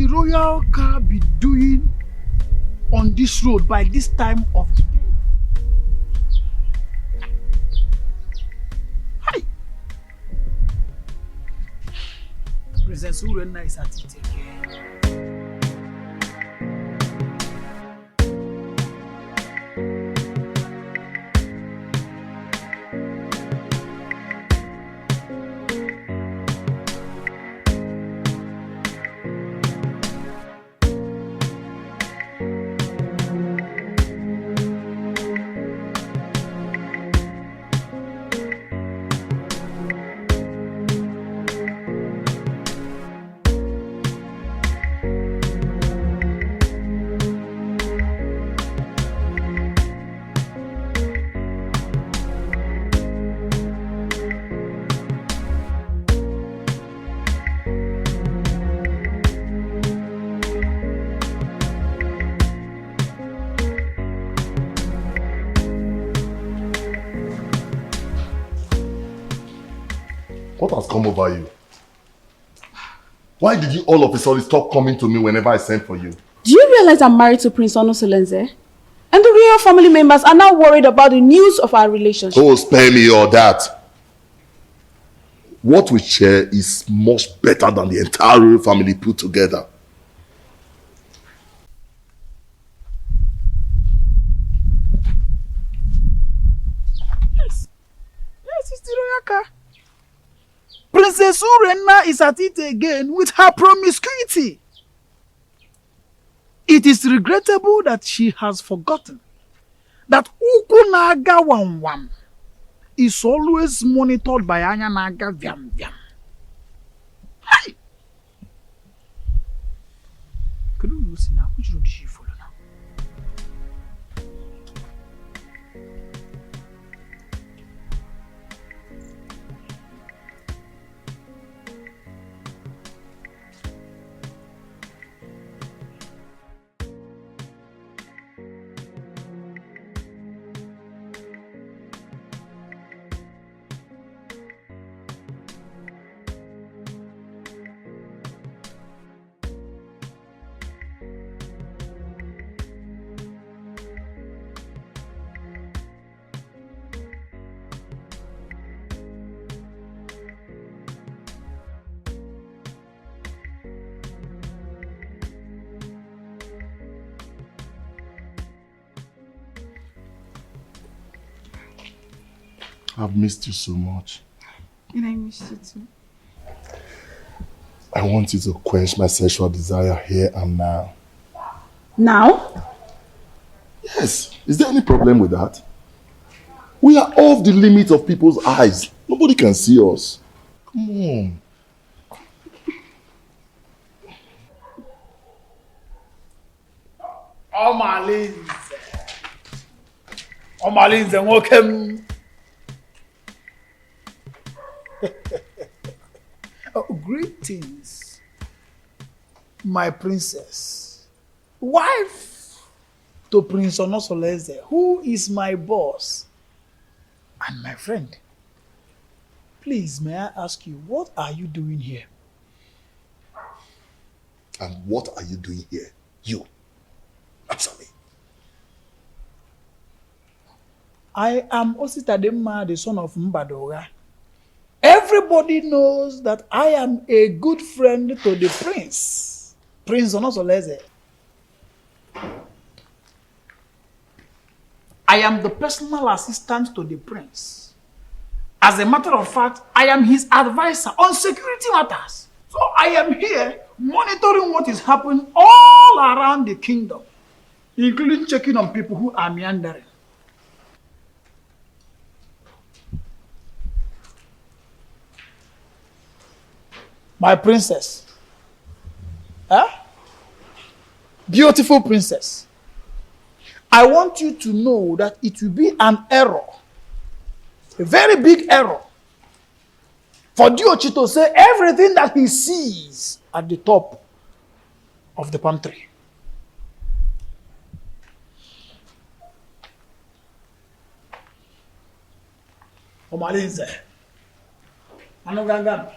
royal car be doing on this road by this time of the day? Hi! Princess Urenna is at it again. What has come over you? Why did you all of a sudden stop coming to me whenever I sent for you? Do you realize I'm married to Prince Onosolenze? And the real family members are now worried about the news of our relationship. Oh, spare me all that. What we share is much better than the entire royal family put together. Yes, it's the royal car. Princess Urenna is at it again with her promiscuity. It is regrettable that she has forgotten that Uku Naga Wam is always monitored by Anya Naga Vyam Vyam. Hi! Could you see now? Which road did she follow now? I've missed you so much. And I miss you too. I want you to quench my sexual desire here and now. Now? Yes. Is there any problem with that? We are off the limit of people's eyes. Nobody can see us. Come on. Omalinze, welcome. Greetings, my princess, wife to Prince Onosolenze, who is my boss and my friend. Please, may I ask you, what are you doing here? And what are you doing here? You. Answer me. I am Ositademma, the son of Mbadora. Everybody knows that I am a good friend to the prince, Prince Onosolenze. I am the personal assistant to the prince. As a matter of fact, I am his advisor on security matters. So I am here monitoring what is happening all around the kingdom, including checking on people who are meandering. My princess. Huh? Beautiful princess. I want you to know that it will be an error, a very big error, for Diochi to say everything that he sees at the top of the palm tree. Omalinze. Anogangan.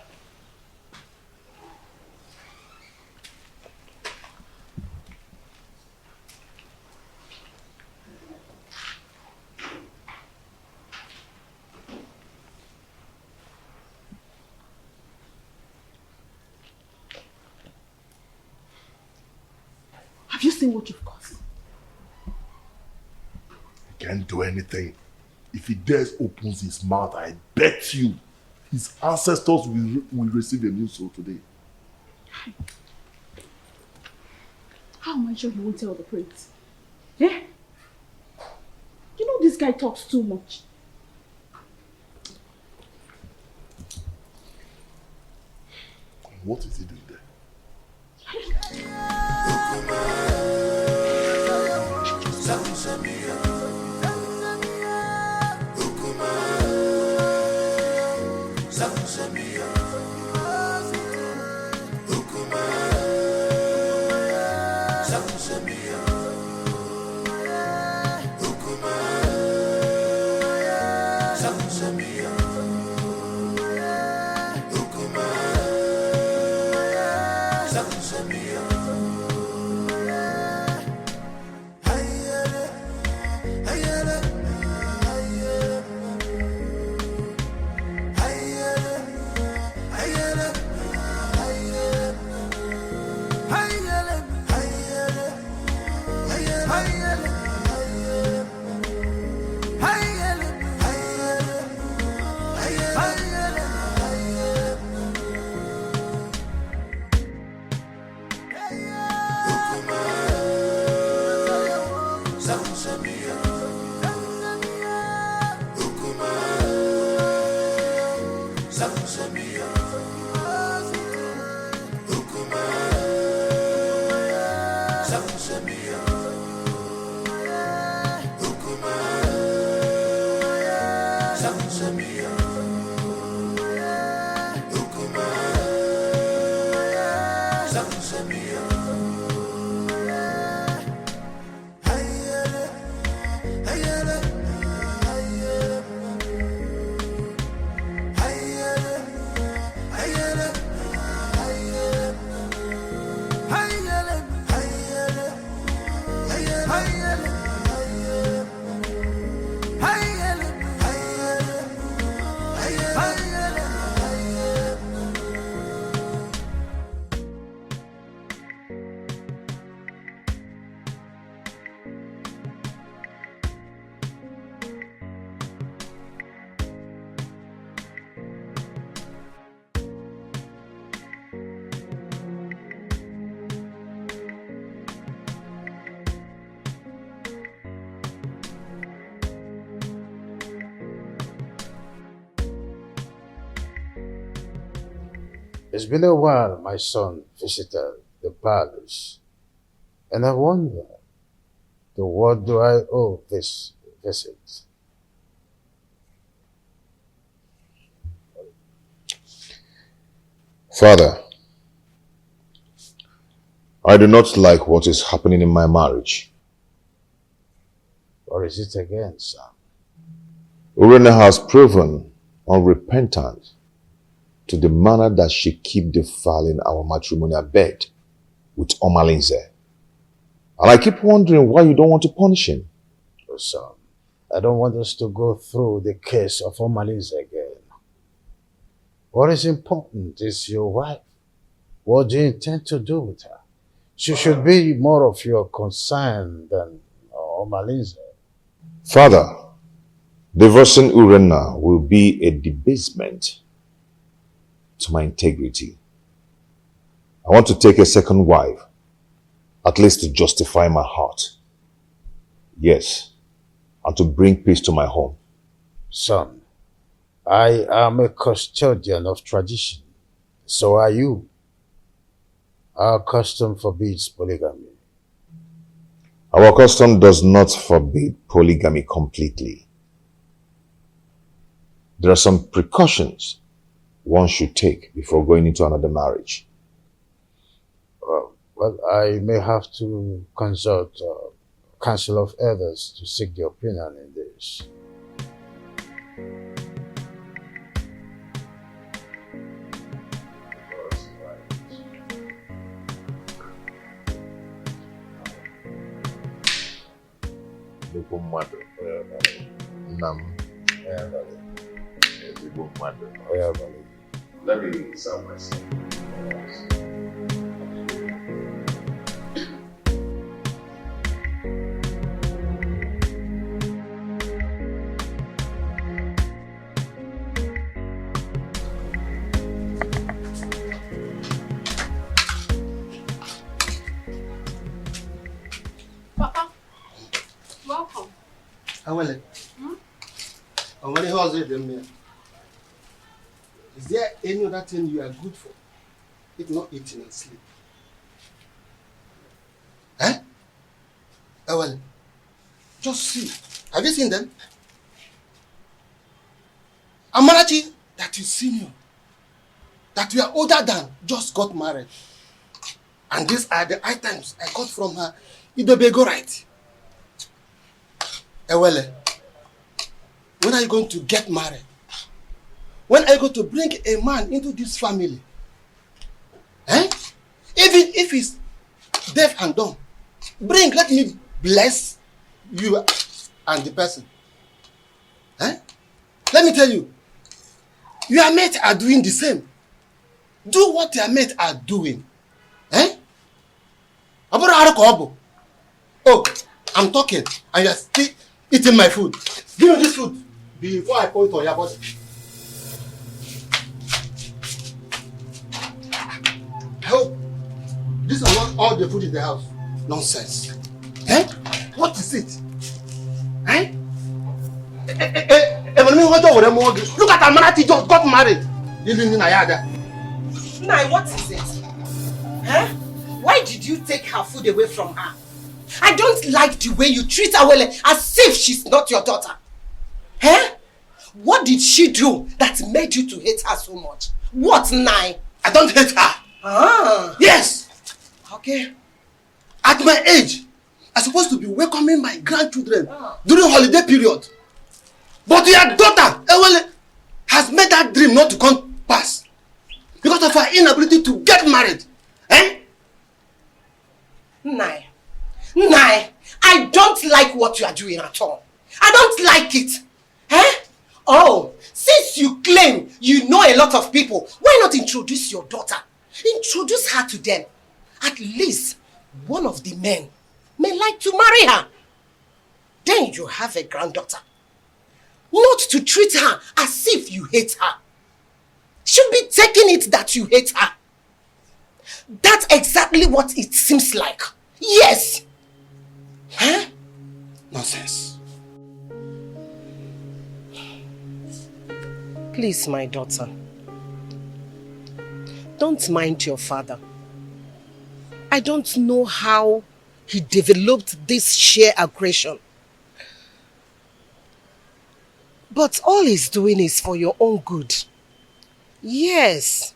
seen what you've caused? He can't do anything. If he dares opens his mouth, I bet you his ancestors will receive a new soul today. How am I sure he won't tell the prince? Eh? You know this guy talks too much. What is he doing there? It's been a while my son visited the palace, and I wonder, to what do I owe this visit? Father, I do not like what is happening in my marriage. Or is it again, son? Urena has proven unrepentant to the manner that she keep defiling our matrimonial bed with Omalinze. And I keep wondering why you don't want to punish him. Oh, son, I don't want us to go through the case of Omalinze again. What is important is your wife. What do you intend to do with her? She should be more of your concern than Omalinze. Father, divorcing Urena will be a debasement to my integrity. I want to take a second wife, at least to justify my heart. Yes, and to bring peace to my home. Son, I am a custodian of tradition. So are you. Our custom forbids polygamy. Our custom does not forbid polygamy completely. There are some precautions one should take before going into another marriage. Well, I may have to consult council of elders to seek their opinion in this. Let me sound myself. Awele. Awele, how's it then? Is there any other thing you are good for? If not eating and sleep. Eh? Awele. Just see. Have you seen them? Amarachi, that is senior, that we are older than, just got married. And these are the items I got from her. Idobego right. Ewele, when are you going to get married? When are you going to bring a man into this family? Eh? Even if he's deaf and dumb, let me bless you and the person. Eh? Let me tell you, your mates are doing the same. Do what your mates are doing. Eh? Oh, I'm talking and you're still eating my food. Give me this food before I point on your body. Help. This is not all the food in the house. Nonsense. Eh? What is it? Eh? Look at Amanati just got married. Nai, what is it? Huh? Why did you take her food away from her? I don't like the way you treat her as if she's not your daughter. Huh? What did she do that made you to hate her so much? What, Nai? I don't hate her. Ah. Yes. Okay. At my age, I'm supposed to be welcoming my grandchildren during holiday period. But your daughter, Ewele, has made that dream not to come pass because of her inability to get married. Eh? Nai, I don't like what you are doing at all. I don't like it. Eh? Oh, since you claim you know a lot of people, why not introduce your daughter? Introduce her to them. At least one of the men may like to marry her. Then you have a granddaughter. Not to treat her as if you hate her. Should be taking it that you hate her. That's exactly what it seems like. Yes. Huh? Nonsense. Please, my daughter. Don't mind your father. I don't know how he developed this sheer aggression. But all he's doing is for your own good. Yes.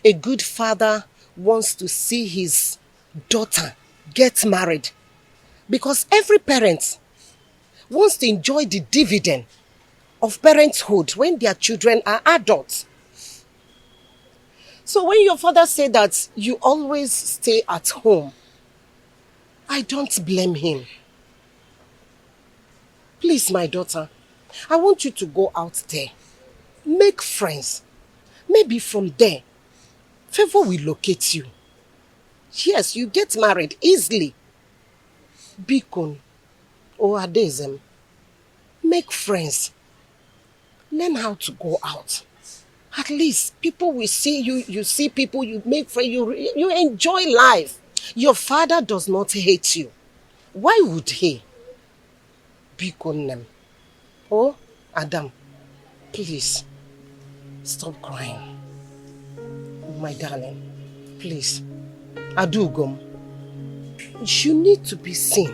A good father wants to see his daughter get married. Because every parent wants to enjoy the dividend of parenthood when their children are adults. So when your father said that you always stay at home, I don't blame him. Please, my daughter, I want you to go out there. Make friends. Maybe from there, favor will locate you. Yes, you get married easily. Bikon or Adezem. Make friends. Learn how to go out. At least people will see you. You see people, you make friends, you enjoy life. Your father does not hate you. Why would he? Bikon. Oh, Adam, please, stop crying. My darling, please. Adugom, you need to be seen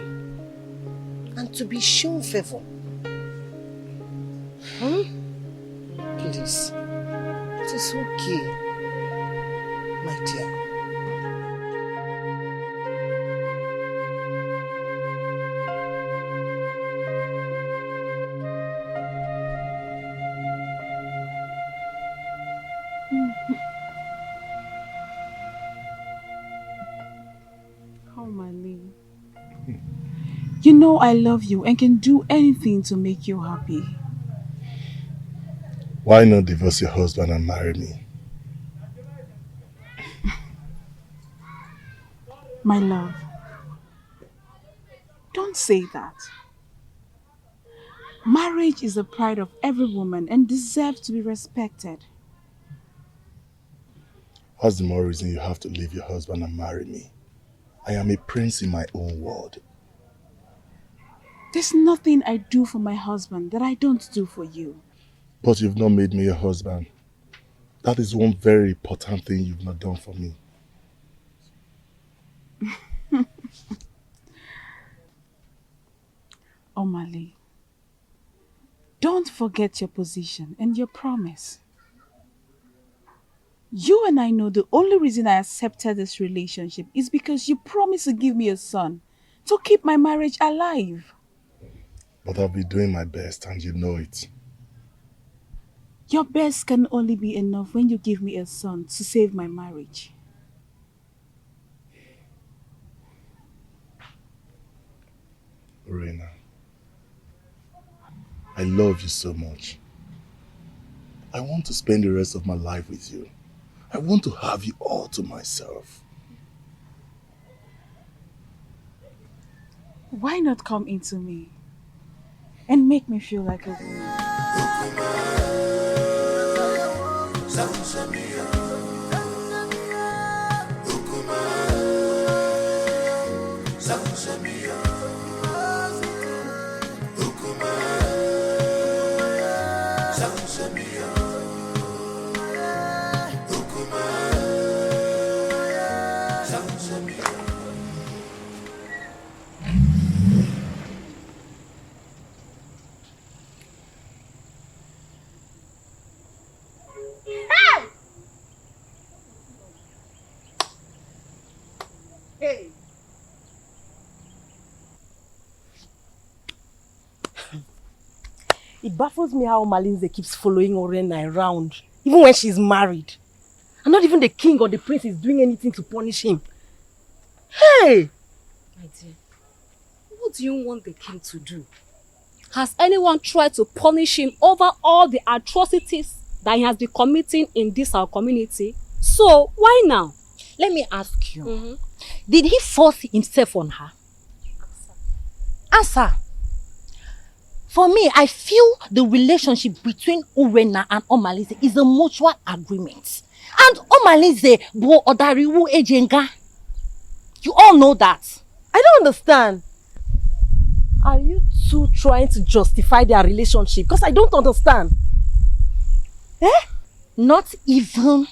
and to be shown favor. Please, it is okay, my dear. You know I love you and can do anything to make you happy. Why not divorce your husband and marry me? My love, don't say that. Marriage is the pride of every woman and deserves to be respected. What's the more reason you have to leave your husband and marry me? I am a prince in my own world. There's nothing I do for my husband that I don't do for you. But you've not made me your husband. That is one very important thing you've not done for me. Omali, don't forget your position and your promise. You and I know the only reason I accepted this relationship is because you promised to give me a son to keep my marriage alive. But I'll be doing my best and you know it. Your best can only be enough when you give me a son to save my marriage. Reina, I love you so much. I want to spend the rest of my life with you. I want to have you all to myself. Why not come into me and make me feel like a woman? Hey! It baffles me how Malinze keeps following Orena around, even when she's married. And not even the king or the prince is doing anything to punish him. Hey! My dear, what do you want the king to do? Has anyone tried to punish him over all the atrocities that he has been committing in this our community? So, why now? Let me ask you. Did he force himself on her? Answer. For me, I feel the relationship between Urena and Omalize is a mutual agreement. And Omalize bo odariwu ejenga. You all know that. I don't understand. Are you two trying to justify their relationship? Because I don't understand. Not even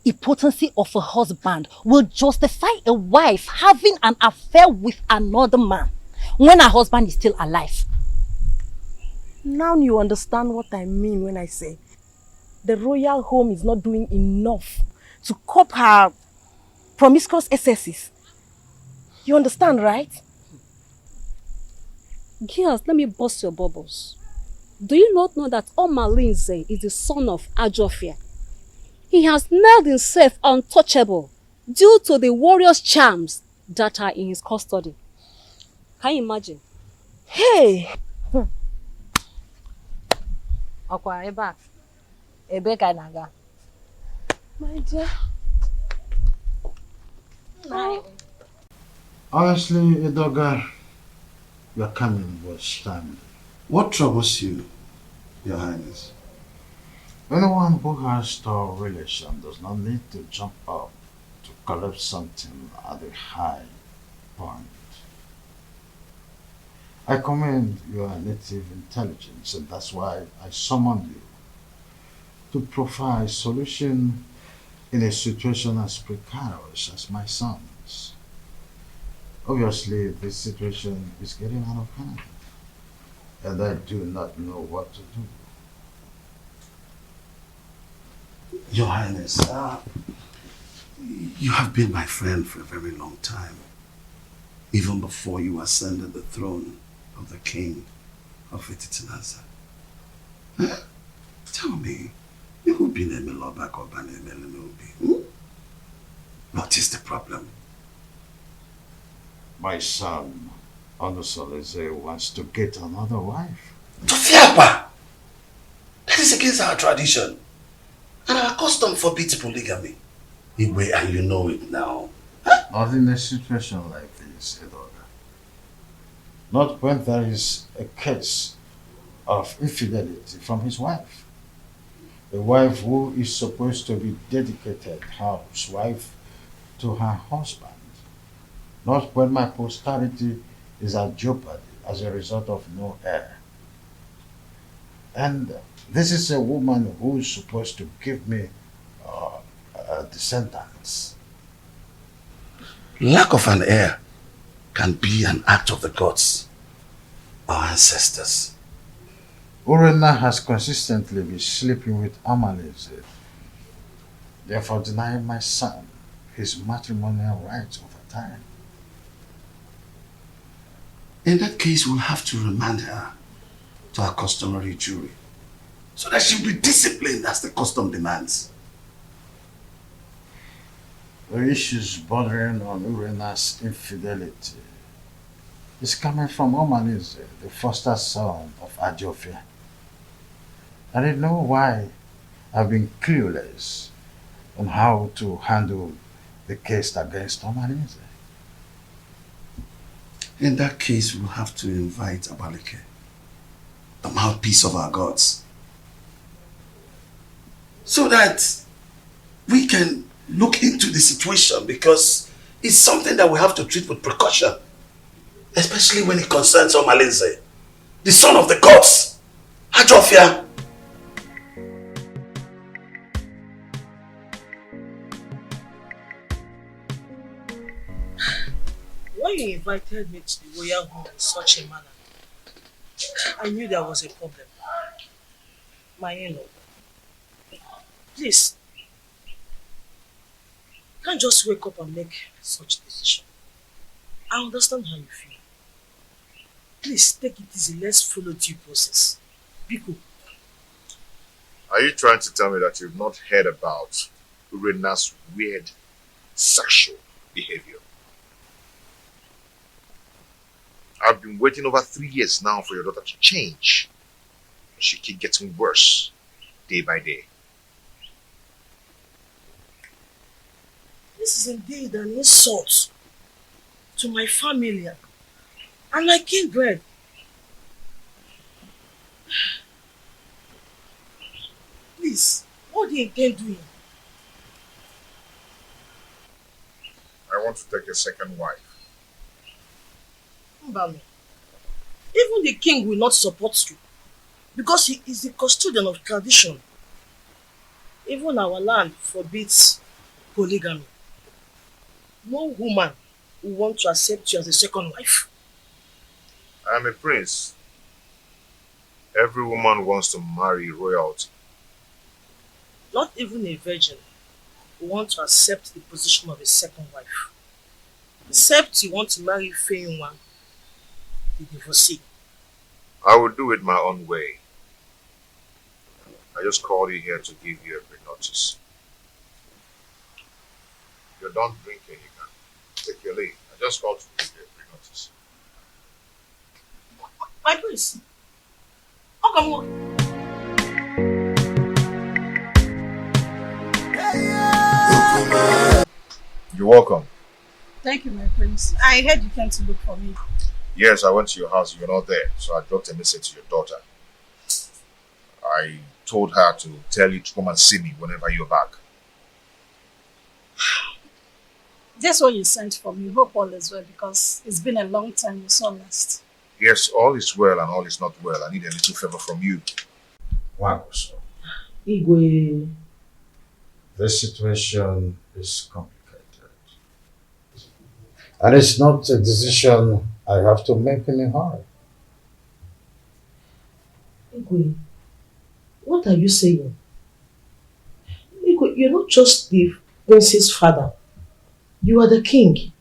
the potency of a husband will justify a wife having an affair with another man when her husband is still alive. Now you understand what I mean when I say the royal home is not doing enough to cope her promiscuous excesses. You understand, right? Girls, let me bust your bubbles. Do you not know that Omalinze is the son of Ajofia? He has nailed himself untouchable due to the warrior's charms that are in his custody. Can you imagine? Hey! Okwa eba. Ebe ka naga. My dear. Honestly, Idoga, your coming was timely. What troubles you, Your Highness? Anyone who has store relation does not need to jump up to collect something at a high point. I commend your native intelligence, and that's why I summoned you to provide solution in a situation as precarious as my son's. Obviously, this situation is getting out of hand, and I do not know what to do. Your Highness, you have been my friend for a very long time, even before you ascended the throne of the king of Ititinasa. Tell me, what is the problem? My son, Onusoleze, wants to get another wife. Tofiapa! That is against our tradition. And our custom forbids polygamy. Igwe, and you know it now. Not in a situation like this, Edoga. Not when there is a case of infidelity from his wife. A wife who is supposed to be dedicated housewife to her husband. Not when my posterity is at jeopardy as a result of no heir. And this is a woman who's supposed to give me descendants. Lack of an heir can be an act of the gods, our ancestors. Urenna has consistently been sleeping with Amalise, therefore denying my son his matrimonial rights over time. In that case, we'll have to remand her to her customary jury so that she'll be disciplined as the custom demands. The issues bordering on Urenna's infidelity is coming from Omalise, the foster son of Ajofia. I didn't know why I've been clueless on how to handle the case against Omalise. In that case, we'll have to invite Abaleke, the mouthpiece of our gods, so that we can look into the situation, because it's something that we have to treat with precaution, especially when it concerns Omalise, the son of the gods, Ajofia. When you invited me to the royal home in such a manner, I knew there was a problem. My in-law, please, you can't just wake up and make such decision. I understand how you feel. Please take it easy. Let's follow due process. Biko. Are you trying to tell me that you've not heard about Urenna's weird sexual behavior? I've been waiting over 3 years now for your daughter to change. She keeps getting worse day by day. This is indeed an insult to my family and my kindred. Please, what do you intend doing? I want to take a second wife. Mbami, even the king will not support you because he is the custodian of tradition. Even our land forbids polygamy. No woman will want to accept you as a second wife. I am a prince. Every woman wants to marry royalty. Not even a virgin will want to accept the position of a second wife. Except you want to marry Feyinwa, the divorcee. I will do it my own way. I just called you here to give you a pre-notice. You're done drinking, you can take your leave. I just called to give you a pre-notice. My prince, how come on? You're welcome. Thank you, my prince. I heard you came to look for me. Yes, I went to your house. You were not there, so I dropped a message to your daughter. I told her to tell you to come and see me whenever you're back. That's what you sent for me. Hope all is well, because it's been a long time we saw last. Yes, all is well and all is not well. I need a little favor from you. Wow, so Igwe. this situation is complicated. And it's not a decision I have to make in a hurry. Igwe, what are you saying? Igwe, you're not just the prince's father. You are the king.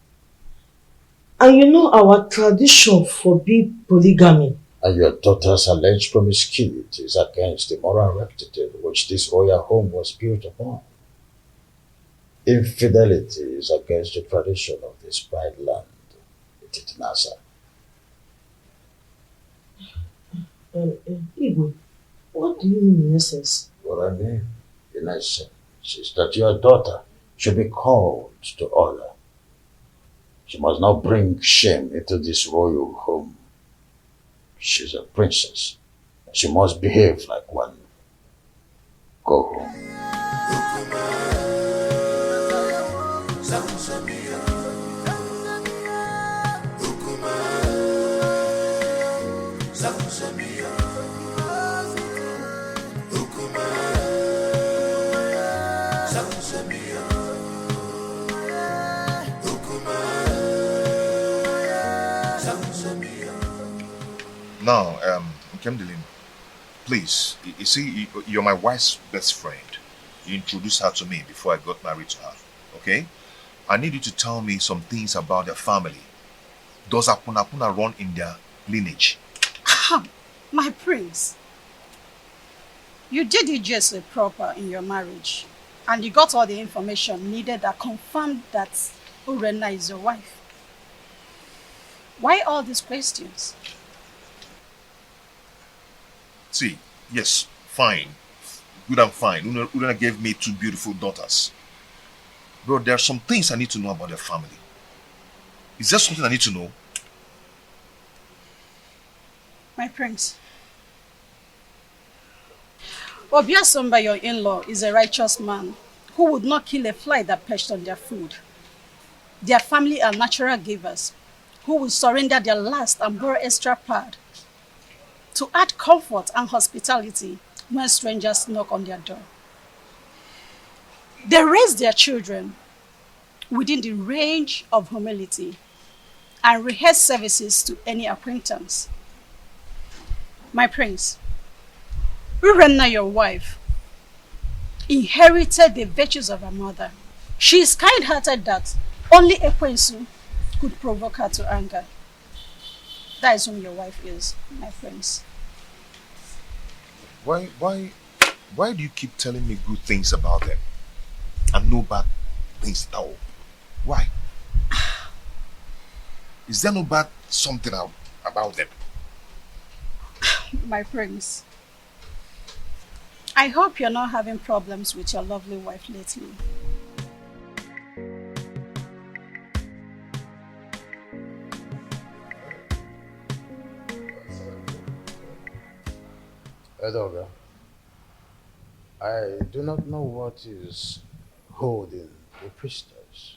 And you know our tradition forbids polygamy. And your daughter's alleged promiscuity is against the moral rectitude which this royal home was built upon. Infidelity is against the tradition of this pride land, Nasa. Igwe, what do you mean in essence? What I mean, in essence, is that your daughter should be called to order. She must not bring shame into this royal home. She's a princess. She must behave like one. Go home. Now, Nkemdelim, please, you see, you're my wife's best friend. You introduced her to me before I got married to her, okay? I need you to tell me some things about their family. Does Apuna run in their lineage? My prince, you did it just proper in your marriage, and you got all the information needed that confirmed that Urenna is your wife. Why all these questions? See, yes, fine. Good and fine. Urenna gave me 2 beautiful daughters. Bro, there are some things I need to know about their family. Is there something I need to know? My prince, Obio Somba, your in-law, is a righteous man who would not kill a fly that perched on their food. Their family are natural givers who will surrender their last and borrow extra pad to add comfort and hospitality when strangers knock on their door. They raise their children within the range of humility and rehearse services to any acquaintance. My prince, Urenna, your wife, inherited the virtues of her mother. She is kind-hearted that only Ekwensu could provoke her to anger. That is whom your wife is, my prince. Why do you keep telling me good things about them and no bad things at all? Why? Is there no bad something about them? My prince, I hope you're not having problems with your lovely wife lately. Edoga, I do not know what is holding the priestess.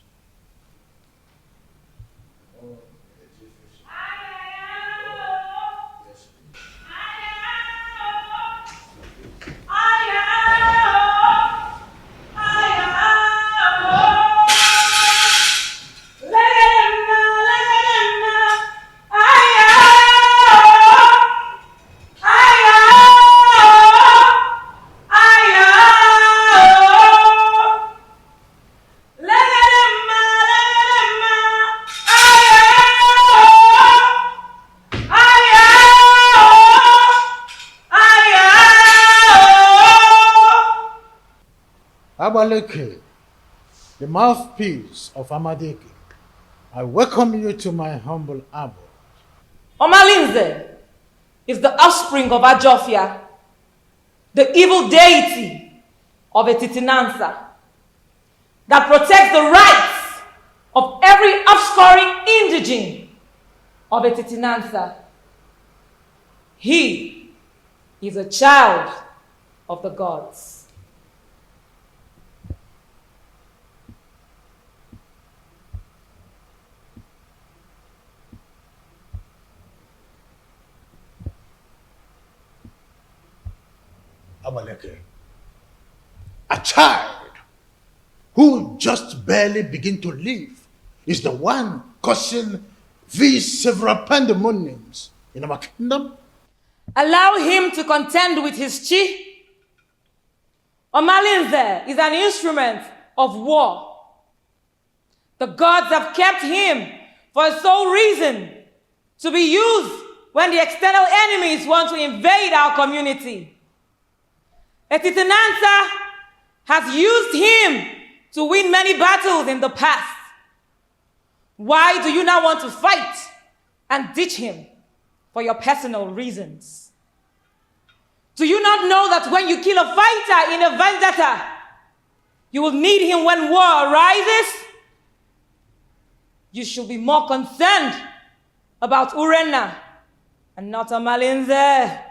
Abaleke, the mouthpiece of Amadeke, I welcome you to my humble abode. Omalinze is the offspring of Ajofia, the evil deity of a Titinansa that protects the rights of every offscoring indigene of a Titinansa. He is a child of the gods. Abaleke, a child who just barely begin to live is the one causing these several pandemoniums in our kingdom. Allow him to contend with his chi. Omalinze is an instrument of war. The gods have kept him for a sole reason, to be used when the external enemies want to invade our community. A Titinansa has used him to win many battles in the past. Why do you now want to fight and ditch him for your personal reasons? Do you not know that when you kill a fighter in a vendetta, you will need him when war arises? You should be more concerned about Urenna and not Omalinze.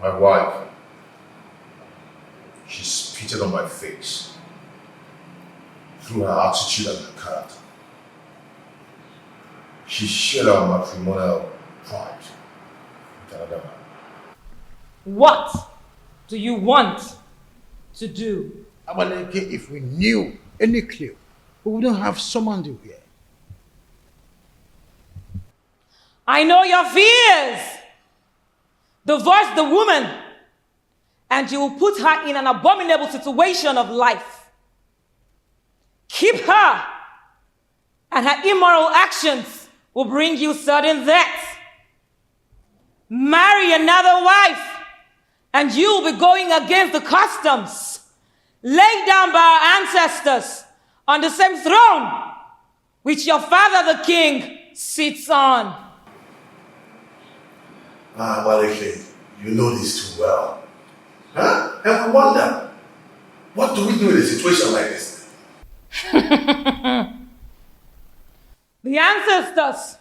My wife, she spitted on my face through her attitude and her character. she shared our matrimonial pride with another man. What do you want to do? Abaleke, if we knew any clue, we wouldn't have summoned you here. I know your fears. Divorce the woman, and you will put her in an abominable situation of life. Keep her, and her immoral actions will bring you sudden death. Marry another wife, and you will be going against the customs laid down by our ancestors on the same throne which your father the king sits on. Abaleke, you know this too well. Huh? And we wonder, what do we do in a situation like this? The ancestors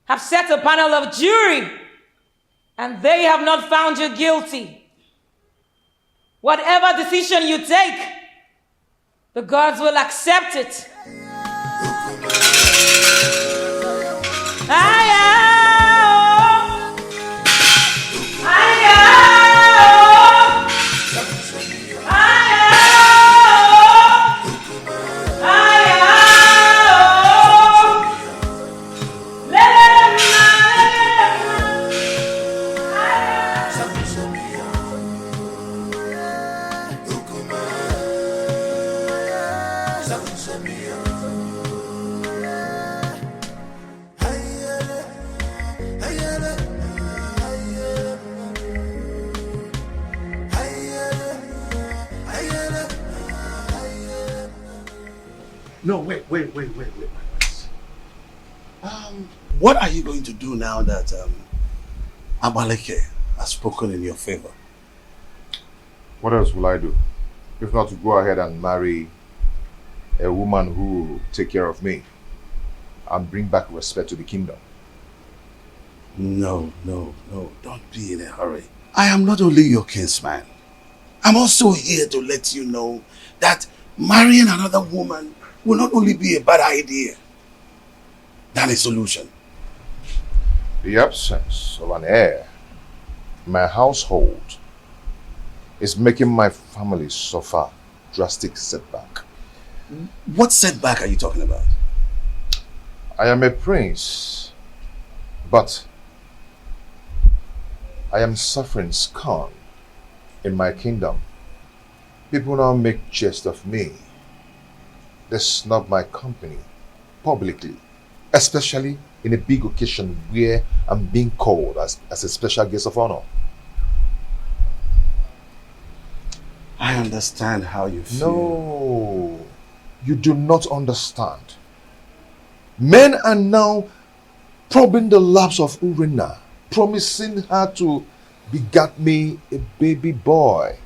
have set a panel of jury, and they have not found you guilty. Whatever decision you take, the gods will accept it. No, wait. What are you going to do now that Abaleke has spoken in your favor? What else will I do? If not to go ahead and marry a woman who will take care of me and bring back respect to the kingdom. No. Don't be in a hurry. I am not only your kinsman. I'm also here to let you know that marrying another woman will not only be a bad idea than a solution. The absence of an heir in my household is making my family suffer drastic setback. What setback are you talking about? I am a prince, but I am suffering scorn in my kingdom. People now make jest of me. They snub my company publicly, especially in a big occasion where I'm being called as a special guest of honor. I understand how you feel. No, you do not understand. Men are now probing the laps of Urena, promising her to beget me a baby boy.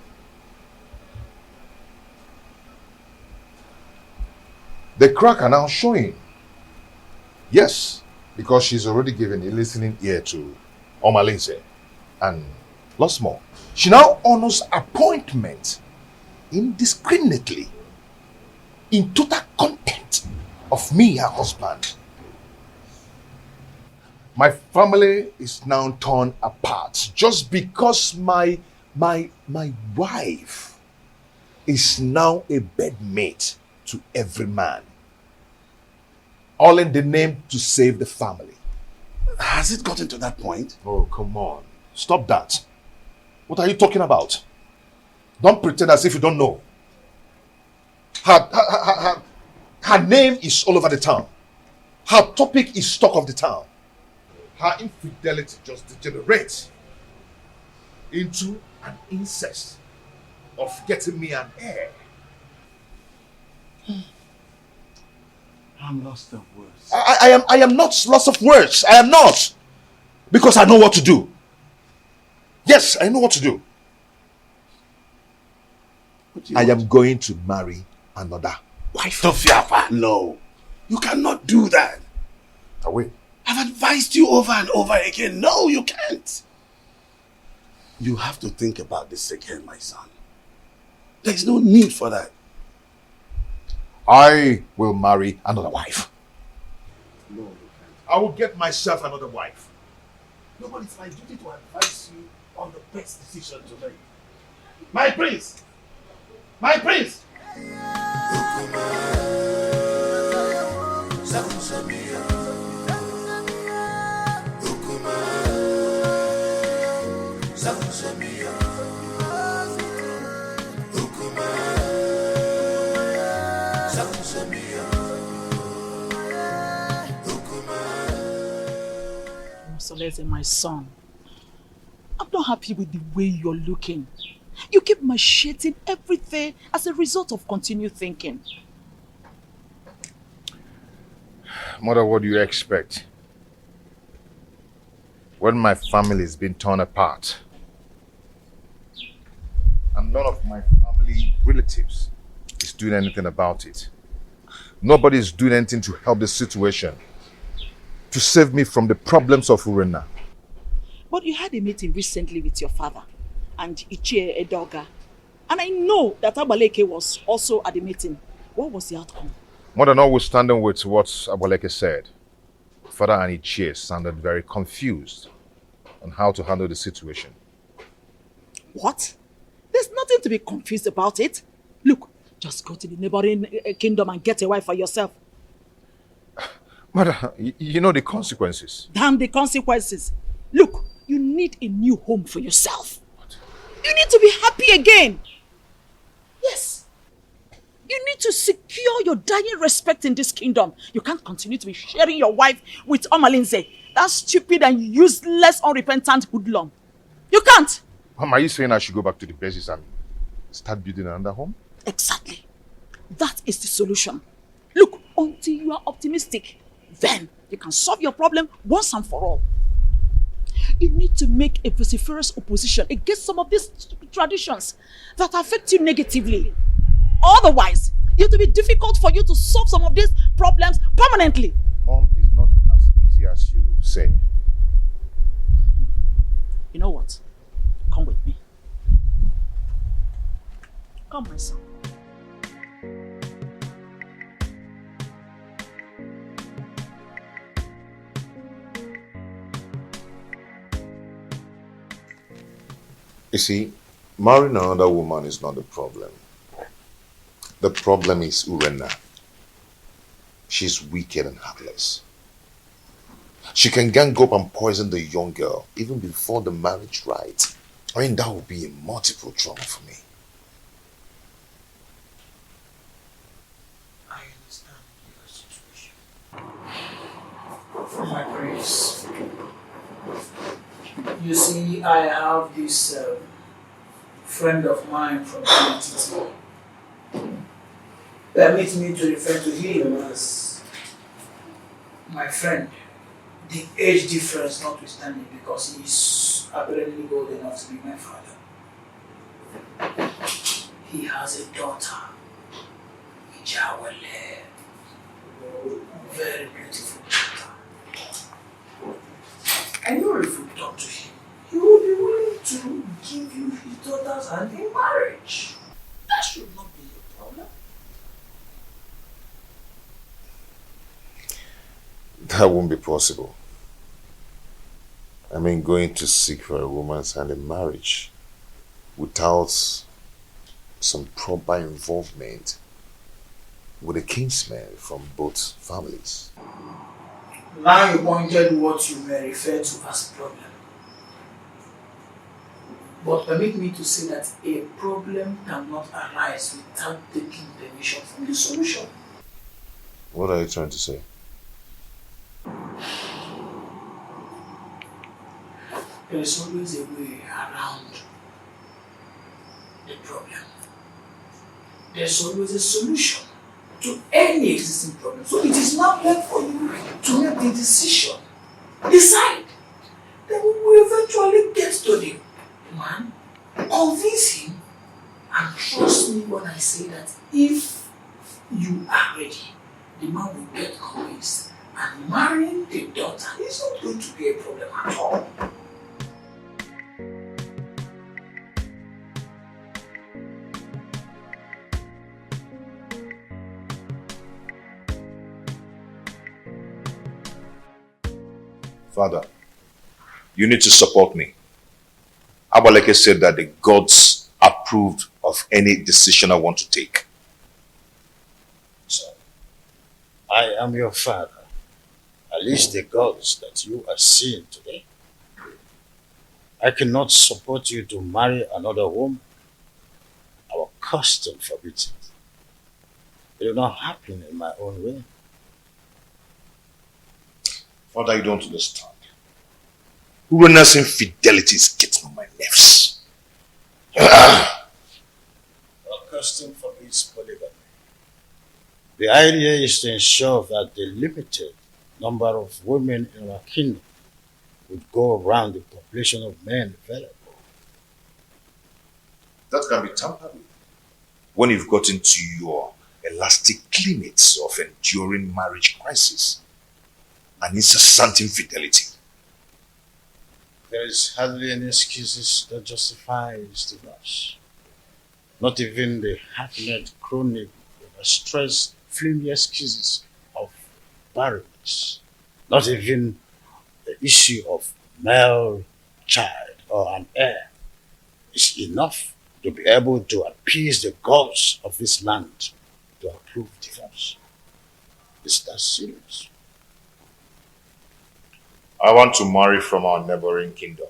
The crack are now showing. Yes, because she's already given a listening ear to Omalinze and lots more. She now honors appointment indiscriminately in total contempt of me, her husband. My family is now torn apart just because my wife is now a bedmate to every man. All in the name to save the family. Has it gotten to that point? Oh, come on. Stop that. What are you talking about? Don't pretend as if you don't know. Her name is all over the town. Her topic is talk of the town. Her infidelity just degenerates into an incest of getting me an heir. I'm lost of words. I am not lost of words. I am not. Because I know what to do. Yes, I know what to do. I am going to marry another wife. Tofiafa, no. You cannot do that. I will. I've advised you over and over again. No, you can't. You have to think about this again, my son. There's no need for that. I will marry another wife. No, you I will get myself another wife. No, but it's my duty to advise you on the best decision to make. My prince! My prince! Solete, my son, I'm not happy with the way you're looking. You keep macheting everything as a result of continued thinking. Mother, what do you expect? When my family is being torn apart, and none of my family relatives is doing anything about it. Nobody is doing anything to help the situation, to save me from the problems of Urena. But you had a meeting recently with your father and Uche Edoga. And I know that Abaleke was also at the meeting. What was the outcome? Mother, notwithstanding with what Abaleke said, Father and Uche sounded very confused on how to handle the situation. What? There's nothing to be confused about it. Look, just go to the neighboring kingdom and get a wife for yourself. Mother, you know the consequences. Damn the consequences. Look, you need a new home for yourself. What? You need to be happy again. Yes. You need to secure your dying respect in this kingdom. You can't continue to be sharing your wife with Omalinze. That stupid and useless, unrepentant hoodlum. You can't. Mom, are you saying I should go back to the basis and start building another home? Exactly. That is the solution. Look, until you are optimistic, then you can solve your problem once and for all. You need to make a vociferous opposition against some of these traditions that affect you negatively. Otherwise, it will be difficult for you to solve some of these problems permanently. Mom, is not as easy as you say. You know what? Come with me. Come, my son. You see, marrying another woman is not the problem. The problem is Urena. She's wicked and heartless. She can gang up and poison the young girl even before the marriage rite. I mean, that would be a multiple trauma for me. I understand your situation. My praise. You see, I have this friend of mine from the entity. Permit me to refer to him as my friend. The age difference notwithstanding, because he is apparently old enough to be my father. He has a daughter, Ijawale, very beautiful daughter. I know if you talk to him, he will be willing to give you his daughter's hand in marriage. That should not be a problem. That won't be possible. I mean, going to seek for a woman's hand in marriage without some proper involvement with a kinsman from both families. Now you pointed what you may refer to as problem. But permit me to say that a problem cannot arise without taking permission from the solution. What are you trying to say? There is always a way around the problem. There's always a solution to any existing problem. So it is not left for you to make the decision. Decide. Then we will eventually get to the man, convince him, and trust me when I say that if you are ready, the man will get convinced, and marrying the daughter is not going to be a problem at all. Father, you need to support me. Abaleke said that the gods approved of any decision I want to take. So, I am your father. At least the gods that you are seeing today. I cannot support you to marry another woman. Our custom forbids it. It will not happen in my own way. Father, you don't understand. Urena's infidelity is getting on my nerves. Our custom forbids polygamy. The idea is to ensure that the limited number of women in our kingdom would go around the population of men available. That can be tampered with when you've gotten to your elastic limits of enduring marriage crisis and incessant infidelity. There is hardly any excuses that justifies divorce. Not even the hackneyed, chronic, overstressed, flimsy excuses of barrenness. Not even the issue of male child or an heir is enough to be able to appease the gods of this land to approve divorce. Is that serious? I want to marry from our neighboring kingdom.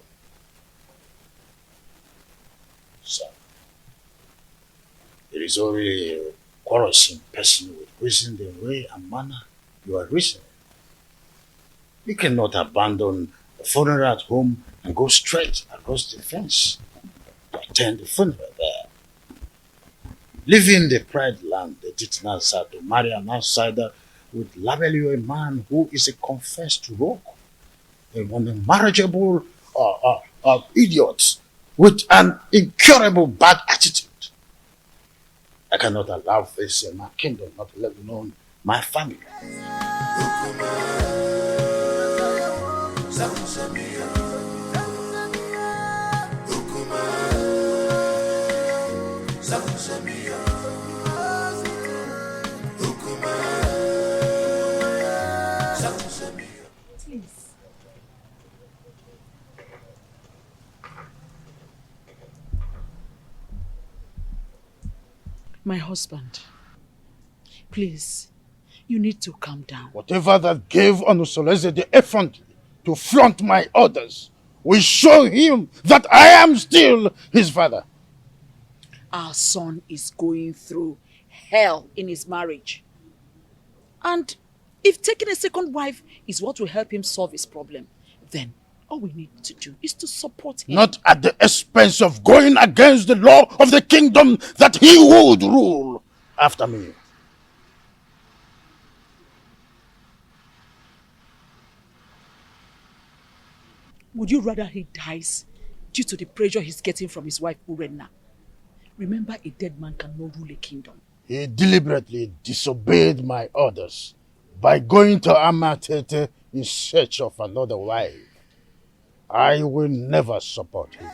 So, it is only a quarrelsome person with reason the way and manner you are reasoning. You cannot abandon the funeral at home and go straight across the fence to attend the funeral there. Leaving the pride land, the titans to marry an outsider would label you a man who is a confessed rogue, an unmarriageable idiot with an incurable bad attitude. I cannot allow this in my kingdom, not let alone my family. Please. My husband, please, you need to calm down. Whatever that gave Onusoleze the effrontery to flaunt my orders will show him that I am still his father. Our son is going through hell in his marriage. And if taking a second wife is what will help him solve his problem, then all we need to do is to support him. Not at the expense of going against the law of the kingdom that he would rule after me. Would you rather he dies due to the pressure he's getting from his wife Urenna? Remember, a dead man cannot rule a kingdom. He deliberately disobeyed my orders by going to Amatete in search of another wife. I will never support him.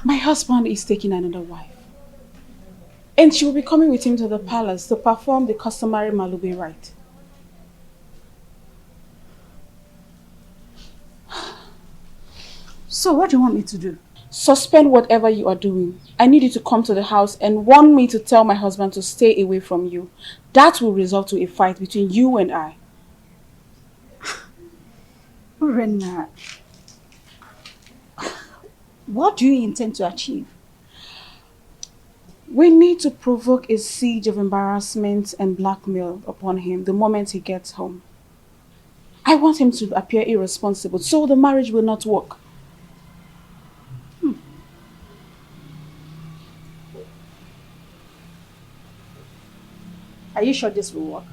My husband is taking another wife. And she will be coming with him to the palace to perform the customary Malube rite. So what do you want me to do? Suspend whatever you are doing. I need you to come to the house and warn me to tell my husband to stay away from you. That will result to a fight between you and I. Urenna, what do you intend to achieve? We need to provoke a siege of embarrassment and blackmail upon him the moment he gets home. I want him to appear irresponsible so the marriage will not work. Are you sure this will work?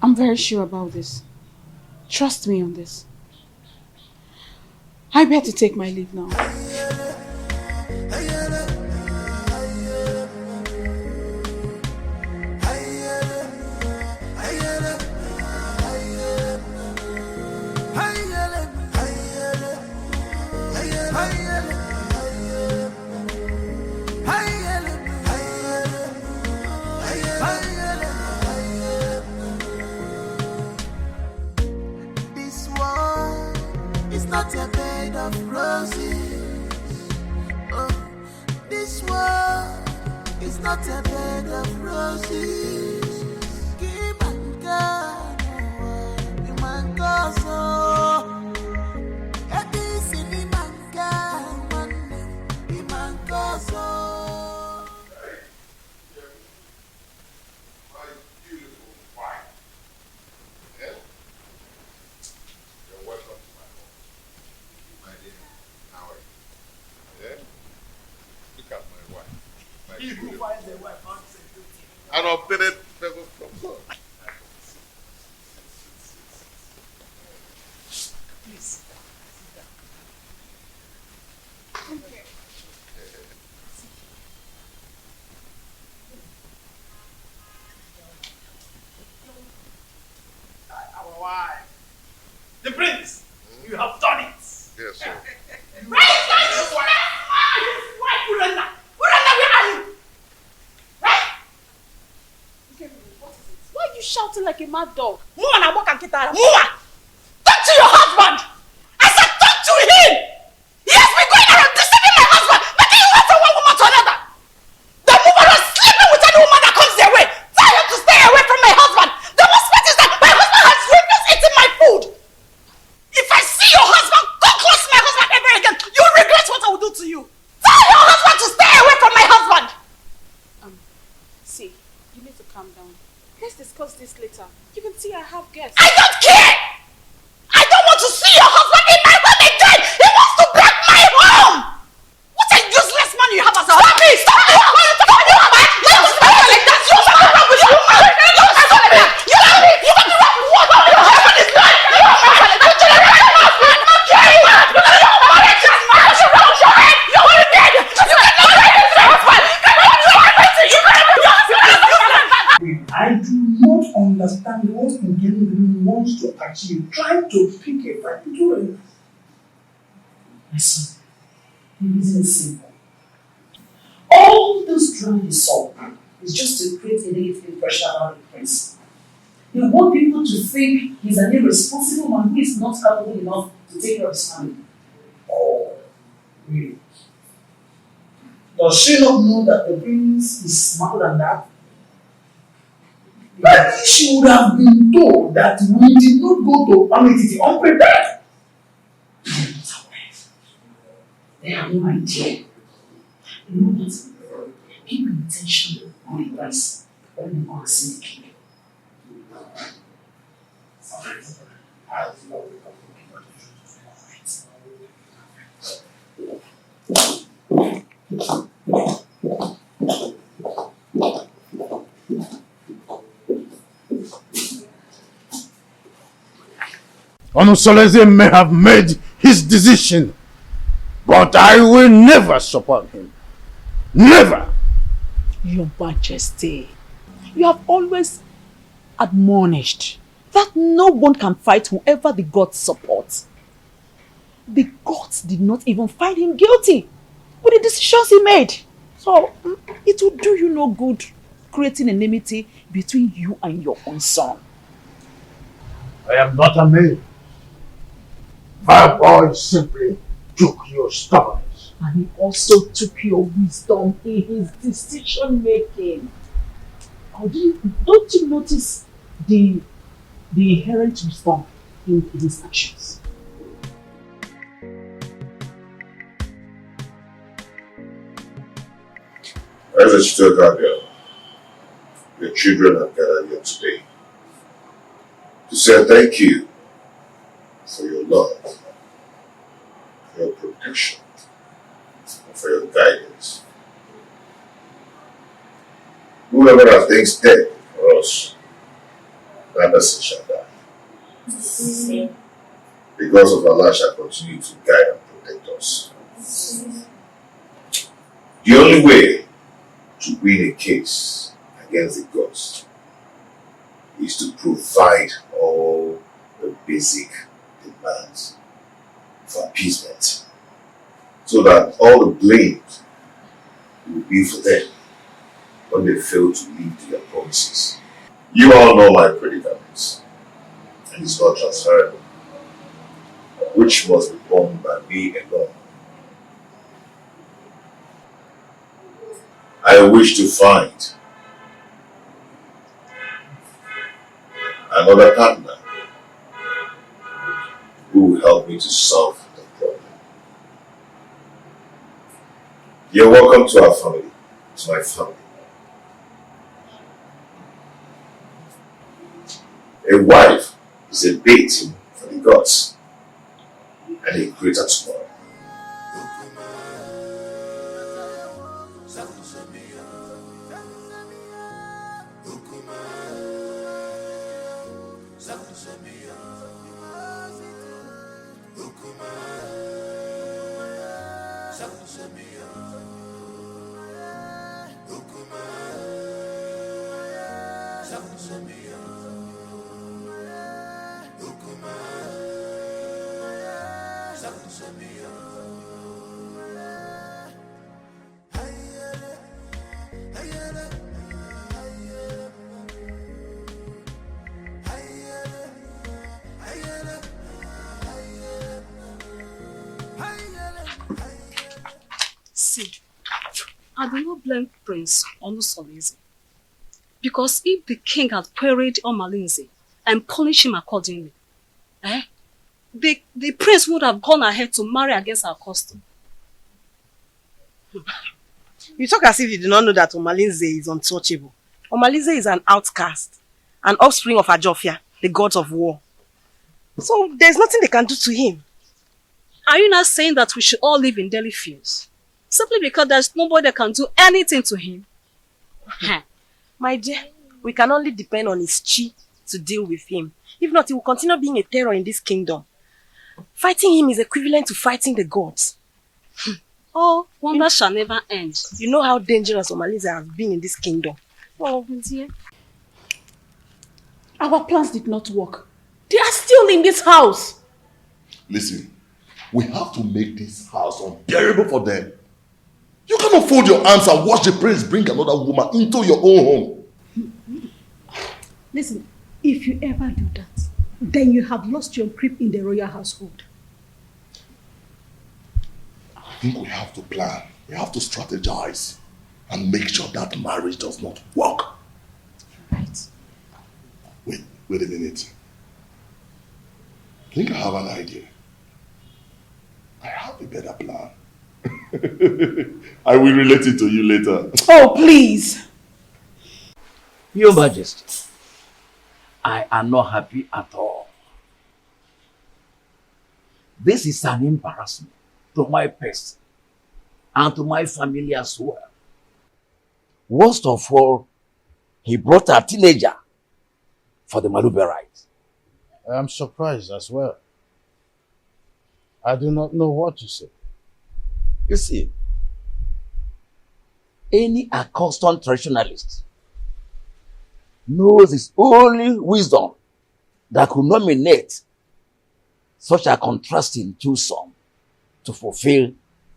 I'm very sure about this. Trust me on this. I better take my leave now. Not a bed of roses. Oh, this world is not a bed of roses. Give and God, you man go so. Everything man God, you man go so. An obtained favor from God. Please. Okay. Our wife. The prince, you have done it. Yes, sir. Why are you shouting like a mad dog? Talk to your husband! I said talk to him! He has been going around deceiving my husband, making you wait from one woman to another. The woman is sleeping with any woman that comes their way. Tell him to stay away from my husband. The most part is that my husband has refused eating my food. If I see your husband, come close to my husband ever again, you'll regret what I will do to you. Tell your husband to stay away from my husband. See, you need to calm down. Let's discuss this later. You can see I have guests. I don't care! I don't want to see your husband in my home again! He wants to break my home! What a useless man you have as a husband! Stop me! Stop me! Stop me! You like that! You want to run with your man! You want to run with what? Your husband is lying! I do not understand what Infidelity wants to achieve, trying to pick a fight between us. Listen, the reason is simple. All this drama you saw is just to create a negative impression about the prince. They want people to think he's an irresponsible man who is not capable enough to take care of his family. Oh, really? Does she not know that the prince is smarter than that? Maybe she would have been told that we did not go to Parental unprepared. They have no idea. They know that people intention on the price when they want to see the king. Onusoleze may have made his decision, but I will never support him. Never! Your Majesty, you have always admonished that no one can fight whoever the gods support. The gods did not even find him guilty with the decisions he made. So, it will do you no good creating enmity between you and your own son. I am not a man. My boy simply took your stubbornness. And he also took your wisdom in his decision making. Don't you notice the inherent wisdom in his actions? As a still guardian, your children have gathered here today to say thank you for your love, for your protection, and for your guidance. Whoever has been dead us, that person shall die. The gods of Allah shall continue to guide and protect us. The only way to win a case against the gods is to provide all the basic demands for appeasement, so that all the blame will be for them when they fail to live to their promises. You all know my predicaments, and it's not transferable, which must be borne by me alone. I wish to find another partner who will help me to solve the problem. You're welcome to our family, to my family. A wife is a bait for the gods and a greater tomorrow. See, I do not blame Prince Olusolese, because if the king had queried Omalinze and punished him accordingly, the prince would have gone ahead to marry against our custom. You talk as if you do not know that Omalinze is untouchable. Omalinze is an outcast, an offspring of Ajofia, the gods of war. So there's nothing they can do to him. Are you not saying that we should all live in daily fears? Simply because there's nobody that can do anything to him? My dear, we can only depend on his chi to deal with him. If not, he will continue being a terror in this kingdom. Fighting him is equivalent to fighting the gods. Oh, wonder shall never end. You know how dangerous Omalinze has been in this kingdom. Oh, dear. Our plans did not work. They are still in this house. Listen, we have to make this house unbearable for them. You cannot fold your arms and watch the prince bring another woman into your own home. Listen, if you ever do that, then you have lost your grip in the royal household. I think we have to plan. We have to strategize and make sure that marriage does not work. Right. Wait a minute. I think I have an idea. I have a better plan. I will relate it to you later. Oh, please. Your Majesty, I am not happy at all. This is an embarrassment to my person and to my family as well. Worst of all, he brought a teenager for the Malube rite. I am surprised as well. I do not know what to say. You see, any accustomed traditionalist knows it's only wisdom that could nominate such a contrasting twosome to fulfill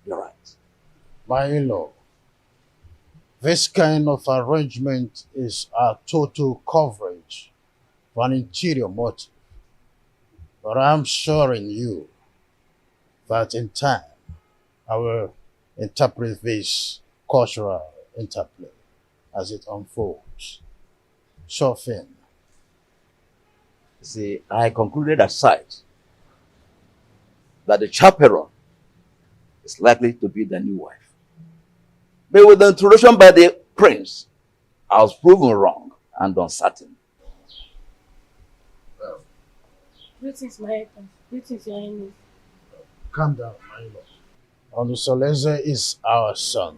the right. My in-law, this kind of arrangement is a total coverage for an interior motive. But I'm assuring you that in time, I will interpret this cultural interplay as it unfolds. Sure thing. See, I concluded aside that the chaperone is likely to be the new wife. But with the introduction by the prince, I was proven wrong and uncertain. Greetings, Marital. Greetings, Your Highness. Calm down, my lord. Olusolese is our son.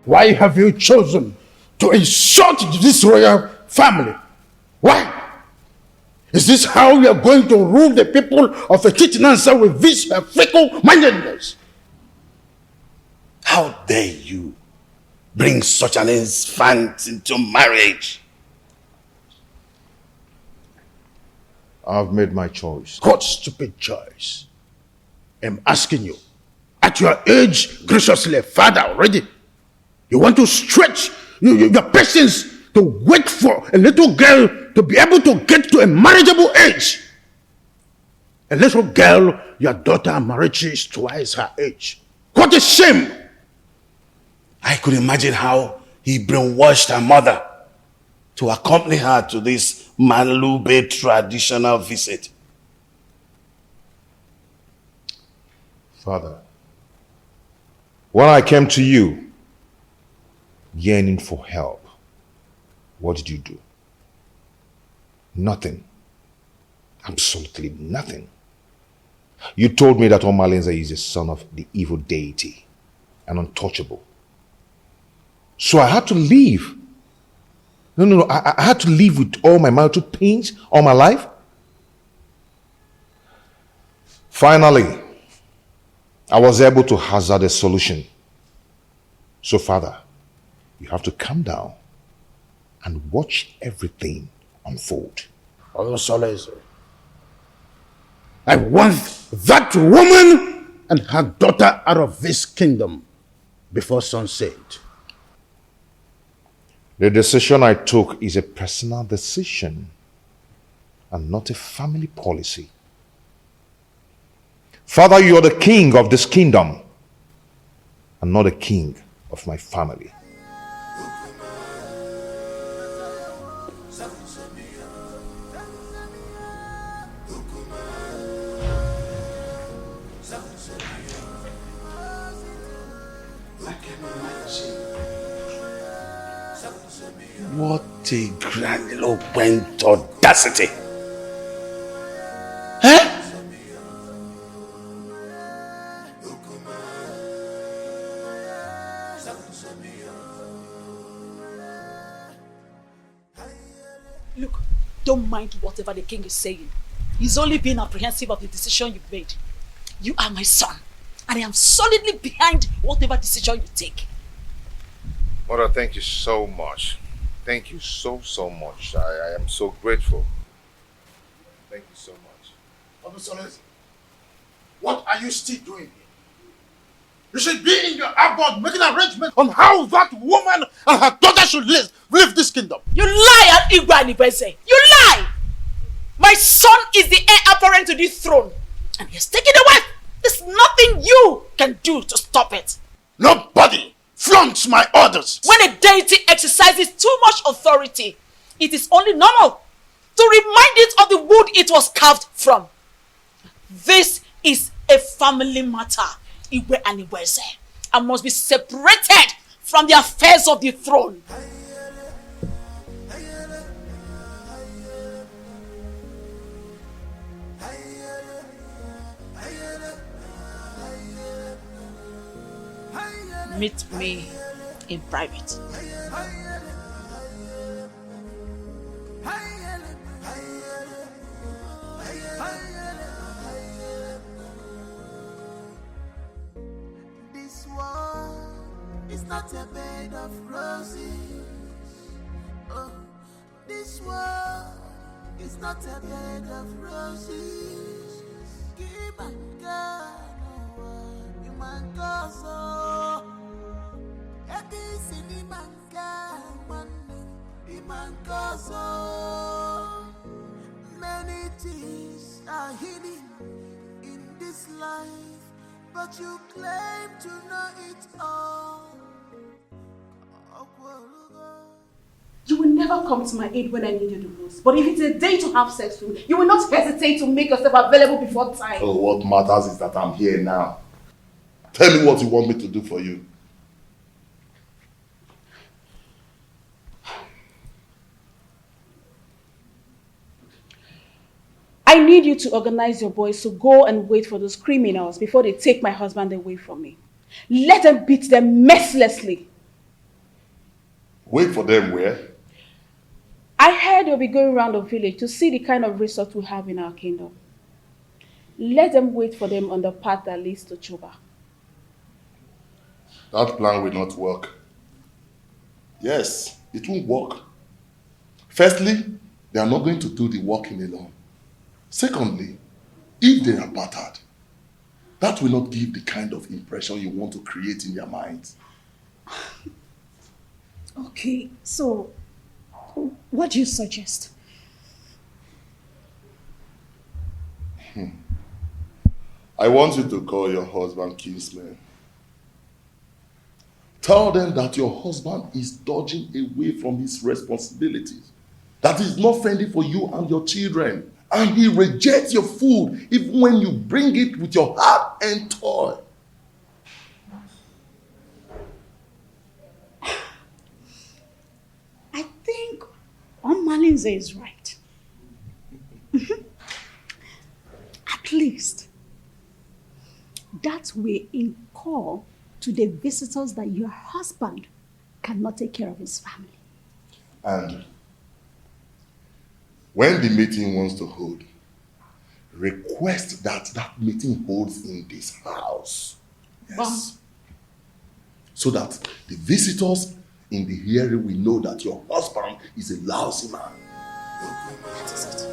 Why have you chosen to insult this royal family? Why? Is this how you are going to rule the people of Ekene with this fickle-mindedness? How dare you bring such an infant into marriage? I've made my choice. What stupid choice? I'm asking you. At your age, graciously, father already, you want to stretch your patience to wait for a little girl to be able to get to a marriageable age. A little girl, your daughter Marital is twice her age. What a shame! I could imagine how he brainwashed her mother to accompany her to this oluebube traditional visit. Father, when I came to you, yearning for help, what did you do? Nothing. Absolutely nothing. You told me that Omalinze is the son of the evil deity, an untouchable. So I had to leave. No, I had to live with all my marital pains all my life. Finally, I was able to hazard a solution. So, Father, you have to calm down and watch everything unfold. I want that woman and her daughter out of this kingdom before sunset. The decision I took is a personal decision and not a family policy. Father, you are the king of this kingdom and not the king of my family. What a grandiloquent audacity! Huh? Look, don't mind whatever the king is saying. He's only being apprehensive of the decision you've made. You are my son, and I am solidly behind whatever decision you take. Mother, thank you so much. Thank you so much. I am so grateful. Thank you so much. What are you still doing here? You should be in your abode making arrangements on how that woman and her daughter should live this kingdom. You lie, Igwe. You lie! My son is the heir apparent to this throne, and he has taken the wife. There's nothing you can do to stop it. Nobody flaunts my orders. When a deity exercises too much authority, it is only normal to remind it of the wood it was carved from. This is a family matter, Igwe and Iweze, and must be separated from the affairs of the throne. Meet me in private. This world is not a bed of roses. Oh, this world is not a bed of roses. Give my God, you my God. Many things are hidden in this life, but you claim to know it all. You will never come to my aid when I need you the most. But if it's a day to have sex with me, you will not hesitate to make yourself available before time. Oh, what matters is that I'm here now. Tell me what you want me to do for you. I need you to organize your boys to go and wait for those criminals before they take my husband away from me. Let them beat them mercilessly. Wait for them where? I heard they'll be going around the village to see the kind of resort we have in our kingdom. Let them wait for them on the path that leads to Chuba. That plan will not work. Yes, it won't work. Firstly, they are not going to do the walking alone. Secondly, if they are battered, that will not give the kind of impression you want to create in their minds. Okay, so what do you suggest? I want you to call your husband kinsman. Tell them that your husband is dodging away from his responsibilities, that he's not friendly for you and your children, and he rejects your food even when you bring it with your heart and toil. I think Malinze is right. At least that way incur to the visitors that your husband cannot take care of his family. And when the meeting wants to hold, request that meeting holds in this house. Yes. So that the visitors in the hearing will know that your husband is a lousy man. That is it.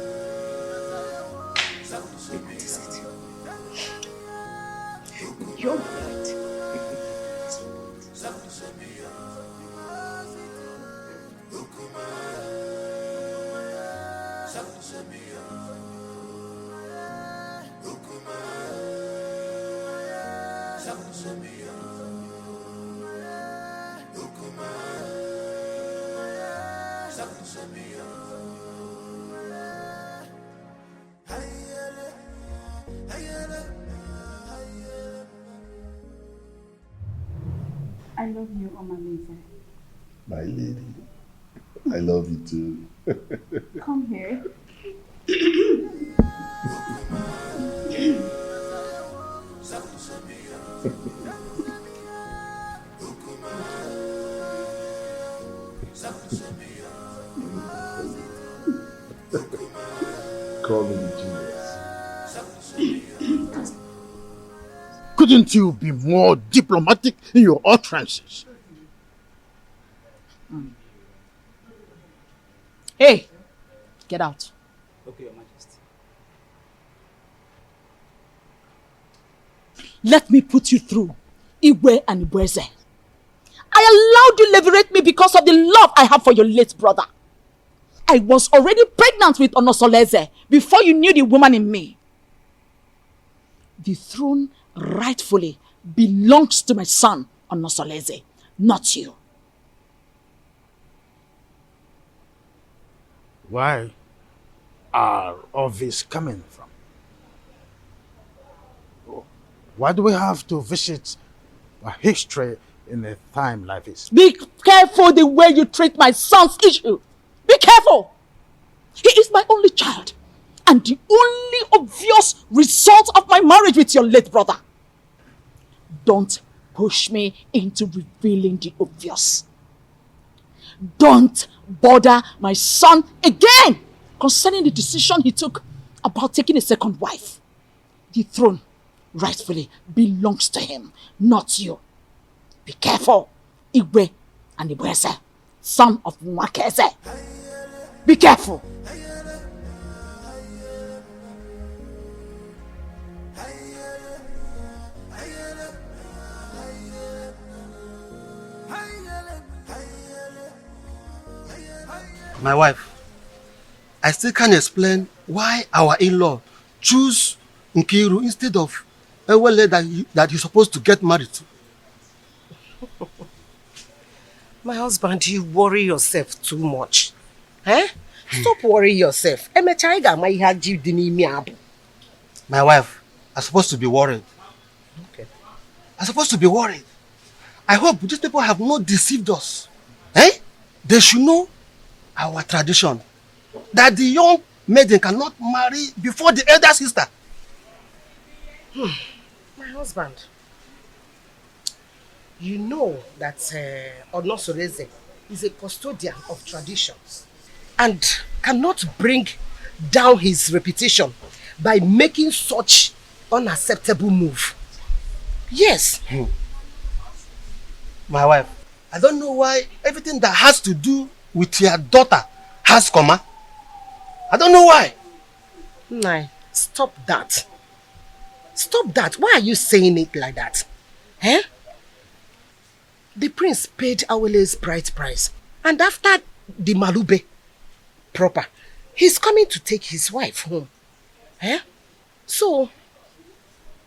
You're right. I love you, Omaleze. My lady, I love you too. Come here. Call me the genius. Couldn't you be more diplomatic in your utterances? Hey, get out. Okay, Your Majesty. Let me put you through, Igwe and Ibweze. I allowed you liberate me because of the love I have for your late brother. I was already pregnant with Onosoleze before you knew the woman in me. The throne rightfully belongs to my son, Onosoleze, not you. Where are all this coming from? Why do we have to visit a history in a time like this? Be careful the way you treat my son's issue. Be careful. He is my only child and the only obvious result of my marriage with your late brother. Don't push me into revealing the obvious. Don't bother my son again concerning the decision he took about taking a second wife. The throne rightfully belongs to him, not you. Be careful, Igwe and Ibweze, son of Mwakeze. Be careful. My wife, I still can't explain why our in-law choose Nkiru instead of Ewele that you're supposed to get married to. My husband, you worry yourself too much. Eh? Stop worrying yourself. My wife, I'm supposed to be worried. Okay. I'm supposed to be worried. I hope these people have not deceived us. Eh? They should know our tradition. That the young maiden cannot marry before the elder sister. My husband, you know that Onosoreze is a custodian of traditions and cannot bring down his reputation by making such unacceptable move. Yes. My wife, I don't know why everything that has to do with your daughter has comma. I don't know why. Nah, stop that. Stop that. Why are you saying it like that? Eh? The prince paid Awele's bride price. And after the Malube proper, he's coming to take his wife home. Eh? So,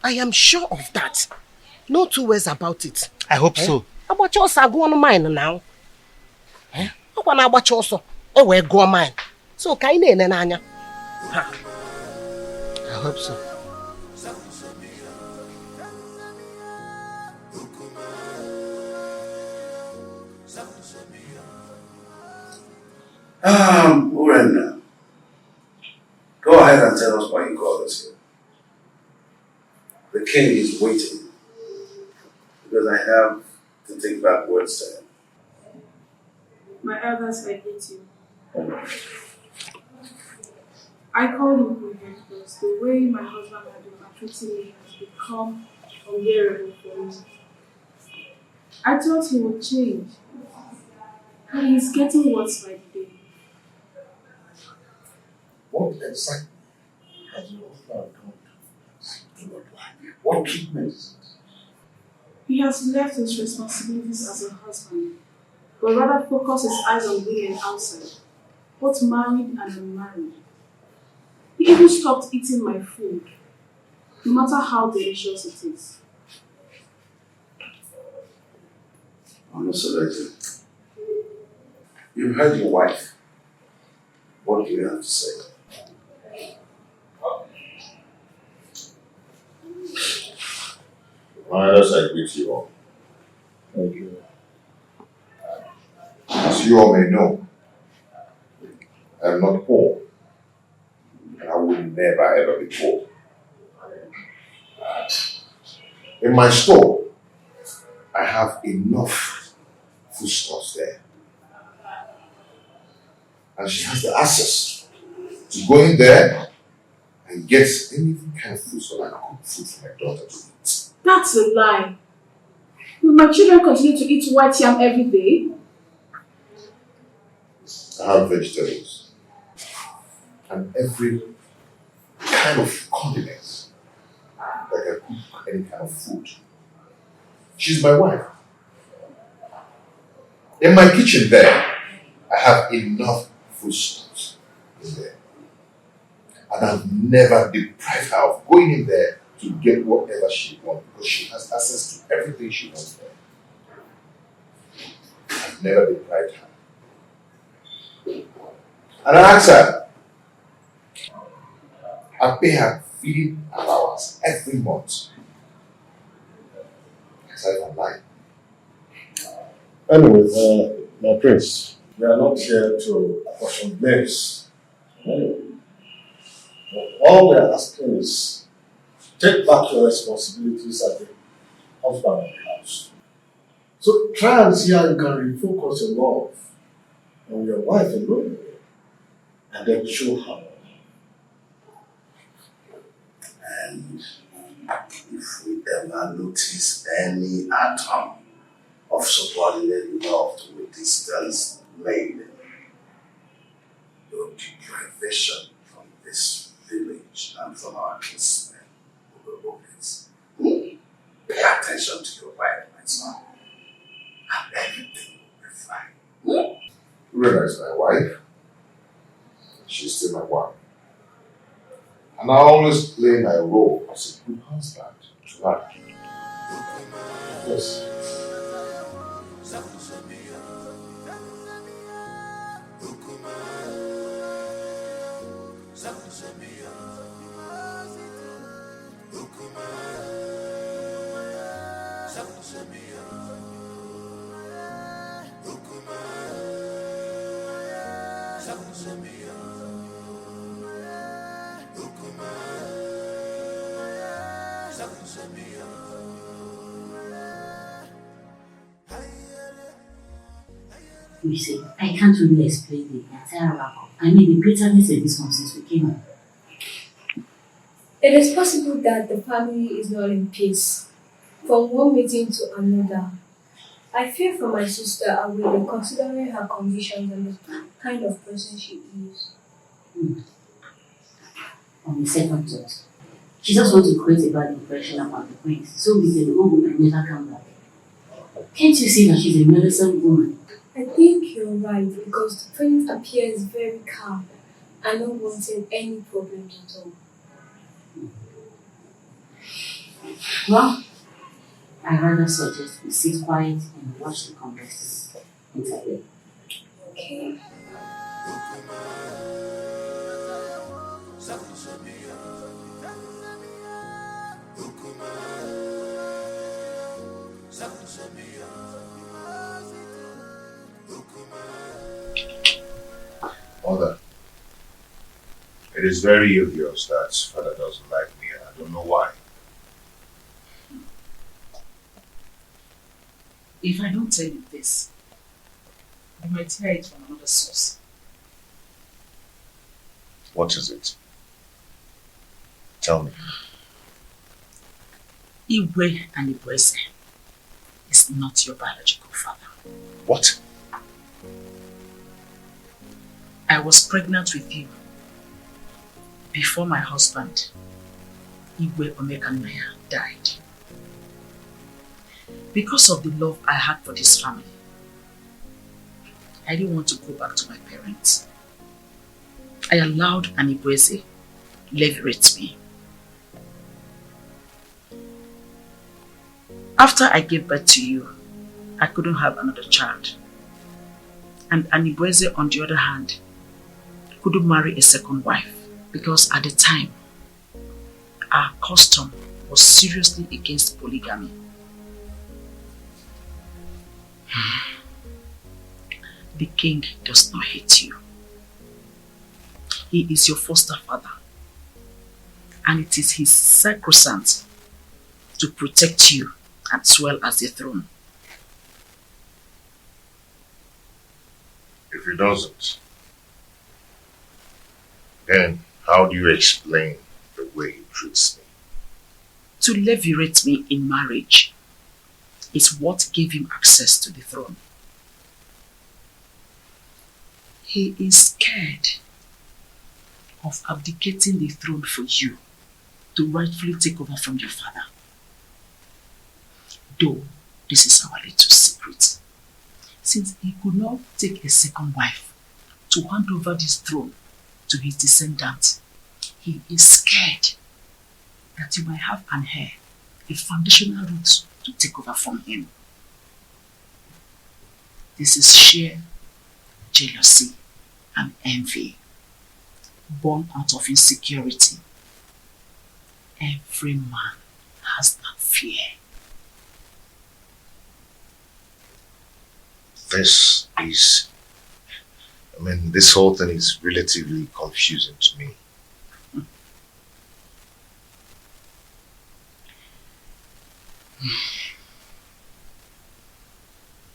I am sure of that. No two ways about it. I hope so. Agbacha ọsọ go on mine now. Eh? Ọkwa na agbacha ọsọ, we go on mine. So, ka ị na-ene n'anya. I hope so. Urenna, go ahead and tell us why you called us here. The king is waiting because I have to take back words to him. My elders, I hate you. I called him here because the way my husband had been maltreating me has become unbearable for me. I thought he would change, but he's getting worse by the day. What exactly has your husband done to you? What treatment is it? He has left his responsibilities as a husband, but rather focused his eyes on women outside, both married and unmarried. He even stopped eating my food, no matter how delicious it is. Honestly, you've heard your wife. What do you have to say? My elders, I greet you all. Thank you. As you all may know, I am not poor, and I will never ever be poor. In my store, I have enough foodstuffs there. And she has the access to go in there and get any kind of food so I can cook food for my daughter to eat. That's a lie. Will my children continue to eat white yam every day? I have vegetables and every kind of condiments that can cook any kind of food. She's my wife. In my kitchen there, I have enough foodstuffs in there. And I've never deprived her of going in there to get whatever she wants because she has access to everything she wants there. I've never deprived her. And I ask her, I pay her feeding allowance every month. Aside from mine. Anyway, my prince, we are not here to apportion blames. All we are asking is take back your responsibilities as the husband of the house. So try and see how you can refocus your love on your wife alone and then show her. And if we ever notice any atom of subordinate love to a distant maiden, your deprivation from this village and from our kinsmen will be obvious. Pay attention to your wife, my son, and everything will be fine. Rena is my wife. She's still my wife. And I always play my role as a good husband to her. Yes. You see, I can't really explain the entire wrap-up. I mean, the bitterness of this one since we came home. It is possible that the family is not in peace. From one meeting to another, I fear for my sister and will be considering her conditions and the kind of person she is. On the second thought, she just wants to create a bad impression about the prince, so we can go home and never come back. Can't you see that she's a meddlesome woman? I think you're right because the prince appears very calm and not wanting any problems at all. Well, I rather suggest we sit quiet and watch the converse interplay. Okay. Mother, it is very obvious that father doesn't like me and I don't know why. If I don't tell you this, you might hear it from another source. What is it? Tell me. Iwe and Ibueze is not your biological father. What? I was pregnant with you before my husband, Iwe Omekanaya, died. Because of the love I had for this family, I didn't want to go back to my parents. I allowed Anibueze leverage me. After I gave birth to you, I couldn't have another child. And Anibueze, on the other hand, couldn't marry a second wife because at the time, our custom was seriously against polygamy. The king does not hate you. He is your foster father, and it is his sacrosanct to protect you as well as the throne. If he doesn't, then how do you explain the way he treats me? To levirate me in marriage is what gave him access to the throne. He is scared of abdicating the throne for you to rightfully take over from your father. Though this is our little secret, since he could not take a second wife to hand over this throne to his descendants, he is scared that you might have an heir, a foundational root to take over from him. This is sheer jealousy and envy, born out of insecurity. Every man has that fear. This whole thing is relatively confusing to me.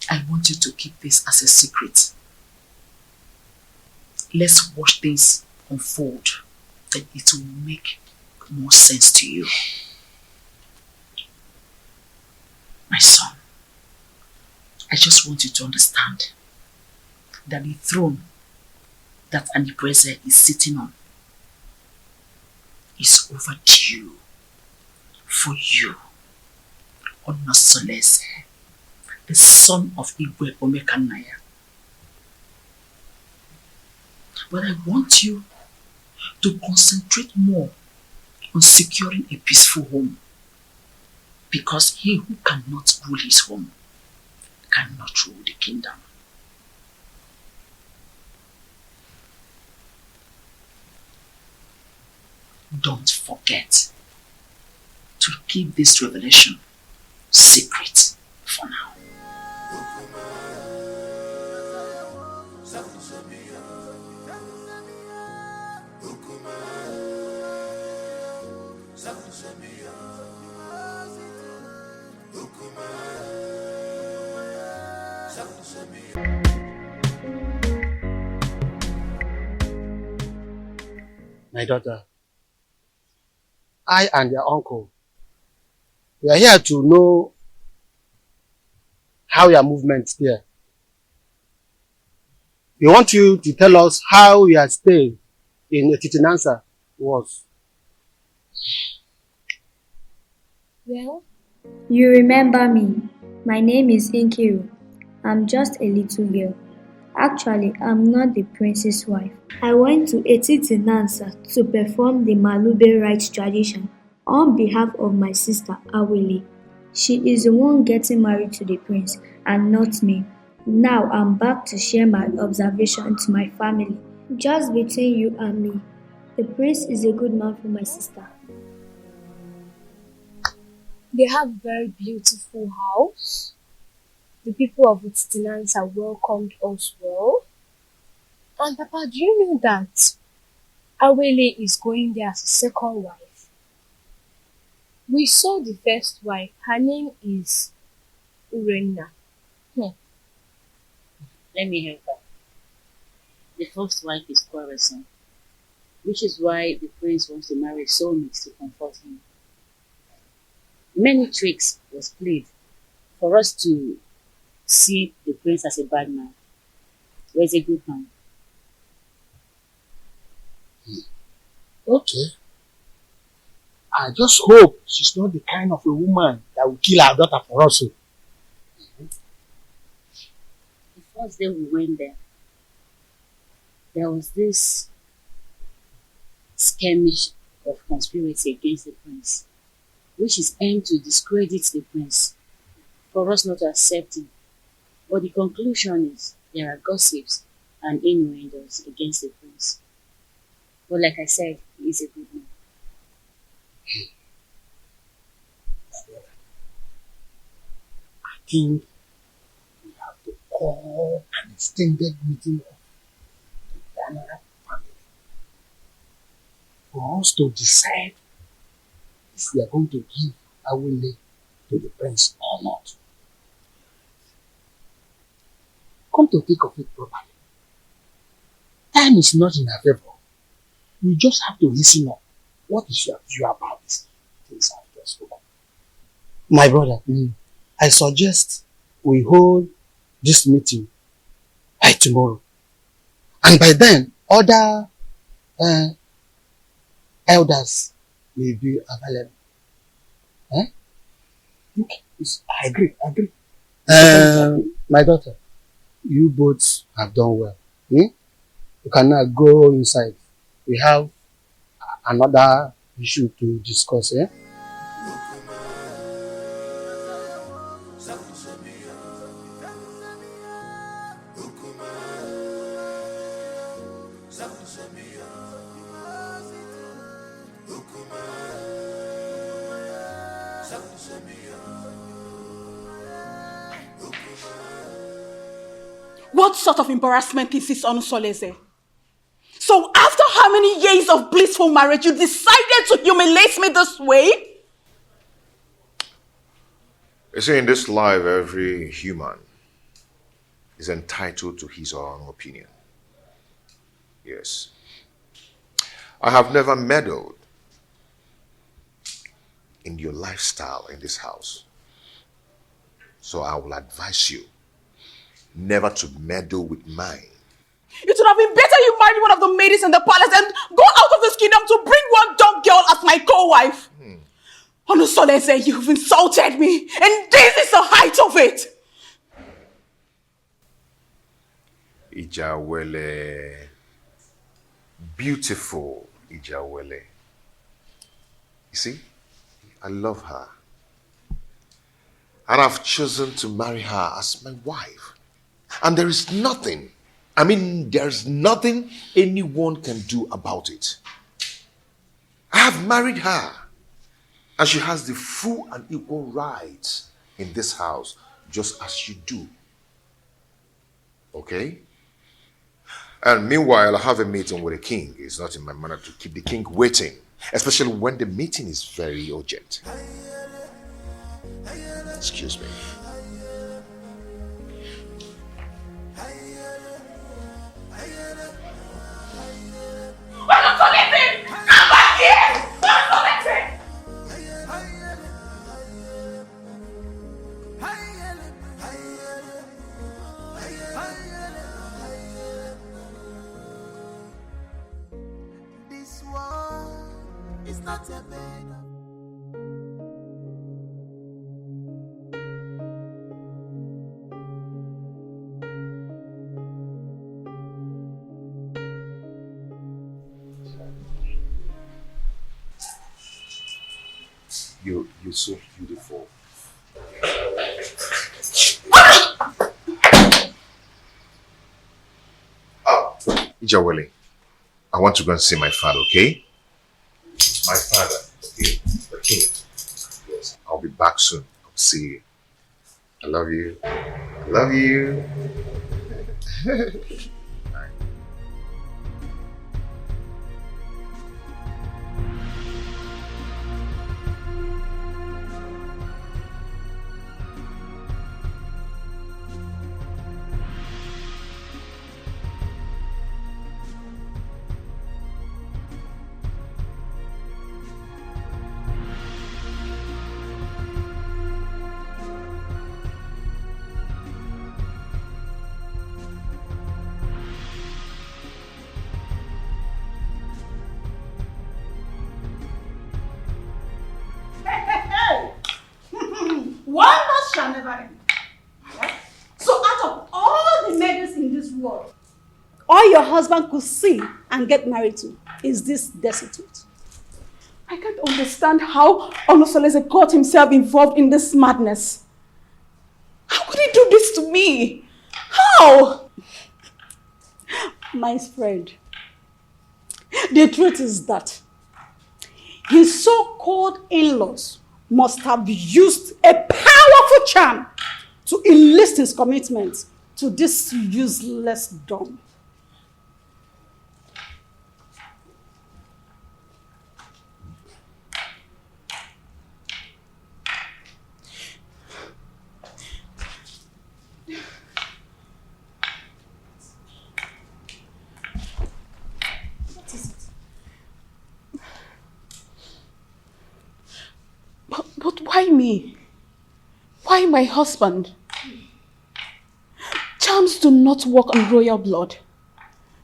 I want you to keep this as a secret. Let's watch things unfold, then it will make more sense to you. My son, I just want you to understand that the throne that Anibueze is sitting on is overdue for you, Onasolese, the son of Igwe Omekanaya. But I want you to concentrate more on securing a peaceful home, because he who cannot rule his home cannot rule the kingdom. Don't forget to keep this revelation secret for now. My daughter, I and your uncle, we are here to know how your movements here. We want you to tell us how your stay in Titinansa was. Well, you remember me. My name is Inkiru. I'm just a little girl. Actually, I'm not the prince's wife. I went to Etitinansa to perform the Malube rites tradition on behalf of my sister Awele. She is the one getting married to the prince and not me. Now I'm back to share my observation to my family. Just between you and me, the prince is a good man for my sister. They have a very beautiful house. The people of Etitinansa welcomed us well. And Papa, do you know that Awele is going there as a second wife? We saw the first wife. Her name is Urenna. Let me help her. The first wife is quarrelsome, which is why the prince wants to marry soulmates to comfort him. Many tricks was played for us to see the prince as a bad man. Where's a good man? Okay. I just hope she's not the kind of a woman that will kill her daughter for us. The first day we went there was this skirmish of conspiracy against the prince, which is aimed to discredit the prince, for us not to accept him. But the conclusion is there are gossips and innuendos against the prince. But like I said, he is a good man. I think we have to call an extended meeting of the Daniel family for us to decide if we are going to give Awele to the prince or not. Come to think of it properly. Time is not in our favor. We just have to listen up. What is your view about these things I've just spoken? My brother, I suggest we hold this meeting by tomorrow. And by then, other elders will be available. Okay. I agree. My daughter, you both have done well. You can now go inside. We have another issue to discuss. What sort of embarrassment is this on Soleze? So after how many years of blissful marriage, you decided to humiliate me this way? You see, in this life, every human is entitled to his or her own opinion. Yes. I have never meddled in your lifestyle in this house. So I will advise you never to meddle with mine. It would have been better you married one of the maidens in the palace and go out of this kingdom to bring one dumb girl as my co-wife. Onusolese, you've insulted me, and this is the height of it. Ijawele. Beautiful Ijawele. You see, I love her. And I've chosen to marry her as my wife. And there is nothing, there's nothing anyone can do about it. I have married her. And she has the full and equal rights in this house, just as you do. Okay? And meanwhile, I have a meeting with the king. It's not in my manner to keep the king waiting, especially when the meeting is very urgent. Excuse me. not a bed of You're so beautiful. Ijawele, I want to go and see my father, okay? My father, okay? The king. Yes, I'll be back soon. I'll see you. I love you. I love you. Wonders shall never end. Right? So out of all the maidens in this world, all your husband could see and get married to is this destitute. I can't understand how Onosolese got himself involved in this madness. How could he do this to me? How? My friend, the truth is that his so-called in-laws must have used a powerful charm to enlist his commitment to this useless dumb. But why me? Why my husband? Charms do not work on royal blood.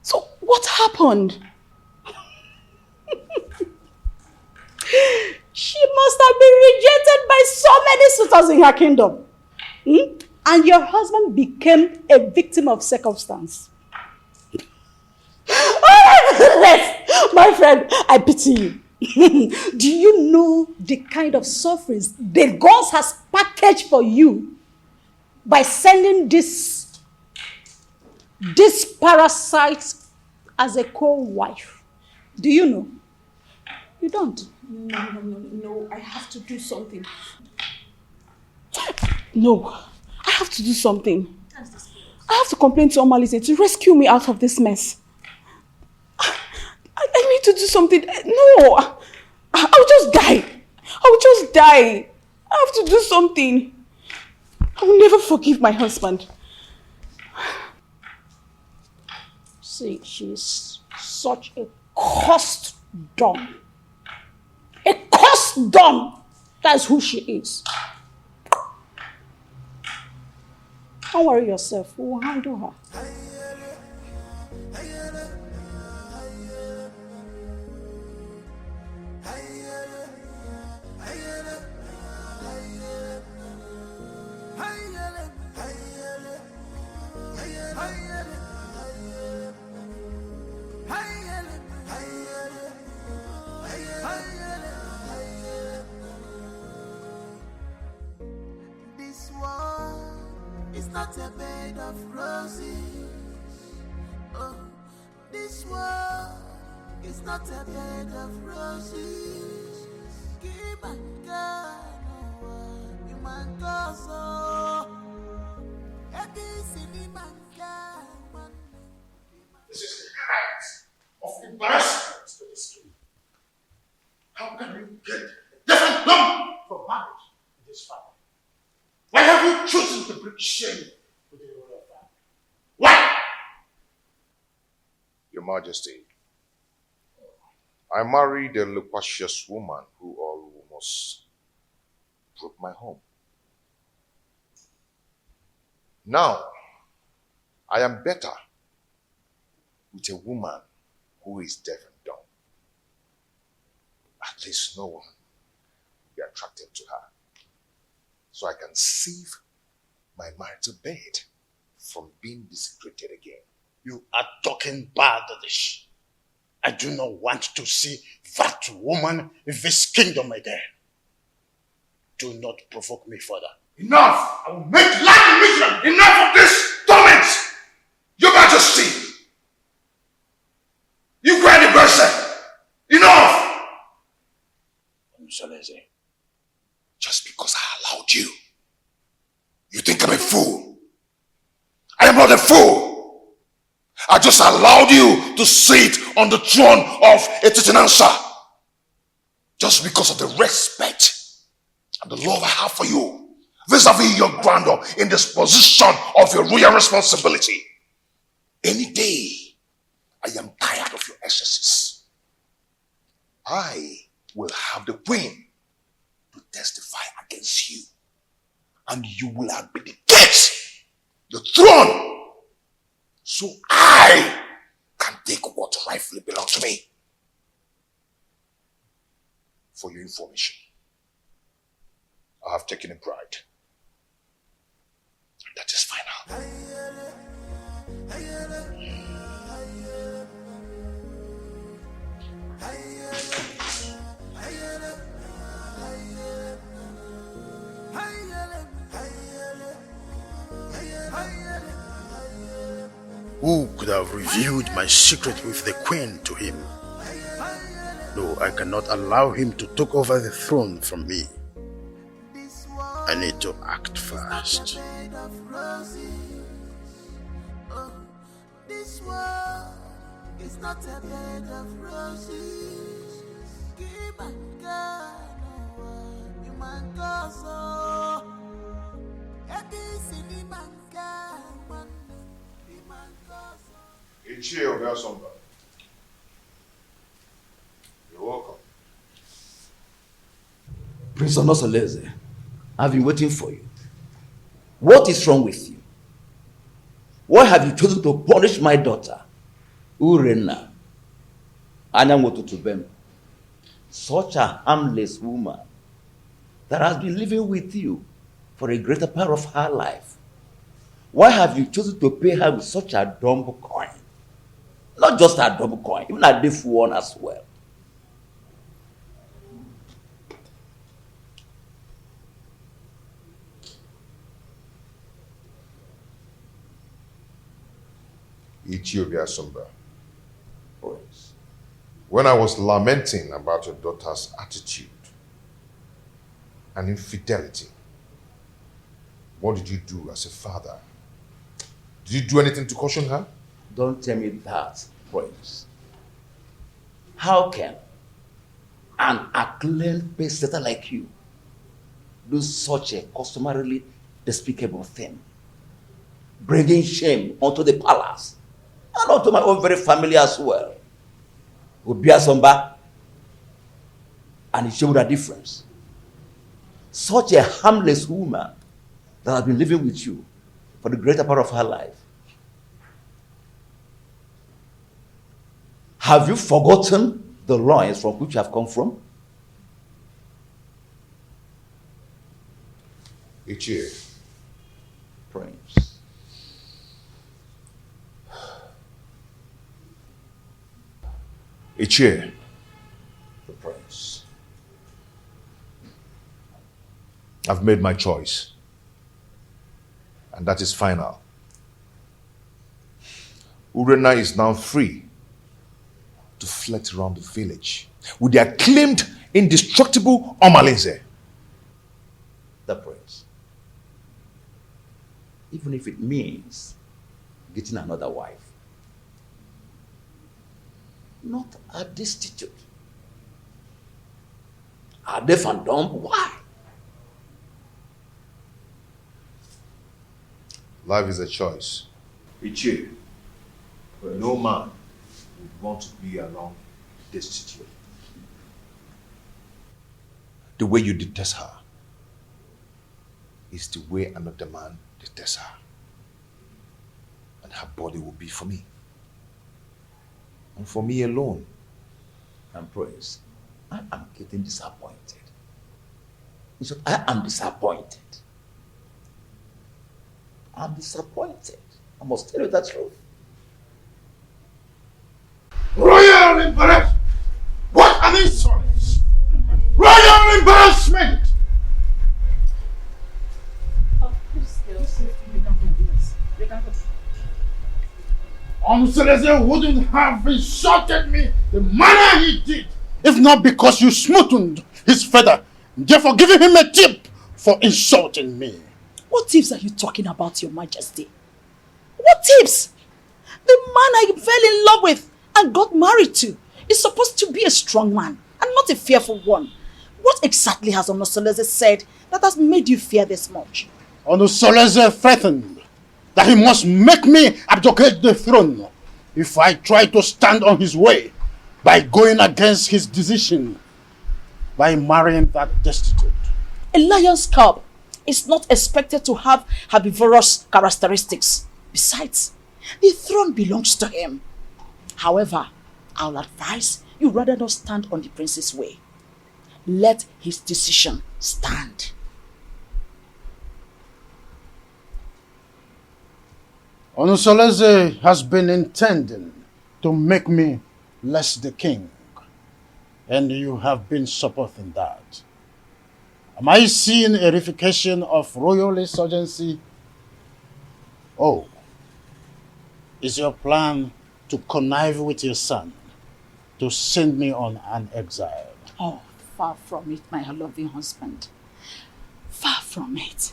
So what happened? She must have been rejected by so many suitors in her kingdom. And your husband became a victim of circumstance. Oh my friend, I pity you. Do you know the kind of sufferings the gods has packaged for you by sending this parasite as a co-wife? Do you know? You don't. No, I have to do something. No, I have to do something. I have to complain to Omalise to rescue me out of this mess. I need to do something. No, I'll just die. I'll just die. I have to do something. I will never forgive my husband. See, she's such a cursed dumb. A cursed dumb. That's who she is. Don't worry yourself. We will handle her. This world is not a bed of roses. Oh, this world is not a bed of roses. Keep and go, you man go so. This is the height of embarrassment to this king. How can you get a different lump from marriage in this family? Why have you chosen to bring shame within your royal family? Why? Your Majesty, I married a loquacious woman who almost broke my home. Now, I am better with a woman who is deaf and dumb. At least no one will be attracted to her. So I can save my marital bed from being desecrated again. You are talking bad, Dish. I do not want to see that woman in this kingdom again. Do not provoke me further. Enough! I will make life miserable! Enough of this torment! Your Majesty! You cried the person! Enough! Just because I allowed you, you think I'm a fool? I am not a fool! I just allowed you to sit on the throne of a Titanansa just because of the respect and the love I have for you, vis-a-vis your grandeur in this position of your royal responsibility. Any day, I am tired of your excesses. I will have the queen to testify against you, and you will abdicate the throne so I can take what rightfully belongs to me. For your information, I have taken a bride. And that is final. Who could have revealed my secret with the queen to him? No, I cannot allow him to take over the throne from me. I need to act fast. This world is not a bed of roses. Give my God, you my God, so Appeasing, my God, Uche, obio somba. You're welcome. Prince Onosoleze, I've been waiting for you. What is wrong with you? Why have you chosen to punish my daughter, Urenna, Anyamotutubem, such a harmless woman that has been living with you for a greater part of her life? Why have you chosen to pay her with such a dumb coin? Not just a dumb coin, even a deaf one as well. Ethiopia Sumba. When I was lamenting about your daughter's attitude and infidelity, what did you do as a father? Did you do anything to caution her? Don't tell me that, Prince. How can an acclaimed pace-setter like you do such a customarily despicable thing? Bringing shame onto the palace and onto my own very family as well. Obiasomba and it showed a difference. Such a harmless woman that has been living with you for the greater part of her life. Have you forgotten the loins from which you have come from? Uche. Prince. Uche. The prince. I've made my choice. And that is final. Urenna is now free to flit around the village with the acclaimed indestructible Omaleze. The prince. Even if it means getting another wife. Not a destitute. A deaf and dumb? Why? Life is a choice. Ichi, but no man would want to be alone destitute. The way you detest her is the way another man detests her. And her body will be for me. And for me alone. And Prince, I am getting disappointed. In short, I am disappointed. I'm disappointed. I must tell you the truth. Royal embarrassment! What an insolence! Royal embarrassment! Seleze wouldn't have insulted me the manner he did if not because you smoothened his feather, therefore giving him a tip for insulting me. What tips are you talking about, Your Majesty? What tips? The man I fell in love with and got married to is supposed to be a strong man and not a fearful one. What exactly has Seleze said that has made you fear this much? Seleze threatened that he must make me abdicate the throne if I try to stand on his way by going against his decision by marrying that destitute. A lion's cub is not expected to have herbivorous characteristics. Besides, the throne belongs to him. However, I'll advise you rather not stand on the prince's way. Let his decision stand. Seleze has been intending to make me less the king, and you have been supporting that. Am I seeing a reification of royal insurgency? Oh, is your plan to connive with your son to send me on an exile? Oh, far from it, my loving husband. Far from it.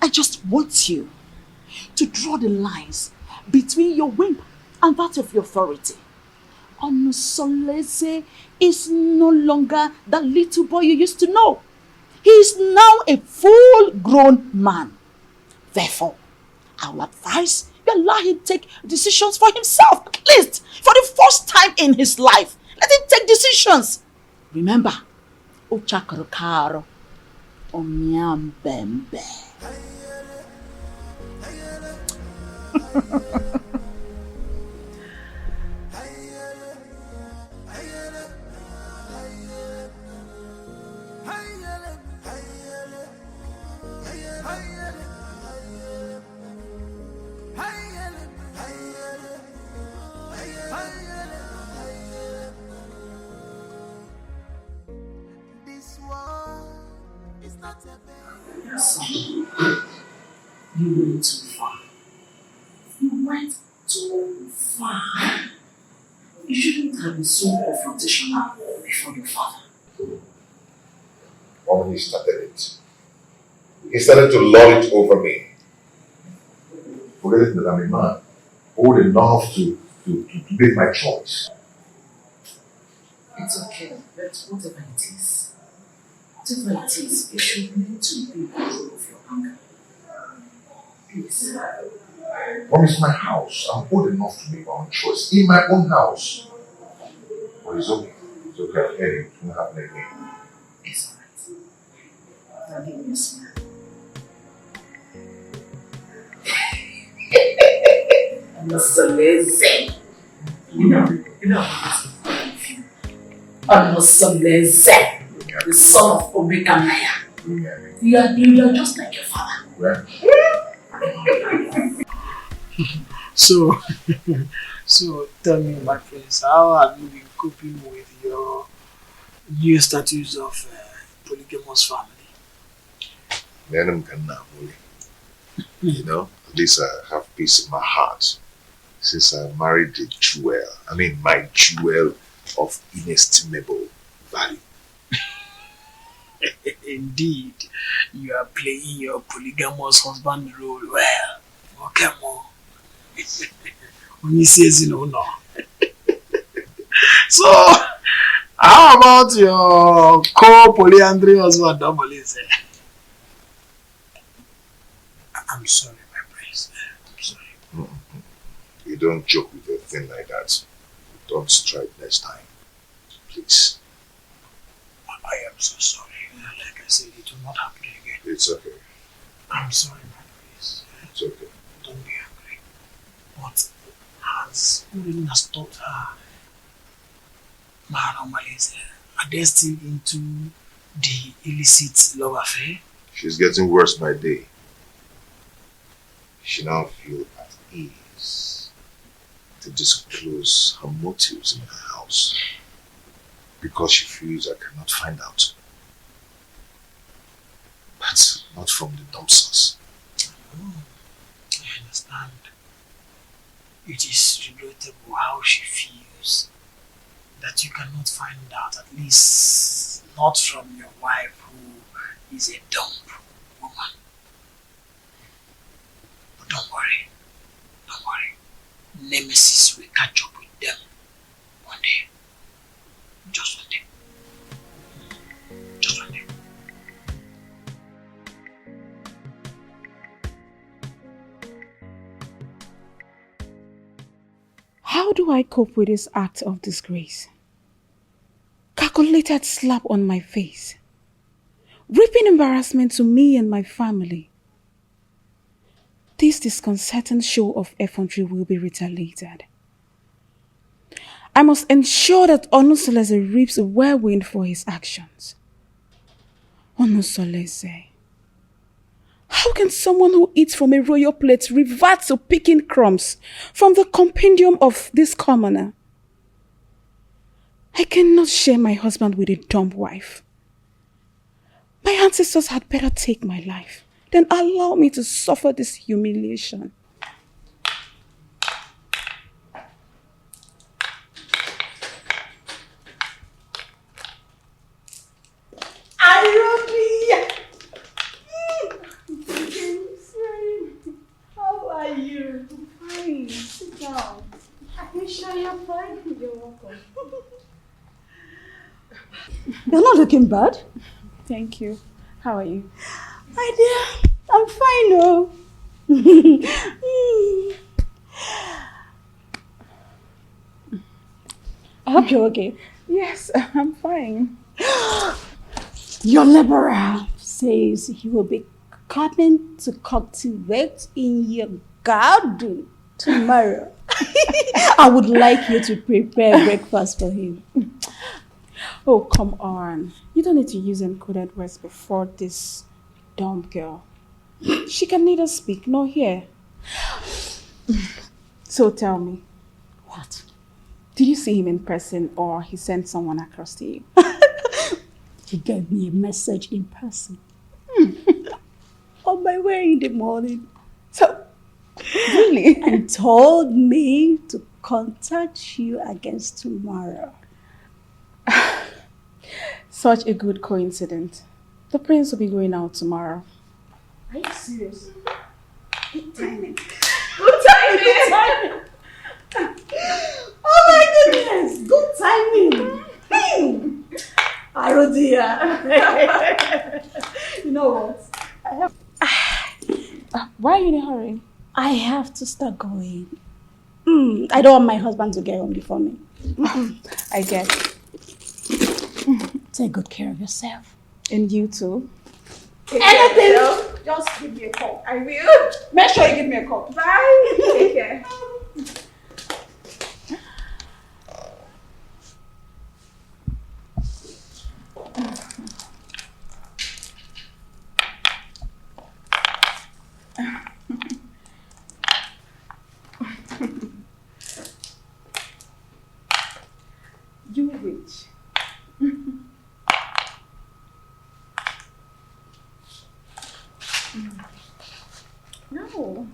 I just want you to draw the lines between your whim and that of your authority. Seleze is no longer that little boy you used to know. He is now a full-grown man. Therefore, I will advise you allow him take decisions for himself, at least for the first time in his life. Let him take decisions. Remember, Uchakarokaro, Omiambembe. You went too far. You went too far. You shouldn't have been so confrontational before your father. When he started it, he started to lord it over me. Forget that I'm a man, old enough to make my choice. It's okay, but whatever it is, you should need to be in control of your anger. Please. Mom, it's my house. I'm old enough to make my own choice. In my own house. But it's okay. It's okay. I'll hear you. It won't happen again. It's alright. I'll give you a smile. Seleze. You know Seleze, the son of Obekanaya. You are just like your father. Right. So tell me, my friends, how have you been coping with your new status of polygamous family? You know, at least I have peace in my heart since I married a jewel. I mean, my jewel of inestimable value. Indeed, you are playing your polygamous husband role well. Okay, more. When he says no. So, how about your co-polyandry husband, Malice? I'm sorry, my prince. I'm sorry. You don't joke with a thing like that. Don't strike next time. Please. I am so sorry. Like I said, it will not happen again. It's okay. I'm sorry, my prince. It's okay. Don't be angry. But has Urena stopped her Man or malice, are they still into the illicit love affair? She's getting worse by day. She now feels at ease to disclose her motives in her house because she feels I cannot find out. But not from the dumpsters. Oh, I understand. It is regrettable how she feels that you cannot find out, at least not from your wife who is a dumb woman. But don't worry. Nemesis will catch up with them one day. Just one day. Just one day. How do I cope with this act of disgrace? Calculated slap on my face. Reaping embarrassment to me and my family. This disconcerting show of effrontery will be retaliated. I must ensure that Onusolese reaps a whirlwind for his actions. Onusolese. How can someone who eats from a royal plate revert to picking crumbs from the compendium of this commoner? I cannot share my husband with a dumb wife. My ancestors had better take my life than allow me to suffer this humiliation. How are you? Fine. Sit down. Are you sure you're fine? You're welcome. You're not looking bad. Thank you. How are you? My dear, I'm fine, oh. I hope you're okay. Yes, I'm fine. Your liberal says he will be coming to cultivate in your garden tomorrow. I would like you to prepare breakfast for him. Oh, come on. You don't need to use encoded words before this dumb girl. She can neither speak nor hear. So tell me. What? Did you see him in person or he sent someone across to you? He gave me a message in person. On my way in the morning. So, really? And told me to contact you against tomorrow. Such a good coincidence. The prince will be going out tomorrow. Are you serious? Good timing. Good timing! Good timing! Oh my goodness! Good timing! Oh dear! You know what? Why are you in a hurry? I have to start going. I don't want my husband to get home before me. I get. Take good care of yourself. And you too. Anything? Just give me a call. I will. Make sure you give me a call. Bye. Take care. You witch. No.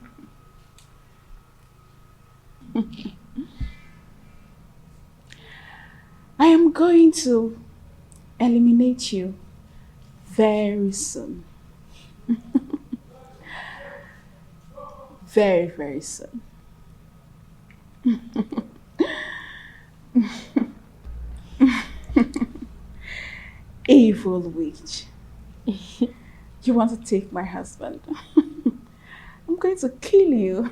I am going to eliminate you very soon. Very, very soon. Evil witch. You want to take my husband? I'm going to kill you.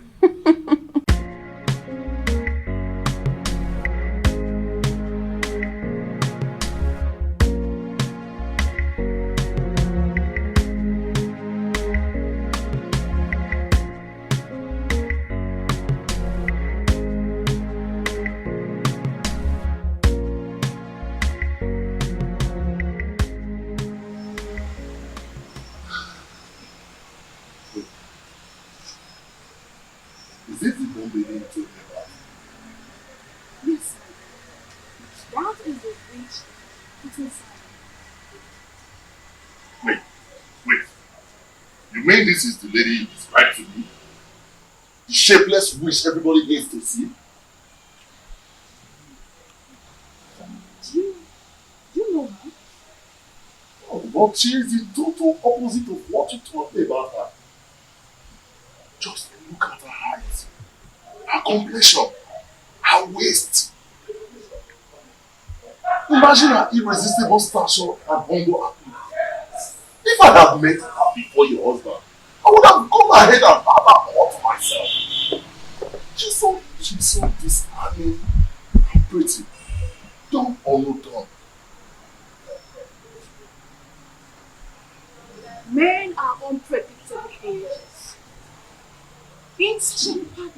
think this is the lady you described to me? The shapeless wish everybody needs to see? Do you know her? Oh, but she is the total opposite of what you told me about her. Just look at her height, her complexion, her waist. Imagine her irresistible stature and humble appearance. If I had met her before your husband, I would have gone ahead and had her all to myself. She's so disarming and pretty. Dumb or no dumb. Men are unpredictable creatures. Instant partners.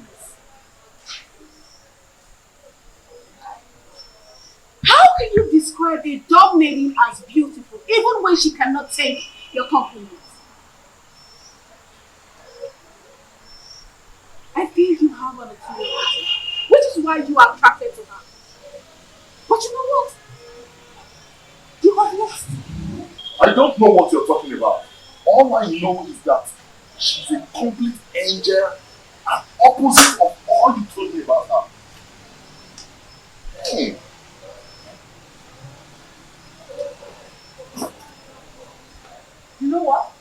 How can you describe a dominating as beautiful, even when she cannot take your compliments? I feel you have an inferiority, which is why you are attracted to her. But you know what? You have lost. I don't know what you're talking about. All I know is that she's a complete angel and opposite of all you told me about her. Hey. You know what?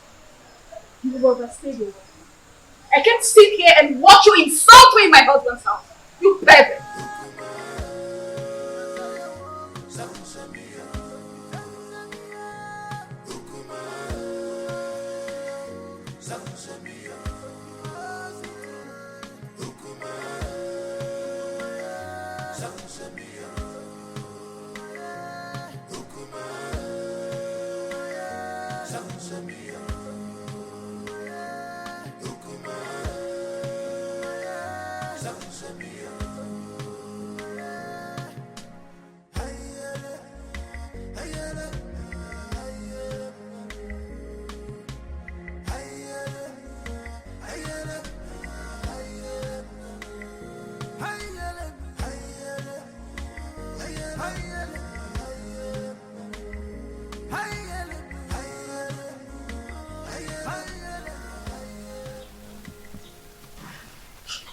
You have overstayed your welcome. I can't sit here and watch you insult me in my husband's house. You pervert.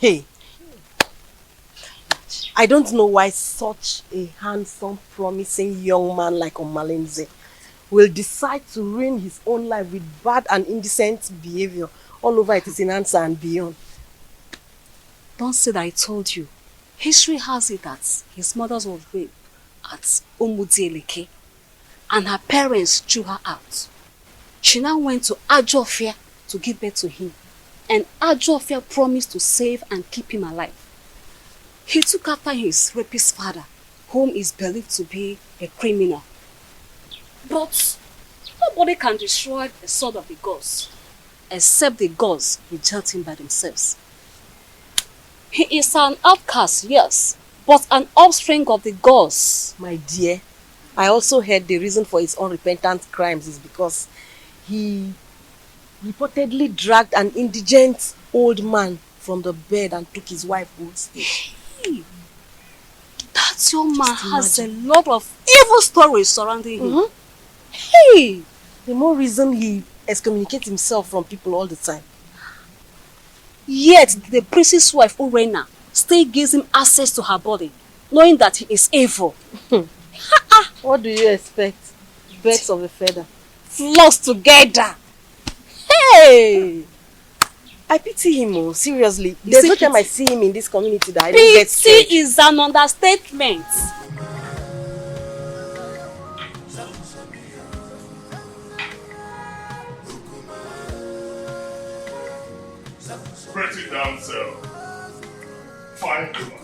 Hey, I don't know why such a handsome, promising young man like Omalinze will decide to ruin his own life with bad and indecent behavior all over Etisinansa and beyond. Don't say that I told you. History has it that his mother was raped at Umudieleke and her parents threw her out. She now went to Ajofia to give birth to him, and Ajofia promised to save and keep him alive. He took after his rapist father, whom is believed to be a criminal. But nobody can destroy the sword of the gods, except the gods reject him by themselves. He is an outcast, yes, but an offspring of the gods. My dear, I also heard the reason for his unrepentant crimes is because he reportedly dragged an indigent old man from the bed and took his wife Woodstead. Hey, that young man has a lot of evil stories surrounding him. Hey, the more reason he excommunicates himself from people all the time. Yet the priest's wife Urena still gives him access to her body, knowing that he is evil. What do you expect? Birds of a feather. Flocks together. Hey! I pity him, seriously. There's no time I see him in this community that I don't get scared. Pity is an understatement. Pretty damsel. Fine woman.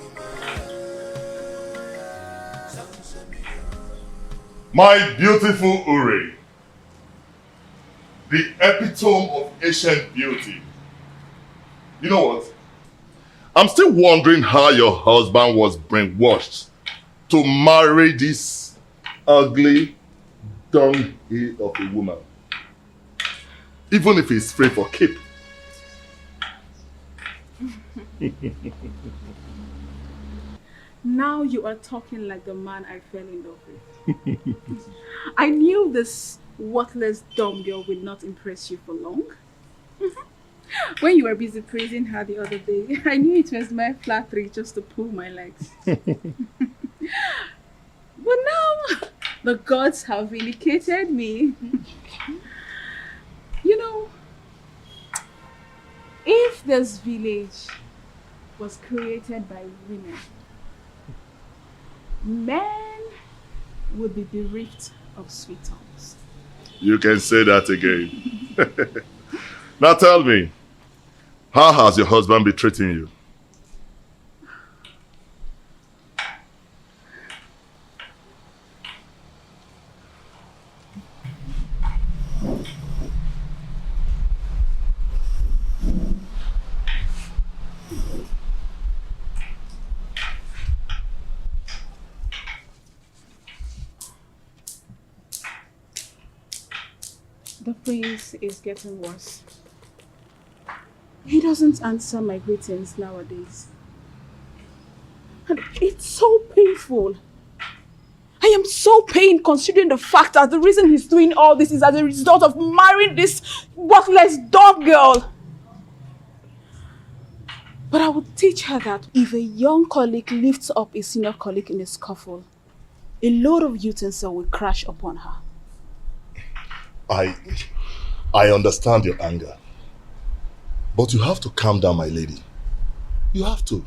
My beautiful Uri, the epitome of ancient beauty. You know what? I'm still wondering how your husband was brainwashed to marry this ugly dunghill of a woman. Even if he's free for keep. Now you are talking like the man I fell in love with. I knew this worthless dumb girl would not impress you for long. When you were busy praising her the other day, I knew it was my flattery just to pull my legs. But now, the gods have vindicated me. You know, if this village was created by women, men would be bereft of sweet tongues. You can say that again. Now tell me, how has your husband been treating you? The prince is getting worse. He doesn't answer my greetings nowadays. And it's so painful. I am so pained considering the fact that the reason he's doing all this is as a result of marrying this worthless dog girl. But I would teach her that if a young colleague lifts up a senior colleague in a scuffle, a load of utensil will crash upon her. I understand your anger. But you have to calm down, my lady. You have to.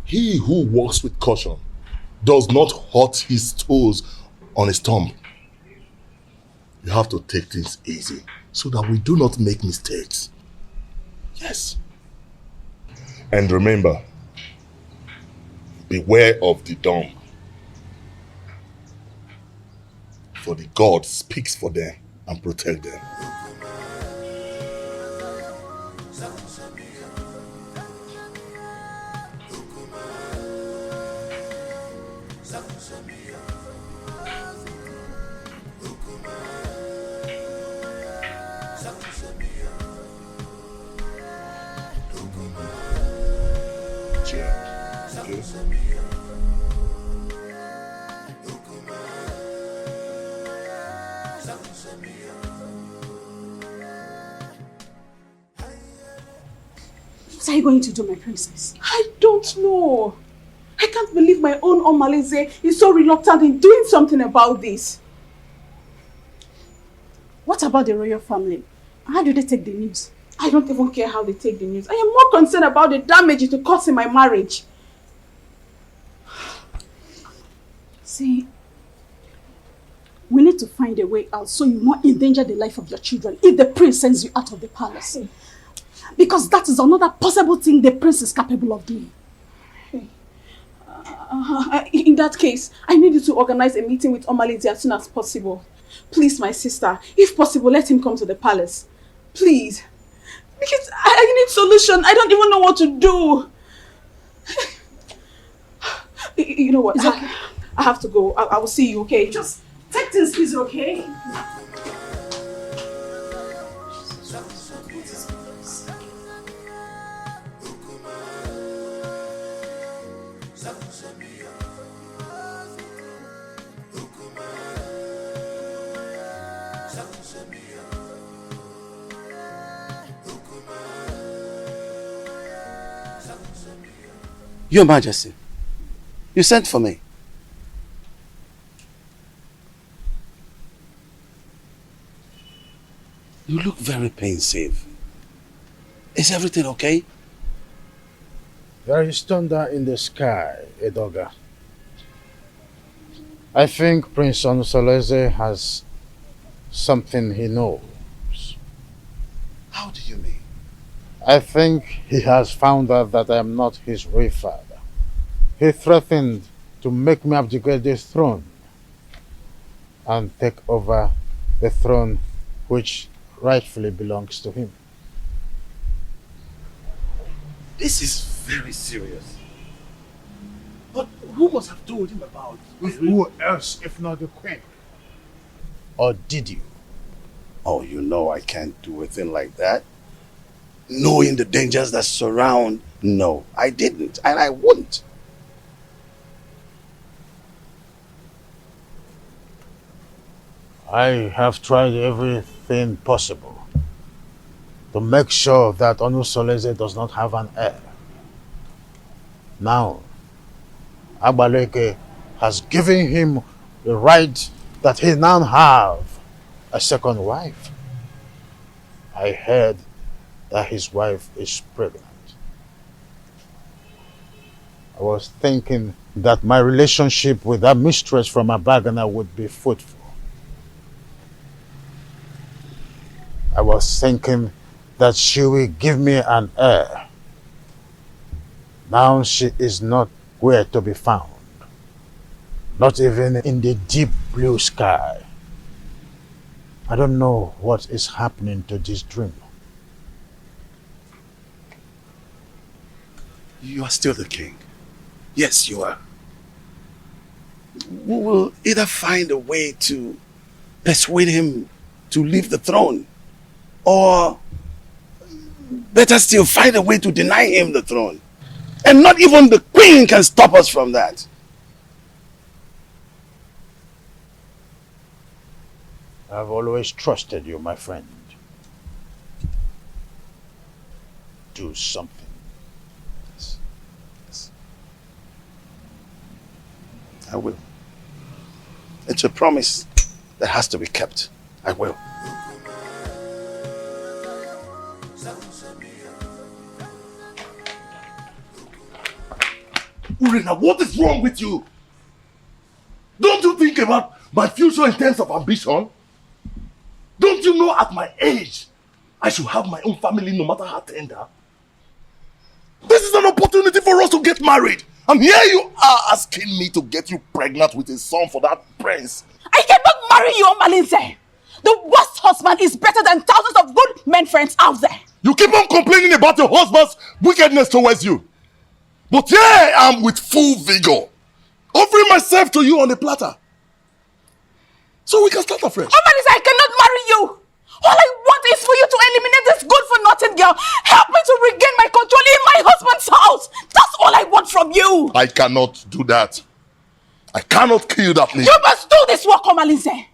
He who walks with caution does not hurt his toes on a stump. You have to take things easy so that we do not make mistakes. Yes. And remember, beware of the dumb. For the God speaks for them and protect them. What are you going to do, my princess? I don't know. I can't believe my own Omalize is so reluctant in doing something about this. What about the royal family? How do they take the news? I don't even care how they take the news. I am more concerned about the damage it will cause in my marriage. See, we need to find a way out so you will not endanger the life of your children if the prince sends you out of the palace. Because that is another possible thing the prince is capable of doing. In that case, I need you to organize a meeting with Omalize as soon as possible. Please, my sister, if possible, let him come to the palace. Please. Because I need solution. I don't even know what to do. You know what? Okay. I have to go. I will see you, okay? Just take things easy, okay? Your Majesty, you sent for me. You look very pensive. Is everything okay? There is thunder in the sky, Edoga. I think Prince Onsoleze has something he knows. How do you mean? I think he has found out that I am not his real father. He threatened to make me abdicate the throne and take over the throne which rightfully belongs to him. This is very serious. But who must have told him about it? Who else if not the queen? Or did you? Oh, you know I can't do a thing like that. Knowing the dangers that surround, no, I didn't, and I wouldn't. I have tried everything possible to make sure that Onusoleze does not have an heir. Now, Agbaleke has given him the right that he now have a second wife. I heard that his wife is pregnant. I was thinking that my relationship with that mistress from Abagana would be fruitful. I was thinking that she will give me an heir. Now she is not where to be found. Not even in the deep blue sky. I don't know what is happening to this dream. You are still the king. Yes, you are. We will either find a way to persuade him to leave the throne, or better still, find a way to deny him the throne. And not even the queen can stop us from that. I've always trusted you, my friend. Do something. I will. It's a promise that has to be kept. I will. Urena, what is wrong with you? Don't you think about my future in terms of ambition? Don't you know at my age, I should have my own family no matter how tender? This is an opportunity for us to get married. And here you are asking me to get you pregnant with a son for that prince. I cannot marry you, Malinze. The worst husband is better than thousands of good men friends out there. You keep on complaining about your husband's wickedness towards you. But here I am with full vigor, offering myself to you on a platter. So we can start afresh. Malinze, I cannot marry you. All I want is for you to eliminate this good-for-nothing girl. Help me to regain my control in my husband's house. That's all I want from you. I cannot do that. I cannot kill that lady. You must do this work, Omalinze.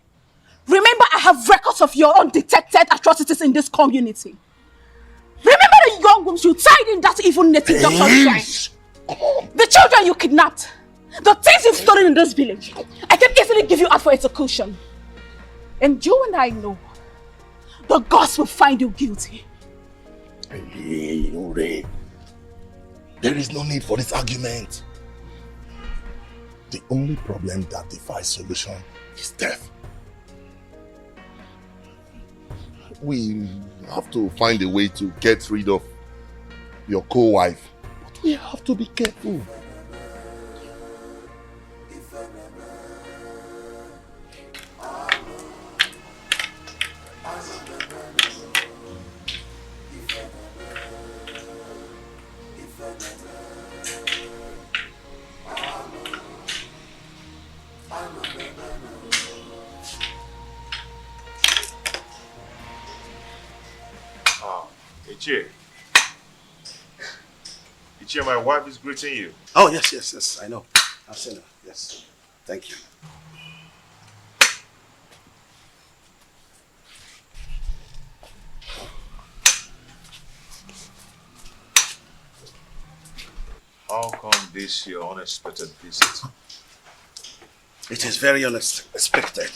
Remember, I have records of your undetected atrocities in this community. Remember the young wombs you tied in that evil native doctor's shrine. The children you kidnapped. The things you've stolen in this village. I can easily give you out for execution. And you and I know the gods will find you guilty. Hey, Ure. There is no need for this argument. The only problem that defies solution is death. We have to find a way to get rid of your co-wife. But we have to be careful. Ichie, my wife is greeting you. Oh, yes, I know. I've seen her. Yes. Thank you. How come this your unexpected visit? It is very unexpected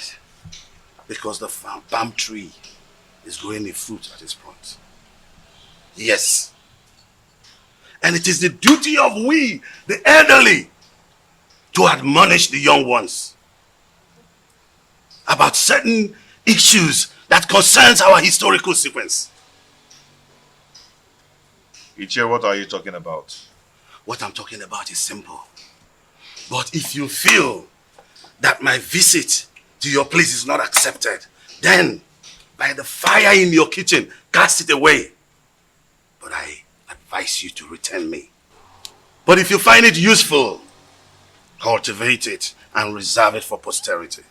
because the palm tree is growing a fruit at its front. Yes. And it is the duty of we, the elderly, to admonish the young ones about certain issues that concerns our historical sequence. Ichie, what are you talking about? What I'm talking about is simple. But if you feel that my visit to your place is not accepted, then by the fire in your kitchen, cast it away. But I advise you to return me. But if you find it useful, cultivate it and reserve it for posterity.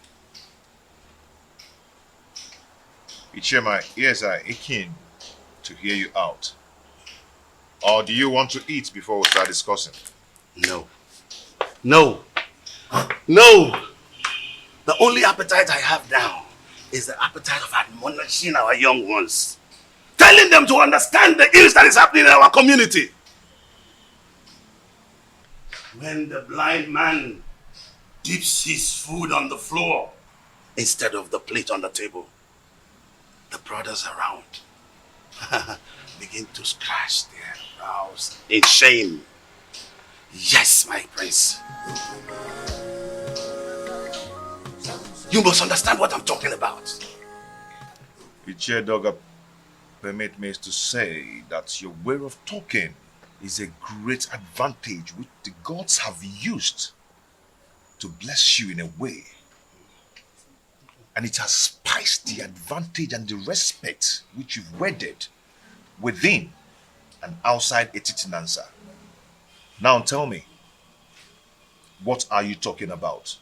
Ichie, my ears are aching to hear you out. Or do you want to eat before we start discussing? No. No. No. The only appetite I have now is the appetite of admonishing our young ones. Telling telling them to understand the ills that is happening in our community. When the blind man dips his food on the floor instead of the plate on the table, the brothers around begin to scratch their brows in shame. Yes, my prince. You must understand what I'm talking about. Uche Doga, permit me to say that your way of talking is a great advantage which the gods have used to bless you in a way. And it has spiced the advantage and the respect which you've wedded within and outside Etitinansa. Now tell me, what are you talking about?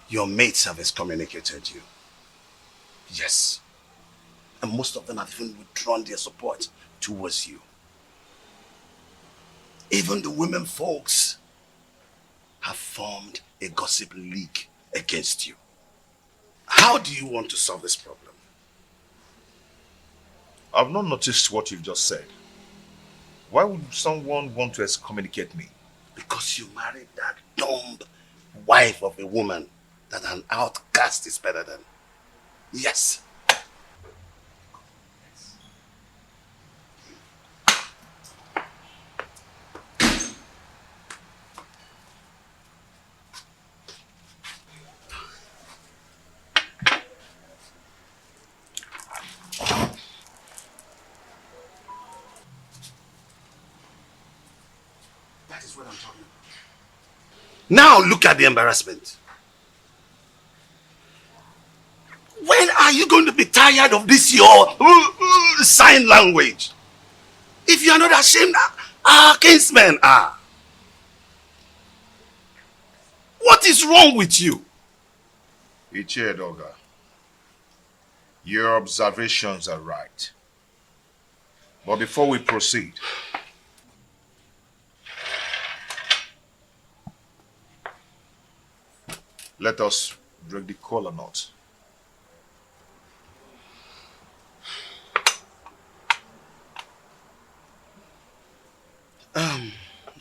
Your mates have excommunicated you. Yes. And most of them have even withdrawn their support towards you. Even the women folks have formed a gossip league against you. How do you want to solve this problem? I've not noticed what you've just said. Why would someone want to excommunicate me? Because you married that dumb wife of a woman that an outcast is better than. Yes. That is what I'm talking about. Now look at the embarrassment. When are you going to be tired of this your sign language? If you are not ashamed, our kinsmen are. What is wrong with you? Uche Doga, your observations are right. But before we proceed, let us break the kola knot.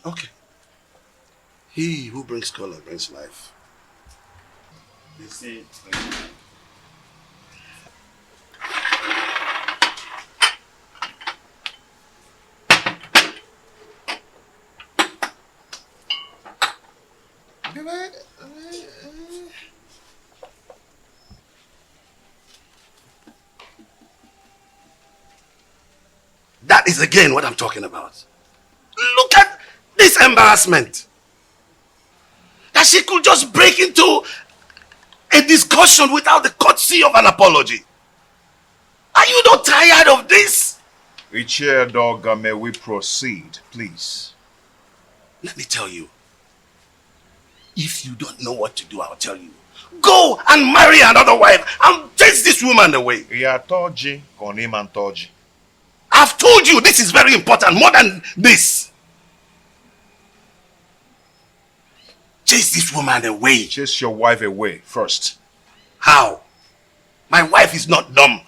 Okay. He who brings color brings life. They say. That is again what I'm talking about. Look at this embarrassment. That she could just break into a discussion without the courtesy of an apology. Are you not tired of this? Uche Doga, may we proceed, please? Let me tell you. If you don't know what to do, I'll tell you. Go and marry another wife and chase this woman away. I've told you this is very important, more than this. Chase this woman away. Chase your wife away first. How? My wife is not dumb.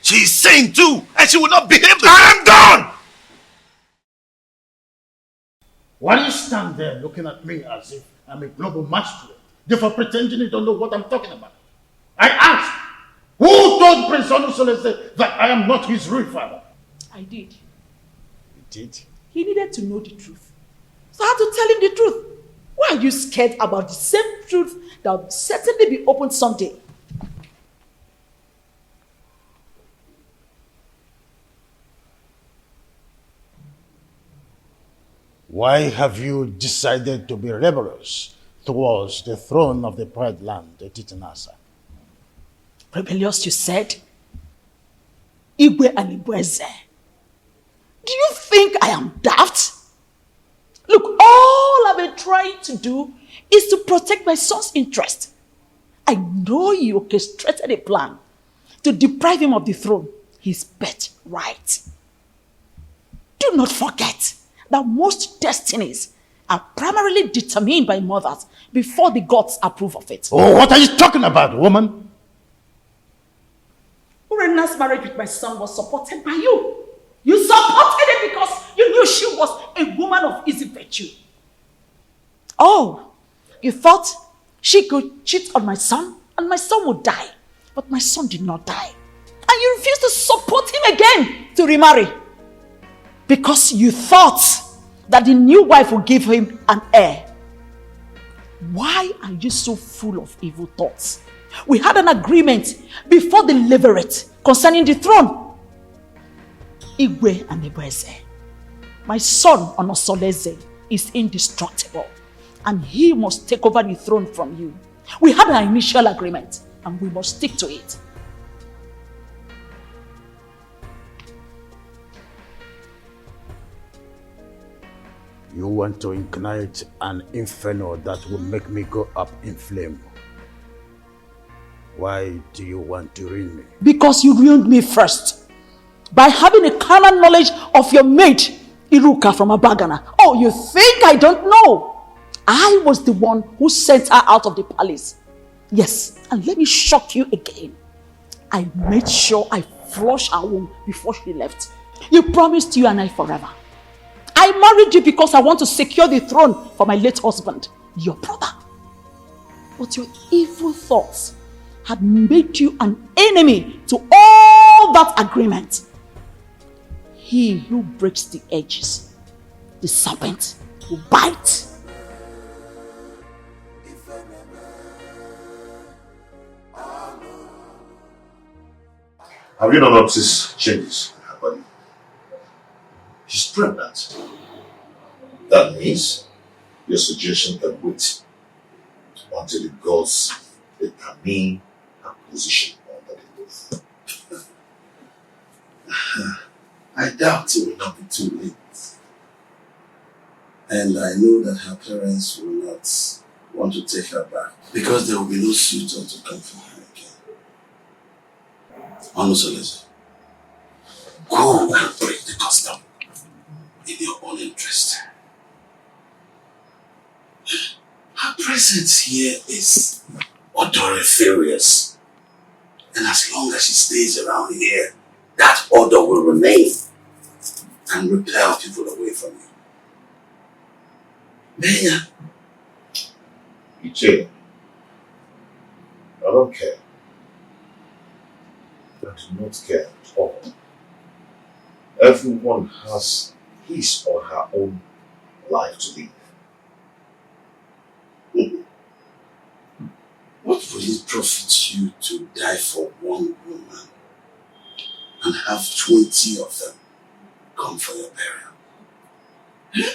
She is sane too, and she will not behave the I am done! Why do you stand there looking at me as if I'm a global masquerade, therefore pretending you don't know what I'm talking about? I ask, who told Prince Olusolese that I am not his real father? I did. You did? He needed to know the truth. So I had to tell him the truth. Why are you scared about the same truth that will certainly be opened someday? Why have you decided to be rebellious towards the throne of the proud land, the Titanasa? Rebellious, you said? Igwe and Ibweze. Do you think I am daft? Look, all I've been trying to do is to protect my son's interest. I know you orchestrated a plan to deprive him of the throne, his birthright. Do not forget that most destinies are primarily determined by mothers before the gods approve of it. Oh, what are you talking about, woman? Urenna Urena's marriage with my son was supported by you. You supported it because you knew she was a woman of easy virtue. Oh, you thought she could cheat on my son and my son would die. But my son did not die. And you refused to support him again to remarry. Because you thought that the new wife would give him an heir. Why are you so full of evil thoughts? We had an agreement before the levirate concerning the throne. Igwe and Ebeze. My son Onosoleze is indestructible and he must take over the throne from you. We had an initial agreement and we must stick to it. You want to ignite an inferno that will make me go up in flame. Why do you want to ruin me? Because you ruined me first. By having a carnal knowledge of your maid, Iruka from Abagana. Oh, you think I don't know? I was the one who sent her out of the palace. Yes, and let me shock you again. I made sure I flushed her womb before she left. You promised you and I forever. I married you because I want to secure the throne for my late husband, your brother. But your evil thoughts had made you an enemy to all that agreement. He who breaks the edges, the serpent, will bite. Have you not noticed changes in her body? She's pregnant. That means your suggestion can wait until the gods determine her position under the roof. I doubt it will not be too late. And I know that her parents will not want to take her back because there will be no suitor to come for her again. Onosoleze, go and break the custom in your own interest. Her presence here is odoriferous. And as long as she stays around here, that odor will remain and repel people away from you. Benya. Uche, I don't care. I do not care at all. Everyone has his or her own life to live. What would it profit you to die for one woman and have 20 of them come for your burial?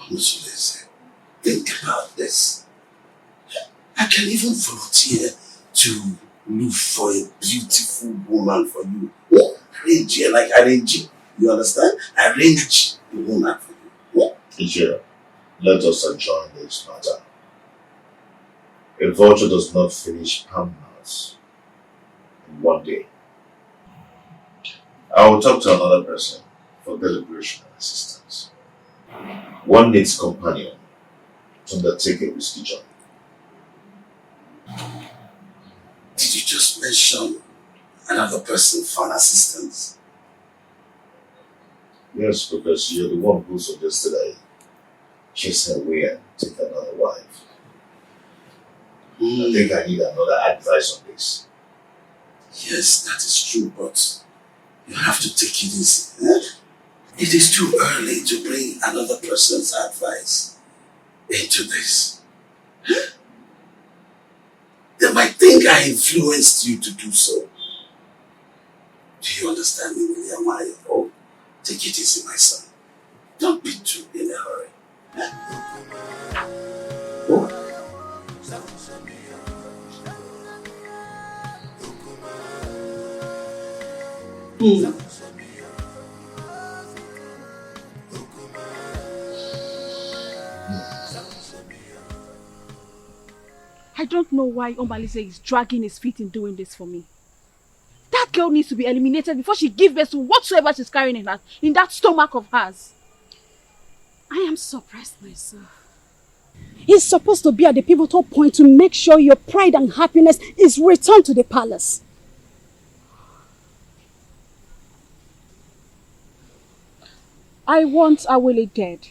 Onosoleze, think about this. I can even volunteer to look for a beautiful woman for you. Arrange her like arrange. You understand? Arrange the woman for you. Teacher, let us adjourn this matter. A vulture does not finish palm-nuts in one day. I will talk to another person for deliberation and assistance. One needs companion to undertake a risky journey. Did you just mention another person for an assistance? Yes, because you're the one who suggested I chase her away and take another wife. I think I need another advice on this. Yes, that is true, but you have to take it easy. It is too early to bring another person's advice into this. They might think I influenced you to do so. Do you understand me, William? Oh, take it easy, my son. Don't be too in a hurry. Oh. I don't know why Omalize is dragging his feet in doing this for me. That girl needs to be eliminated before she gives birth to whatsoever she's carrying in that stomach of hers. I am surprised myself. He's supposed to be at the pivotal point to make sure your pride and happiness is returned to the palace. I want Awele dead.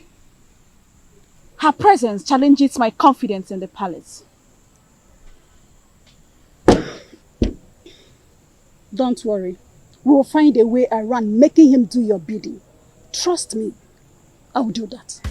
Her presence challenges my confidence in the palace. Don't worry. We will find a way around making him do your bidding. Trust me. I will do that.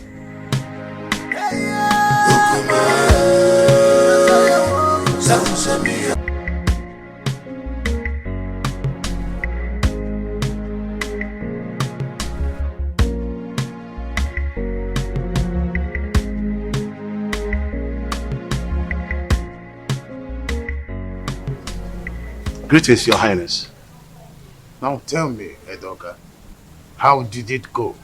Greetings, Your Highness. Now tell me, Edoga, how did it go?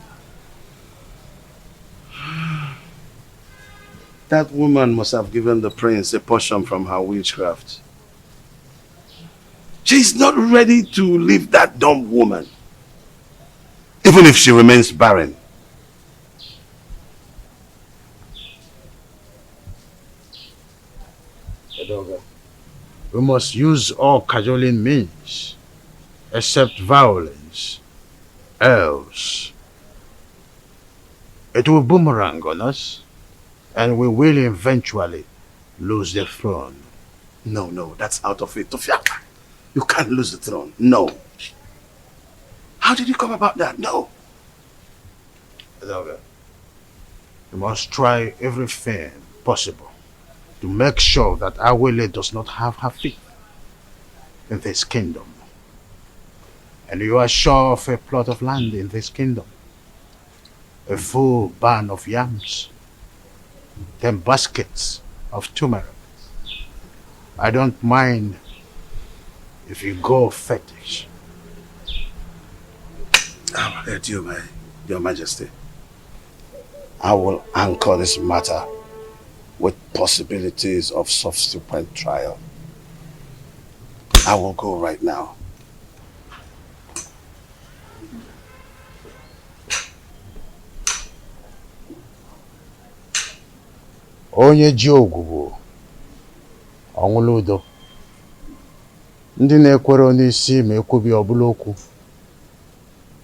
That woman must have given the prince a portion from her witchcraft. She's not ready to leave that dumb woman, even if she remains barren. Edoga, we must use all cajoling means, except violence. Else, it will boomerang on us, and we will eventually lose the throne. No, that's out of it. Tofiaka, you can't lose the throne. No. How did you come about that? No. Edoga, we must try everything possible to make sure that Awele does not have her feet in this kingdom. And you are sure of a plot of land in this kingdom, a full barn of yams, 10 baskets of turmeric. I don't mind if you go fetish. I will let you, Your Majesty. I will anchor this matter with possibilities of subsequent trial. I will go right now. Onye ji ogwugwu ọṅụla udo. Ndị na-ekwere n'isi ma ekwubi ọbụla okwu,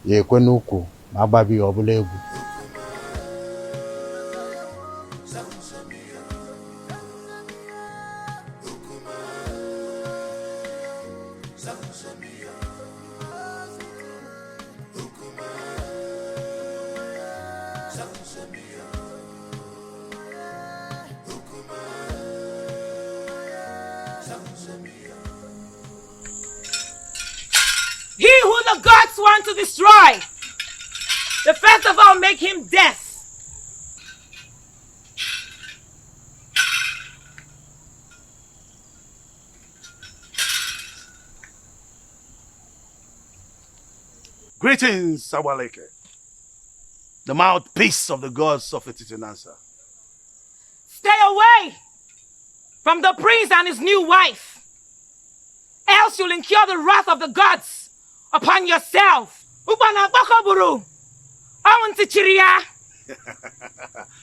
ya ekwe n'ukwu ma agbabi ọbụla egwu. He who the gods want to destroy, the first of all make him death. Greetings, Sawaleke, the mouthpiece of the gods of Etitinansa. Stay away from the prince and his new wife, else you'll incur the wrath of the gods upon yourself.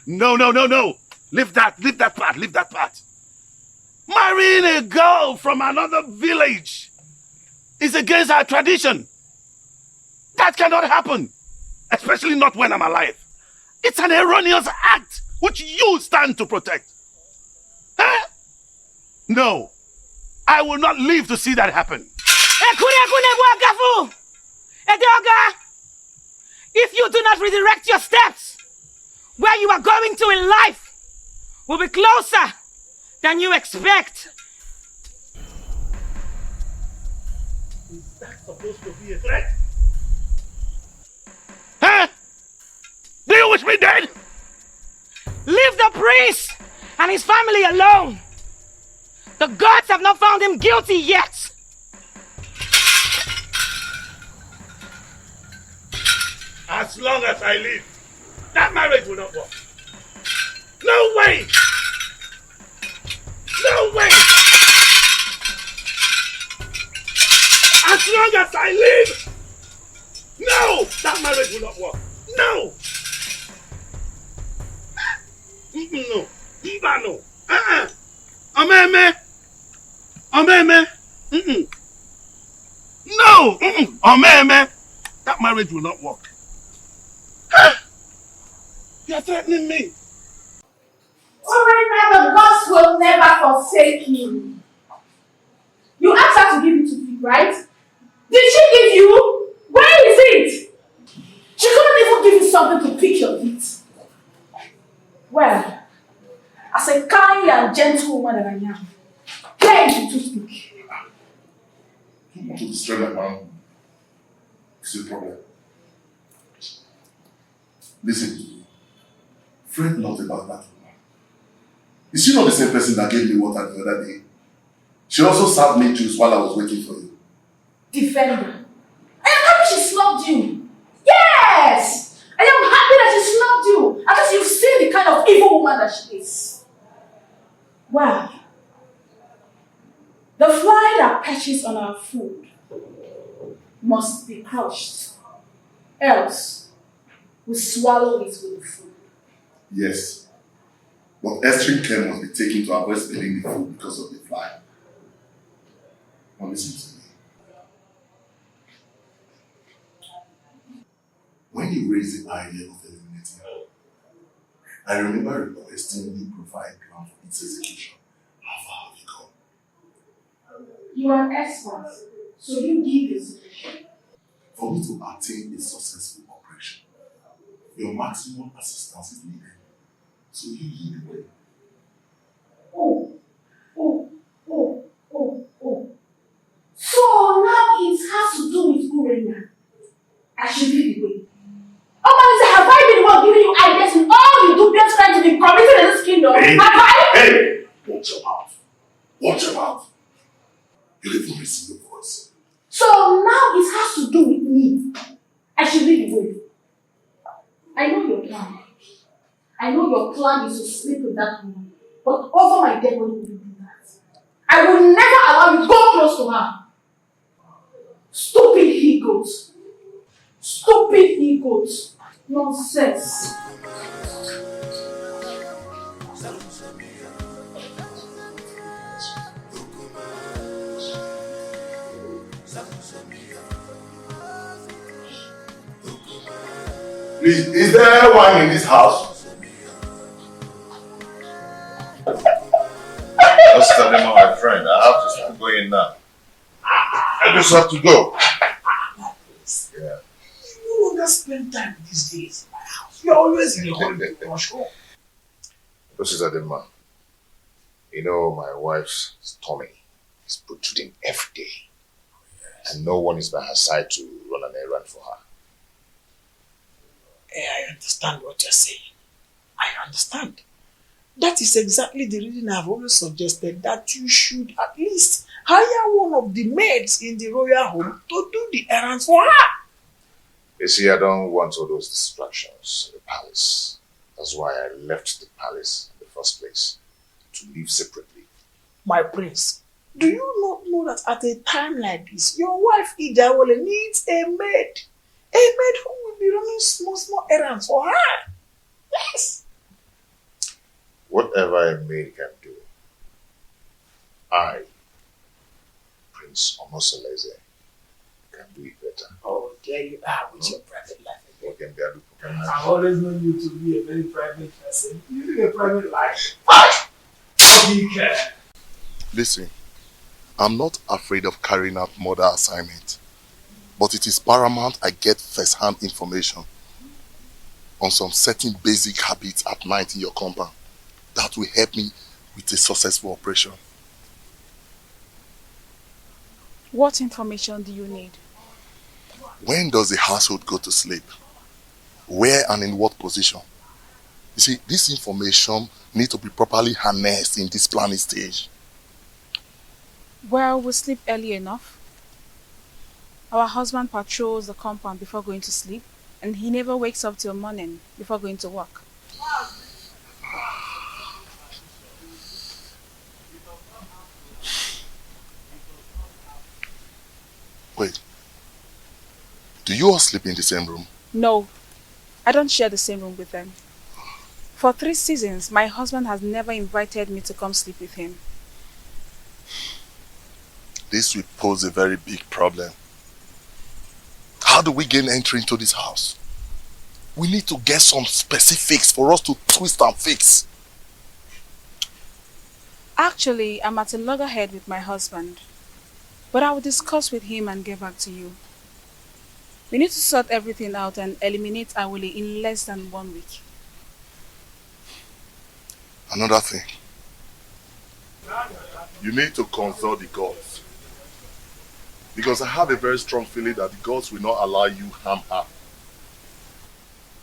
No. Leave that part. Marrying a girl from another village is against our tradition. That cannot happen, especially not when I'm alive. It's an erroneous act which you stand to protect. Huh? No, I will not live to see that happen. If you do not redirect your steps, where you are going to in life will be closer than you expect. Is that supposed to be a threat? Huh? Do you wish me dead? Leave the priest and his family alone. The gods have not found him guilty yet. As long as I live, that marriage will not work. No way! No way! As long as I live, no! That marriage will not work. No! No. No. Omeme. No. Omeme. That marriage will not work. You are threatening me. Alright, now the gods will never forsake you. You asked her to give you to feed, right? Did she give you? Where is it? She couldn't even give you something to pick your feet. Well, as a kind and gentle woman that I am, here is to speak. You want to destroy my man? It's your problem. Listen, Fred knows about that woman. Is she not the same person that gave me water the other day? She also served me juice while I was waiting for you. Defender. I am happy she snubbed you. Yes! I am happy that she snubbed you. At least you've seen the kind of evil woman that she is. Well, the fly that perches on our food must be crushed. Else, we swallow it with the food. Yes. But extreme care must be taken to avoid spilling the food because of the fly. Now listen to me. When you raised the idea of eliminating her, I remember requesting you provide plan for its execution. How far have you gone? You are an expert, so you give the solution. For me to attain a successful operation, your maximum assistance is needed. So you lead the way. So now it has to do with Urena. I should lead the way. Oh, have I been the one giving you ideas in all you do best trying to be committed in this kingdom? Hey, have I? Hey! Watch your mouth. Watch your mouth. You'll even receive your voice. So now it has to do with me. I should lead the way. I know your plan. I know your plan is to sleep with that woman. But over my dead body, will you do that? I will never allow you to go close to her. Stupid egos. Stupid egos. Nonsense. Please, is there wine in this house? Just tell them, my friend, I have to start going now. I just have to go. Yeah. You no longer spend time these days in my house. You're always in a hurry to rush home. This is Adema. You know, my wife's tummy is protruding every day. Yes. And no one is by her side to run an errand for her. I understand what you're saying. I understand. That is exactly the reason I've always suggested that you should at least hire one of the maids in the royal home to do the errands for her. You see, I don't want all those distractions in the palace. That's why I left the palace in the first place, to live separately. My prince, do you not know that at a time like this, your wife Ijawole needs a maid? A maid who will be running small errands for her. Yes. Whatever a maid can do, I, Prince Omosoleze, can do it better. Oh, there you are with your private life again. Again, I've always known you to be a very private person. You live a private life. Listen, I'm not afraid of carrying out murder assignment, but it is paramount I get first-hand information on some certain basic habits at night in your compound that will help me with a successful operation. What information do you need? When does the household go to sleep? Where and in what position? You see, this information needs to be properly harnessed in this planning stage. Well, we sleep early enough. Our husband patrols the compound before going to sleep, and he never wakes up till morning before going to work. Wait. Do you all sleep in the same room? No, I don't share the same room with them. For 3 seasons, my husband has never invited me to come sleep with him. This will pose a very big problem. How do we gain entry into this house? We need to get some specifics for us to twist and fix. Actually, I'm at a loggerhead with my husband. But I will discuss with him and get back to you. We need to sort everything out and eliminate Awole in less than 1 week. Another thing. You need to consult the gods. Because I have a very strong feeling that the gods will not allow you harm her.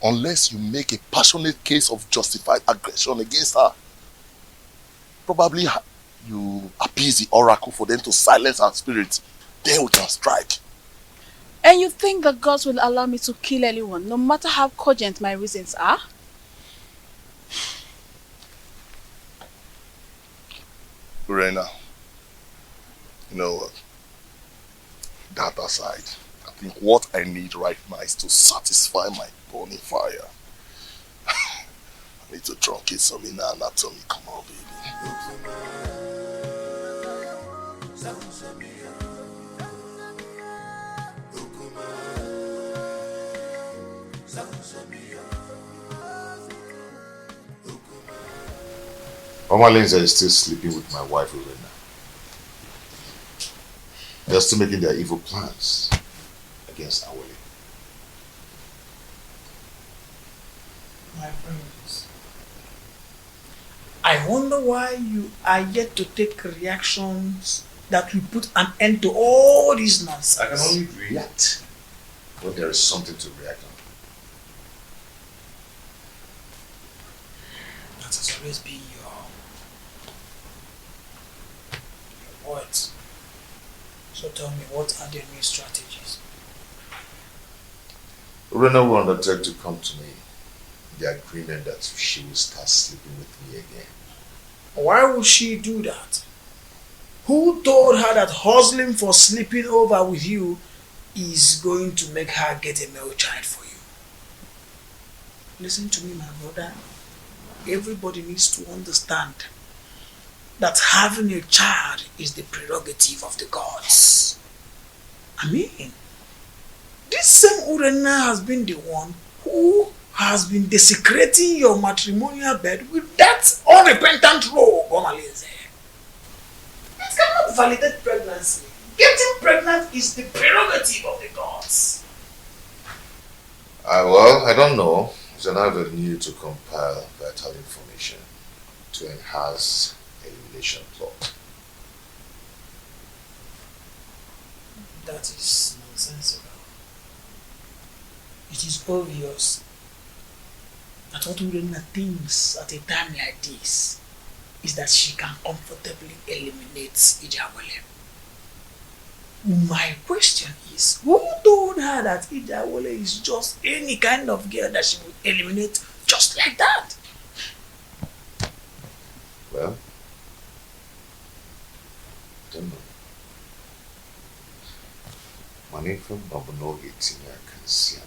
Unless you make a passionate case of justified aggression against her. Probably you appease the oracle for them to silence her spirit. Then we can strike. And you think the gods will allow me to kill anyone, no matter how cogent my reasons are? Urena, you know what? That aside, I think what I need right now is to satisfy my burning fire. I need to truncate some inner anatomy. Come on, baby. Mama Lindsay is still sleeping with my wife, Urena. They're still making their evil plans against Awole. My friends, I wonder why you are yet to take reactions that will put an end to all this nonsense. I can only react when there is something to react on. That has always been your words. So tell me, what are the new strategies? Urena will undertake to come to me in the agreement that she will start sleeping with me again. Why would she do that? Who told her that hustling for sleeping over with you is going to make her get a male child for you? Listen to me, my brother. Everybody needs to understand that having a child is the prerogative of the gods. I mean, this same Urena has been the one who has been desecrating your matrimonial bed with that unrepentant rogue, Omalinze. It cannot validate pregnancy. Getting pregnant is the prerogative of the gods. Well, I don't know. It's an avenue to compile vital information to enhance elimination plot. That is nonsensical. It is obvious that what Urena thinks at a time like this is that she can comfortably eliminate Ijawole. My question is, who told her that Ijawole is just any kind of girl that she would eliminate just like that? Well, I don't know. Money from Babunogi Tina can see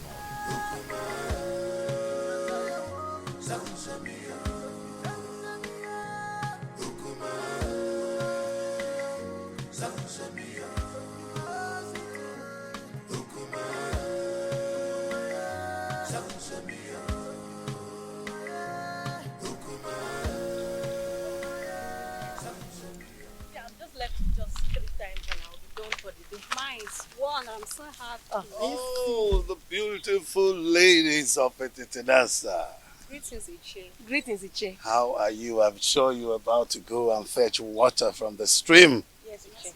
I'm so happy. Oh, the beautiful ladies of Etitinasa. Greetings, Uche. Greetings, Uche. How are you? I'm sure you're about to go and fetch water from the stream. Yes, Uche.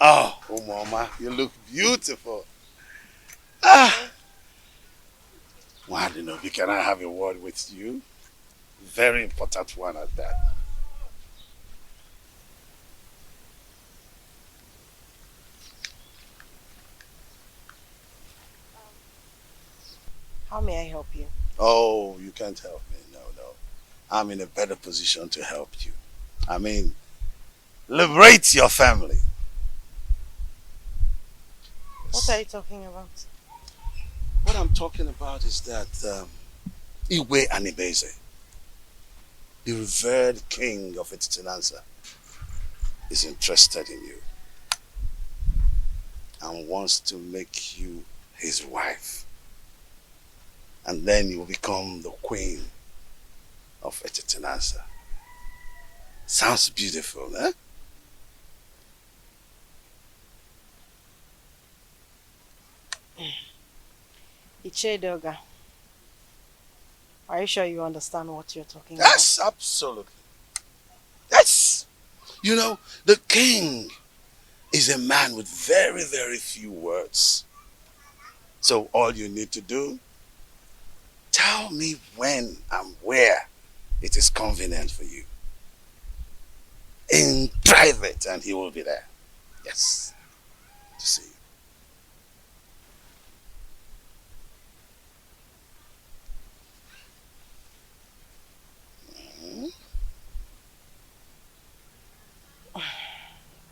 Oh, Mama, you look beautiful. Ah! Wadinobi, can I have a word with you? Very important one at that. How may I help you? Oh, you can't help me. No. I'm in a better position to help you. I mean, liberate your family. What are you talking about? What I'm talking about is that Iwe Anibeze, the revered king of Etitinansa, is interested in you and wants to make you his wife. And then you will become the queen of Etetenanza. Sounds beautiful, eh? Ichedoga, are you sure you understand what you're talking about? Yes, absolutely. Yes. You know, the king is a man with very, very few words. So all you need to do, tell me when and where it is convenient for you. In private, and he will be there. Yes. To see you.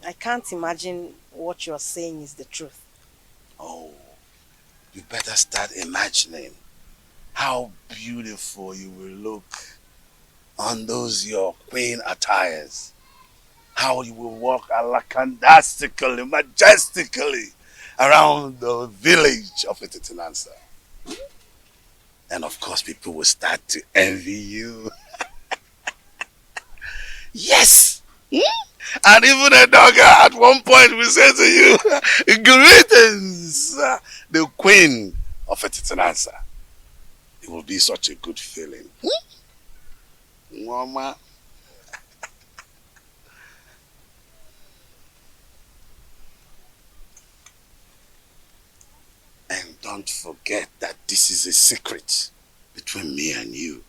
I can't imagine what you're saying is the truth. Oh, you better start imagining how beautiful you will look on those your queen attires. How you will walk alakandastically, majestically around the village of Etetenanza. And of course, people will start to envy you. Yes! And even a dogger at one point will say to you, greetings, the queen of Etetenanza. It will be such a good feeling. Mama. And don't forget that this is a secret between me and you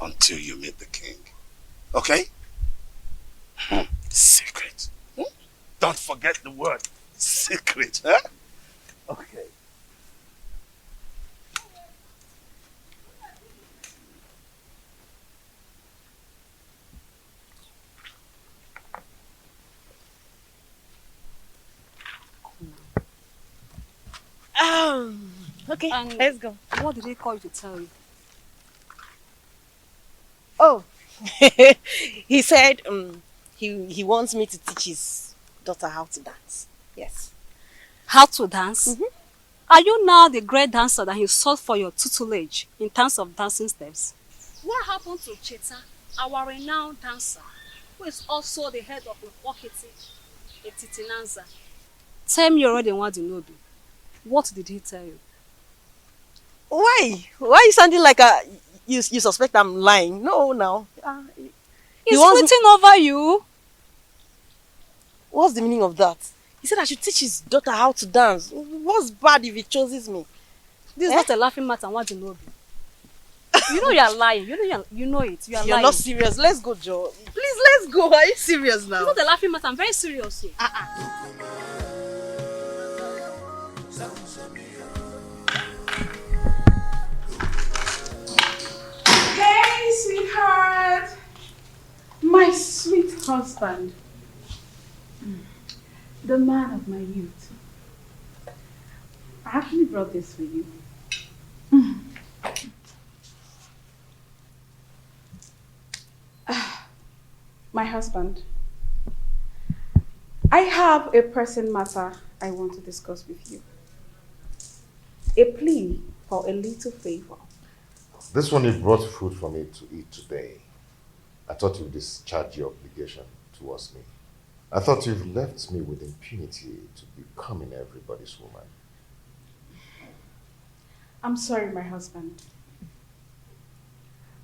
until you meet the king. Okay? Secret. Don't forget the word secret. Huh? Okay. Okay, let's go. What did he call you to tell you? Oh, he said he wants me to teach his daughter how to dance. Yes. How to dance? Are you now the great dancer that he sought for your tutelage in terms of dancing steps? What happened to Cheta, our renowned dancer, who is also the head of Etetenanza? Tell me already what you know. What did he tell you? Why? Why are you sounding like you suspect I'm lying? No, now. He's waiting over you. What's the meaning of that? He said I should teach his daughter how to dance. What's bad if he chooses me? This is not a laughing matter. What do you know? You know you're lying. You know it. You're lying. Not serious. Let's go, Joe. Please, let's go. Are you serious now? It's not a laughing matter. I'm very serious here. Hey, sweetheart. My sweet husband. The man of my youth. I actually brought this for you. My husband. I have a pressing matter I want to discuss with you. A plea for a little favor. This one you brought food for me to eat today. I thought you'd discharge your obligation towards me. I thought you've left me with impunity to becoming everybody's woman. I'm sorry, my husband.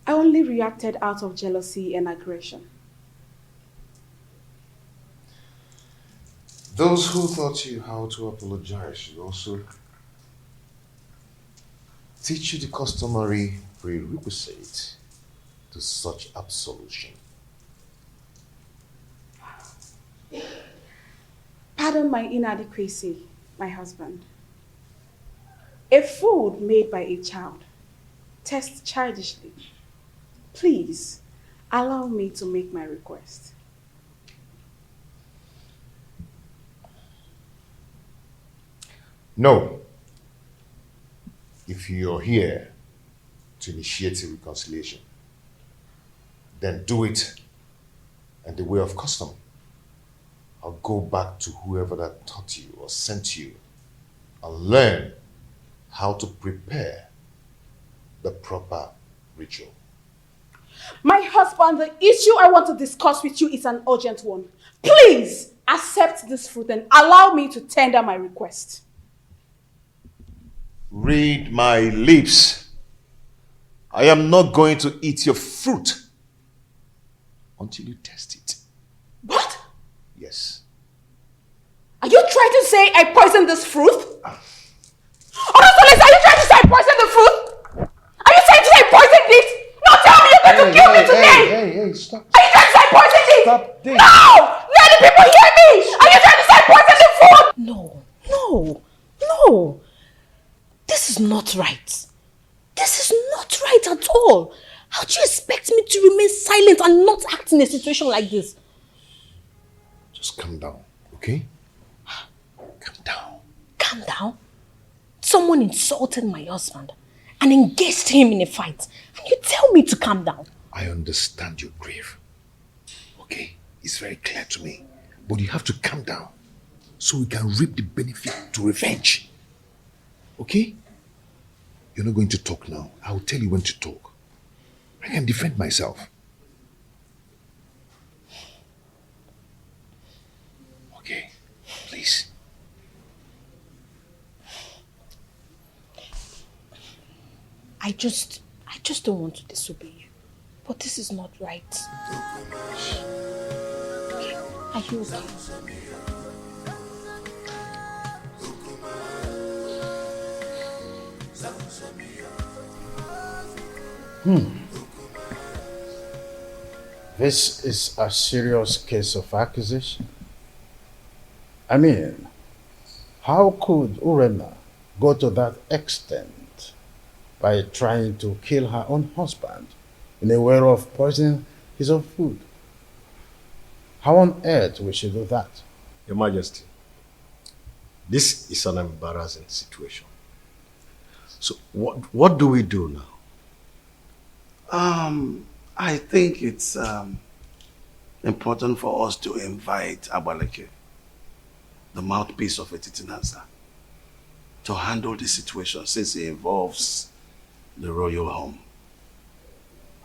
I only reacted out of jealousy and aggression. Those who taught you how to apologize should also teach you the customary prerequisite to such absolution. Pardon my inadequacy, my husband. A food made by a child tastes childishly. Please, allow me to make my request. No. If you're here to initiate a reconciliation, then do it in the way of custom. I'll go back to whoever that taught you or sent you and learn how to prepare the proper ritual. My husband, the issue I want to discuss with you is an urgent one. Please accept this fruit and allow me to tender my request. Read my lips. I am not going to eat your fruit until you test it. What? Yes. Are you trying to say I poisoned this fruit? Oh, are you trying to say I poisoned the fruit? Are you trying to say I poisoned it? No, tell me you're going to kill me today! Hey, stop. Are you trying to say I poisoned it? Stop this. No! Let the people hear me! Are you trying to say I poisoned the fruit? No. This is not right. This is not right at all. How do you expect me to remain silent and not act in a situation like this? Just calm down, okay? Calm down. Calm down? Someone insulted my husband and engaged him in a fight. And you tell me to calm down? I understand your grief. Okay? It's very clear to me. But you have to calm down so we can reap the benefit to revenge. Okay? You're not going to talk now. I will tell you when to talk. I can defend myself. Okay, please. I just don't want to disobey you. But this is not right. Okay. Are you okay? This is a serious case of accusation. I mean, how could Urena go to that extent by trying to kill her own husband in a way of poisoning his own food? How on earth will she do that? Your Majesty, this is an embarrassing situation. So what do we do now? I think it's important for us to invite Abaleke, the mouthpiece of Etitinansa, to handle the situation since it involves the royal home.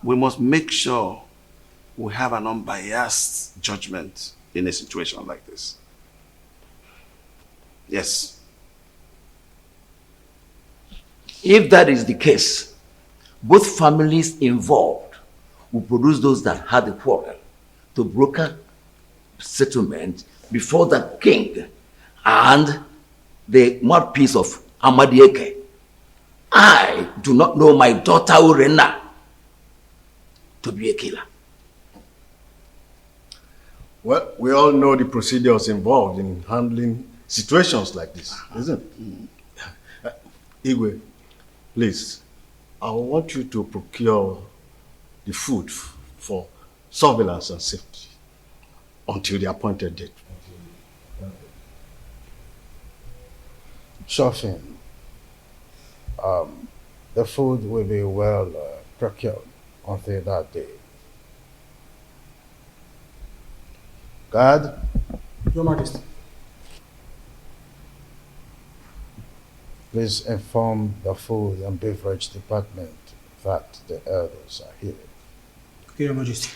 We must make sure we have an unbiased judgment in a situation like this. Yes. If that is the case, both families involved will produce those that had the quarrel to broker settlement before the king and the mouthpiece of Amadieke. I do not know my daughter Urena to be a killer. Well, we all know the procedures involved in handling situations like this, isn't it? Igwe, please, I want you to procure the food for surveillance and safety until the appointed date. Sure thing. The food will be well procured until that day. Guard. Your Majesty. Please inform the food and beverage department that the elders are here. Okay, Your Majesty.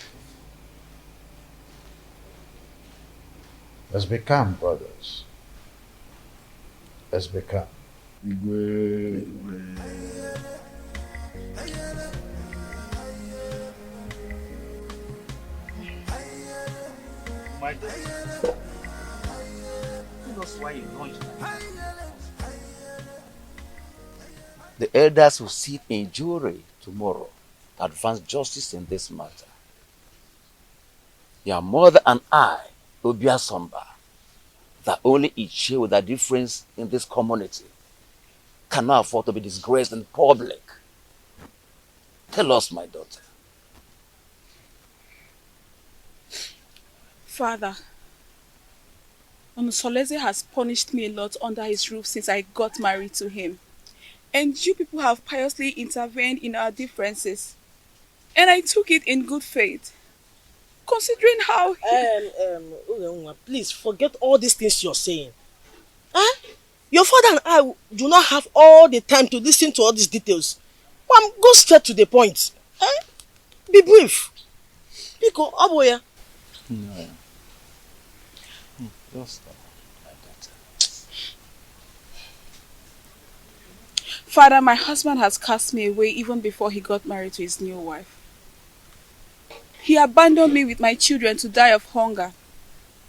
Let's be calm, brothers. Let's be calm. The elders will sit in jury tomorrow to advance justice in this matter. Your mother and I, Obia Somba, that only uche with a difference in this community, cannot afford to be disgraced in public. Tell us, my daughter. Father, Onusoleze has punished me a lot under his roof since I got married to him. And you people have piously intervened in our differences. And I took it in good faith. Considering how Umenwa, please forget all these things you're saying. Huh? Your father and I do not have all the time to listen to all these details. Mom, go straight to the point. Eh? Be brief. Biko, aboya. No. Just my daughter. Father, my husband has cast me away even before he got married to his new wife. He abandoned me with my children to die of hunger,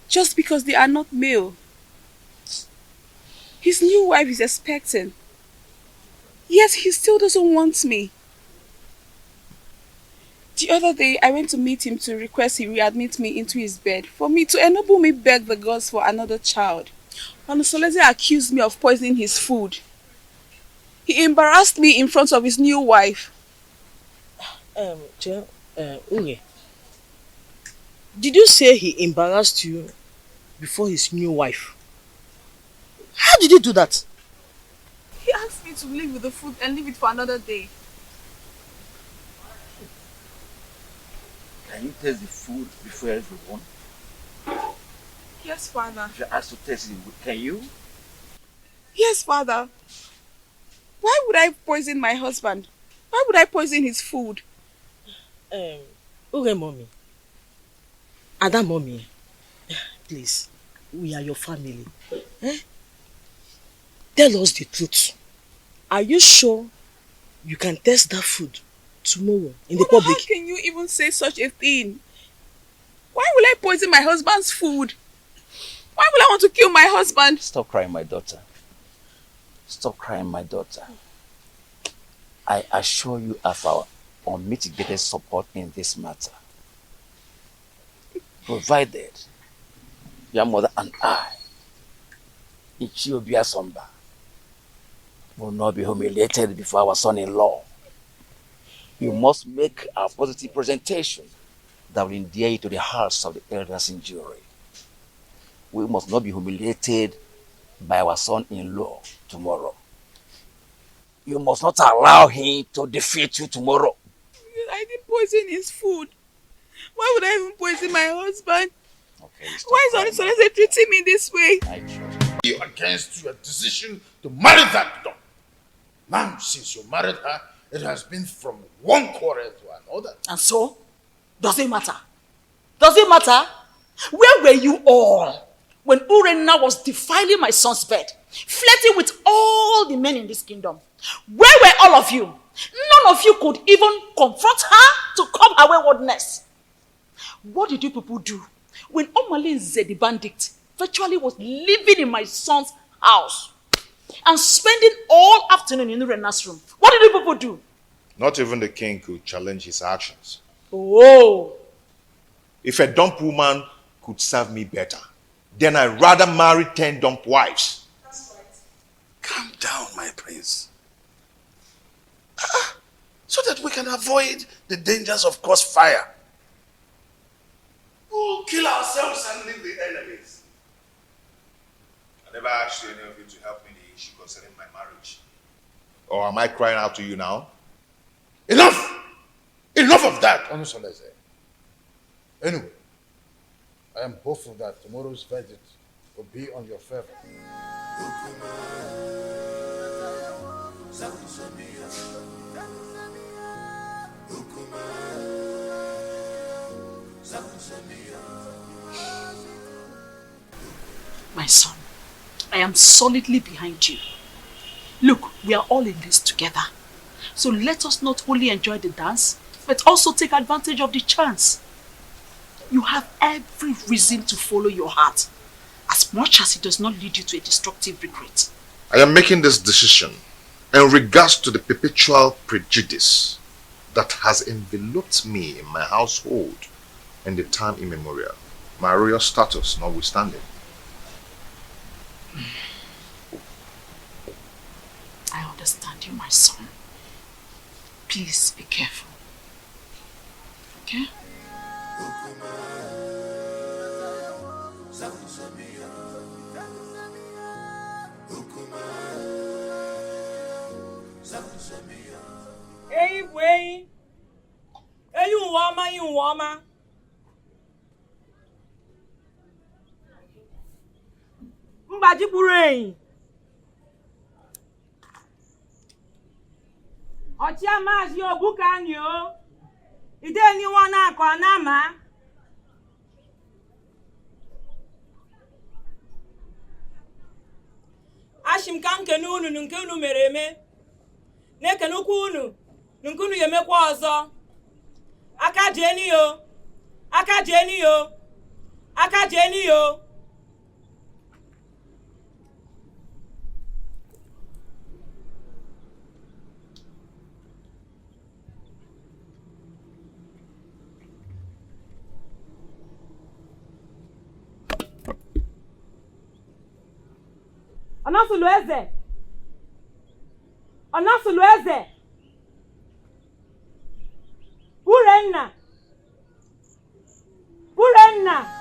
just because they are not male. His new wife is expecting, yet he still doesn't want me. The other day, I went to meet him to request he readmit me into his bed for me to enable me beg the gods for another child. Onusoleze accused me of poisoning his food. He embarrassed me in front of his new wife. Uche, did you say he embarrassed you before his new wife? How did he do that? He asked me to leave with the food and leave it for another day. Can you taste the food before everyone? Yes, Father. If you're asked to taste it, can you? Yes, Father. Why would I poison my husband? Why would I poison his food? Uche, mommy. Ada, mommy. Please, we are your family. Eh? Tell us the truth. Are you sure you can taste that food tomorrow in the public? How can you even say such a thing? Why will I poison my husband's food? Why will I want to kill my husband? Stop crying, my daughter. Stop crying, my daughter. I assure you of our unmitigated support in this matter. Provided your mother and I, Ichiobi Asomba, will not be humiliated before our son-in-law. You must make a positive presentation that will endear you to the hearts of the elders in jury. We must not be humiliated by our son-in-law tomorrow. You must not allow him to defeat you tomorrow. I didn't poison his food. Why would I even poison my husband? Okay, why is Onusoleze treating me this way? You against your decision to marry that dog. Now, since you married her, it has been from one quarrel to another. And so? Does it matter? Does it matter? Where were you all when Urenna was defiling my son's bed, flirting with all the men in this kingdom? Where were all of you? None of you could even confront her to curb her waywardness. What did you people do when Omalinze the bandit virtually was living in my son's house and spending all afternoon in Urenna's room? What did you people do? Not even the king could challenge his actions. Oh. If a dump woman could serve me better, then I'd rather marry 10 dump wives. That's right. Calm down, my prince. So that we can avoid the dangers of crossfire. We'll kill ourselves and leave the enemies. I never asked any of you to help me in the issue concerning my marriage. Or am I crying out to you now? Enough! Enough of that, Onusoleze. Anyway, I am hopeful that tomorrow's verdict will be on your favor. My son, I am solidly behind you. Look, we are all in this together. So let us not only enjoy the dance, but also take advantage of the chance. You have every reason to follow your heart, as much as it does not lead you to a destructive regret. I am making this decision in regards to the perpetual prejudice that has enveloped me in my household in the time immemorial, my royal status notwithstanding. I understand you, my son. Please be careful. Okay? Hey, boy. Hey, you woman. Mbaji Burain. Ochia mazi obukanyo. Ide anyone akọ nama. Ashim ka nkene unu nke unu mere eme. Na-ekenukwa unu nke unu yemekwa ọzọ. Aka jeni yo. Aka jeni yo. Aka jeni yo. Onasulu eze. Onasulu eze. Urenna. Urenna.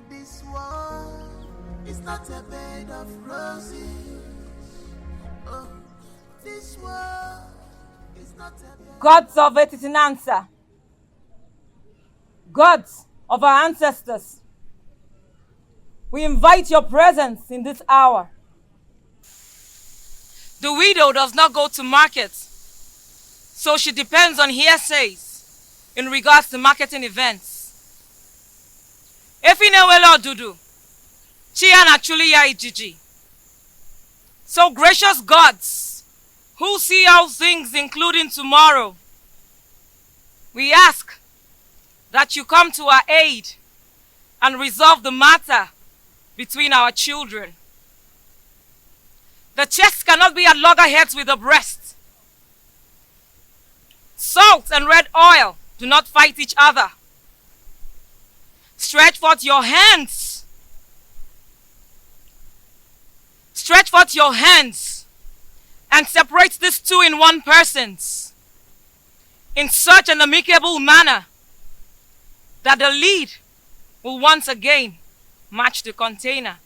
This world is not a bed of roses. Oh, this world is not a bed. Gods of Etitinansa. Gods of our ancestors. We invite your presence in this hour. The widow does not go to market, so she depends on hearsays in regards to marketing events. Efinewelo dudu, chia naturally ya ijiji. So gracious gods, who see all things including tomorrow, we ask that you come to our aid and resolve the matter between our children. The chest cannot be at loggerheads with the breast. Salt and red oil do not fight each other. Stretch forth your hands. Stretch forth your hands and separate these two in one persons in such an amicable manner that the lead will once again match the container.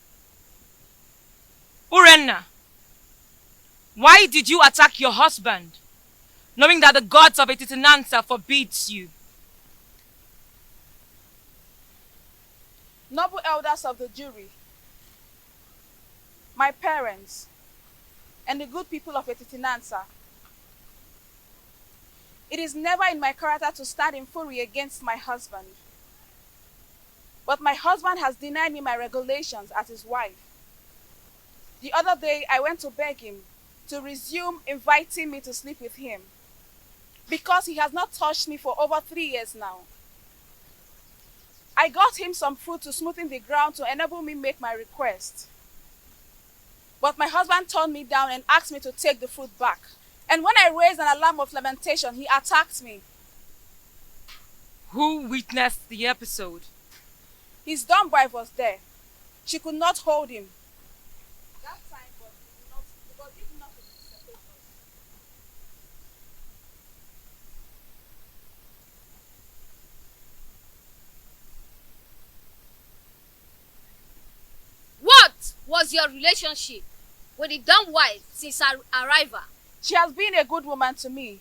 Urenna, why did you attack your husband, knowing that the gods of Etitinansa forbids you? Noble elders of the jury, my parents, and the good people of Etitinansa, it is never in my character to stand in fury against my husband. But my husband has denied me my regulations as his wife. The other day, I went to beg him to resume inviting me to sleep with him because he has not touched me for over 3 years now. I got him some fruit to smoothen the ground to enable me make my request. But my husband turned me down and asked me to take the fruit back. And when I raised an alarm of lamentation, he attacked me. Who witnessed the episode? His dumb wife was there. She could not hold him. That time, but did not separate us. What was your relationship with the dumb wife since her arrival? She has been a good woman to me.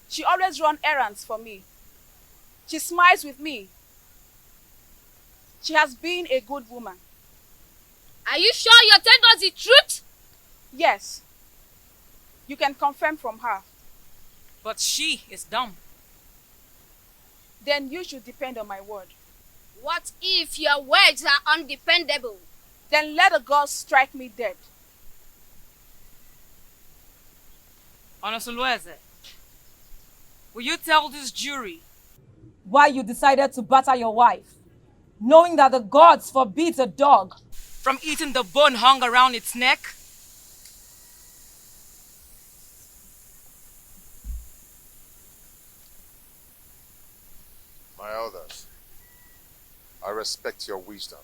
She always runs errands for me. She smiles with me. She has been a good woman. Are you sure you're telling us the truth? Yes. You can confirm from her. But she is dumb. Then you should depend on my word. What if your words are undependable? Then let the gods strike me dead. Onosulueze, Will you tell this jury why you decided to batter your wife, knowing that the gods forbid a dog from eating the bone hung around its neck? My elders, I respect your wisdom.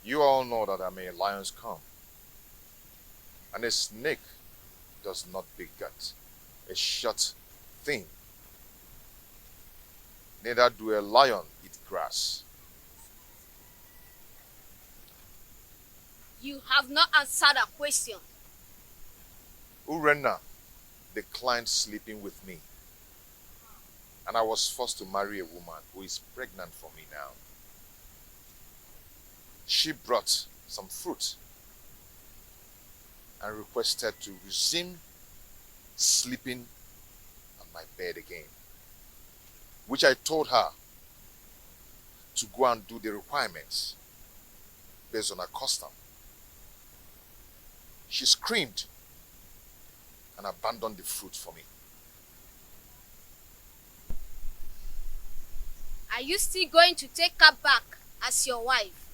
You all know that I may lions come, and a snake does not beget a short thing. Neither do a lion eat grass. You have not answered a question. Urenna declined sleeping with me, and I was forced to marry a woman who is pregnant for me now. She brought some fruit and requested to resume sleeping on my bed again, which I told her to go and do the requirements based on her custom. She screamed and abandoned the fruit for me. Are you still going to take her back as your wife?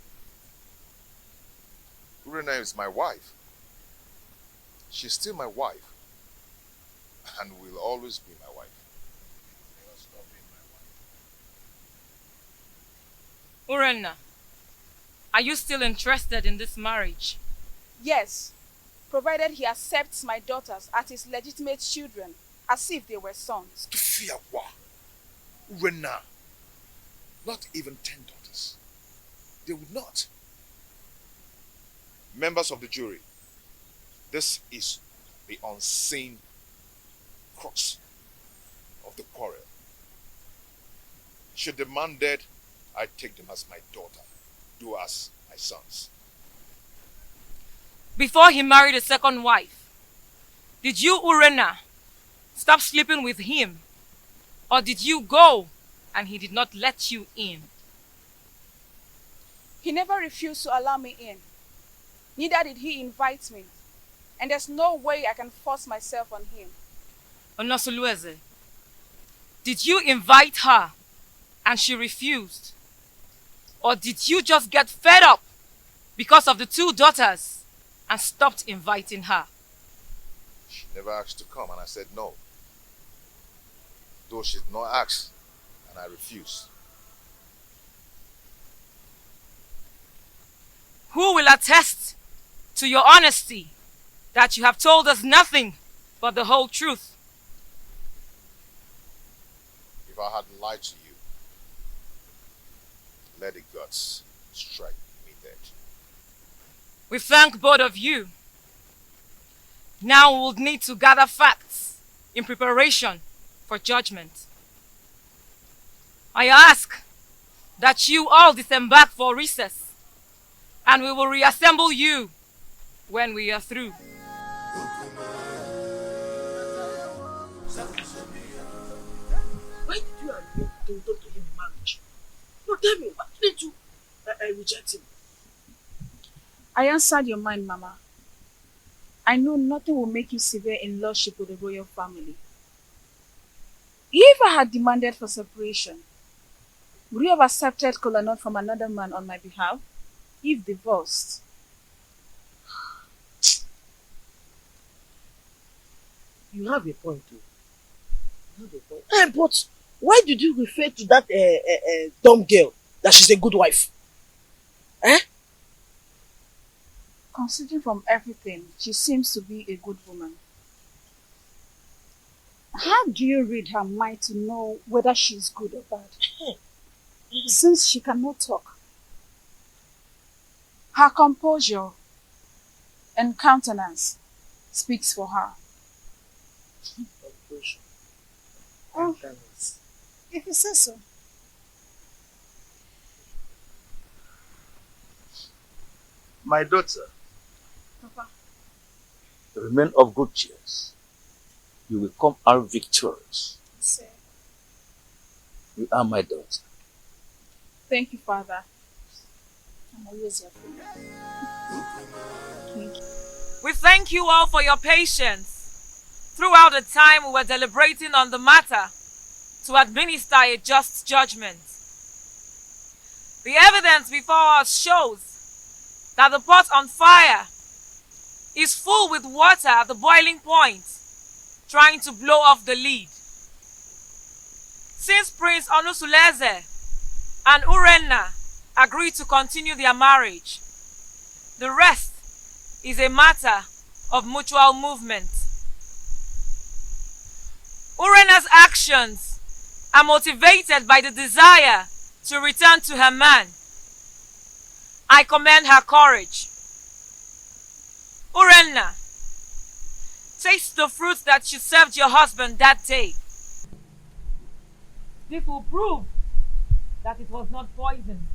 Urena is my wife. She's still my wife and will always be my wife. Never stop being my wife. Urenna, are you still interested in this marriage? Yes, provided he accepts my daughters as his legitimate children, as if they were sons. Tufiawa, Urena, not even 10 daughters. They would not. Members of the jury, this is the unseen crux of the quarrel. Should the man dead, I take them as my daughter, do as my sons. Before he married a second wife, did you, Urenna, stop sleeping with him? Or did you go and he did not let you in? He never refused to allow me in. Neither did he invite me. And there's no way I can force myself on him. Onosulueze, did you invite her and she refused? Or did you just get fed up because of the 2 daughters and stopped inviting her? She never asked to come and I said no. Though she did not ask and I refused. Who will attest to your honesty that you have told us nothing but the whole truth? If I had lied to you, let the gods strike me dead. We thank both of you. Now we will need to gather facts in preparation for judgment. I ask that you all disembark for recess, and we will reassemble you when we are through. Why did you agree to talk to him in marriage? No, tell me, why did you reject him? I answered your mind, Mama. I know nothing will make you severe in lordship with the royal family. If I had demanded for separation, would you have accepted Kolanut from another man on my behalf? If divorced? You have a point too. You have a point. But why did you refer to that dumb girl that she's a good wife? Eh? Considering from everything, she seems to be a good woman. How do you read her mind to know whether she's good or bad? Since she cannot talk. Her composure and countenance speaks for her. Composure. Oh, if you say so. My daughter, Papa. remain of good cheer. You will come out victorious. Sir. You are my daughter. Thank you, Father. I'm always your friend. We thank you all for your patience. throughout the time we were deliberating on the matter to administer a just judgment. The evidence before us shows that the pot on fire is full with water at the boiling point, trying to blow off the lid. Since Prince Onusuleze and Urenna agreed to continue their marriage, the rest is a matter of mutual movement. Urenna's actions are motivated by the desire to return to her man. I commend her courage. Urenna, taste the fruit that you served your husband that day. This will prove that it was not poison.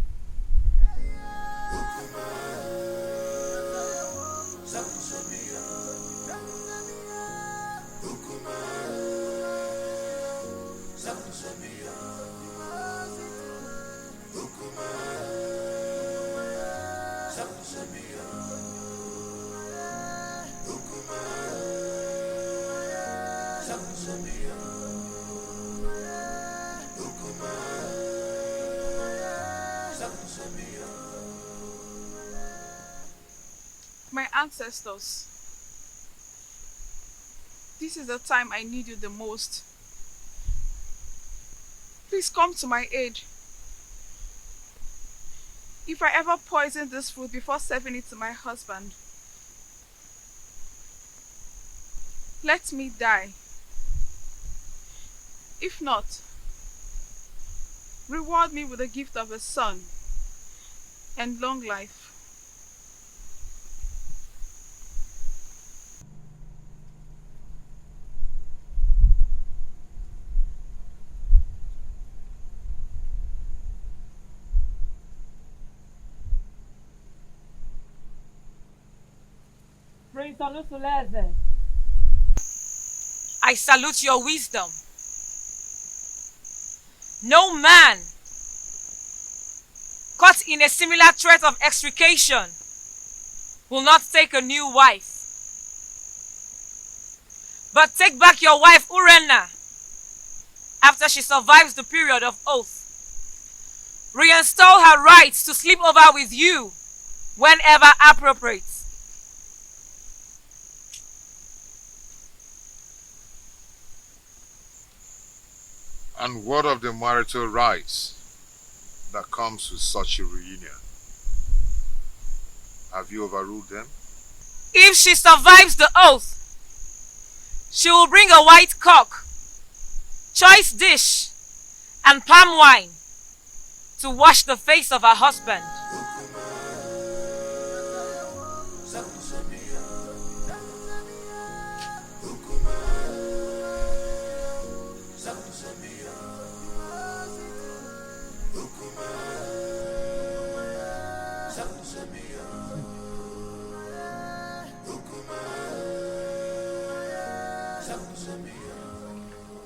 My ancestors, this is the time I need you the most. Please come to my aid. If I ever poison this food before serving it to my husband, let me die. If not, reward me with the gift of a son and long life. Prince Onusuleze, I salute your wisdom. No man caught in a similar threat of extrication will not take a new wife. But take back your wife Urenna after she survives the period of oath. Reinstall her rights to sleep over with you whenever appropriate. And what of the marital rights that comes with such a reunion? Have you overruled them? If she survives the oath, she will bring a white cock, choice dish, and palm wine to wash the face of her husband.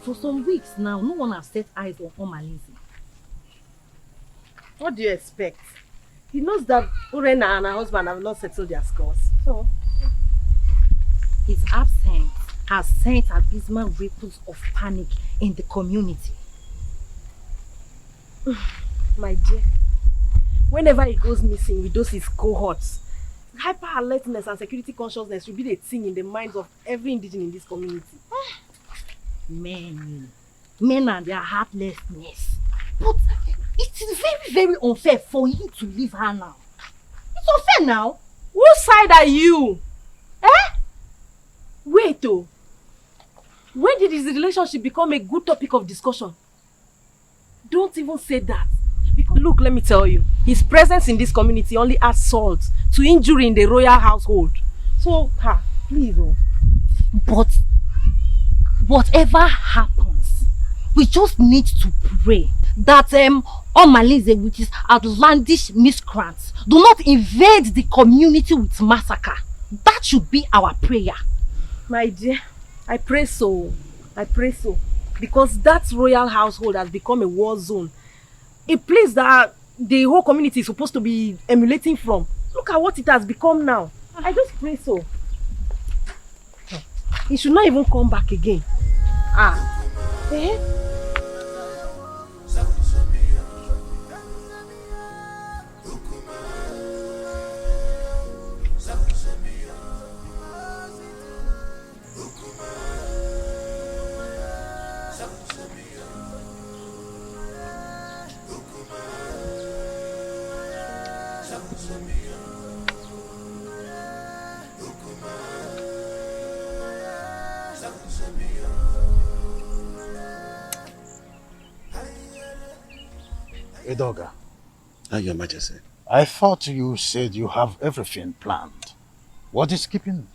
For some weeks now, no one has set eyes on Omalize. What do you expect? He knows that Urenna and her husband have not settled their scores. So, his absence has sent abysmal ripples of panic in the community. my dear, whenever he goes missing with those his cohorts, hyper alertness and security consciousness will be the thing in the minds of every indigenous in this community. Men and their heartlessness. But it is very, very unfair for him to leave her now. It's unfair now. Whose side are you? Wait oh. When did his relationship become a good topic of discussion? Don't even say that. Because look, let me tell you, his presence in this community only adds salt to injury in the royal household. So, please oh. But whatever happens, we just need to pray that Omalize with his outlandish miscreants do not invade the community with massacre. That should be our prayer. My dear, I pray so. I pray so. Because that royal household has become a war zone. A place that the whole community is supposed to be emulating from. Look at what it has become now. I just pray so. He should not even come back again. Ah. Eh? Edoga. Your Majesty. I thought you said you have everything planned. What is keeping?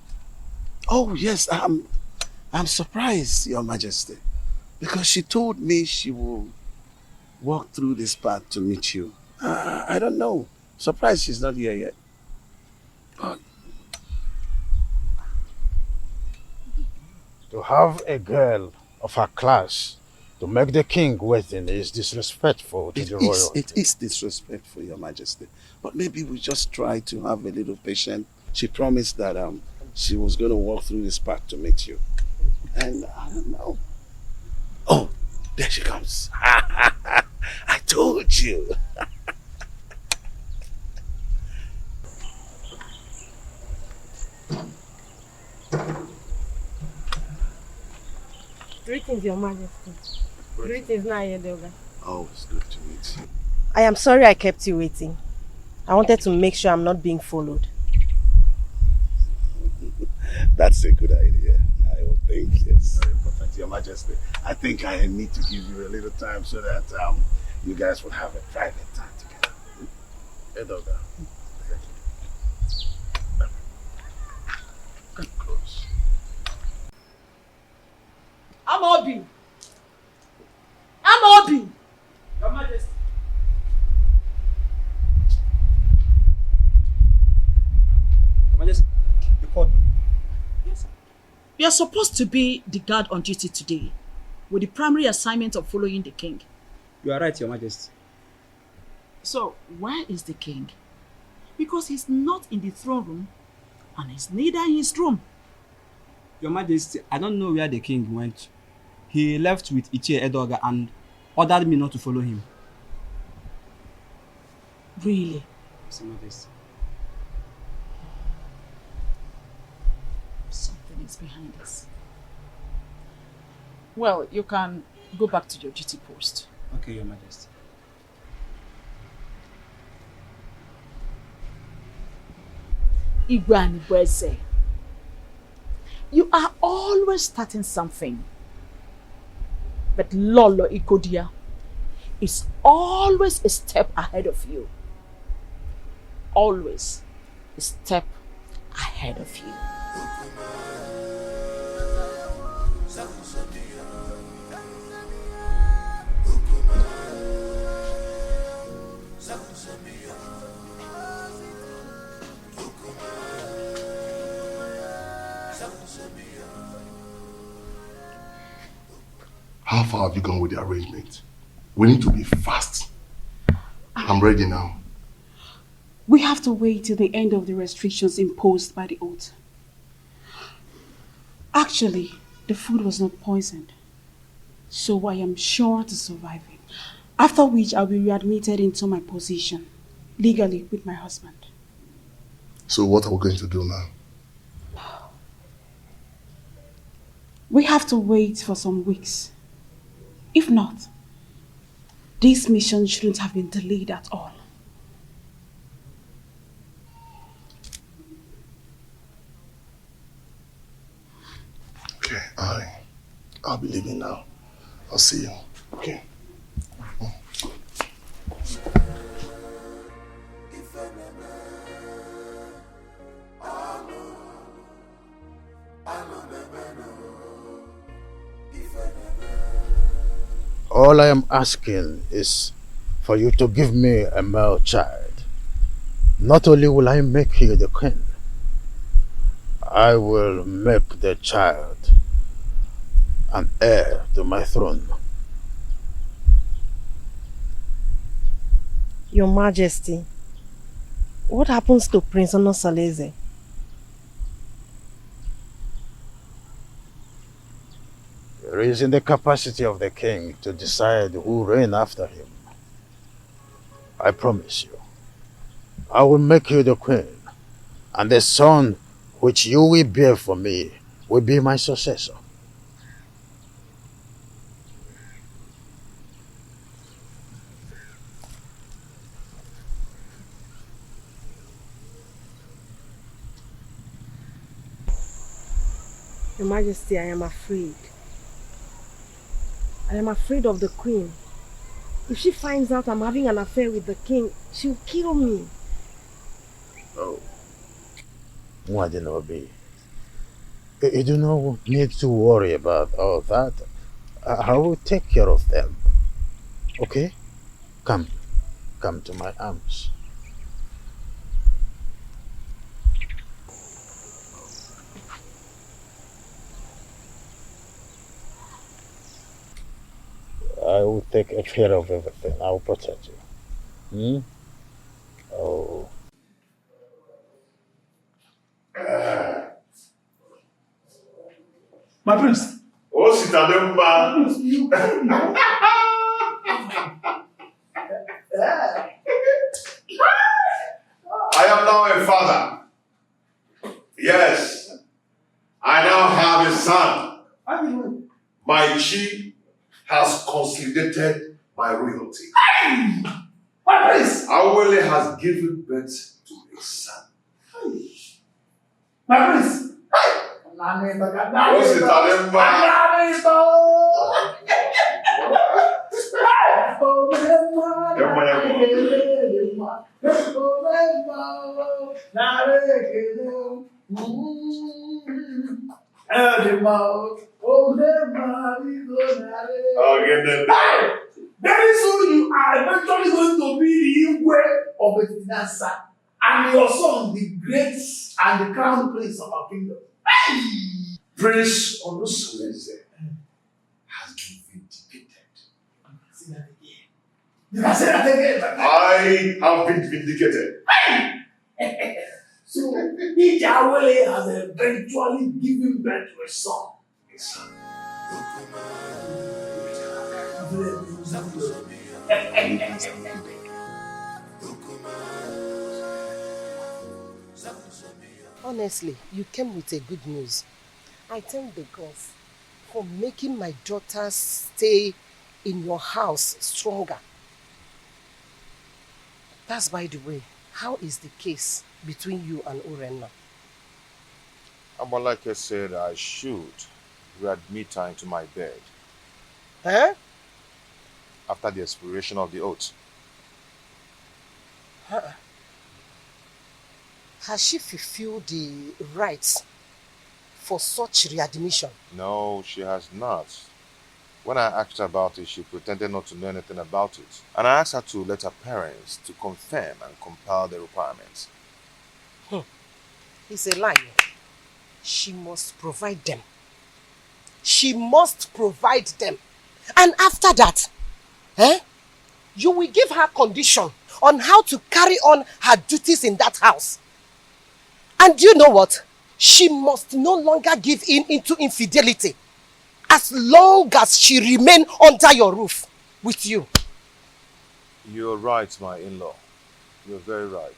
Oh, yes. I'm surprised, Your Majesty. Because she told me she will walk through this path to meet you. I don't know. Surprised she's not here yet. To have a girl of her class to make the king waiting is disrespectful to the royal. It is disrespectful, Your Majesty. But maybe we just try to have a little patience. She promised that she was going to walk through this path to meet you. And I don't know. Oh, there she comes. I told you. Greetings, Your Majesty. Greetings, Edoga. Oh, it's good to meet you. I am sorry I kept you waiting. I wanted to make sure I'm not being followed. That's a good idea. I would think, yes. Very important, Your Majesty. I think I need to give you a little time so that you guys will have a private time together. Edoga. Come close. I'm Obi. Your Majesty. Your Majesty, you called me. Yes, sir. You are supposed to be the guard on duty today, with the primary assignment of following the king. You are right, Your Majesty. So, where is the king? Because he's not in the throne room, and he's neither in his room. Your Majesty, I don't know where the king went. He left with Uche Edoga and ordered me not to follow him. Really? Yes, Your Majesty. Something is behind this. Well, you can go back to your duty post. Okay, Your Majesty. Igwe, you are always starting something. But Lolo Ikodia is always a step ahead of you. Always a step ahead of you. How far have you gone with the arrangement? We need to be fast. I'm ready now. We have to wait till the end of the restrictions imposed by the oath. Actually, the food was not poisoned, so I am sure to survive it. After which I'll be readmitted into my position, legally with my husband. So what are we going to do now? We have to wait for some weeks. If not, this mission shouldn't have been delayed at all. Okay, I'll be leaving now. I'll see you. Okay. All I am asking is for you to give me a male child. Not only will I make you the queen, I will make the child an heir to my throne. Your Majesty, what happens to Prince Onosaleze? It is in the capacity of the king to decide who reign after him. I promise you, I will make you the queen, and the son which you will bear for me will be my successor. Your Majesty, I am afraid. I am afraid of the queen. If she finds out I'm having an affair with the king, she'll kill me. Oh. Mwadinobi, you do not need to worry about all that. I will take care of them. Okay? Come to my arms. I will take care of everything. I will protect you. Oh. My prince. Oh, Sitalemba. I am now a father. Yes. I now have a son. My chief has consolidated my royalty. My prince. Awele has given birth to a son. My prince. What's it, Alemba? Very soon you are eventually going to be the Igwe of Betinasa, and your son the great and the crown prince of our kingdom. Prince Olusoleze has been vindicated. Say that again. You can say that again. I have been vindicated. So, Ijawele has eventually given birth to a son. A son. Honestly, you came with a good news. I thank the gods for making my daughter's stay in your house stronger. That's by the way, how is the case between you and Urenna? Amalake said I should readmit her into my bed. Huh? After the expiration of the oath. Huh? Has she fulfilled the rights for such readmission? No, she has not. When I asked her about it, she pretended not to know anything about it. And I asked her to let her parents to confirm and compile the requirements. It's a lie. She must provide them. She must provide them. And after that, you will give her condition on how to carry on her duties in that house. And you know what? She must no longer give in into infidelity as long as she remains under your roof with you. You're right, my in-law. You're very right.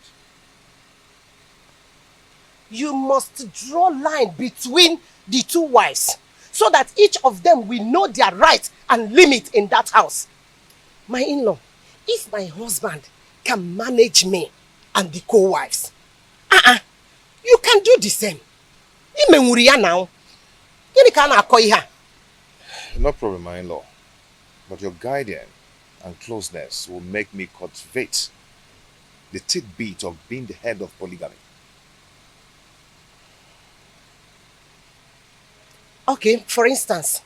You must draw line between the two wives so that each of them will know their rights and limit in that house. My in-law, if my husband can manage me and the co-wives, you can do the same. Now. No problem, my in-law. But your guidance and closeness will make me cultivate the tidbit of being the head of polygamy. Okay, for instance,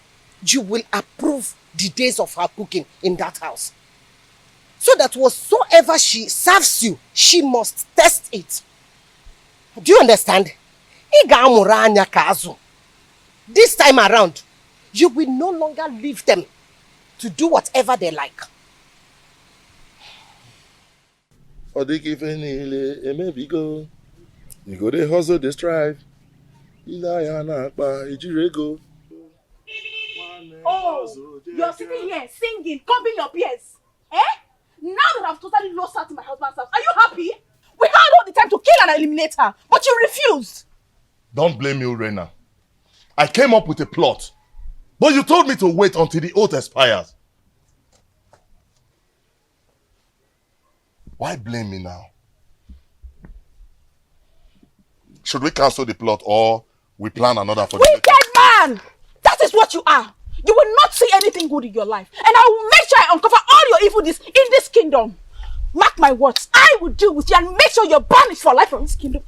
you will approve the days of her cooking in that house. So that whatsoever she serves you, she must test it. Do you understand? This time around, you will no longer leave them to do whatever they like. You go they hustle, they strive. Oh, you're sitting here singing, cupping your peers. Eh? Now that I've totally lost her to my husband's house, are you happy? We had all the time to kill and eliminate her, but you refused. Don't blame me, Urena. I came up with a plot, but you told me to wait until the oath expires. Why blame me now? Should we cancel the plot or we plan another for the Wicked man! That is what you are. You will not see anything good in your life. And I will make sure I uncover all your evil deeds in this kingdom. Mark my words. I will deal with you and make sure you're banished for life from this kingdom.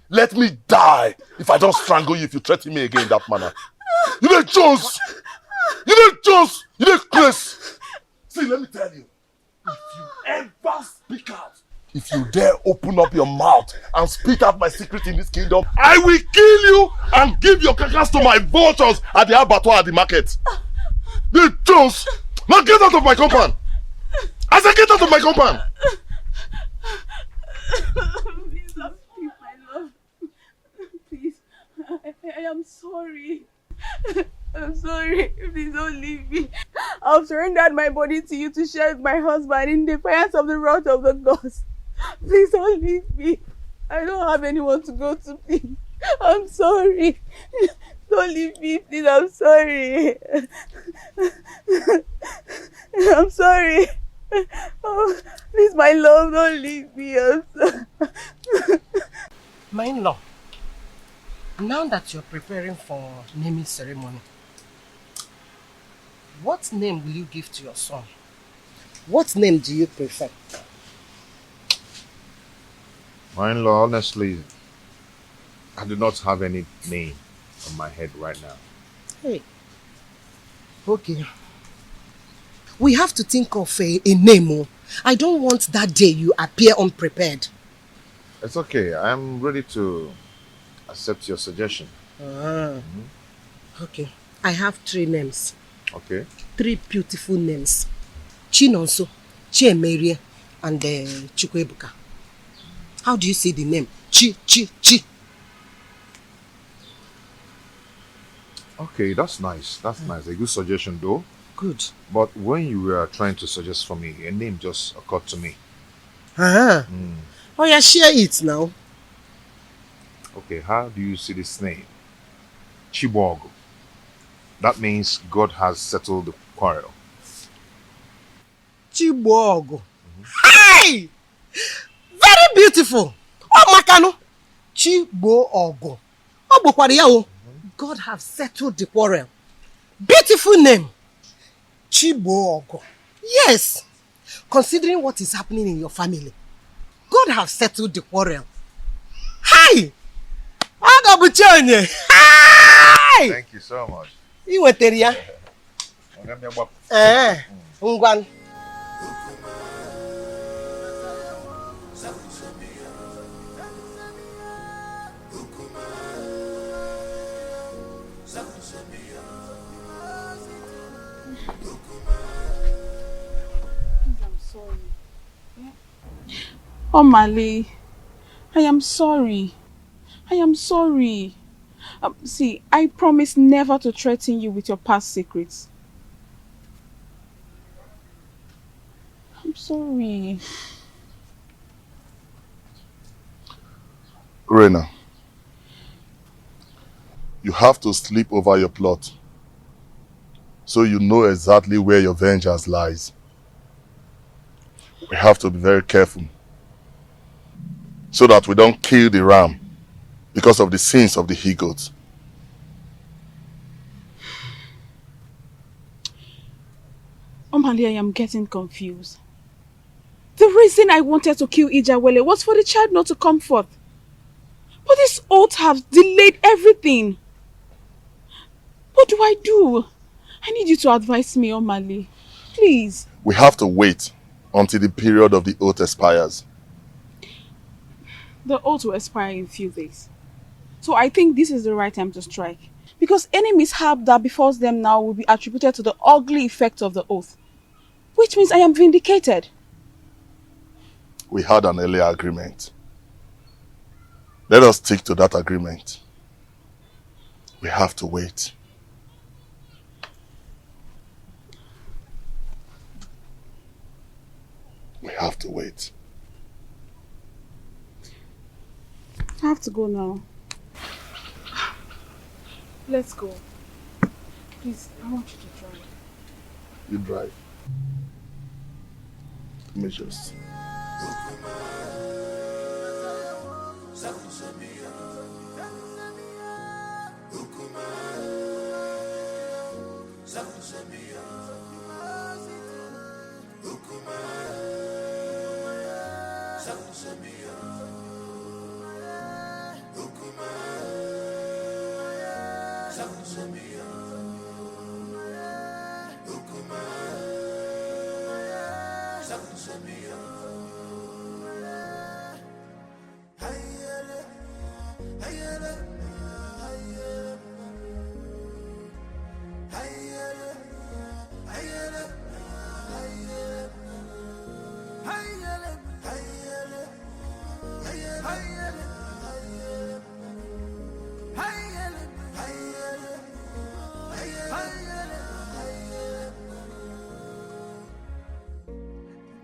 Let me die if I don't strangle you if you threaten me again in that manner. You need Jones! You need Jones! You need Chris! See, let me tell you. If you ever speak out, if you dare open up your mouth and speak out my secret in this kingdom, I will kill you and give your carcass to my vultures at the abattoir at the market. You need Jones! Now get out of my compound! I said get out of my compound! Please don't leave my love. Please, I am sorry. I'm sorry. Please don't leave me. I've surrendered my body to you to share with my husband in defiance of the wrath of the gods. Please don't leave me. I don't have anyone to go to, please. I'm sorry. Don't leave me, please. I'm sorry. I'm sorry. Oh, please, my love, don't leave me. I'm sorry. My in-law, now that you're preparing for naming ceremony, what name will you give to your son? What name do you prefer? My in-law, honestly, I do not have any name on my head right now. Hey. Okay. We have to think of a name. Oh. I don't want that day you appear unprepared. It's okay. I'm ready to accept your suggestion. Okay. I have 3 names. Okay. 3 beautiful names. Chinonso, Chiemerie, and Chukwebuka. How do you say the name? Chi. Okay, that's nice. That's nice. A good suggestion though. Good. But when you were trying to suggest for me, a name just occurred to me. Oh yeah, share it now. Okay, how do you see this name? Chibogo. That means God has settled the quarrel. Chibogo. Hey! Very beautiful. Oh, Makano. Chibogo. Oh, God have settled the quarrel. Beautiful name. Chibogo. Yes. Considering what is happening in your family, God have settled the quarrel. Hi! Hi! Thank you so much. You were there. Ngwan. Oh, Mali, I am sorry. I am sorry. See, I promise never to threaten you with your past secrets. I'm sorry. Rena, you have to sleep over your plot so you know exactly where your vengeance lies. We have to be very careful so that we don't kill the ram because of the sins of the he-goats. Omali, I am getting confused. The reason I wanted to kill Ijawele was for the child not to come forth. But this oath has delayed everything. What do I do? I need you to advise me, Omali. Please. We have to wait until the period of the oath expires. The oath will expire in a few days. So I think this is the right time to strike. Because any mishap that befalls them now will be attributed to the ugly effect of the oath. Which means I am vindicated. We had an earlier agreement. Let us stick to that agreement. We have to wait. We have to wait. I have to go now. Let's go. Please, I want you to drive. You drive. Let me just...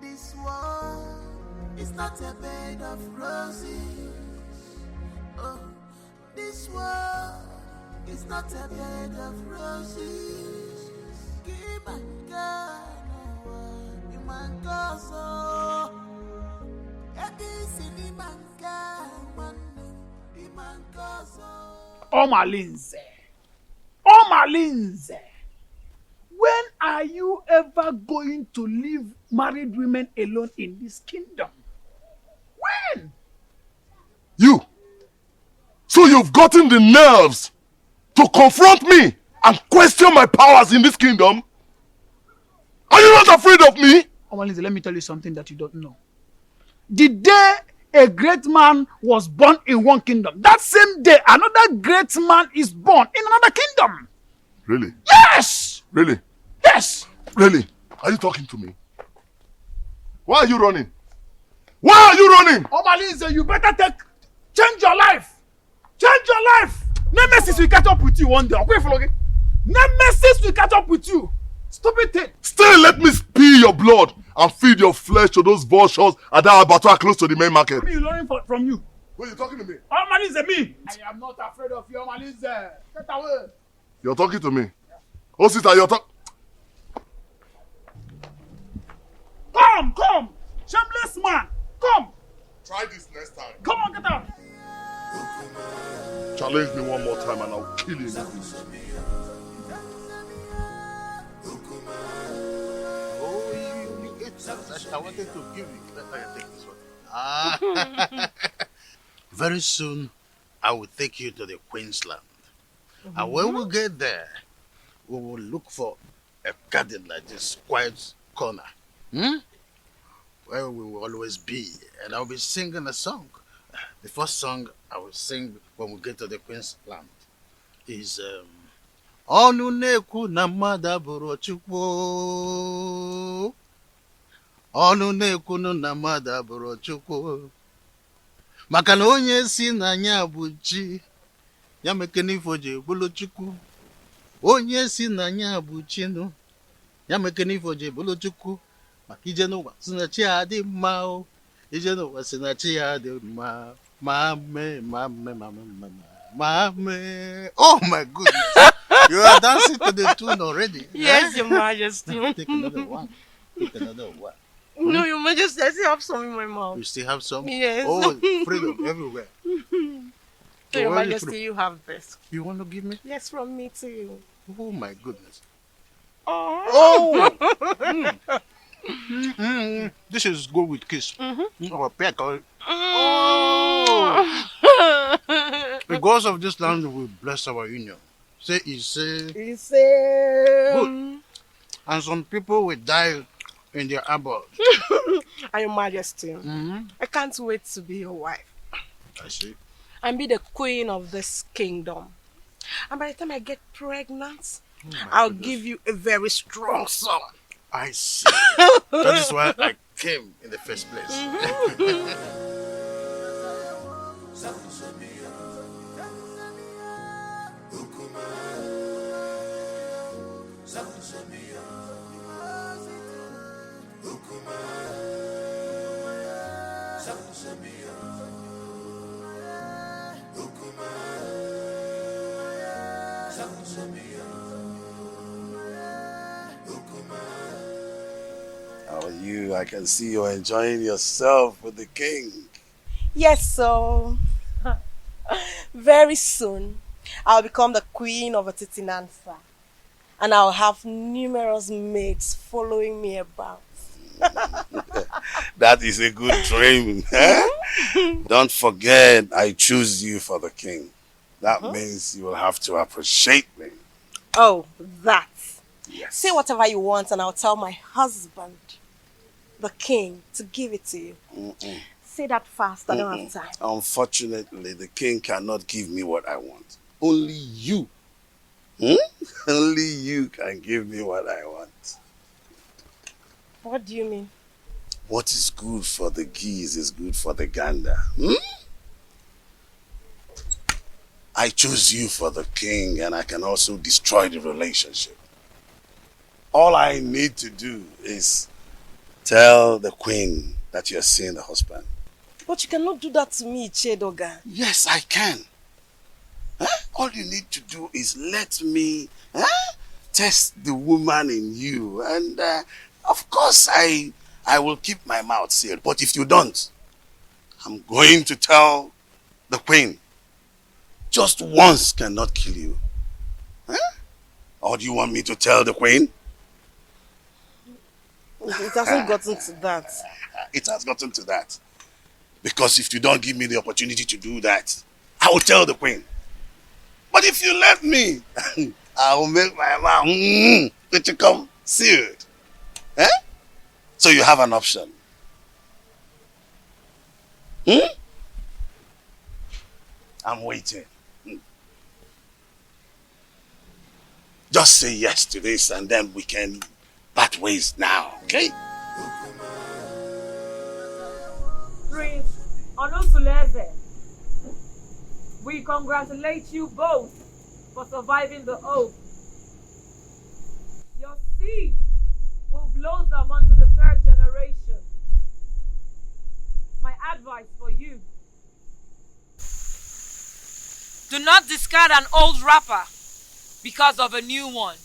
This world is not a bed of roses. Oh, this world is not a bed of roses. Keep and go, you man go so. Appeasing, man go, man go so. Omalinze. Omalinze. When are you ever going to leave married women alone in this kingdom? When? You! So you've gotten the nerves to confront me and question my powers in this kingdom? Are you not afraid of me? Omalinze, let me tell you something that you don't know. The day a great man was born in one kingdom, that same day another great man is born in another kingdom. Really? Yes! Really? Yes! Really? Are you talking to me? Why are you running? Why are you running? Omalinze, you better change your life. Change your life. Nemesis will catch up with you one day. Okay, Nemesis will catch up with you. Stupid thing. Still let me spill your blood and feed your flesh to those vultures at that abattoir close to the main market. Me learning from you. Who are you talking to me? Omalinze, me. I am not afraid of you, Omalinze. Get away. You're talking to me. Oh, sister, you're talking. Come. Shameless man. Come. Try this next time. Come on, get out. Challenge me one more time and I'll kill you. I wanted to give you. Take this one. Very soon, I will take you to the Queensland. And when we get there, we will look for a garden like this, quiet corner. Where we will always be. And I'll be singing a song. The first song I will sing when we get to the Queensland is Onu neku na mada buru chukwu. Onu neku na mada buru chukwu. Maka na onye si na nya bụ chi, ya mekene ifo je bulu chukwu. Onye si na nya bụ chi no, ya mekene ifo je bulu chukwu. Maka ije n'ụwa si na chi adị mma o. Ije n'ụwa si na chi adị mma. Mame. Oh my goodness. You are dancing to the tune already. Yes, Your Majesty. Take another one. No, Your Majesty, I still have some in my mouth. You still have some? Yes. Oh, freedom everywhere. So, Your Majesty, you have this. You want to give me? Yes, from me to you. Oh my goodness. Oh! This is good with kiss. Or peck. Oh! The gods of this land will bless our union. Say, good. And some people will die in their abode. And Your Majesty, I can't wait to be your wife. I see. And be the queen of this kingdom. And by the time I get pregnant, I'll give you a very strong son. I see. That is why I came in the first place. How are you? I can see you're enjoying yourself with the king. Yes, so very soon I'll become the queen of Atitinansa, and I'll have numerous maids following me about. That is a good dream. Eh? Don't forget, I choose you for the king. That means you will have to appreciate me. Oh, that. Yes. Say whatever you want and I'll tell my husband, the king, to give it to you. Say that fast, I don't have time. Unfortunately, the king cannot give me what I want. Only you. Only you can give me what I want. What do you mean? What is good for the geese is good for the gander. I choose you for the king, and I can also destroy the relationship. All I need to do is tell the queen that you're seeing the husband. But you cannot do that to me, Chedoga. Yes, I can. All you need to do is let me test the woman in you. And of course, I will keep my mouth sealed. But if you don't, I'm going to tell the queen. Just once cannot kill you. Or do you want me to tell the queen? It hasn't gotten to that. It has gotten to that. Because if you don't give me the opportunity to do that, I will tell the queen. But if you let me, I will make my mouth to come sealed. So you have an option. I'm waiting. Just say yes to this and then we can part ways now, okay? Prince Onosuleze, we congratulate you both for surviving the oath. Your seed will blossom unto the 3rd generation. My advice for you: do not discard an old wrapper because of a new one.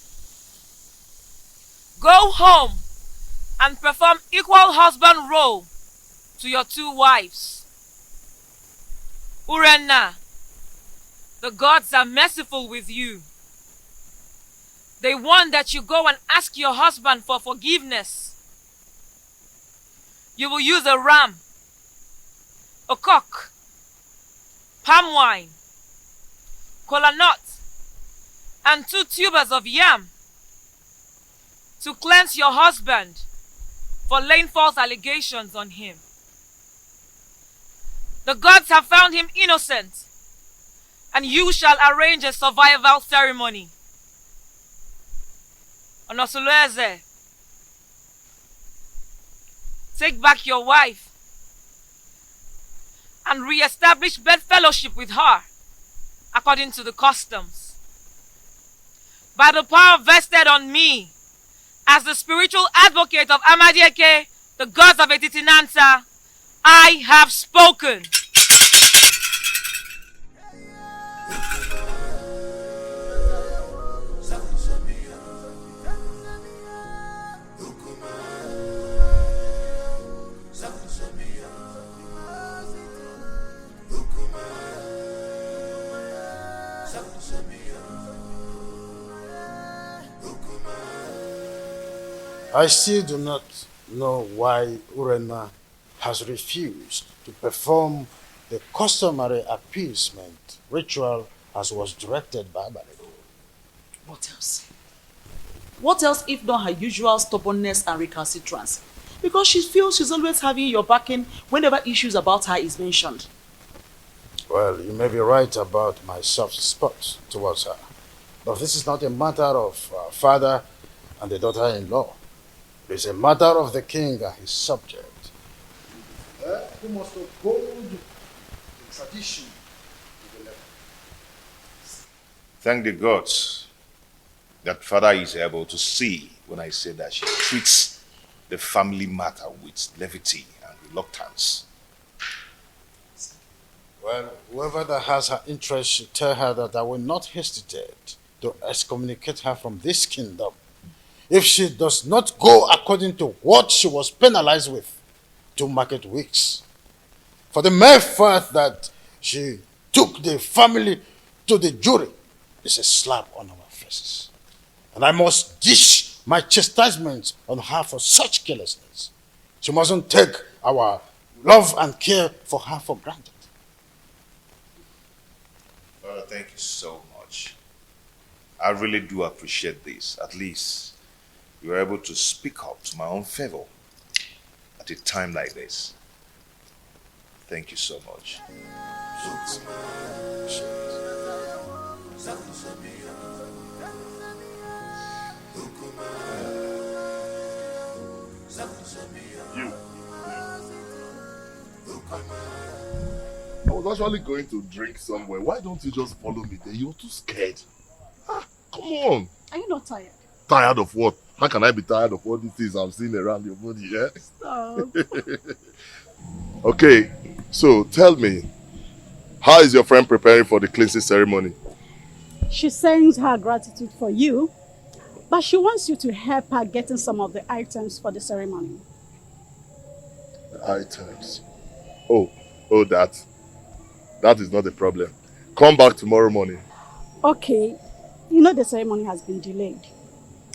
Go home and perform equal husband role to your 2 wives. Urenna, the gods are merciful with you. They want that you go and ask your husband for forgiveness. You will use a ram, a cock, palm wine, kola nut, and 2 tubers of yam to cleanse your husband for laying false allegations on him. The gods have found him innocent, and you shall arrange a survival ceremony. Onosuleze, take back your wife and re-establish bedfellowship with her according to the customs. By the power vested on me as the spiritual advocate of Amadieke, the gods of Etitinansa, I have spoken. I still do not know why Urenna has refused to perform the customary appeasement ritual as was directed by Marital. What else? What else if not her usual stubbornness and recalcitrance? Because she feels she's always having your backing whenever issues about her is mentioned. Well, you may be right about my soft spot towards her. But this is not a matter of father and the daughter-in-law. It is a matter of the king and his subject, who must uphold the tradition to the level. Thank the gods that father is able to see when I say that she treats the family matter with levity and reluctance. Well, whoever that has her interest should tell her that I will not hesitate to excommunicate her from this kingdom if she does not go according to what she was penalized with 2 market weeks. For the mere fact that she took the family to the jury is a slap on our faces. And I must dish my chastisement on her for such carelessness. She mustn't take our love and care for her for granted. Thank you so much. I really do appreciate this. At least you were able to speak up to my own favor at a time like this. Thank you so much. You. I was actually going to drink somewhere. Why don't you just follow me there? You're too scared. Come on. Are you not tired? Tired of what? How can I be tired of all these things I'm seeing around your body, yeah? Stop. Okay, so tell me, how is your friend preparing for the cleansing ceremony? She sends her gratitude for you, but she wants you to help her getting some of the items for the ceremony. The items? Oh, that is not a problem. Come back tomorrow morning. Okay, you know the ceremony has been delayed.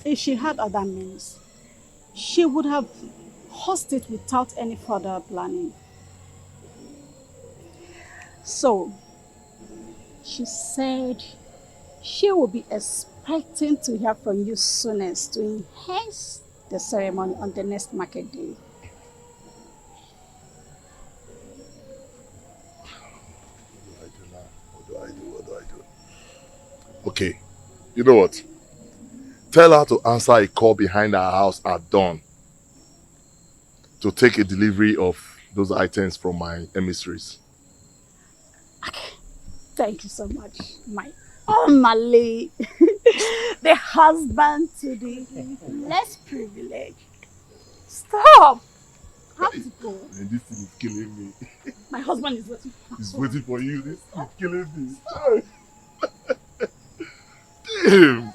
If she had other means, she would have hosted it without any further planning. So, she said she will be expecting to hear from you soonest to enhance the ceremony on the next market day. What do I do? Okay, you know what? Tell her to answer a call behind our house at dawn to take a delivery of those items from my emissaries. Thank you so much, my Omale, the husband to the less privileged. Stop! I have to go. And this thing is killing me. My husband is waiting. He's waiting for you. This is killing me. Damn.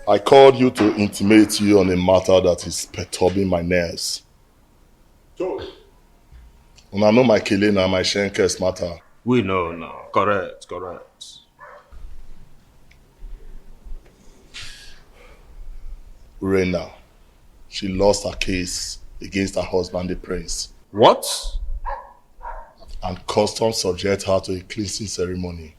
I called you to intimate you on a matter that is perturbing my nerves. And I know my killing and my Shenkers matter. We know now. Correct. Urena, she lost her case against her husband, the prince. What? And customs subject her to a cleansing ceremony.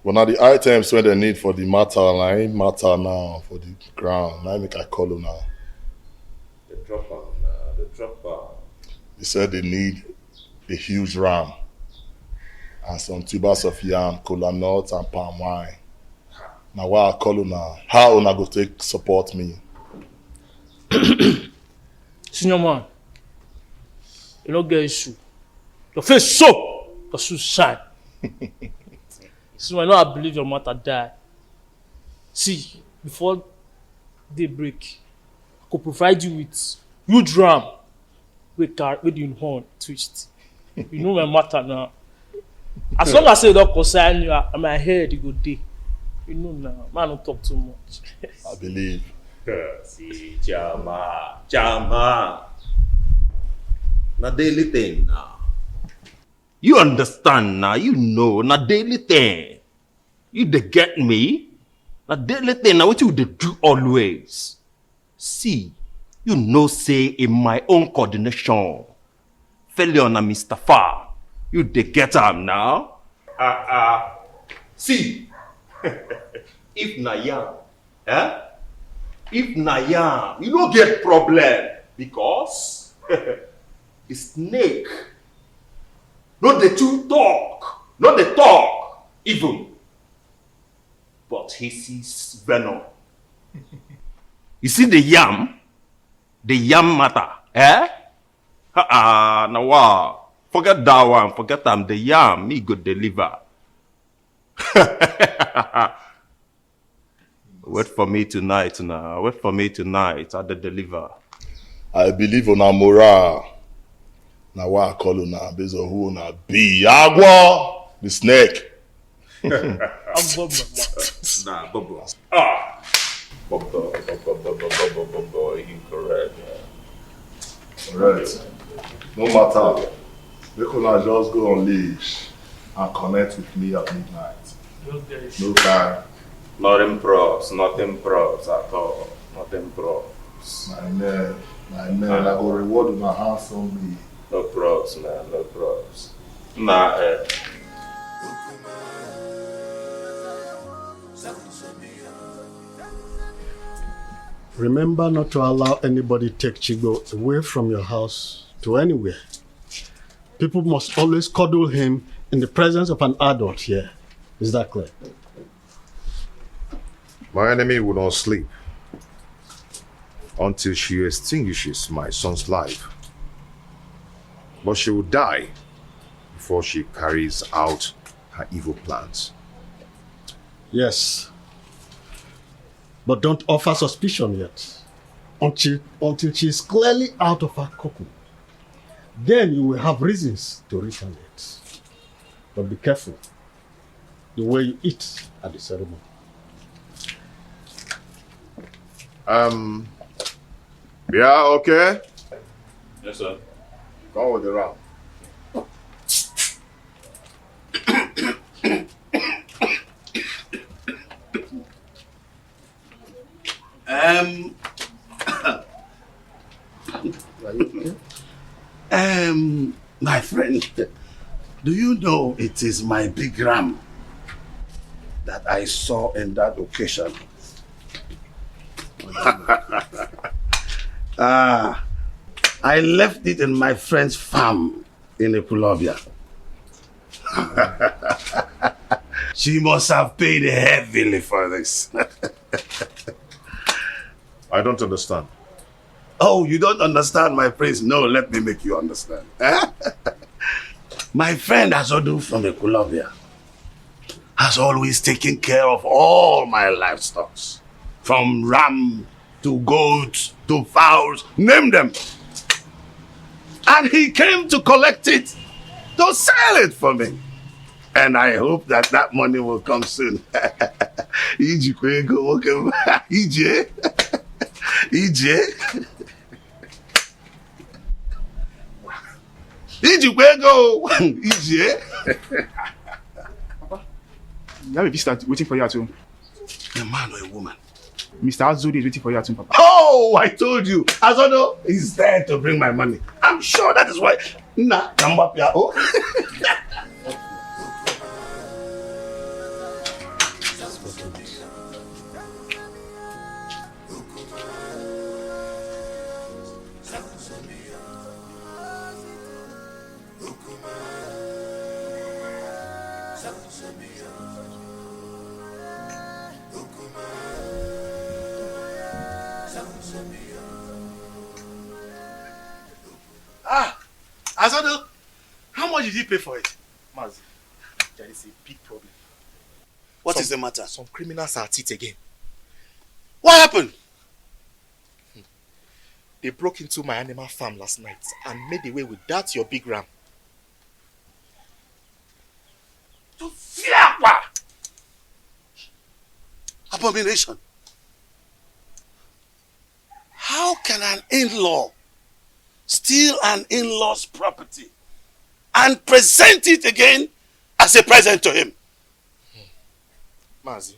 But now the items when they need for the matter, I ain't matter now for the ground. I make I call her now. The dropper. They said they need a huge ram and some tubers of yam, cola nuts and palm wine. Now why I call her now? How una go take support me? Senior man, you don't get issue. Your face so, your shoes shine. So I know I believe your mother died. See, before daybreak, I could provide you with huge ram with the horn twist. You know my matter now. As long as you don't concern you, I'm my head, you go day. You know now, man don't talk too much. I believe. See, Jama. Na daily thing now. You understand now, you know, na daily thing. You dey get me? Na daily thing, na wetin we dey do always. See, you know say in my own coordination, failure na Mr. Far. You dey get am now? See, if na yam, if na yam, you don't get problem because the snake not the two talk, not the talk even, but he sees venom. You see the yam matter, now wow, forget that one, forget them. The yam, me go deliver. Wait for me tonight now. Wait for me tonight at the deliver. I believe on our morale. Now what I call on our based on who on our be Agua, the snake. I'm Nah, Bobo. Bobo, incorrect. Alright. No matter. They could just go on leash and connect with me at midnight. No time. Nothing pros at all. Nothing pros. My man, I go reward my handsomely. No pros, man, no pros. Nah, Remember not to allow anybody take Chigo away from your house to anywhere. People must always cuddle him in the presence of an adult here. Is that clear? My enemy will not sleep until she extinguishes my son's life. But she will die before she carries out her evil plans. Yes. But don't offer suspicion yet. Until she is clearly out of her cocoon. Then you will have reasons to retaliate. But be careful the way you eat at the ceremony. Yeah, okay? Yes, sir. Come with the round. My friend, do you know it is my big ram that I saw in that occasion? I left it in my friend's farm in Ekulobia. She must have paid heavily for this. I don't understand. Oh, you don't understand, my prince? No, let me make you understand. My friend Azodu from Ekulobia has always taken care of all my livestock. From ram to goats to fowls, name them. And he came to collect it, to sell it for me. And I hope that that money will come soon. Ije. You have a visitor waiting for you at home. A man or a woman? Mr. Azudi is waiting for you at home, Papa. Oh, I told you. Azodo is there to bring my money. I'm sure that is why. Nah, oh. Azodo, how much did you pay for it? Mazi, there is a big problem. What is the matter? Some criminals are at it again. What happened? They broke into my animal farm last night and made away with that your big ram. Abomination. How can an in-law steal an in-law's property and present it again as a present to him? Mazi,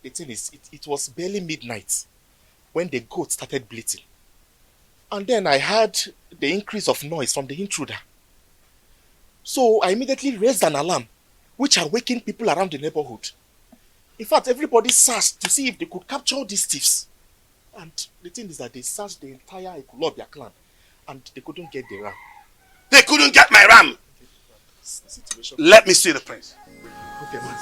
the thing is, it was barely midnight when the goat started bleating. And then I heard the increase of noise from the intruder. So I immediately raised an alarm, which awakened people around the neighborhood. In fact, everybody searched to see if they could capture these thieves. And the thing is that they searched the entire Ekulobia clan, and they couldn't get the ram. They couldn't get my ram. Situation. Let me see the prince. Okay, man.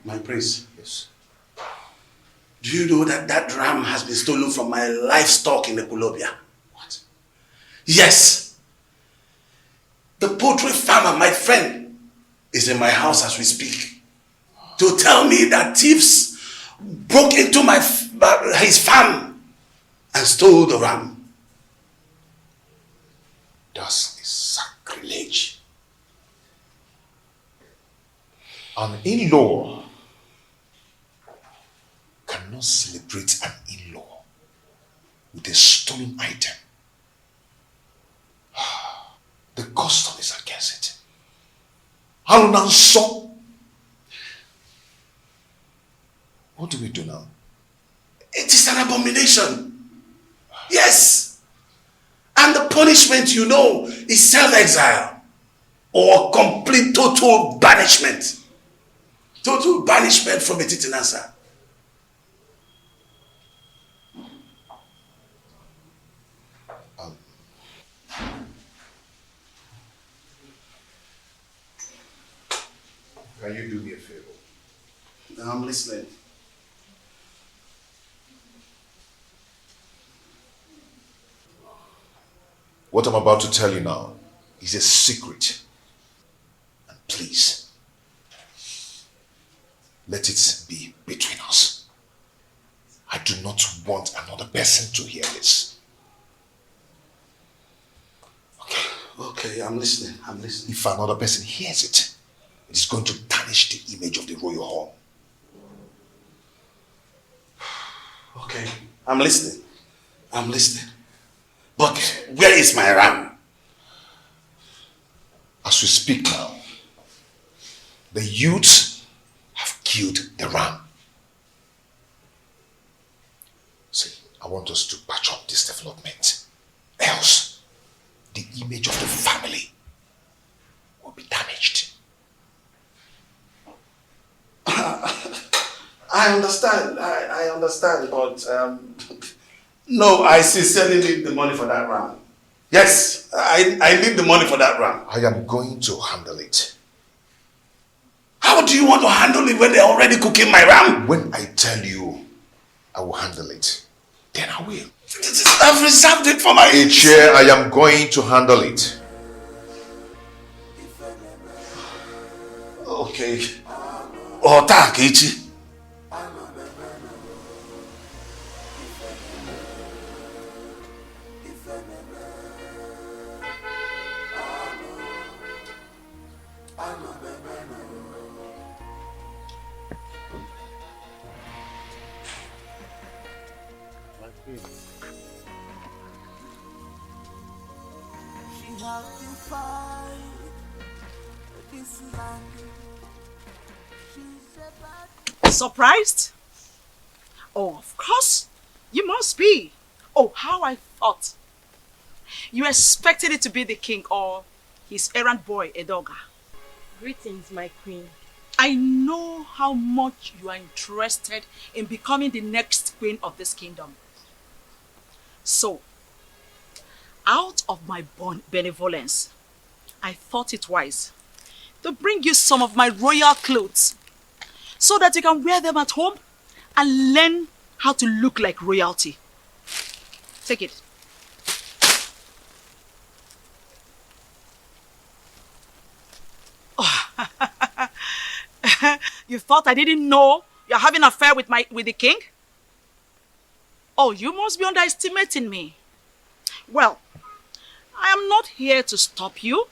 My prince. Yes. Do you know that that ram has been stolen from my livestock in the Ekulobia? What? Yes. The poultry farmer, my friend, is in my house as we speak to tell me that thieves broke into his farm and stole the ram. That's a sacrilege. An in-law cannot celebrate an in-law with a stolen item. The custom is against it. Haruna so. What do we do now? It is an abomination. Yes. And the punishment, you know, is self-exile or complete total banishment. Total banishment from Etitinansa. Can you do me a favor? I'm listening. What I'm about to tell you now is a secret. And please, let it be between us. I do not want another person to hear this. Okay, I'm listening. If another person hears it, it is going to tarnish the image of the royal home. Okay, I'm listening. But where is my ram? As we speak now, the youths have killed the ram. See, I want us to patch up this development. Else, the image of the family will be damaged. I understand. I understand, but no, I sincerely need the money for that ram. Yes, I need the money for that ram. I am going to handle it. How do you want to handle it when they're already cooking my ram? When I tell you I will handle it, then I will. I've reserved it for my... Uche, I am going to handle it. Okay. Ota Kechi. Surprised? Oh, of course. You must be. Oh, how I thought. You expected it to be the king or his errand boy, Edoga. Greetings, my queen. I know how much you are interested in becoming the next queen of this kingdom. So, out of my benevolence, I thought it wise to bring you some of my royal clothes so that you can wear them at home and learn how to look like royalty. Take it. Oh. You thought I didn't know you're having an affair with the king? Oh, you must be underestimating me. Well, I am not here to stop you.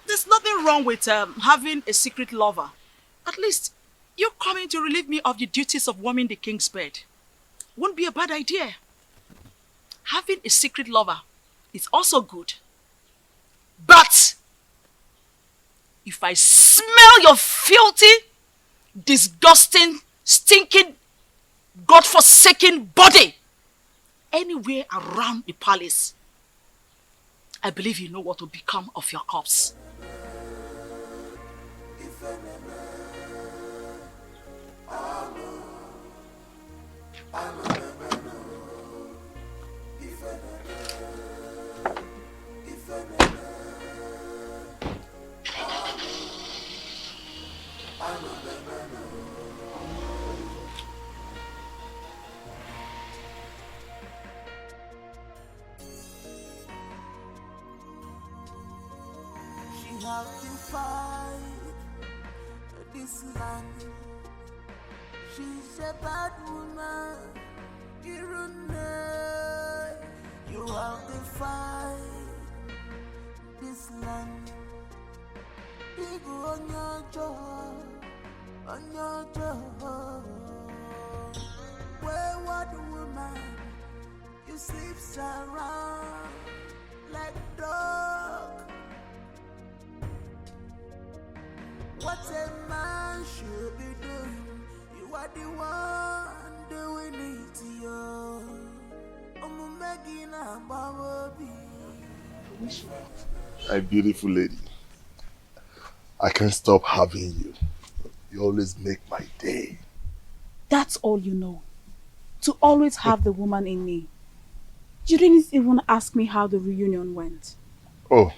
There's nothing wrong with having a secret lover. At least you're coming to relieve me of the duties of warming the king's bed. Wouldn't be a bad idea. Having a secret lover is also good. But if I smell your filthy, disgusting, stinking, God-forsaken body anywhere around the palace, I believe you know what will become of your corpse. She have defied this land. She's a bad woman. You have defied this land. People on your jaw, wayward woman, you sleeps around like dog. What a man should be doing, you are the one doing it to you. My beautiful lady, I can't stop having you. You always make my day. That's all you know. To always have the woman in me. You didn't even ask me how the reunion went. Oh,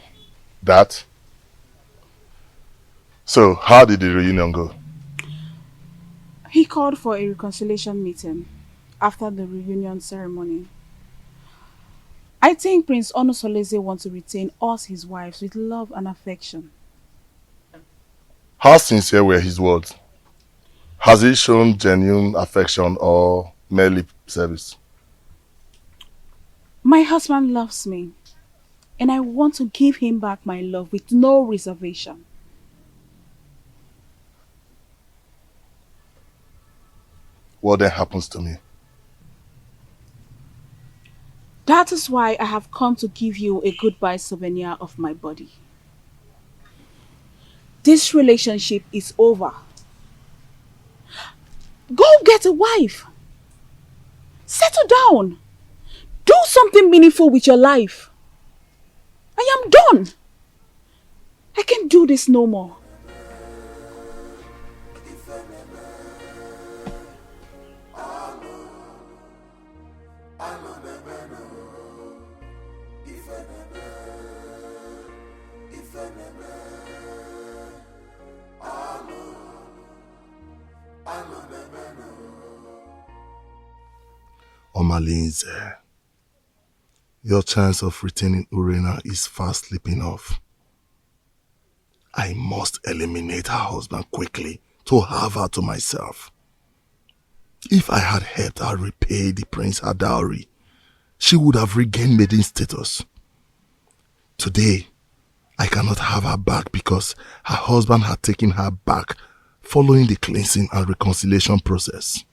that? So, how did the reunion go? He called for a reconciliation meeting after the reunion ceremony. I think Prince Onosoleze wants to retain us, his wives, with love and affection. How sincere were his words? Has he shown genuine affection or mere lip service? My husband loves me, and I want to give him back my love with no reservation. What then happens to me? That is why I have come to give you a goodbye souvenir of my body. This relationship is over. Go get a wife. Settle down. Do something meaningful with your life. I am done. I can't do this no more. Omalinze, your chance of retaining Urena is fast slipping off. I must eliminate her husband quickly to have her to myself. If I had helped her repay the prince her dowry, she would have regained maiden status. Today, I cannot have her back because her husband had taken her back following the cleansing and reconciliation process.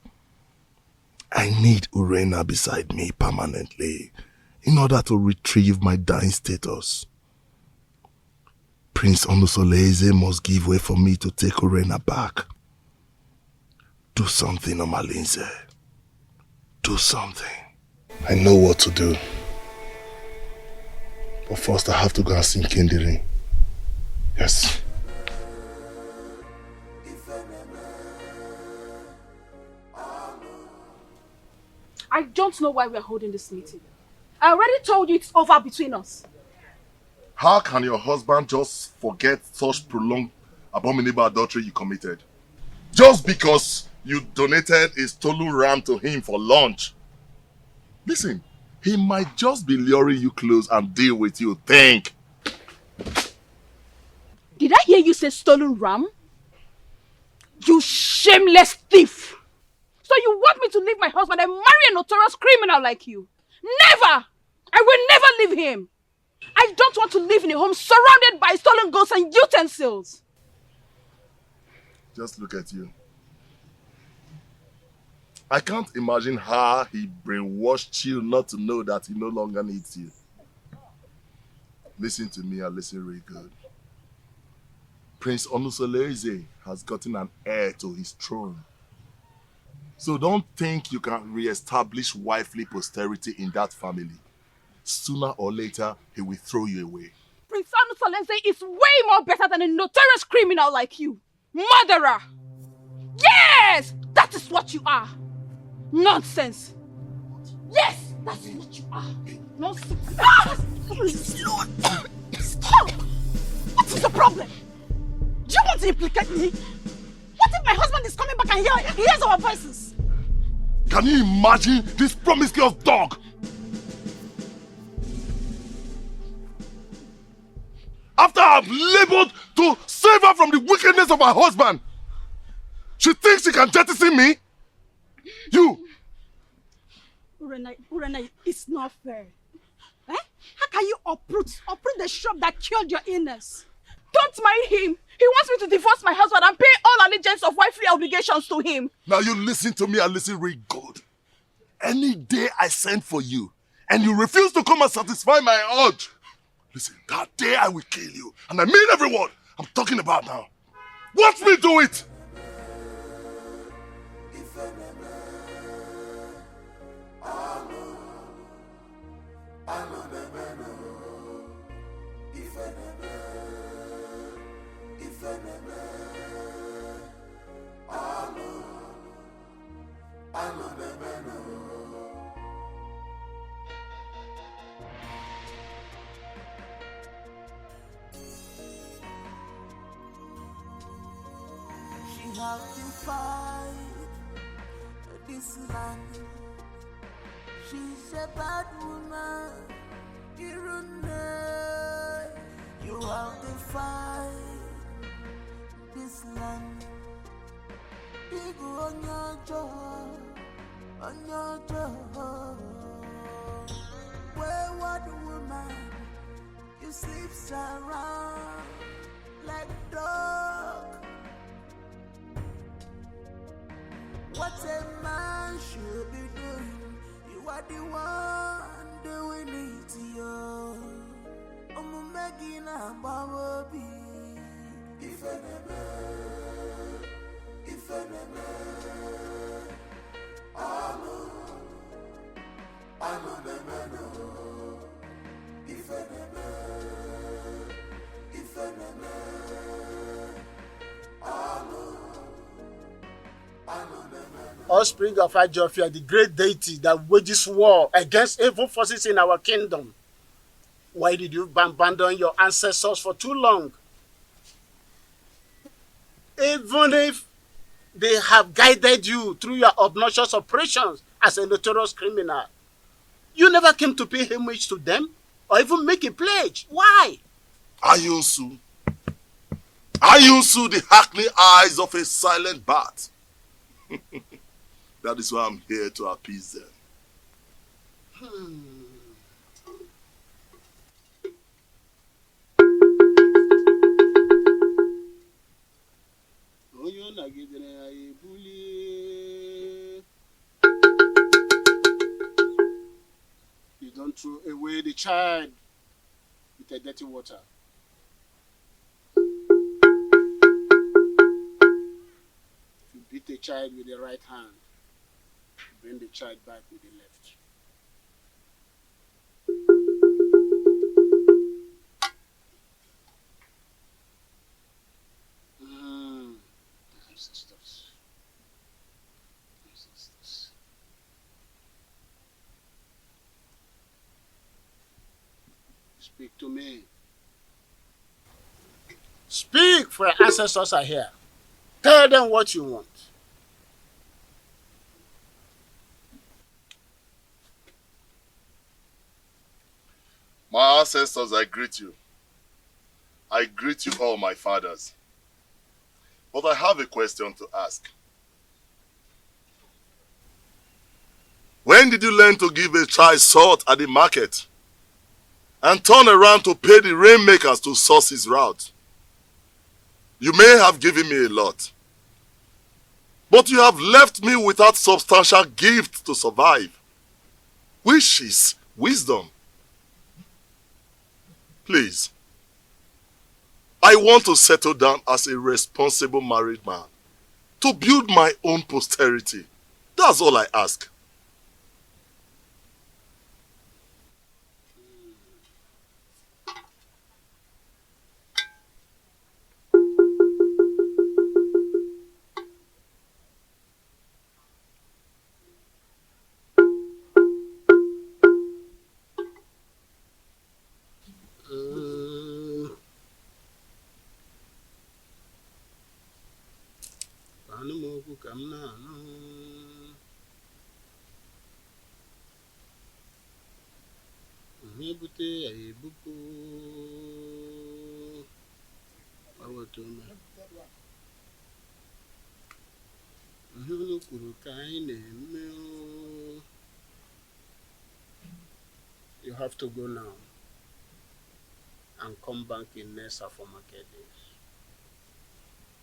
I need Urena beside me permanently in order to retrieve my dying status. Prince Onosoleze must give way for me to take Urena back. Do something, Omalinze. Do something. I know what to do. But first I have to go and sing Kindiri. Yes. I don't know why we are holding this meeting. I already told you it's over between us. How can your husband just forget such prolonged abominable adultery you committed? Just because you donated a stolen ram to him for lunch. Listen, he might just be luring you close and deal with you. Think. Did I hear you say stolen ram? You shameless thief! So you want me to leave my husband and marry a notorious criminal like you? Never! I will never leave him! I don't want to live in a home surrounded by stolen goods and utensils. Just look at you. I can't imagine how he brainwashed you not to know that he no longer needs you. Listen to me and listen really good. Prince Onusoleze has gotten an heir to his throne. So don't think you can re-establish wifely posterity in that family. Sooner or later, he will throw you away. Prince Onusoleze is way more better than a notorious criminal like you. Murderer! Yes! That is what you are. Nonsense. Yes, that is what you are. Nonsense. Ah! Lord. Stop! What is the problem? Do you want to implicate me? What if my husband is coming back and hears our voices? Can you imagine this promiscuous dog? After I've labored to save her from the wickedness of my husband, she thinks she can jettison me? You! Urena, it's not fair. Eh? How can you uproot the shrub that killed your illness? Don't marry him. He wants me to divorce my husband and pay all allegiance of wifely obligations to him. Now you listen to me and listen real good. Any day I send for you and you refuse to come and satisfy my urge, listen, that day I will kill you. And I mean every word I'm talking about now. Watch me do it! She have to fight this land. She's a bad woman. You have to fight this land. People on your job, wayward woman, you sleep around like dog. What a man should be doing, you are the one doing it to you. I'm making a baby. If Offspring of Ajofia, the great deity that wages war against evil forces in our kingdom. Why did you abandon your ancestors for too long? Even if they have guided you through your obnoxious operations as a notorious criminal, you never came to pay homage to them or even make a pledge. Why? Ayunsu, the hackney eyes of a silent bat. That is why I'm here to appease them. You don't throw away the child with a dirty water. If you beat the child with the right hand, bring the child back with the left. Ancestors. Speak to me. Speak, for your ancestors are here. Tell them what you want. My ancestors, I greet you. I greet you all, my fathers. But I have a question to ask. When did you learn to give a child salt at the market? and turn around to pay the rainmakers to source his route. You may have given me a lot, but you have left me without substantial gift to survive, which is wisdom. Please, I want to settle down as a responsible married man, to build my own posterity. That's all I ask. You have to go now and come back in Nessa for market days.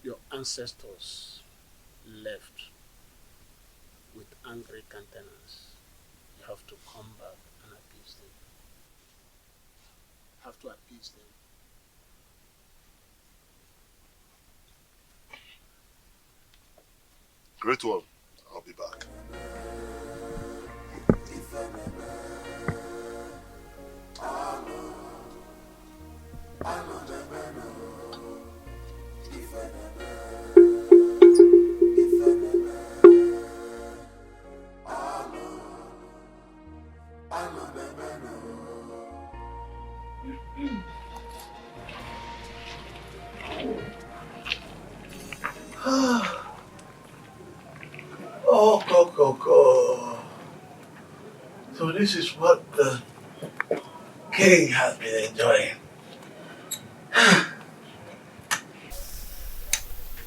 Your ancestors left with angry countenance. You have to come back and appease them. You have to appease them. Great one. I'll be back. Oh, Coco. So this is what the king has been enjoying.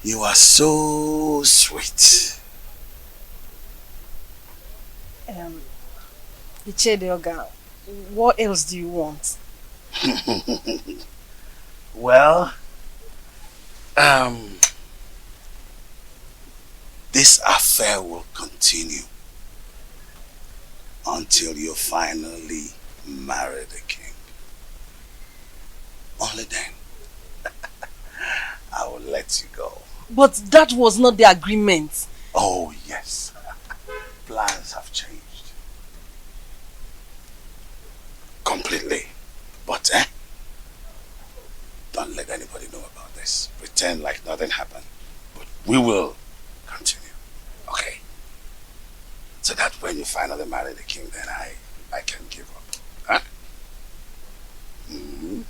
You are so sweet. Ichedioga, what else do you want? Well, this affair will continue until you finally marry the king. Only then I will let you go. But that was not the agreement. Oh yes, plans have changed completely. But don't let anybody know about this. Pretend like nothing happened. But we will continue, okay? So that when you finally marry the king, then I can give up. Huh? Mm-hmm.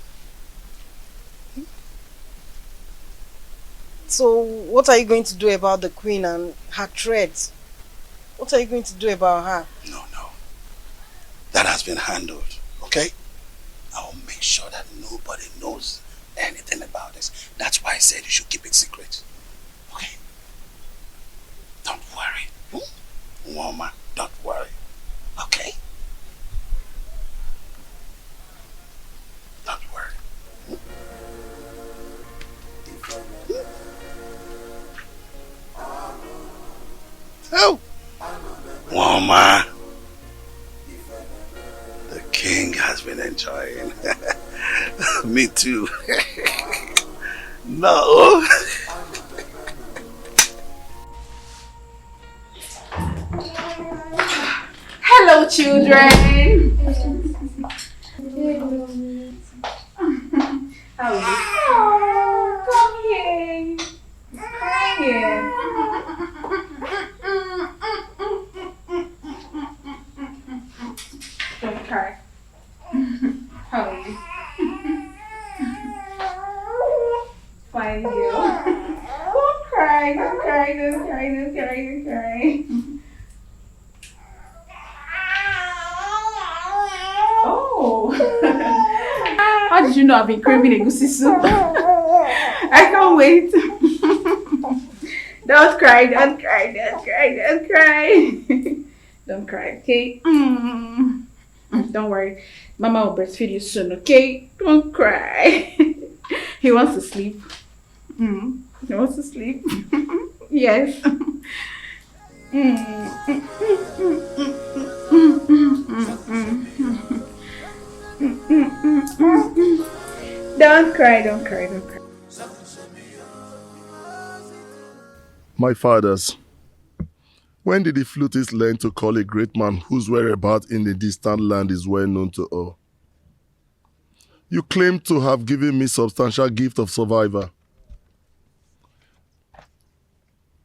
So what are you going to do about the queen and her threats? What are you going to do about her? No. That has been handled, okay? I will make sure that nobody knows anything about this. That's why I said you should keep it secret. Okay? Don't worry. Woman, don't worry. Okay? Don't worry. Oh! Woman! The king has been enjoying. Me too. No. Hello, children. How are you? Oh, come here. Come here. Don't cry. How are you? Fine, girl. Don't cry, don't cry, don't cry, don't cry, don't cry. Oh. How did you know I've been craving egusi soup? I can't wait. Don't cry, don't cry, don't cry, don't cry. Don't cry, okay? Don't worry. Mama will breastfeed you soon, okay? Don't cry. He wants to sleep. He wants to sleep. Yes. Don't cry, don't cry, don't cry. My fathers, when did the flutist learn to call a great man whose whereabouts in the distant land is well known to all? You claim to have given me substantial gift of survivor.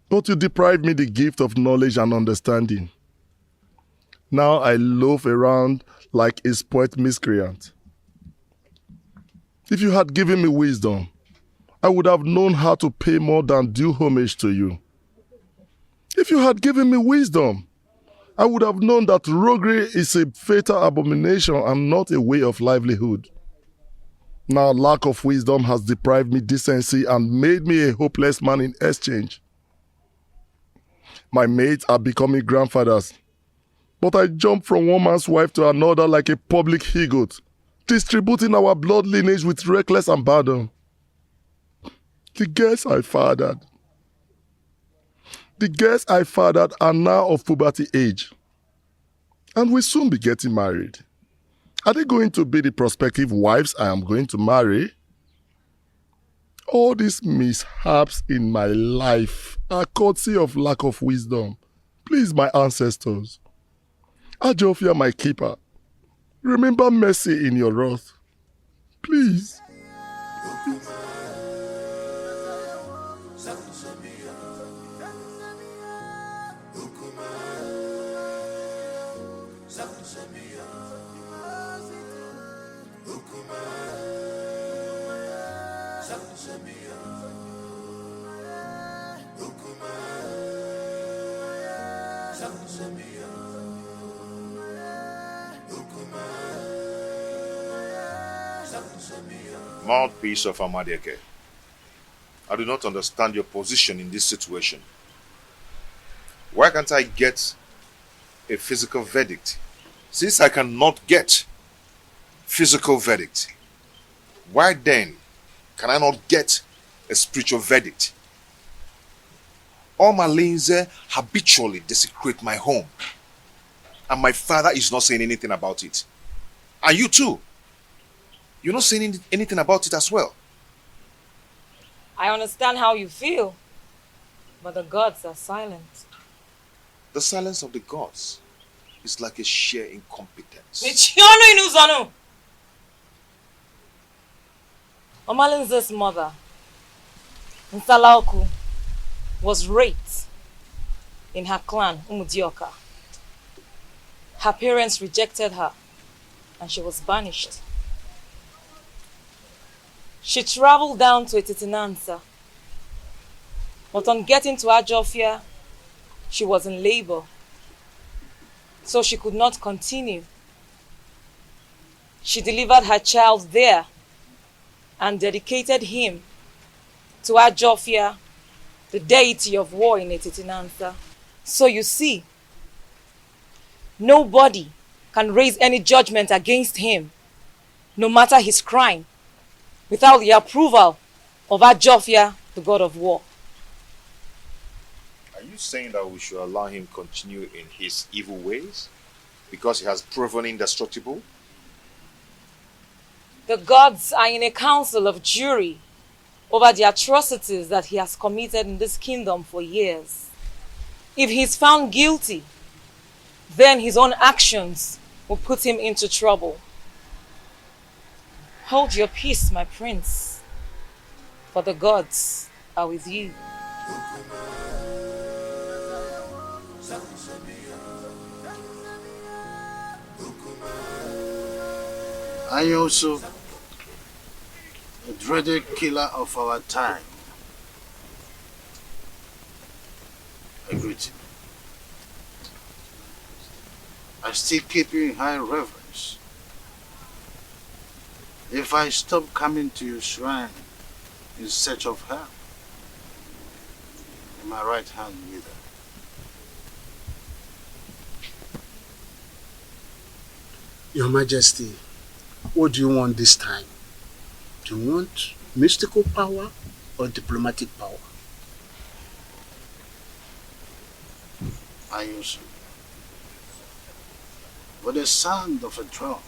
But you deprived me the gift of knowledge and understanding. Now I loaf around like a spoilt miscreant. If you had given me wisdom, I would have known how to pay more than due homage to you. If you had given me wisdom, I would have known that roguery is a fatal abomination and not a way of livelihood. Now lack of wisdom has deprived me decency and made me a hopeless man in exchange. My mates are becoming grandfathers, but I jump from one man's wife to another like a public he-goat, distributing our blood lineage with reckless abandon. The girls I fathered are now of puberty age and will soon be getting married. Are they going to be the prospective wives I am going to marry? All these mishaps in my life are courtesy of lack of wisdom. Please, my ancestors, Ajofia, my keeper, remember mercy in your wrath. Please. Mouthpiece of Amadeke, I do not understand your position in this situation. Why can't I get a physical verdict? Since I cannot get physical verdict, why then can I not get a spiritual verdict? All my Linze habitually desecrate my home, and my father is not saying anything about it. And you too. You're not saying anything about it as well. I understand how you feel, but the gods are silent. The silence of the gods is like a sheer incompetence. Omalinze's mother, Nsalaoku, was raped in her clan, Umudioka. Her parents rejected her and she was banished. She traveled down to Etitinansa, but on getting to Ajofia, she was in labor, so she could not continue. She delivered her child there and dedicated him to Ajofia, the deity of war in Etitinansa. So you see, nobody can raise any judgment against him, no matter his crime, without the approval of Ajofia, the god of war. Are you saying that we should allow him continue in his evil ways because he has proven indestructible? The gods are in a council of jury over the atrocities that he has committed in this kingdom for years. If he is found guilty, then his own actions will put him into trouble. Hold your peace, my prince, for the gods are with you. I also, a dreaded killer of our time, I greet you. I still keep you in high reverence. If I stop coming to your shrine in search of her, in my right hand wither. Your Majesty, what do you want this time? Do you want mystical power or diplomatic power? I use for the sound of a drum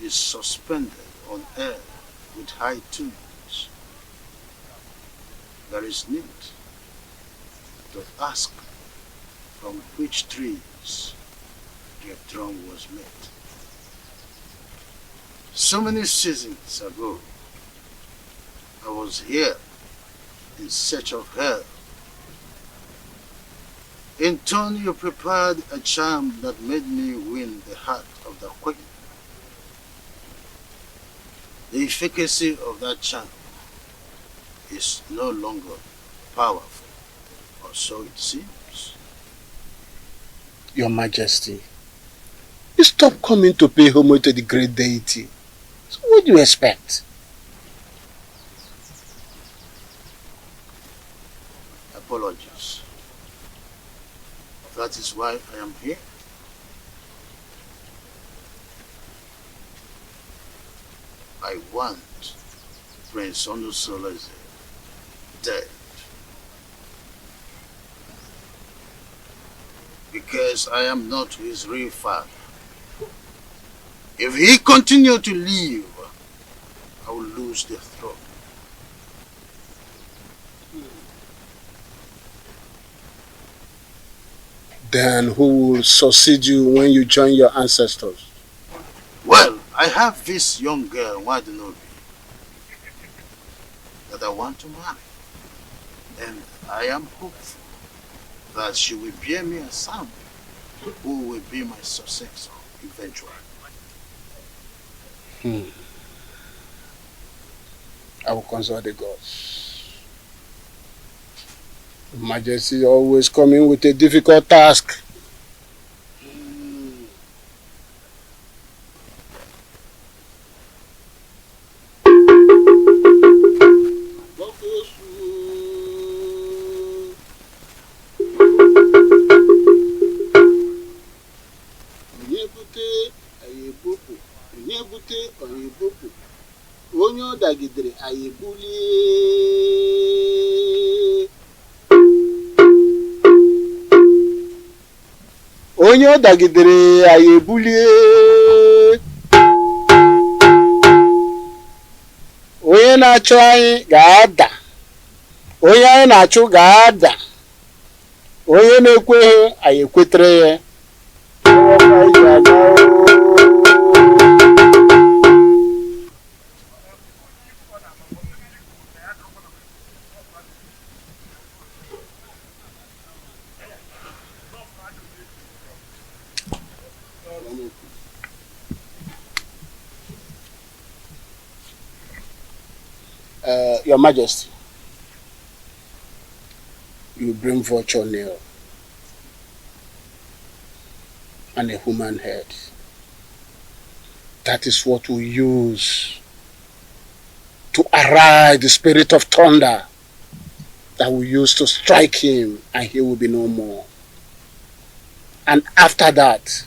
is suspended on air with high tunes. There is need to ask from which trees the drum was made. So many seasons ago, I was here in search of her. In turn, you prepared a charm that made me win the heart of the queen. The efficacy of that charm is no longer powerful, or so it seems. Your Majesty, you stop coming to pay homage to the great deity. So what do you expect? Apologies. That is why I am here. I want Prince Onusoleze dead. Because I am not his real father. If he continue to live, I will lose the throne. Then who will succeed you when you join your ancestors? Well, I have this young girl, Wadinobi, that I want to marry. And I am hopeful that she will bear me a son who will be my successor eventually. I will consult the gods. Majesty always coming with a difficult task. Onye ọ dagidere anyị ebulie. Onye ọ dagidere anyị ebulie. Onye na-achụ anyị ga-ada. Onye anyị na-achụ ga-ada. Onye na-ekweghị anyị ekwetere ya. Your Majesty, you bring vulture nail and a human head. That is what we use to arise the spirit of thunder that we use to strike him, and he will be no more. And after that,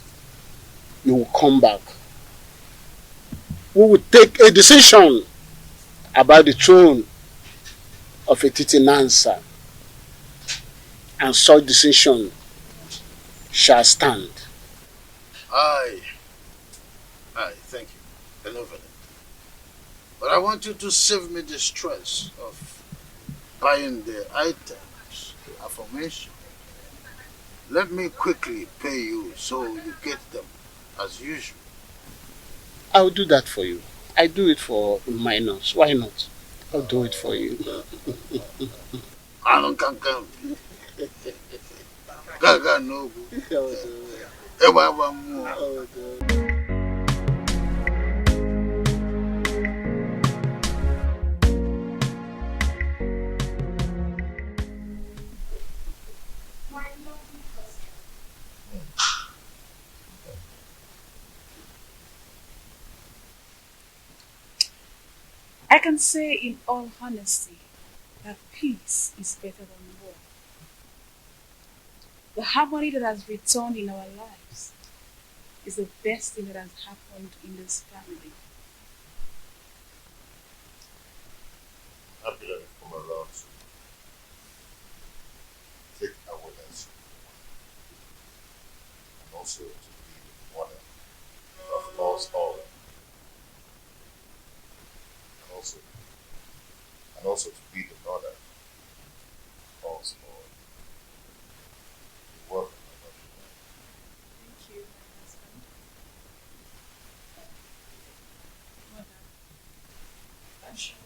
you will come back. We will take a decision about the throne of Etiti Nansa, and such decision shall stand. Aye, thank you. Benevolent. But I want you to save me the stress of buying the items aforementioned. Let me quickly pay you so you get them as usual. I'll do that for you. I do it for minors. Why not? I'll do it for you. I don't come. Gaga no. I can say in all honesty that peace is better than war. The harmony that has returned in our lives is the best thing that has happened in this family. Happy that you've come around to take away as and also to be the mother of us all. And also to be the mother of us all. You're welcome, my love. Thank you, my husband. Mother, I'm sure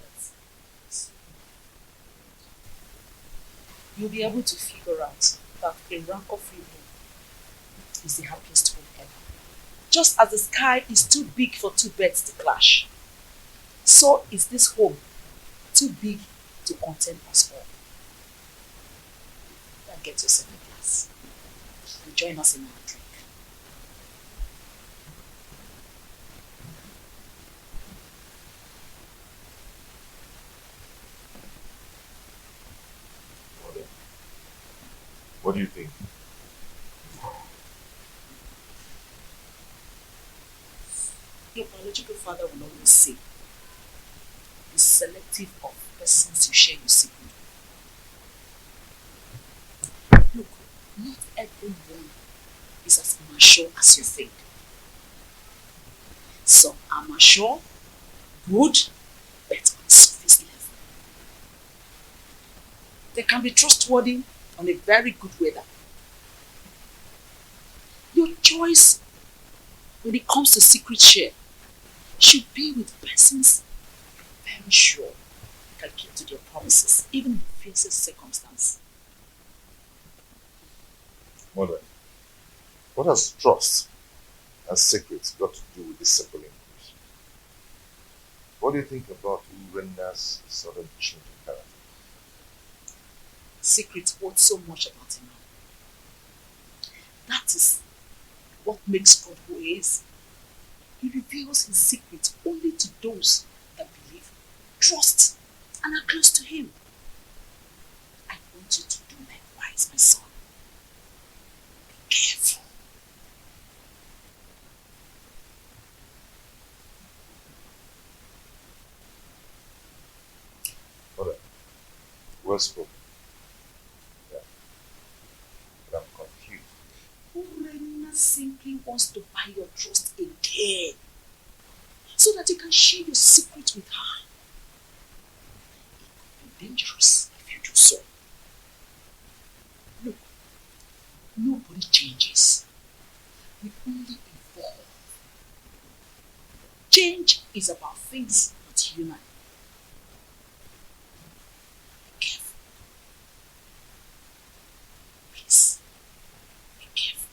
you'll be able to figure out that a rancor-free home is the happiest home ever. Just as the sky is too big for two birds to clash, so is this home too big to contain us all. Now get yourself a glass and join us in our drink. What do you think? Your biological father will always say, be selective of persons you share your secret with. Look, not everyone is as mature as you think. Some are mature, good, but on the surface level. They can be trustworthy on a very good weather. Your choice when it comes to secret share should be with persons you're very sure can keep to their promises, even in the fiercest circumstance. Mother, what has trust and secrets got to do with this simple English? What do you think about Urenda's sudden change of character? Secrets hold so much about him. That is what makes God who he is. He reveals his secrets only to those that believe, trust, and are close to him. I want you to do likewise, my son. Be careful. Mother, well spoken. Yeah. But I'm confused. Urena simply wants to buy your trust again, so that you can share your secret with her. It could be dangerous if you do so. Look, nobody changes. We only evolve. Change is about things not human. Be careful. Please, be careful.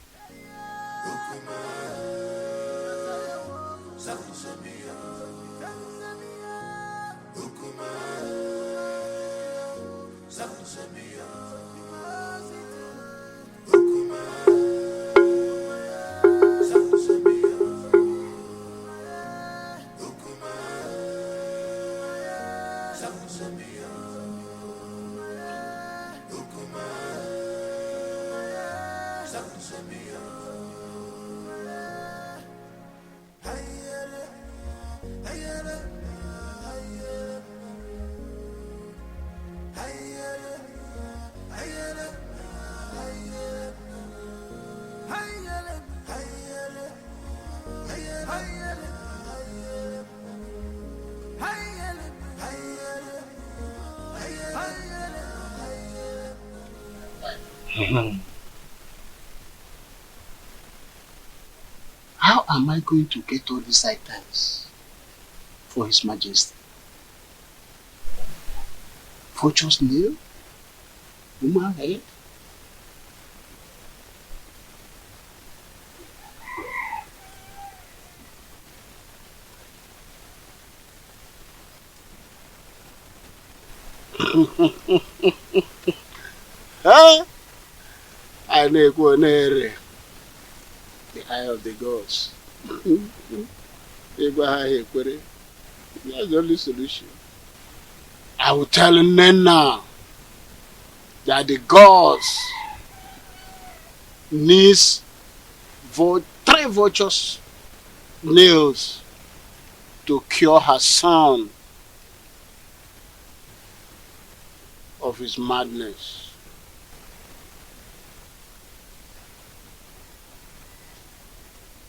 How am I going to get all these items for His Majesty? Fortune's nail? Woman head? Huh? I know the eye of the gods. That's the only solution. I will tell Nena that the gods needs three vultures' nails to cure her son of his madness.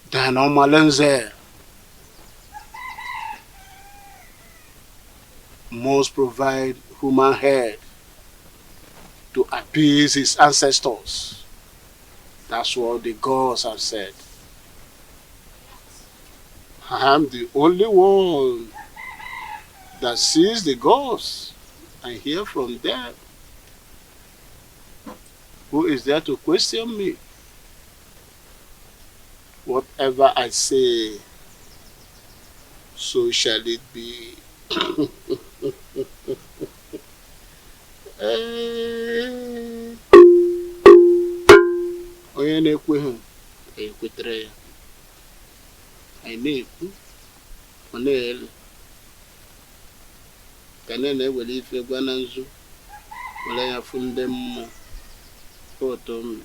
Then Omalenze must provide human head to appease his ancestors. That's what the gods have said. I am the only one that sees the gods and hear from them. Who is there to question me? Whatever I say, so shall it be. Onye na-ekweghị ekwetere ya. Anyị na-ekwu, ọ na-ele. Ka na-ewere ife gwa na nzu, were ya fụ ndị mmụọ. Otu mme.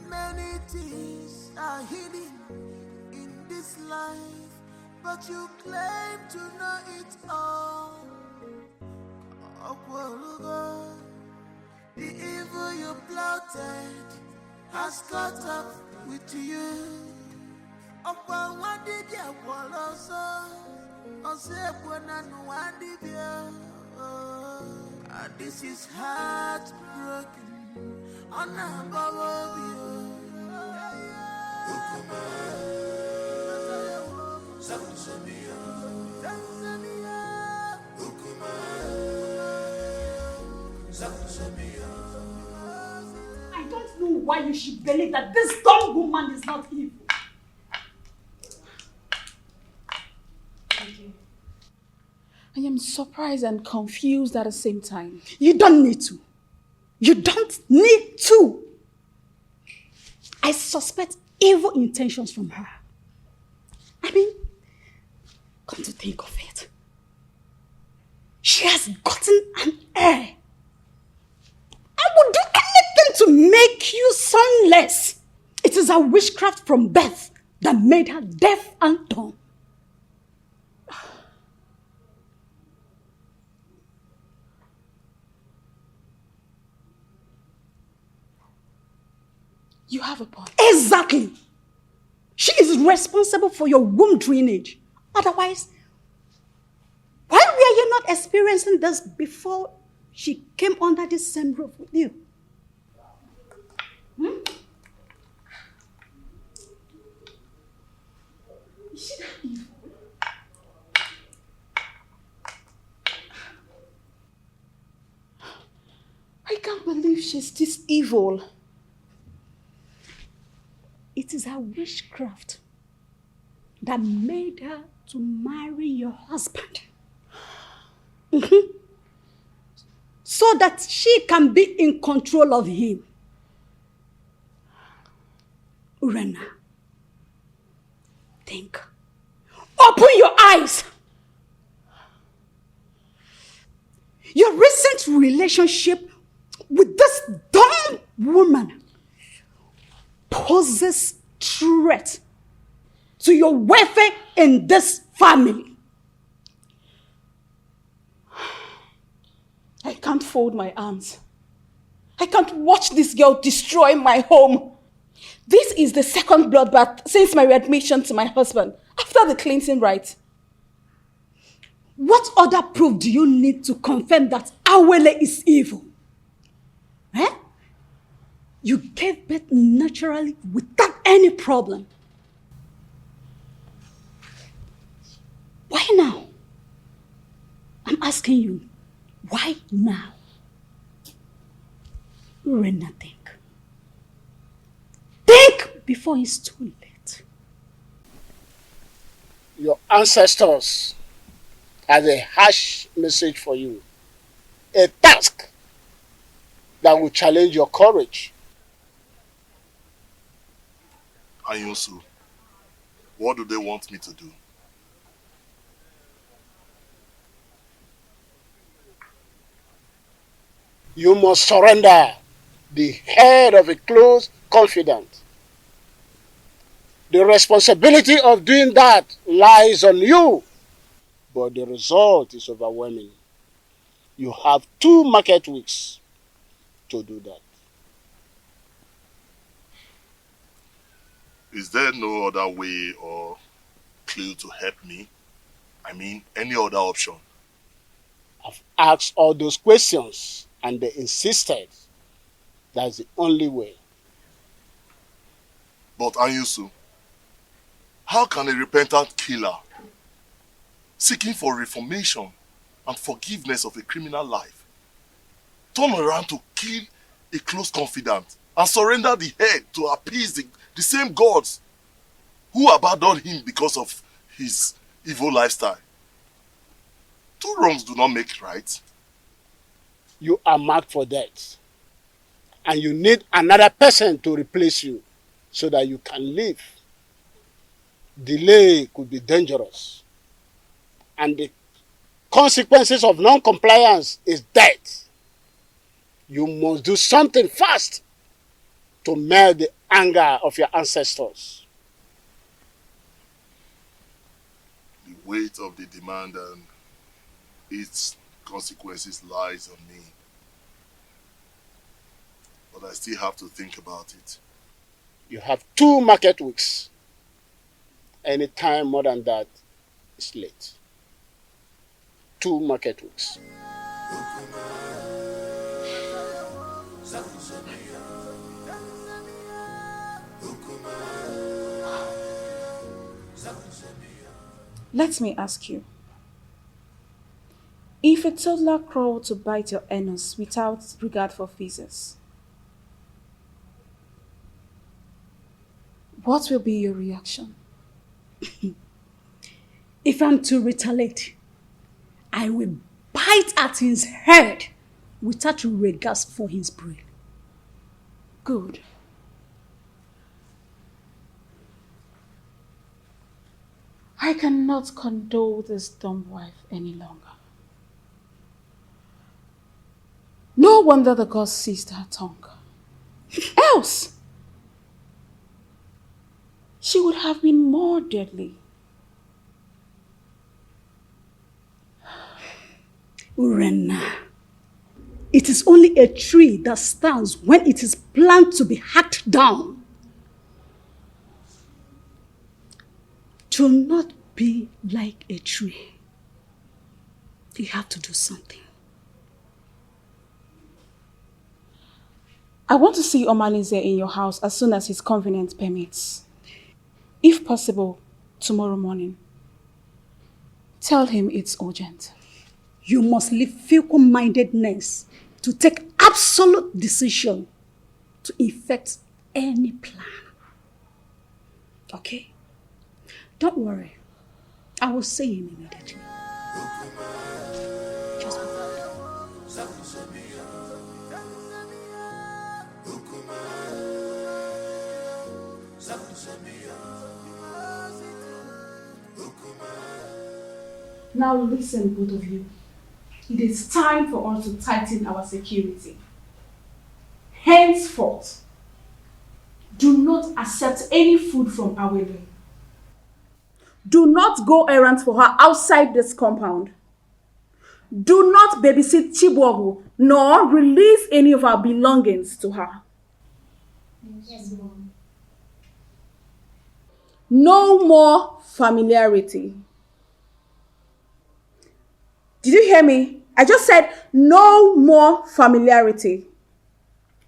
Many things are hidden in this life, but you claim to know it all. The evil you plotted has caught up with you. This is heartbroken. I don't know why you should believe that this dumb woman is not evil. I am surprised and confused at the same time. You don't need to. You don't need to. I suspect evil intentions from her. I mean, come to think of it, she has gotten an heir. I would do anything to make you sonless. It is a witchcraft from birth that made her deaf and dumb. You have a point. Exactly. She is responsible for your womb drainage. Otherwise, why were you not experiencing this before she came under this same roof with you? Is she that evil? I can't believe she's this evil. It is her witchcraft that made her to marry your husband. So that she can be in control of him. Urena, think. Open your eyes. Your recent relationship with this dumb woman poses threat to your welfare in this family. I can't fold my arms. I can't watch this girl destroy my home. This is the second bloodbath since my readmission to my husband after the cleansing rite. What other proof do you need to confirm that Awele is evil? Eh? You gave birth naturally without any problem. Why now? I'm asking you, why now? Urena, think. Think before it's too late. Your ancestors has a harsh message for you. A task that will challenge your courage. Ayunsu, what do they want me to do? You must surrender the head of a close confidant. The responsibility of doing that lies on you, but the result is overwhelming. You have 2 market weeks to do that. Is there no other way or clue to help me? I mean, any other option? I've asked all those questions and they insisted that's the only way. But Anyusu, how can a repentant killer seeking for reformation and forgiveness of a criminal life turn around to kill a close confidant and surrender the head to appease the same gods who abandoned him because of his evil lifestyle? 2 wrongs do not make right. You are marked for death. And you need another person to replace you so that you can live. Delay could be dangerous. And the consequences of non-compliance is death. You must do something fast to melt the anger of your ancestors. The weight of the demand and its consequences lies on me. But I still have to think about it. You have 2 market weeks. Any time more than that is late. 2 market weeks. Let me ask you. If a toddler crawled to bite your anus without regard for physics, what will be your reaction? If I'm to retaliate, I will bite at his head without regards for his brain. Good. I cannot condole this dumb wife any longer. No wonder the gods seized her tongue. Else, she would have been more deadly. Urena, it is only a tree that stands when it is planned to be hacked down. To not be like a tree, you have to do something. I want to see Omalize in your house as soon as his convenience permits. If possible, tomorrow morning. Tell him it's urgent. You must leave fickle-mindedness to take absolute decision to effect any plan. Okay? Don't worry. I will see him immediately. Just now listen, both of you. it is time for us to tighten our security. Henceforth, do not accept any food from Awele. Do not go errands for her outside this compound. Do not babysit Chibuogu, nor release any of our belongings to her. Yes, Mom. No more familiarity. Did you hear me? I just said no more familiarity.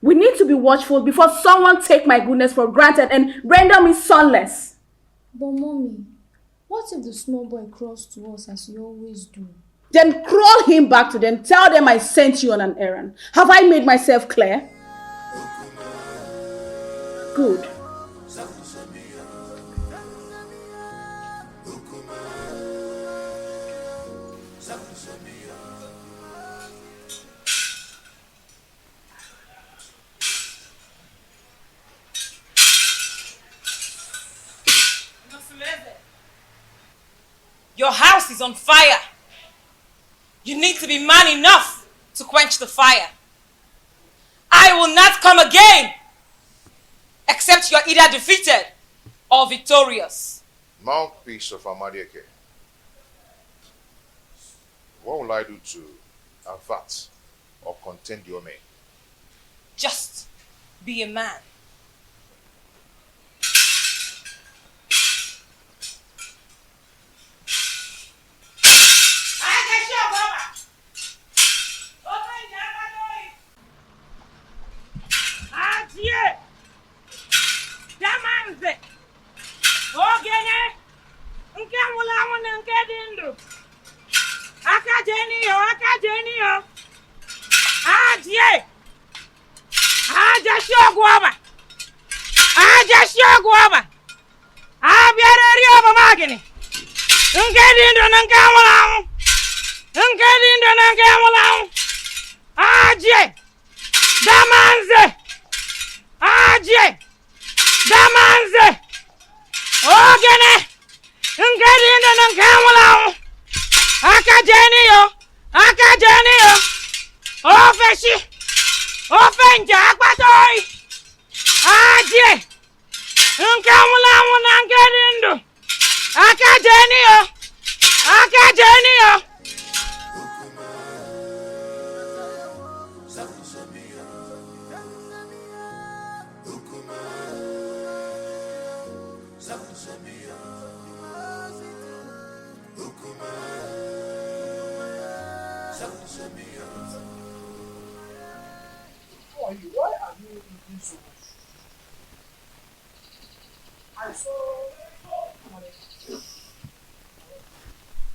We need to be watchful before someone take my goodness for granted and render me sonless. But Mommy, what if the small boy crawls to us as you always do? Then crawl him back to them. Tell them I sent you on an errand. Have I made myself clear? Good. Your house is on fire. You need to be man enough to quench the fire. I will not come again, except you're either defeated or victorious. Mouthpiece of Amadieke. What will I do to avert or contend your men? Just be a man.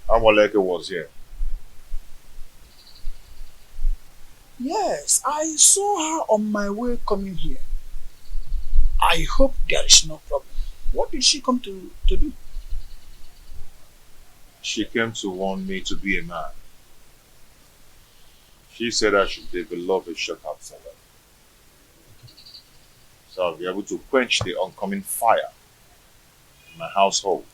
Amoleke was here. Yes, I saw her on my way coming here. I hope there is no problem. What did she come to do? She came to warn me to be a man. She said I should develop a shortcut for her, so I'll be able to quench the oncoming fire in my household.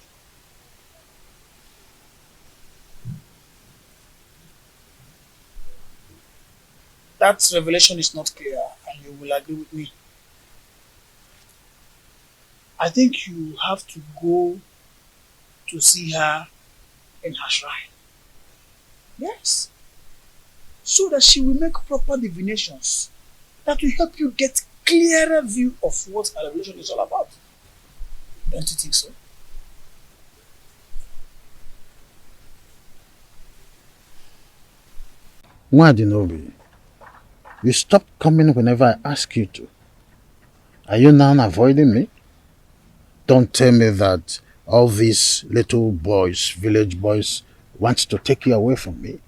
That revelation is not clear, and you will agree with me. I think you have to go to see her in her shrine. Yes. So that she will make proper divinations that will help you get clearer view of what her revelation is all about. Don't you think so? Nwadinobi, you stop coming whenever I ask you to. Are you now avoiding me? Don't tell me that all these little boys, village boys, want to take you away from me.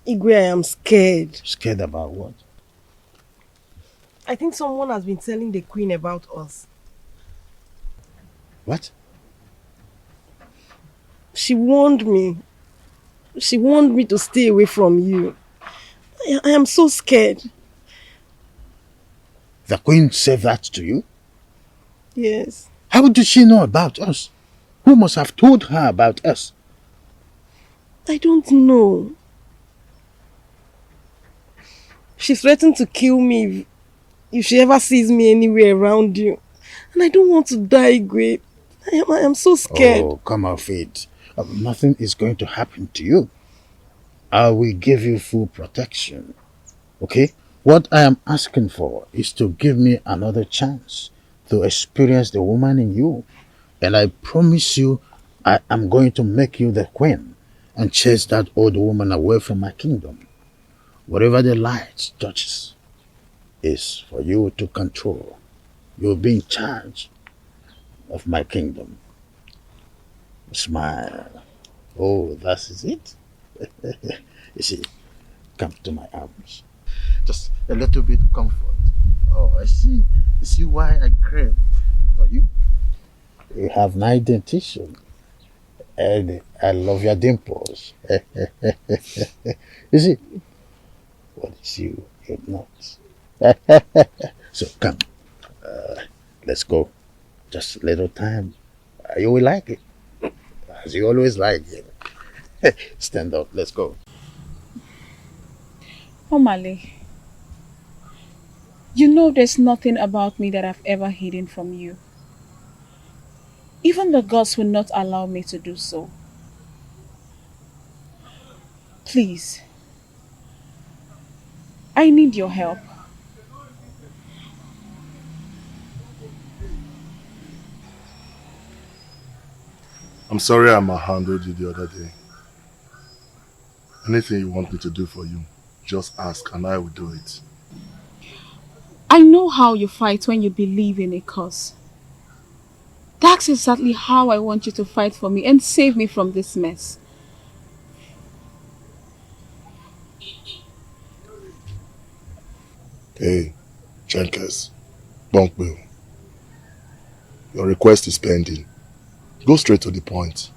Igwe, I am scared. Scared about what? I think someone has been telling the queen about us. What? She warned me. She warned me to stay away from you. I am so scared. The queen said that to you? Yes. How did she know about us? Who must have told her about us? I don't know. She threatened to kill me if she ever sees me anywhere around you. And I don't want to die, Igwe. I am so scared. Oh, come on, Faith. Nothing is going to happen to you. I will give you full protection. Okay? What I am asking for is to give me another chance to experience the woman in you. And I promise you, I am going to make you the queen and chase that old woman away from my kingdom. Whatever the light touches is for you to control. You'll be in charge of my kingdom. Smile. Oh, that is it? You see, come to my arms. Just a little bit comfort. Oh, I see. You see why I crave for you? You have nice dentition. And I love your dimples. You see, what is you? You're not. So come. Let's go. Just a little time. You will like it. As you always like it. Stand up. Let's go. Omale, you know there's nothing about me that I've ever hidden from you. Even the gods will not allow me to do so. Please, I need your help. I'm sorry I handled you the other day. Anything you want me to do for you, just ask and I will do it. I know how you fight when you believe in a cause. That's exactly how I want you to fight for me and save me from this mess. Hey, Jenkins, Bunkbill. Your request is pending. Go straight to the point.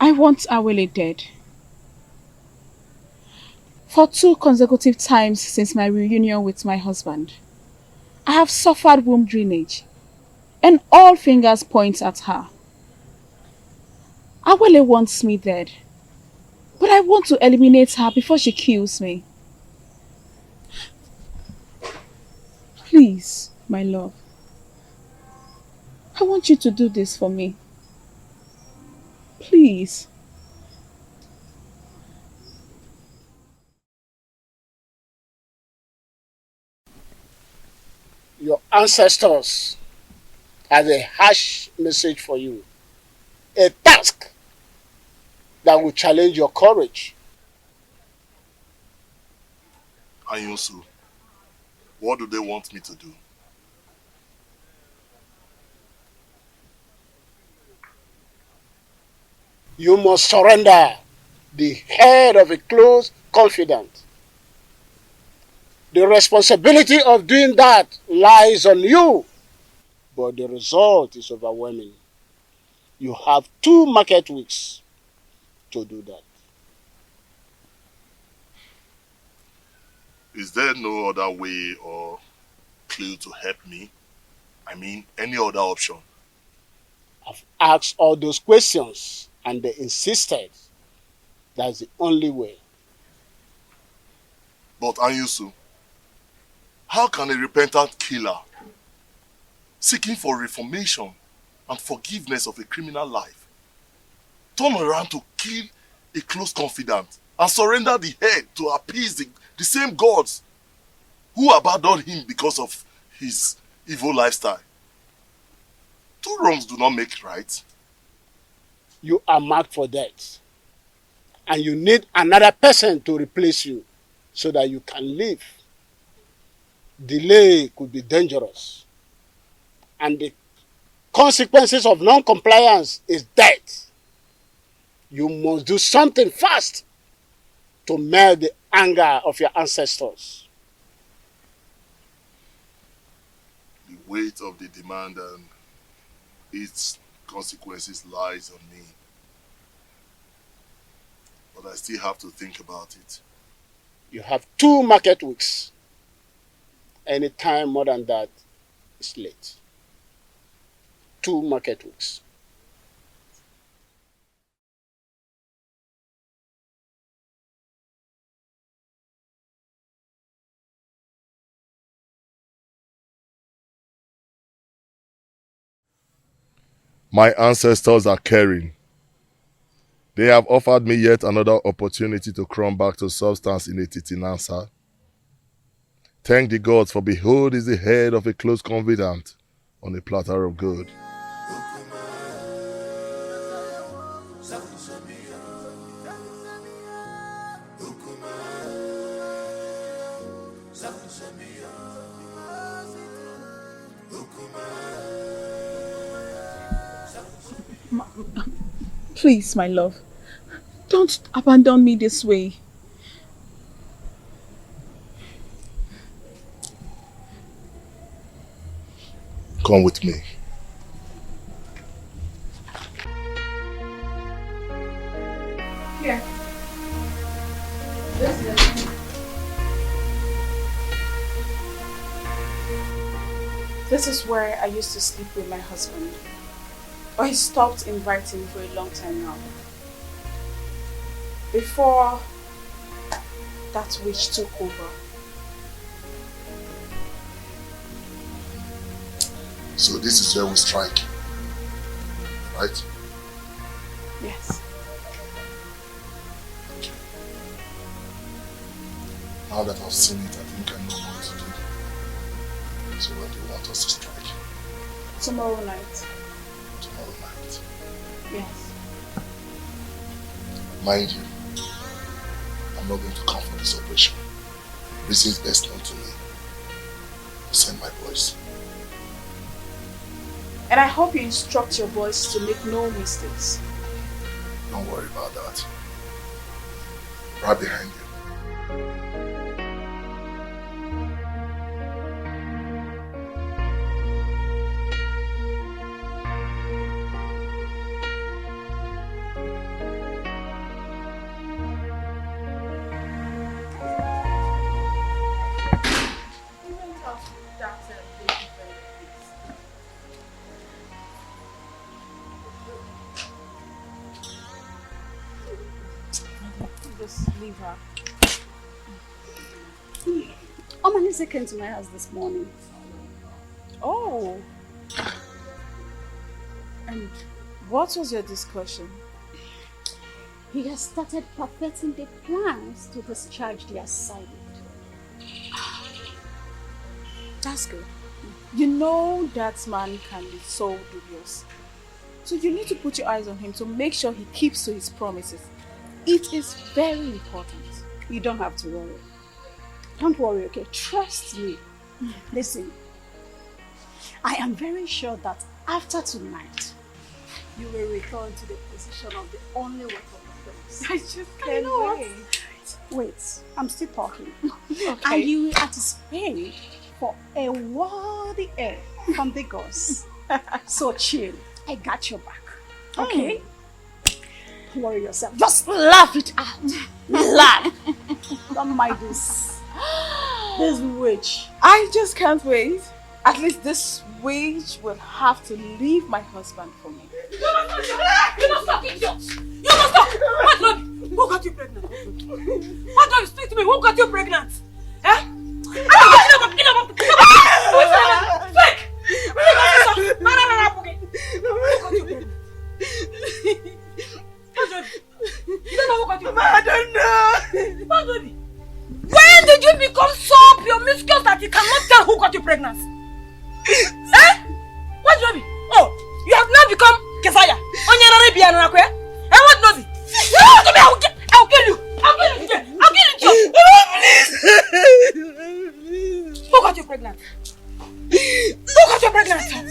I want Awele dead. For 2 consecutive times since my reunion with my husband, I have suffered womb drainage, and all fingers point at her. Awele wants me dead, but I want to eliminate her before she kills me. Please, my love, I want you to do this for me. Please. Your ancestors have a harsh message for you. A task that will challenge your courage. Anyusu, what do they want me to do? You must surrender the head of a close confidant. The responsibility of doing that lies on you, but the result is overwhelming. You have 2 market weeks to do that. Is there no other way or clue to help me? I mean, any other option? I've asked all those questions and they insisted that's the only way. But Anyusu, how can a repentant killer seeking for reformation and forgiveness of a criminal life turn around to kill a close confidant and surrender the head to appease the same gods who abandoned him because of his evil lifestyle? 2 wrongs do not make right. You are marked for death, and you need another person to replace you so that you can live. Delay could be dangerous, and the consequences of non-compliance is death. You must do something fast to melt the anger of your ancestors. The weight of the demand and its consequences lies on me. But I still have to think about it. You have 2 market weeks. Any time more than that, It's late. 2 market weeks. My ancestors are caring. They have offered me yet another opportunity to come back to substance in a titinansa. Thank the gods, for behold is the head of a close confidant on a platter of gold. Please, my love, don't abandon me this way. Come with me. Here. This is where I used to sleep with my husband. But he stopped inviting for a long time now. Before that witch took over. So this is where we strike, right? Yes. Now that I've seen it, I think I know what to do. So when do you want us to strike? Tomorrow night. Tomorrow night. Yes. Mind you, I'm not going to come for this operation. Reasons best known to me. I'll send my boys. And I hope you instruct your boys to make no mistakes. Don't worry about that. Right behind you. Leave her. Omanise came to my house this morning. Oh. And what was your discussion? He has started perfecting the plans to discharge the assignment. That's good. You know that man can be so dubious. So you need to put your eyes on him to make sure he keeps to his promises. It is very important. You don't have to worry. Don't worry, okay? Trust me. Listen, I am very sure that after tonight, you will return to the position of the only work of the place. I just can't wait. Wait, I'm still talking. Okay. And you will anticipate for a worthy heir from the gods. So chill. I got your back. Okay? Don't worry yourself. Just laugh it out. Laugh. Don't mind this. This witch. I just can't wait. At least this witch will have to leave my husband for me. You're not stuck, idiot! You're not stuck! What, Lord? Who got you pregnant? What do you speak to me? Who got you pregnant? Eh? Fake! I don't know. When did you become so promiscuous that you cannot tell who got you pregnant? Eh? What do you mean? Oh, you have now become Kesaya. And what does it? I'll kill you. I'll kill you. I'll kill you. Please. Who got you pregnant? Who got you pregnant? Hey!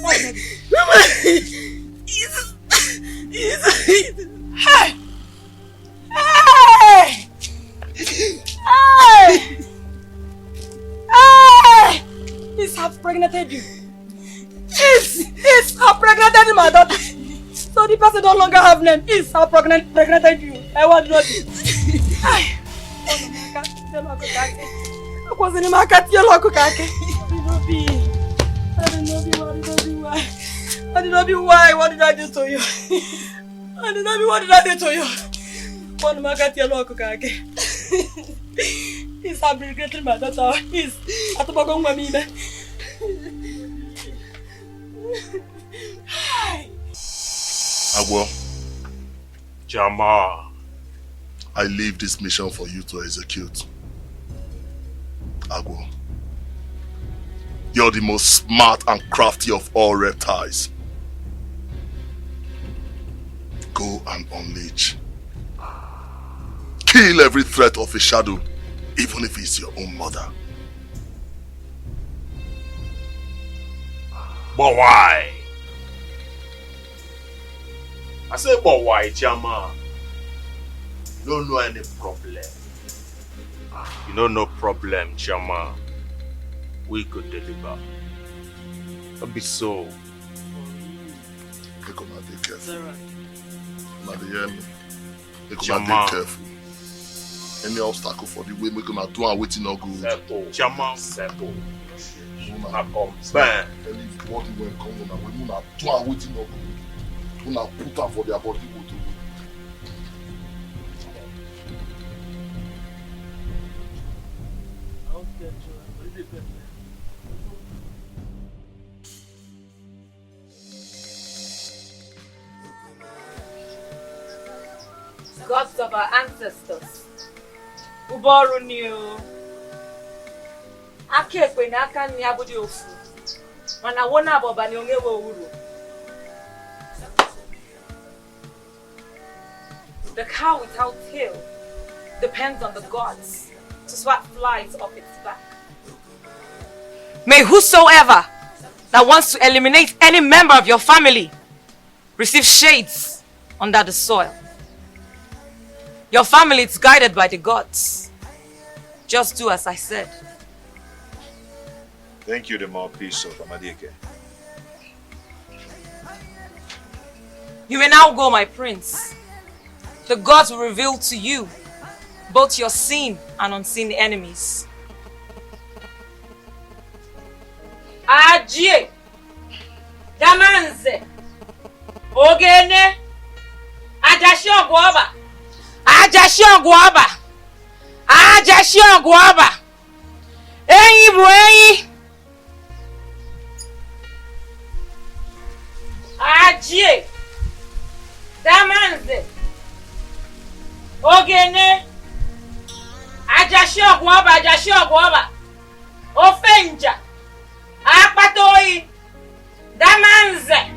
Hey! Hey! Hey! He's half pregnanted you. He's half pregnanted my daughter. So the person no longer have name. He's half pregnanted you. I want not. Hey! Oh no, my God. What did I do? Why? What did I do to you? What did I do to you? One man got your local again. He's abrogating my daughter. He's at the bottom of me. Agwo, Jama, I leave this mission for you to execute. Agwo, you're the most smart and crafty of all reptiles. Go and unleash. Kill every threat of a shadow, even if it's your own mother. But why? I say, but why, Jama? You don't know any problem. You know no problem, Jama. We could deliver. Don't be so. Make una dey careful. Una dey hear me? Make una Jama. dey careful. Any obstacle for the way, make una do and waiting not good. Settle. Jama, settle. Una come back. Anybody when come una way, una do and waiting not good. Una put am for their body go to. Gods of our ancestors. Uboru new. Akekwe na aka nni abudi ofu. Mana wona aboba ni ongewe uru. The cow without tail depends on the gods to swat flies off its back. May whosoever that wants to eliminate any member of your family receive shades under the soil. Your family is guided by the gods. Just do as I said. Thank you, the mouthpiece of Amadieke. You may now go, my prince. The gods will reveal to you both your seen and unseen enemies. Ajie, Damanze, Ogene, Ajashio Guaba, Ajashio Guaba, Ajashio Guaba, Eyi Bueyi, Ajie, Damanze, Ogene, Ajashio Guaba, Ofenja, Apatoi, Damanze.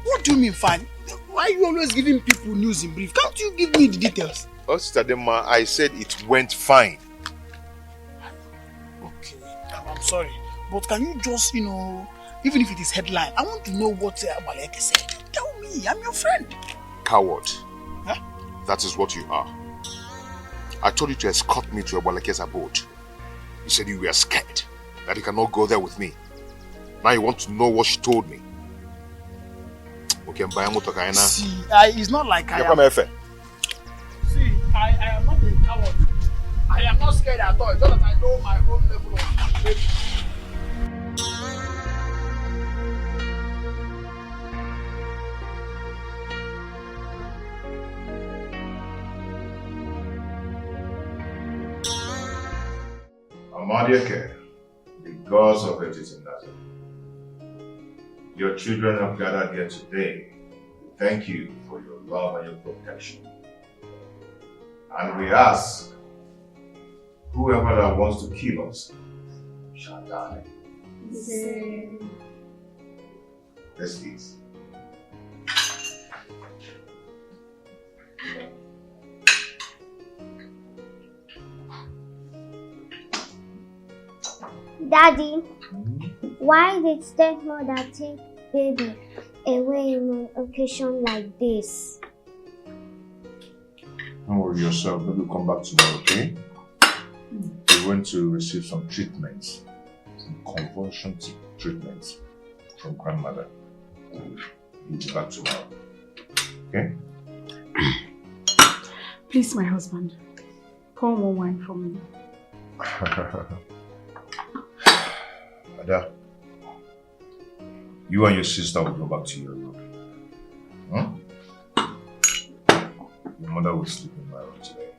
What do you mean fine? Why are you always giving people news in brief? Can't you give me the details? Oh, Sister Dema, I said it went fine. Okay, I'm sorry. But can you just, even if it is headline, I want to know what Abaleke said. Tell me, I'm your friend. Coward. Huh? That is what you are. I told you to escort me to Abaleke's abode. You said you were scared, that you cannot go there with me. Now you want to know what she told me. Okay, see, it's not like I am... See, I am not a coward. I am not scared at all. It's just that I know my own level of safety. Amadieke, the gods of it is in that. Your children have gathered here today. Thank you for your love and your protection. And we ask, whoever that wants to kill us shall die. Let's eat. Daddy, why did stepmother take baby away in an occasion like this? Don't worry yourself, maybe we'll come back tomorrow, okay? We're going to receive some treatments, some conversion treatments from grandmother. We'll be back tomorrow, okay? Please, my husband, pour more wine for me. Ada, you and your sister will go back to your room. Huh? Your mother will sleep in my room today.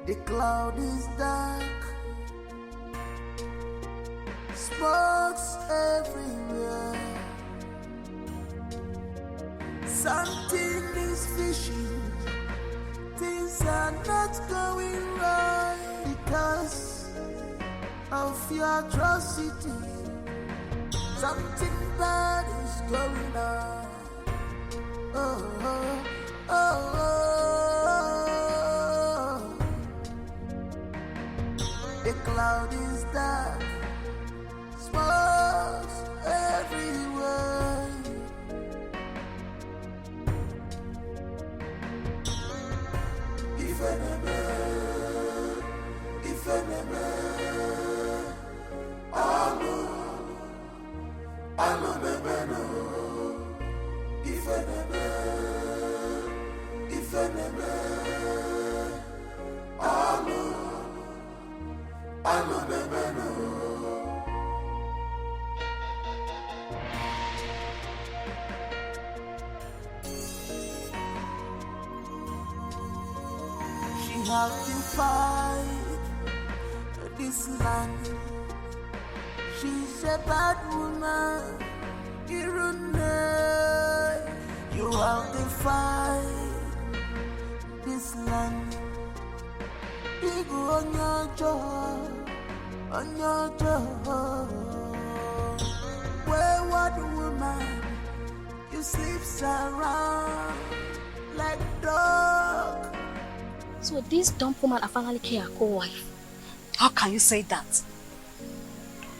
The cloud is dark, smokes everywhere. Something is fishing, things are not going right because of your atrocity. Something bad is going on. Oh, oh, oh, oh. The cloud is dark, smokes everywhere. If enemy, alo bebeno. If enemy, alo bebeno. She has defied this land. She's a bad woman. You have defied this land. Big on your jaw, wayward woman, you sleep around like dog. So this dumb woman finally killed her co-wife. How can you say that?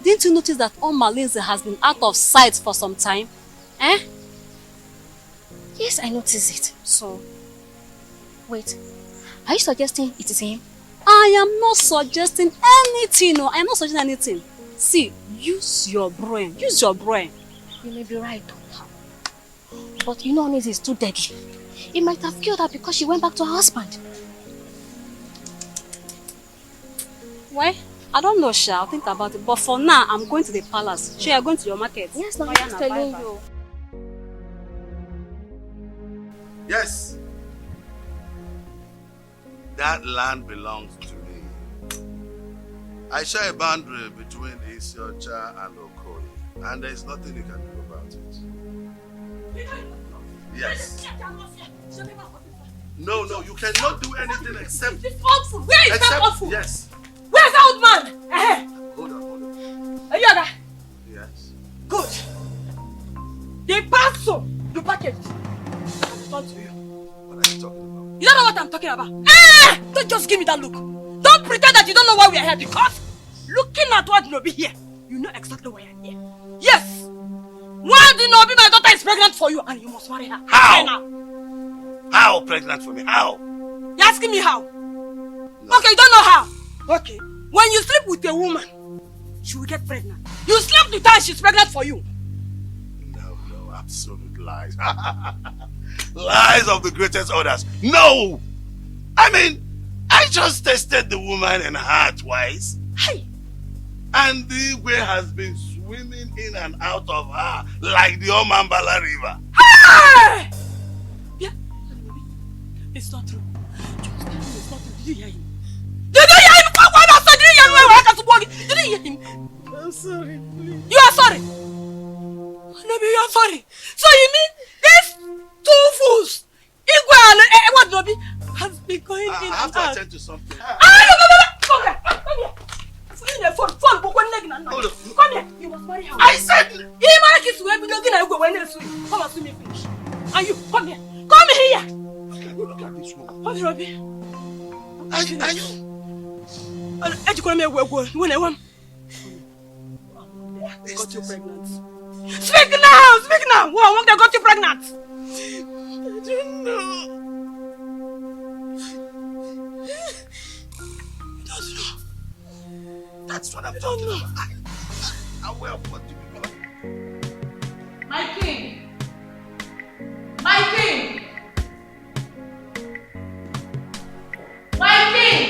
Didn't you notice that Malice has been out of sight for some time? Eh? Yes, I noticed it. So? Wait, are you suggesting it is him? I am not suggesting anything. No, I am not suggesting anything. See, use your brain. Use your brain. You may be right. But you know honest is too deadly. It might have killed her because she went back to her husband. Why? I don't know, Sha. I'll think about it. But for now, I'm going to the palace. Sure, you're going to your market. Yes, no, I'm telling you. Yes. That land belongs to me. I share a boundary between Isiocha and Okoye, and there's nothing you can do about it. Yes. No, you cannot do anything except... This old food! Where is that old food? Yes. Where's that old man? Hold on. Are you there? Yes. Good. The parcel you packaged. Not to you. What are you talking about? You don't know what I'm talking about. Don't just give me that look. Don't pretend that you don't know why we are here, because looking at what Nobi here, you know exactly why I'm here. Yes. Why did Nobi, my daughter is pregnant for you and you must marry her? How? How pregnant for me? How? You're asking me how? No. Okay, you don't know how. Okay. When you sleep with a woman, she will get pregnant. You slept with her and she's pregnant for you. No, absolute lies. Lies of the greatest orders. No! I mean, I just tested the woman and her twice. Hey! And the way has been swimming in and out of her like the Omambala River. Hey! Yeah, it's not true. Just tell me it's not true. Did you hear him? Did you hear him? Did you hear him? I'm sorry, please. You are sorry? Nobi, you are sorry. So you mean these two fools, Igwe and what Nobi, has been going in and out? I have to attend to something. No. Come here. Come here. You must marry her. I said... You marry kiss when come and see me finish. And you, come here. Come here. Look at this woman. What, Robbie? Are you? When I want. Got you pregnant. Speak now! Who got you pregnant? I don't know. You don't know. That's what I'm talking about. I will put you. My king! My king! My king!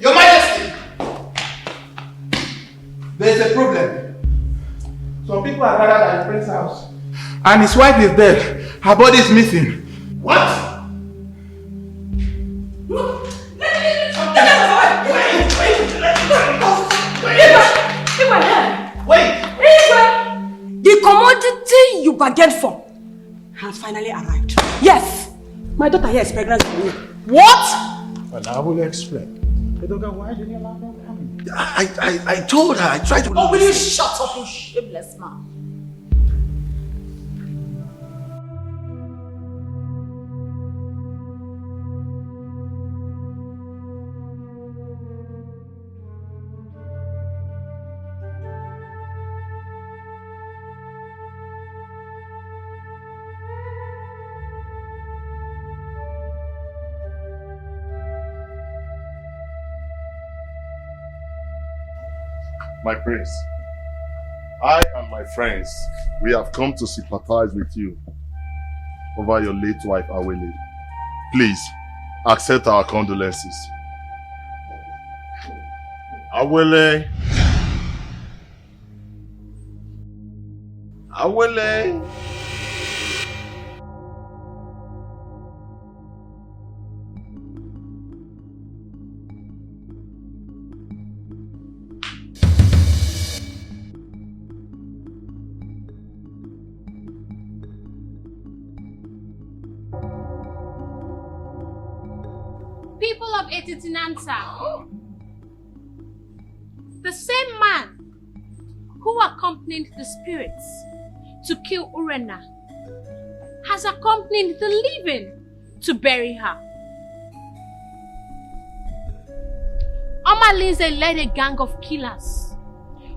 Your Majesty, there's a problem. Some people are gathered at the prince's house, and his wife is dead. Her body is missing. What? The commodity you bargained for has finally arrived. Yes, my daughter here is pregnant for you. What? Well, I will explain. Why did you allow them coming? I told her, I tried to... Oh, will you shut up, you shameless man? My prince, I and my friends, we have come to sympathize with you over your late wife, Awele. Please, accept our condolences. Awele. Awele. People of Etitinansa, the same man who accompanied the spirits to kill Urena, has accompanied the living to bury her. Omalinze led a gang of killers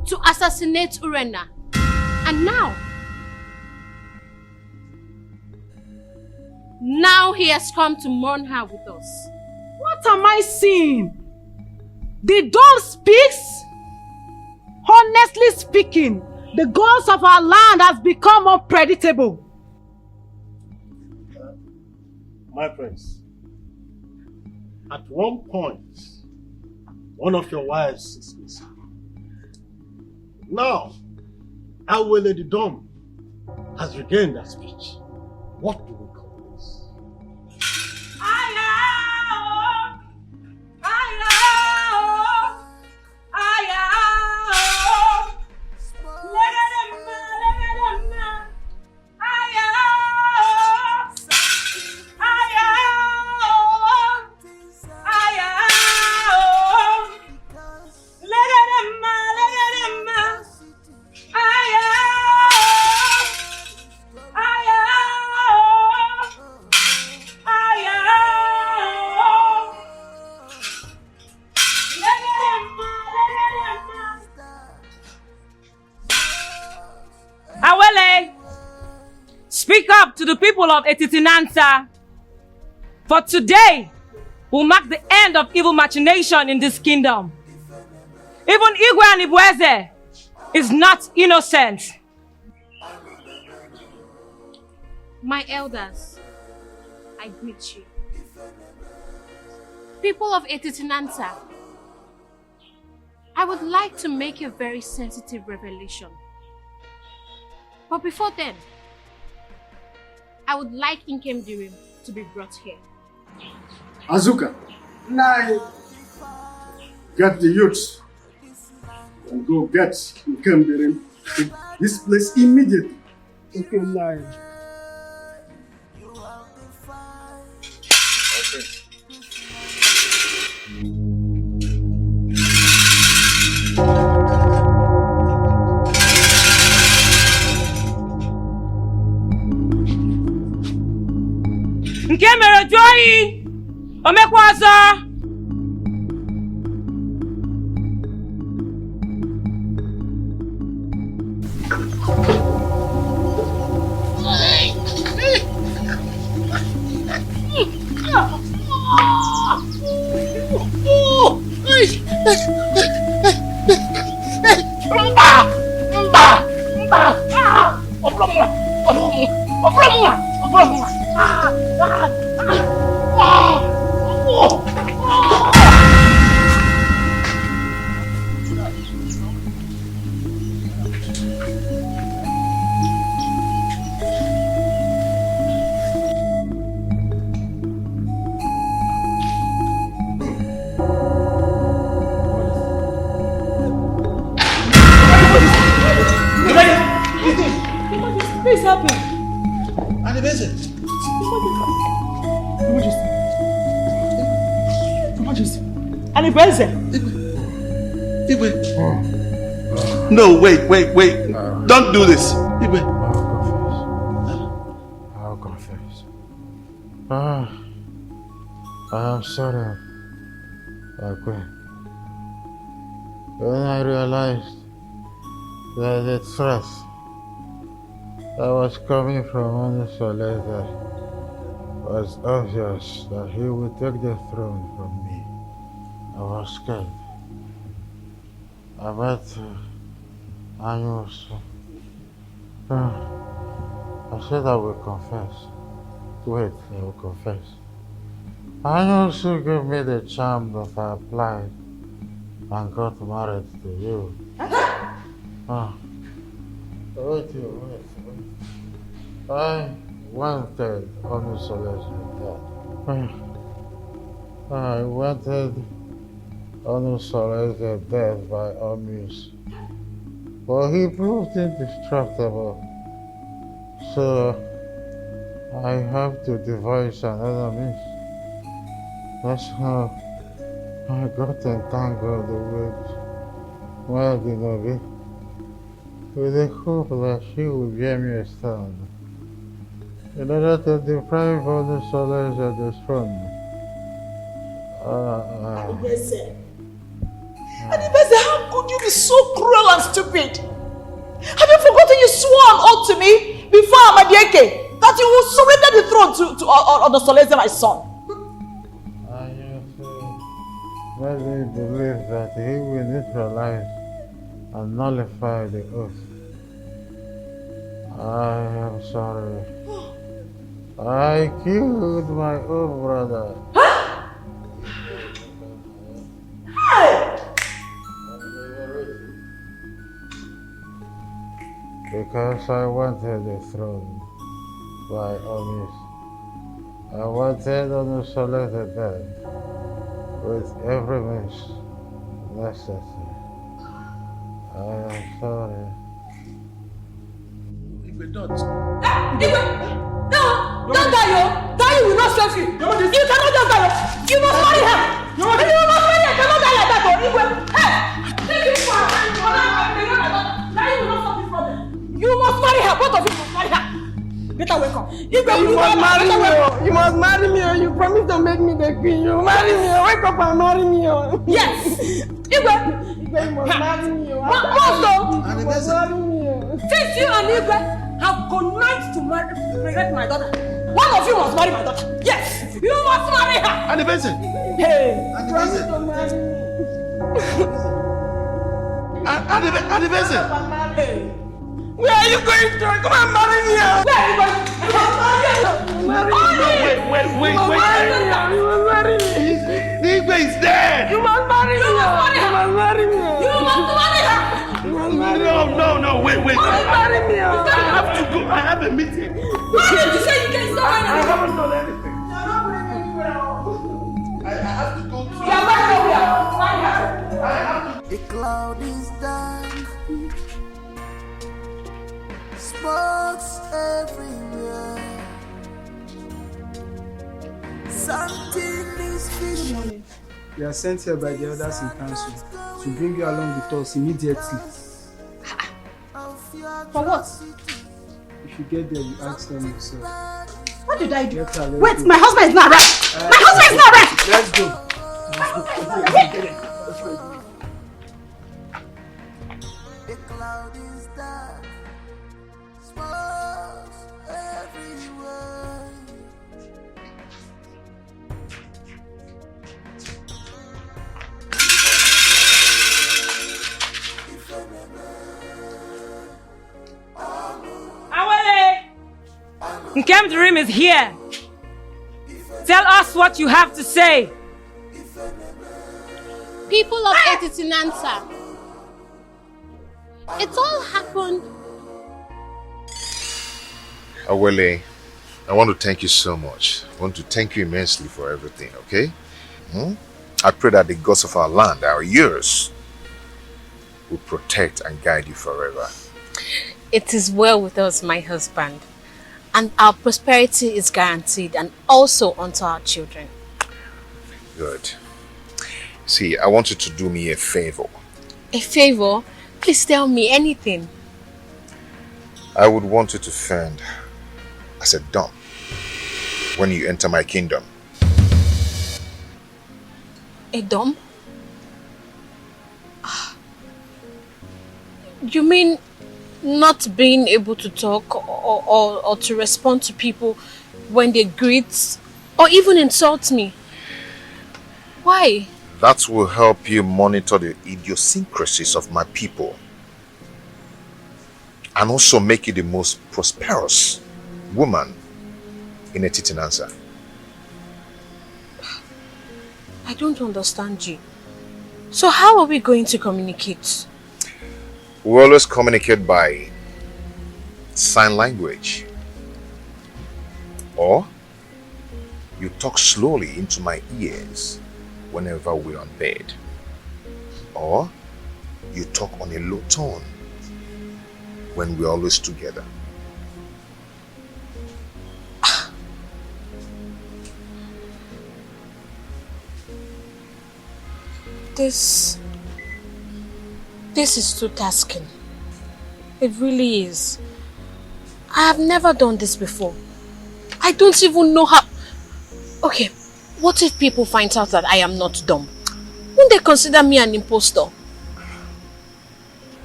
to assassinate Urena, and now he has come to mourn her with us. What am I seeing? The doll speaks? Honestly speaking, the gods of our land has become unpredictable. My friends, at one point, one of your wives is missing. Now, our Lady Dom has regained her speech. What do we call this? Speak up to the people of Etitinansa. For today will mark the end of evil machination in this kingdom. Even Igwe and Ibueze is not innocent. My elders, I greet you. People of Etitinansa, I would like to make a very sensitive revelation. But before then, I would like Inkem Dirim to be brought here. Azuka, get the youths and go get Inkem Dirim in this place immediately. Okay, now. Nke mere joyi omekwazo. Please help me. No, wait. Don't do this. I'll confess. I am sorry. When I realized that the threat that was coming from Oluebube was obvious that he would take the throne from me, I was scared. I bet Anyos. I said I will confess. Wait, I will confess. Anyos gave me the charm that I applied and got married to you. Wait. I wanted Oluebube's death. I wanted Oluebube's death by all means. But he proved indestructible. So I have to devise another means. That's how I got entangled with Well, with the hope that she will bear me a son, in order to deprive of the solace of the throne. Adibese, how could you be so cruel and stupid? Have you forgotten you swore an oath to me before Amadieke that you will surrender the throne to Odosoleze, my son? I also firmly believe that he will neutralize and nullify the oath. I am sorry. I killed my own brother. Because I wanted the throne, by all means. I wanted on the selected bed with every means necessary. I am sorry. Igwe, don't. Igwe! No! Don't die, yo! Die will not save you! You cannot just die! You must marry her! You must marry her! You cannot die like that, Igwe! Hey! Take it for her! Die will not solve this problem! You must marry her! Both of you must marry her! Better wake up! Igwe, you must marry me! You must marry me! You promised to make me the queen! You marry me! Wake up and marry me! Yes! Igwe! You must marry me! You must marry me! Since you and Igwe have connived to regret my daughter, one of you must marry my daughter. Yes, you must marry her. And the person. Hey, promise to marry me. And the person. Hey, where are you going to? Come on, marry me. Where are you going? Marry me. Wait. You must marry me. The Igwe is dead. You must marry me. You must marry her. You must marry me. You must marry her. No, wait. You must marry me. I have to go. I have a meeting. Why did you say you can stop right now? I haven't done anything. You're not bringing anywhere else. I have to go to. You're not nowhere. I have to. The cloud is dark, smokes everywhere. Something is fishy. We are sent here by the elders in council to bring you along with us immediately. For what? If you get there, you ask them yourself. What did I do? Wait, my husband is not right. My husband is not right. Let's go. The cloud is dark, smokes everywhere. Awele! Nkem Dream is here. Tell us what you have to say. People of Etitinansa, it all happened. Awele, I want to thank you so much. I want to thank you immensely for everything, okay? I pray that the gods of our land, our years, will protect and guide you forever. It is well with us, my husband. And our prosperity is guaranteed, and also unto our children. Good. See, I want you to do me a favor. A favor? Please tell me anything. I would want you to fend as a dumb when you enter my kingdom. A dumb? You mean not being able to talk or to respond to people when they greet or even insult me? Why? That will help you monitor the idiosyncrasies of my people and also make you the most prosperous woman in Etitinansa. I don't understand you. So how are we going to communicate? We always communicate by sign language. Or you talk slowly into my ears whenever we're on bed. Or you talk on a low tone when we're always together. This is too tasking. It really is. I have never done this before. I don't even know how... Okay, what if people find out that I am not dumb? Won't they consider me an impostor?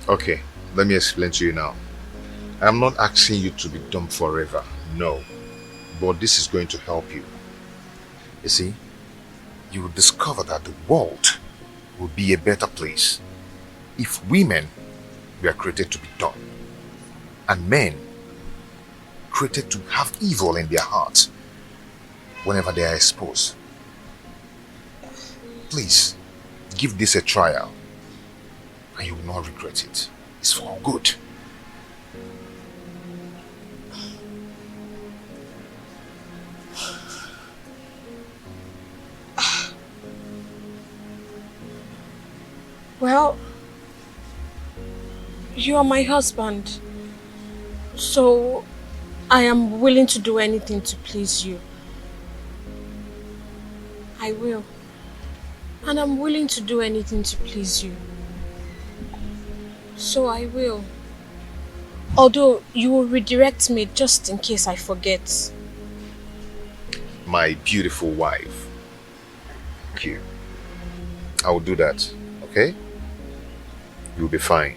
Okay, let me explain to you now. I'm not asking you to be dumb forever, no. But this is going to help you. You see, you will discover that the world will be a better place if women were created to be dumb and men created to have evil in their hearts whenever they are exposed. Please, give this a trial and you will not regret it. It's for good. Well, you are my husband, so I am willing to do anything to please you. I will. And I'm willing to do anything to please you. So I will. Although you will redirect me just in case I forget. My beautiful wife. Thank you. I will do that, okay? You'll be fine.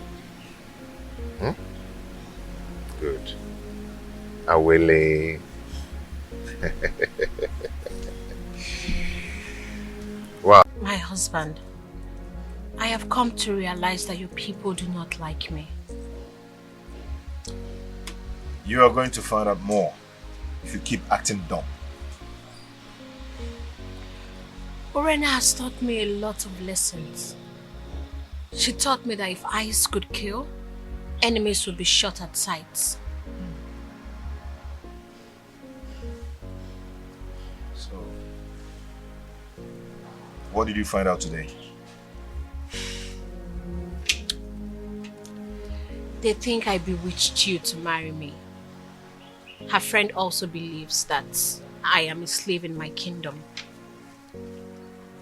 Good. I will. Wow. My husband, I have come to realize that you people do not like me. You are going to find out more if you keep acting dumb. Urena has taught me a lot of lessons. She taught me that if eyes could kill, enemies would be shot at sight. So, what did you find out today? They think I bewitched you to marry me. Her friend also believes that I am a slave in my kingdom.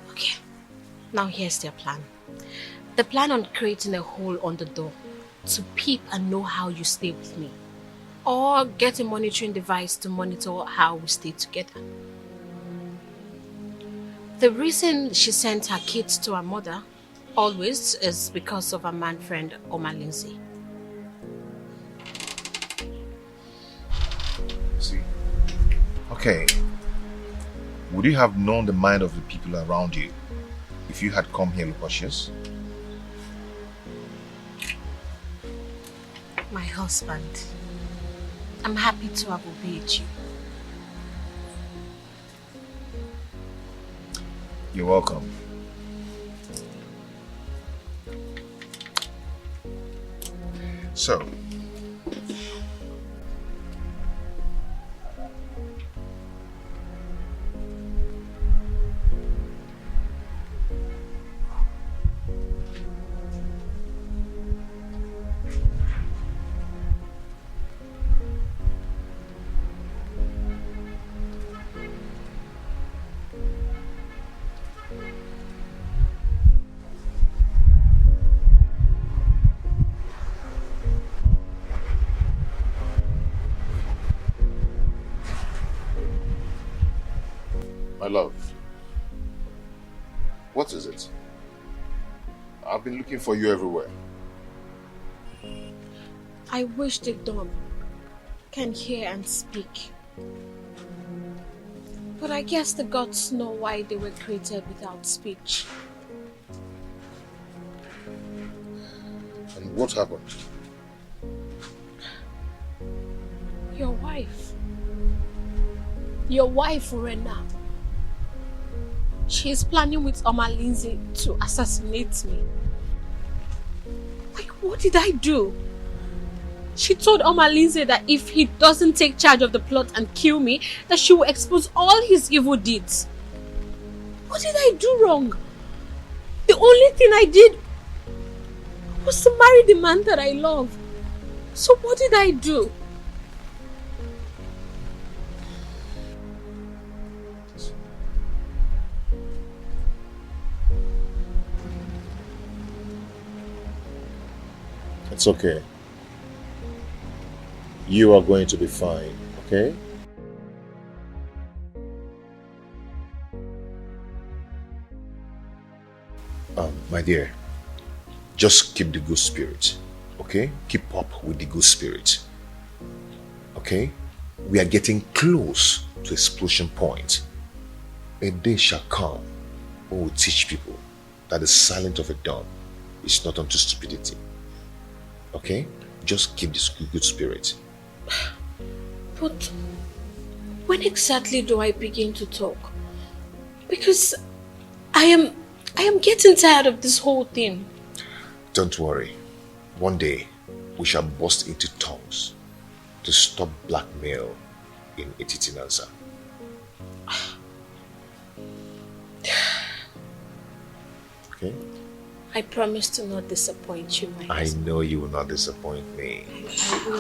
Okay, now here's their plan. They plan on creating a hole on the door to peep and know how you stay with me. Or get a monitoring device to monitor how we stay together. The reason she sent her kids to her mother always is because of her man friend Oma Lindsay. See? Okay. Would you have known the mind of the people around you if you had come here cautious? My husband, I'm happy to have obeyed you. You're welcome. So, my love, what is it? I've been looking for you everywhere. I wish the dumb can hear and speak. But I guess the gods know why they were created without speech. And what happened? Your wife. Your wife, Urena. She is planning with Oma Lindsay to assassinate me. Like, what did I do? She told Oma Lindsay that if he doesn't take charge of the plot and kill me, that she will expose all his evil deeds. What did I do wrong? The only thing I did was to marry the man that I love. So what did I do? It's okay. You are going to be fine, okay? My dear, just keep the good spirit, okay? Keep up with the good spirit, okay? We are getting close to explosion point. A day shall come when we teach people that the silence of a dawn is not unto stupidity, okay? Just keep this good spirit. But when exactly do I begin to talk? Because I am getting tired of this whole thing. Don't worry. One day, we shall burst into tongues to stop blackmail in Etitinanza. Okay? I promise to not disappoint you, my I husband. know you will not disappoint me. I will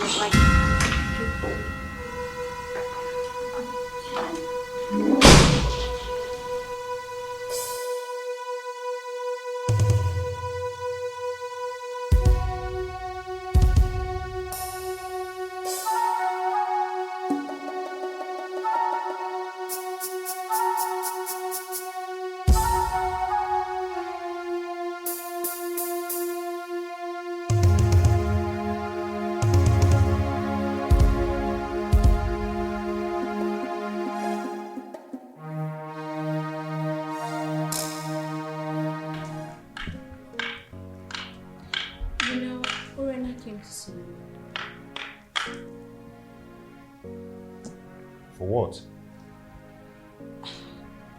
For what?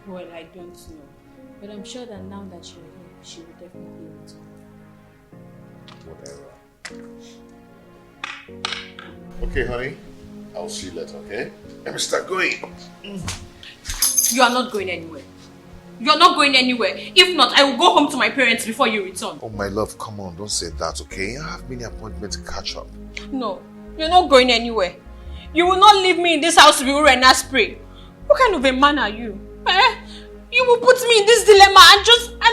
Well, I don't know. But I'm sure that now that you're here, she will definitely return. Whatever. Okay, honey. I'll see you later, okay? Let me start going. You are not going anywhere. You're not going anywhere. If not, I will go home to my parents before you return. Oh, my love, come on. Don't say that, okay? I have many appointments to catch up. No, you're not going anywhere. You will not leave me in this house to be Urena spray. What kind of a man are you? You will put me in this dilemma and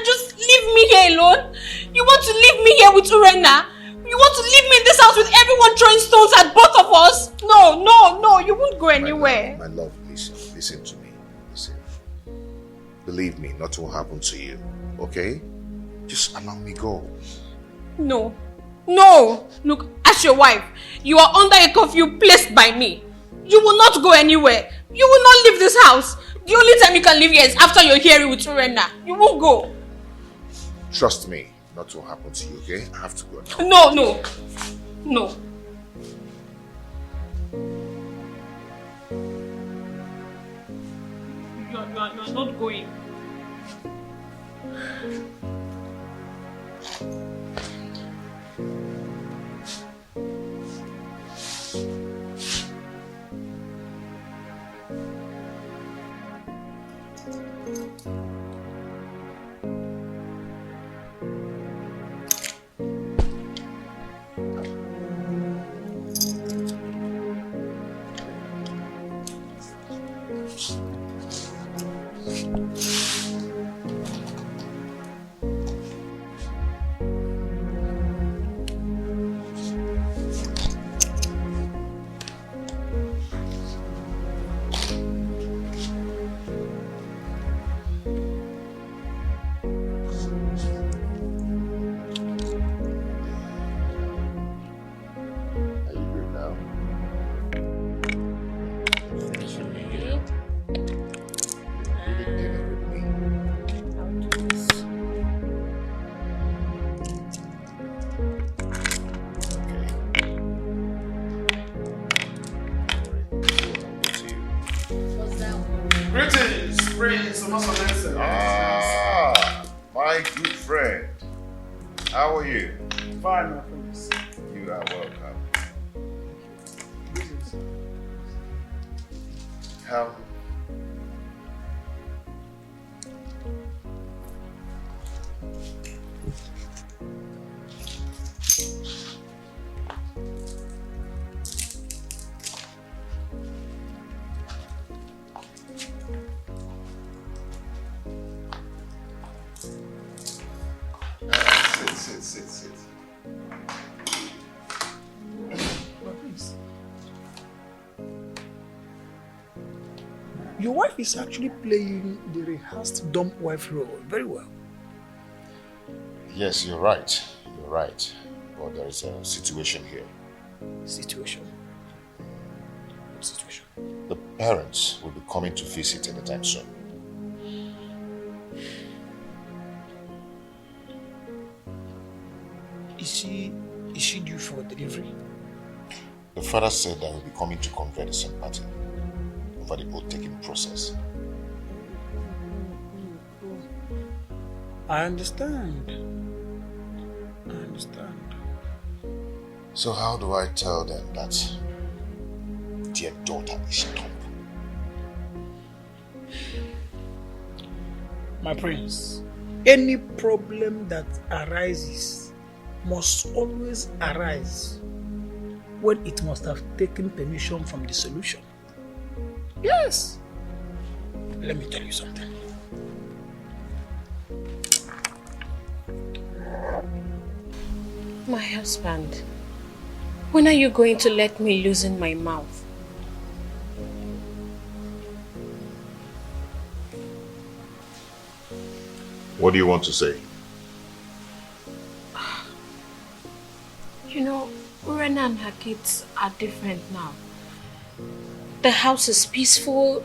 just leave me here alone? You want to leave me here with Urena? You want to leave me in this house with everyone throwing stones at both of us? No, you won't go anywhere. My love, listen to me. Listen. Believe me, nothing will happen to you, okay? Just allow me go. No. Look, as your wife, you are under a curfew placed by me. You will not go anywhere. You will not leave this house. The only time you can leave here is after you're here with Urena. You won't go. Trust me, nothing will happen to you, okay? I have to go now. No. You are not going. My good friend. How are you? Fine, my friends. You are welcome. How? Sit. Your wife is actually playing the rehearsed dumb wife role very well. Yes, you're right. You're right. But there is a situation here. Situation? What situation? The parents will be coming to visit anytime soon. Is she due for delivery? The father said that he'll be coming to convey the same party over the oath-taking process. I understand. I understand. So how do I tell them that their daughter is top? My prince, any problem that arises must always arise when it must have taken permission from the solution. Yes. Let me tell you something. My husband, when are you going to let me loosen my mouth? What do you want to say? You know, Urena and her kids are different now. The house is peaceful,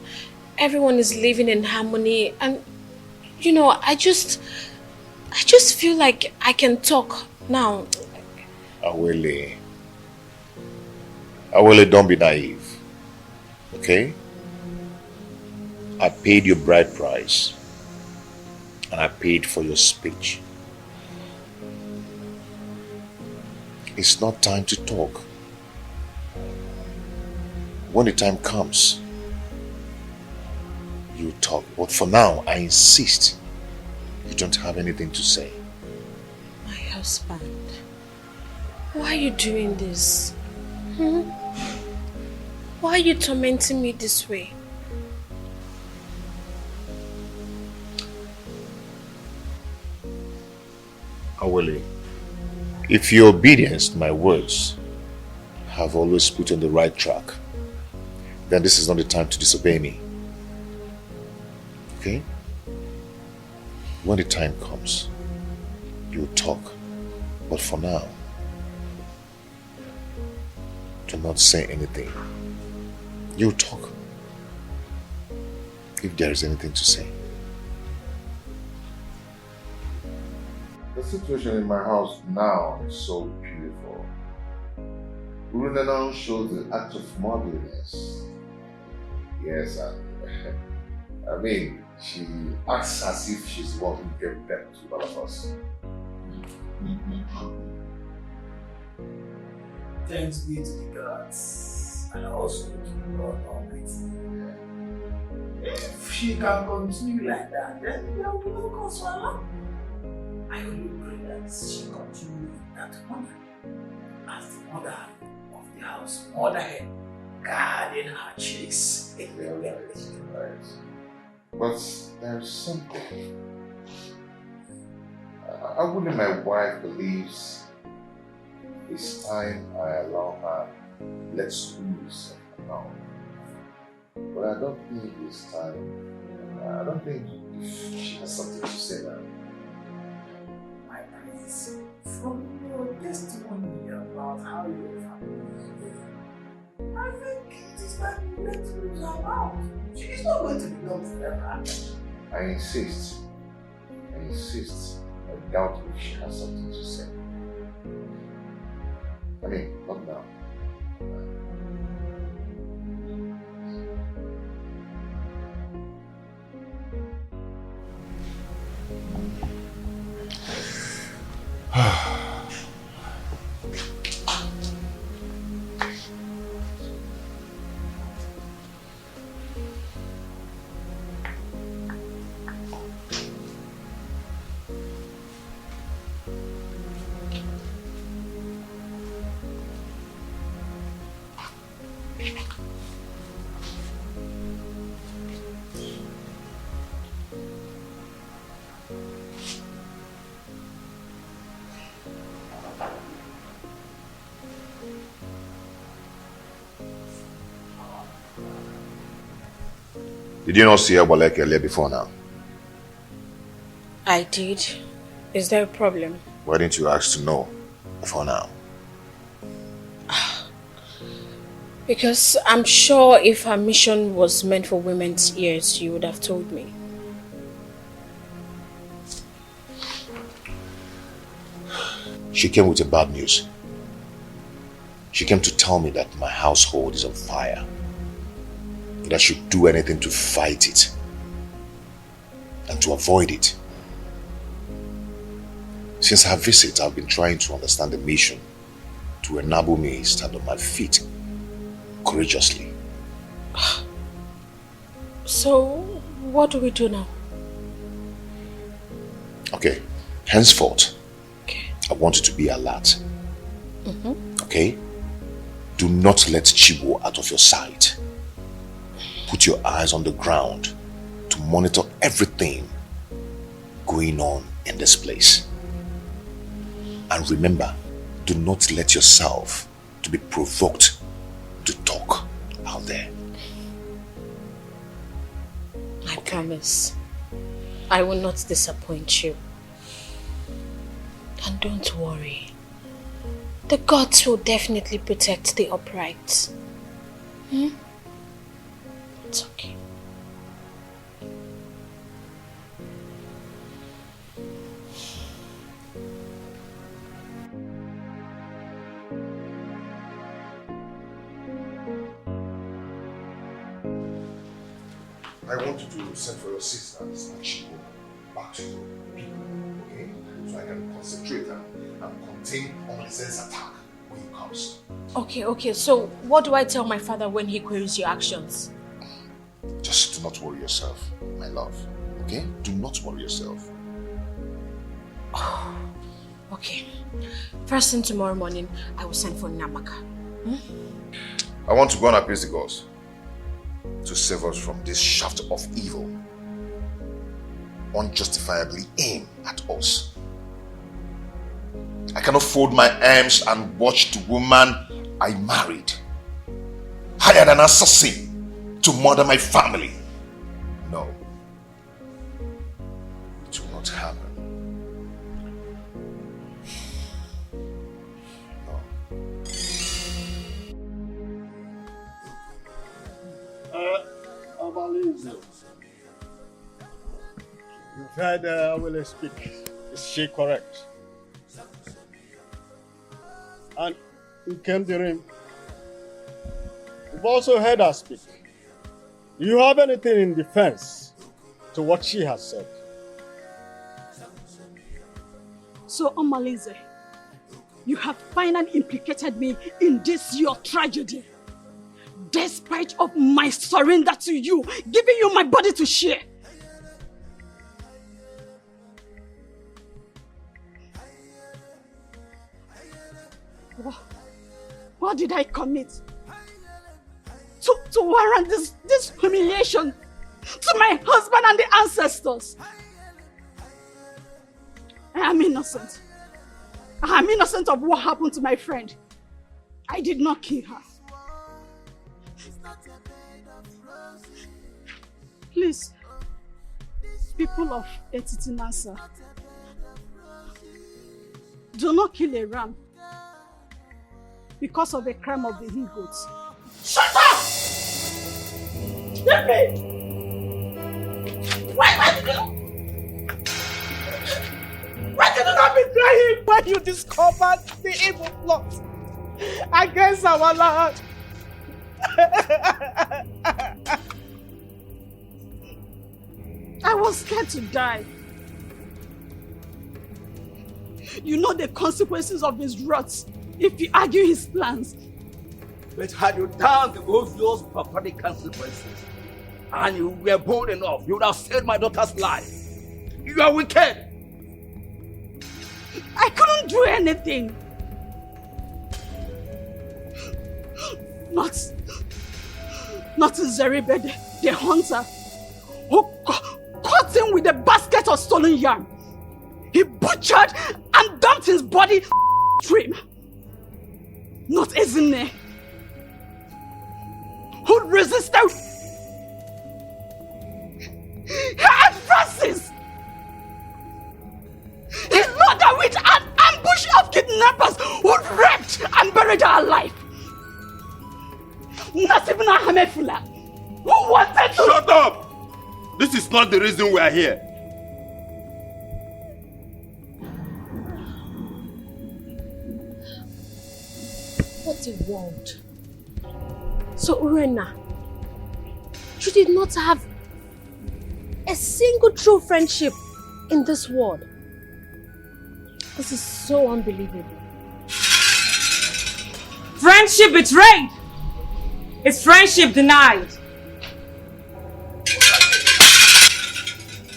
everyone is living in harmony, and you know, I just feel like I can talk now. Awele, don't be naive, okay? I paid your bride price, and I paid for your speech. It's not time to talk. When the time comes, you talk. But for now, I insist you don't have anything to say. My husband, why are you doing this? Why are you tormenting me this way? Awele, if your obedience to my words have always put you on the right track, then this is not the time to disobey me. Okay? When the time comes, you talk. But for now, do not say anything. You talk. If there is anything to say. The situation in my house now is so beautiful. Urunana shows the act of motherliness. Yes, I mean, she acts as if she's the one who gave birth to all of us. Thanks be to the gods and also to God Almighty. If she can continue like that, then there will be no cause for alarm. I only pray that she continue in that manner as the mother of the house, motherhead, guarding her chicks. Right. But there's something. I wouldn't my wife believes it's time I allow her let's loose now. But I don't think it's time. I don't think if she has something to say now. My prince, from your testimony about how your family is doing, I think it is time you let loose her mouth. She is not going to be done forever. I insist. I doubt if she has something to say. I mean, not now. Did you not see Abolek earlier before now? I did. Is there a problem? Why didn't you ask to know before now? Because I'm sure if her mission was meant for women's ears, you would have told me. She came with a bad news. She came to tell me that my household is on fire. That I should do anything to fight it and to avoid it. Since her visit, I've been trying to understand the mission to enable me to stand on my feet courageously. So, what do we do now? Okay, henceforth, I want you to be alert. Okay? Do not let Chibo out of your sight. Put your eyes on the ground to monitor everything going on in this place. And remember, do not let yourself to be provoked to talk out there. I promise. I will not disappoint you. And don't worry. The gods will definitely protect the upright. It's okay. I want you to send for your sisters and she will back to the people, okay? So I can concentrate and contain Omalinze's attack when he comes. Okay, so what do I tell my father when he queries your actions? Just do not worry yourself, my love, okay? Do not worry yourself. Okay. First thing tomorrow morning, I will send for Namaka. I want to go and appease the gods to save us from this shaft of evil unjustifiably aimed at us. I cannot fold my arms and watch the woman I married hired an assassin to murder my family. No. It will not happen. You've heard Awele speak. Is she correct? And Nkemdirim, you've also heard her speak. Do you have anything in defense to what she has said? So, Omalize, you have finally implicated me in this your tragedy. Despite of my surrender to you, giving you my body to share. What did I commit? To warrant this humiliation to my husband and the ancestors? I am innocent. I am innocent of what happened to my friend. I did not kill her. Please, people of Etitinasa, do not kill a ram because of a crime of the he-goats. Shut up! Let me! Why did you not betray him when you discovered the evil plot against our land? I was scared to die. You know the consequences of his wrath if you argue his plans. But had you done the obvious barbaric consequences, and you were bold enough, you would have saved my daughter's life. You are wicked. I couldn't do anything. Not Zeribe, the hunter, who caught him with a basket of stolen yam. He butchered and dumped his body stream. Not Ezine, who resisted life. Not even a hamefula. Who wanted to... Shut up! This is not the reason we are here. What a world. So Urena, you did not have a single true friendship in this world. This is so unbelievable. Friendship betrayed is friendship denied.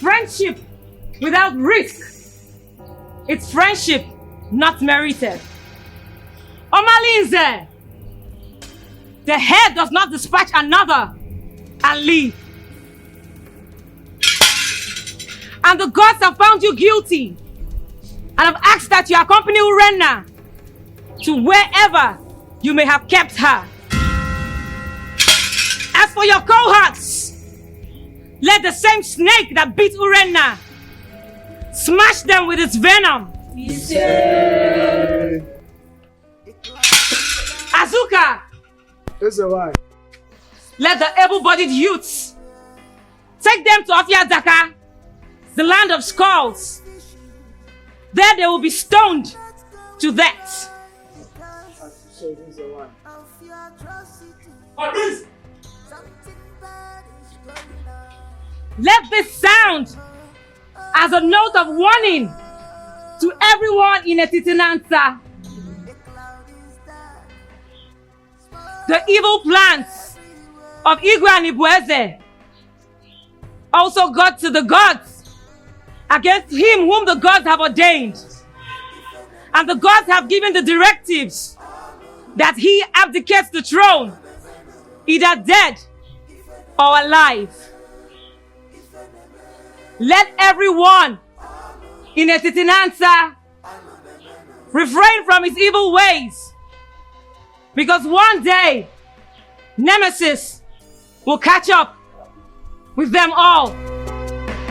Friendship without risk, it's friendship not merited. Omalinze, the head does not dispatch another and leave. And the gods have found you guilty and have asked that you accompany Urena to wherever you may have kept her. As for your cohorts, let the same snake that beat Urena smash them with its venom. Azuka, let the able-bodied youths take them to Afiadaka, the land of skulls. There they will be stoned to death. Let this sound as a note of warning to everyone in Etitinansa. The evil plans of Igwe and Ibueze also got to the gods against him whom the gods have ordained. And the gods have given the directives that he abdicates the throne, either dead or alive. Let everyone in Etitinansa refrain from his evil ways, because one day Nemesis will catch up with them all.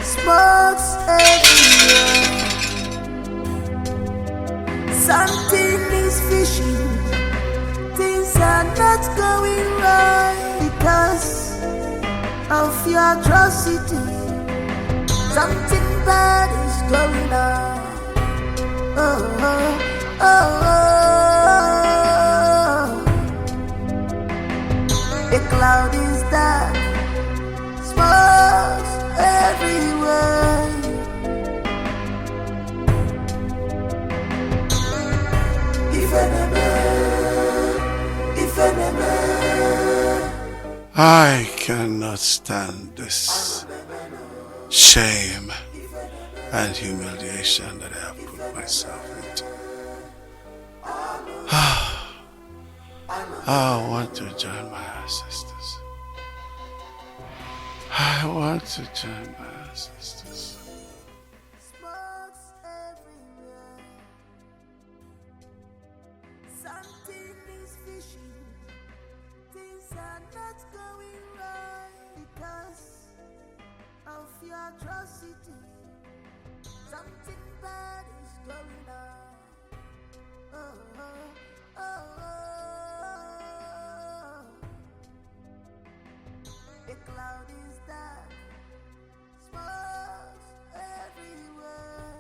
Smokes everywhere. Something is fishing. Things are not going right because of your atrocity. Something bad is going on. Oh, oh, oh, oh. The cloud is dark. Smokes everywhere. I cannot stand this shame and humiliation that I have put myself into. I want to join my ancestors. I want to join my ancestors. Something is fishing. Things are not going right because of your atrocity. Something bad is going on. Oh, oh, oh, oh. The cloud is dark. Smokes everywhere.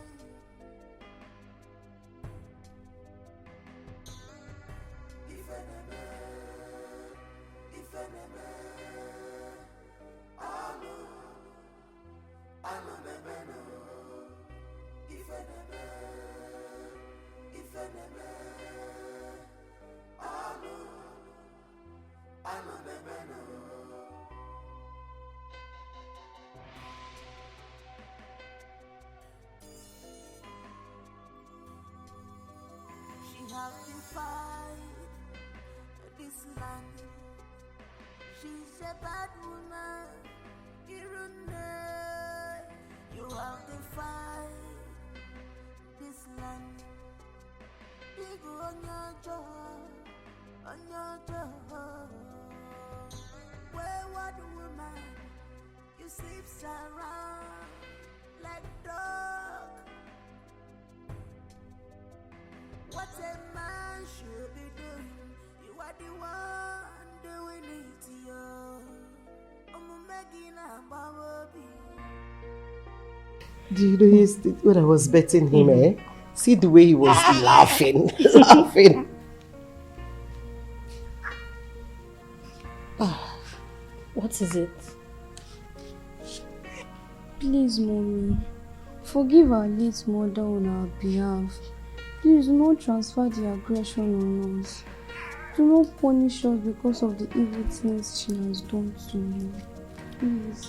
She has defied this land. She's a bad woman. You have defied this land. Big on your jaw, on your jaw. Wayward woman, you sleeps around like dog. What a man should be doing, Do you know when I was betting him, see the way he was laughing, laughing. What is it? Please, Mommy, forgive our late mother on our behalf. Please do not transfer the aggression on us. Do not punish us because of the evil things she has done to you. Please.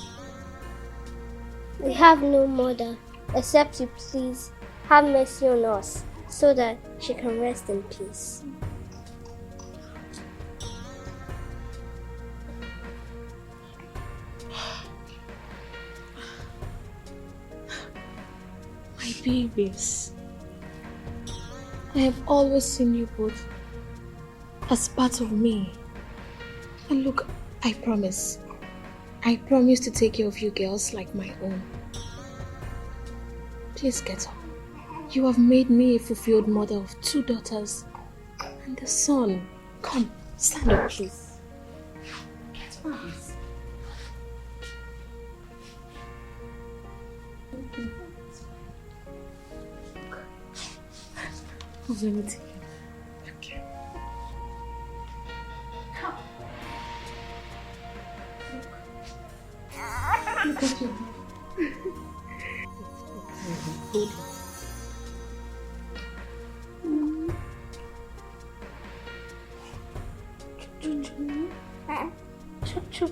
We have no mother, except you please have mercy on us, so that she can rest in peace. My babies, I have always seen you both as part of me. And look, I promise to take care of you girls like my own. Please get up. You have made me a fulfilled mother of 2 daughters and a son. Come, stand up, please. Get up. Let me take you. Okay. Come. Look at you. Hold Chup.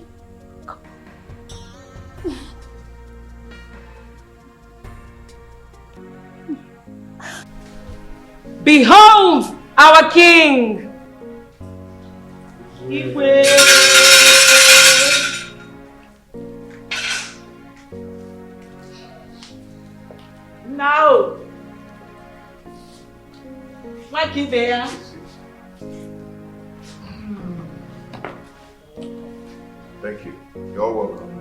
Behold our king! Now, Mikey there. Thank you. You're welcome.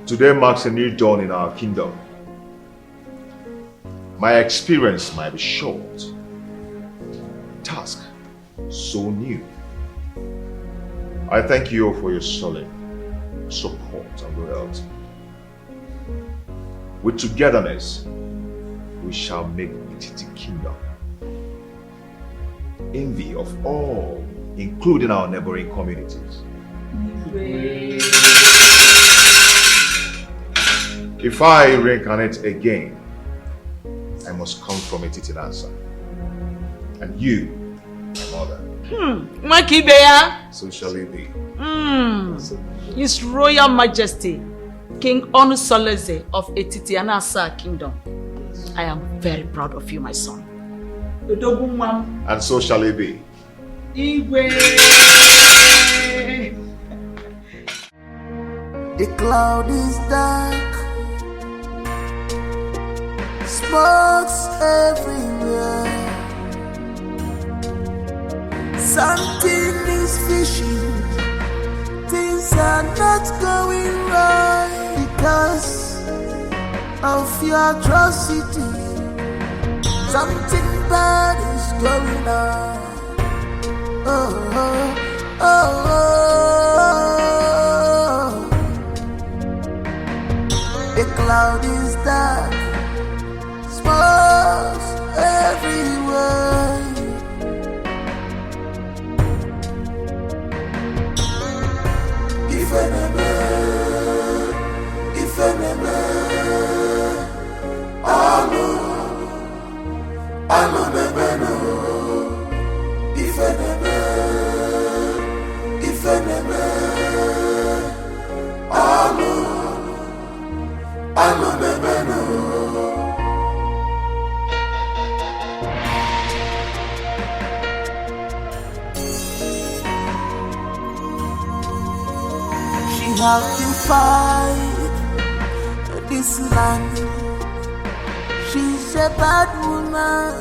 Today marks a new dawn in our kingdom. My experience might be short. Task so new. I thank you for your solid support and loyalty. With togetherness, we shall make Etiti kingdom envy of all, including our neighboring communities. If I reincarnate again, I must come from Etiti answer. And you, my mother. Makibea. So shall it be. His Royal Majesty, King Onusoleze of Etiti Anasa Kingdom. I am very proud of you, my son. And so shall it be. The cloud is dark, smokes everywhere. Something is fishy, things are not going right because of your atrocity. Something bad is going on. The cloud is dark, smokes everywhere. If enemy, I know the man. If enemy, I know the man. She has defied this land. She's a bad woman.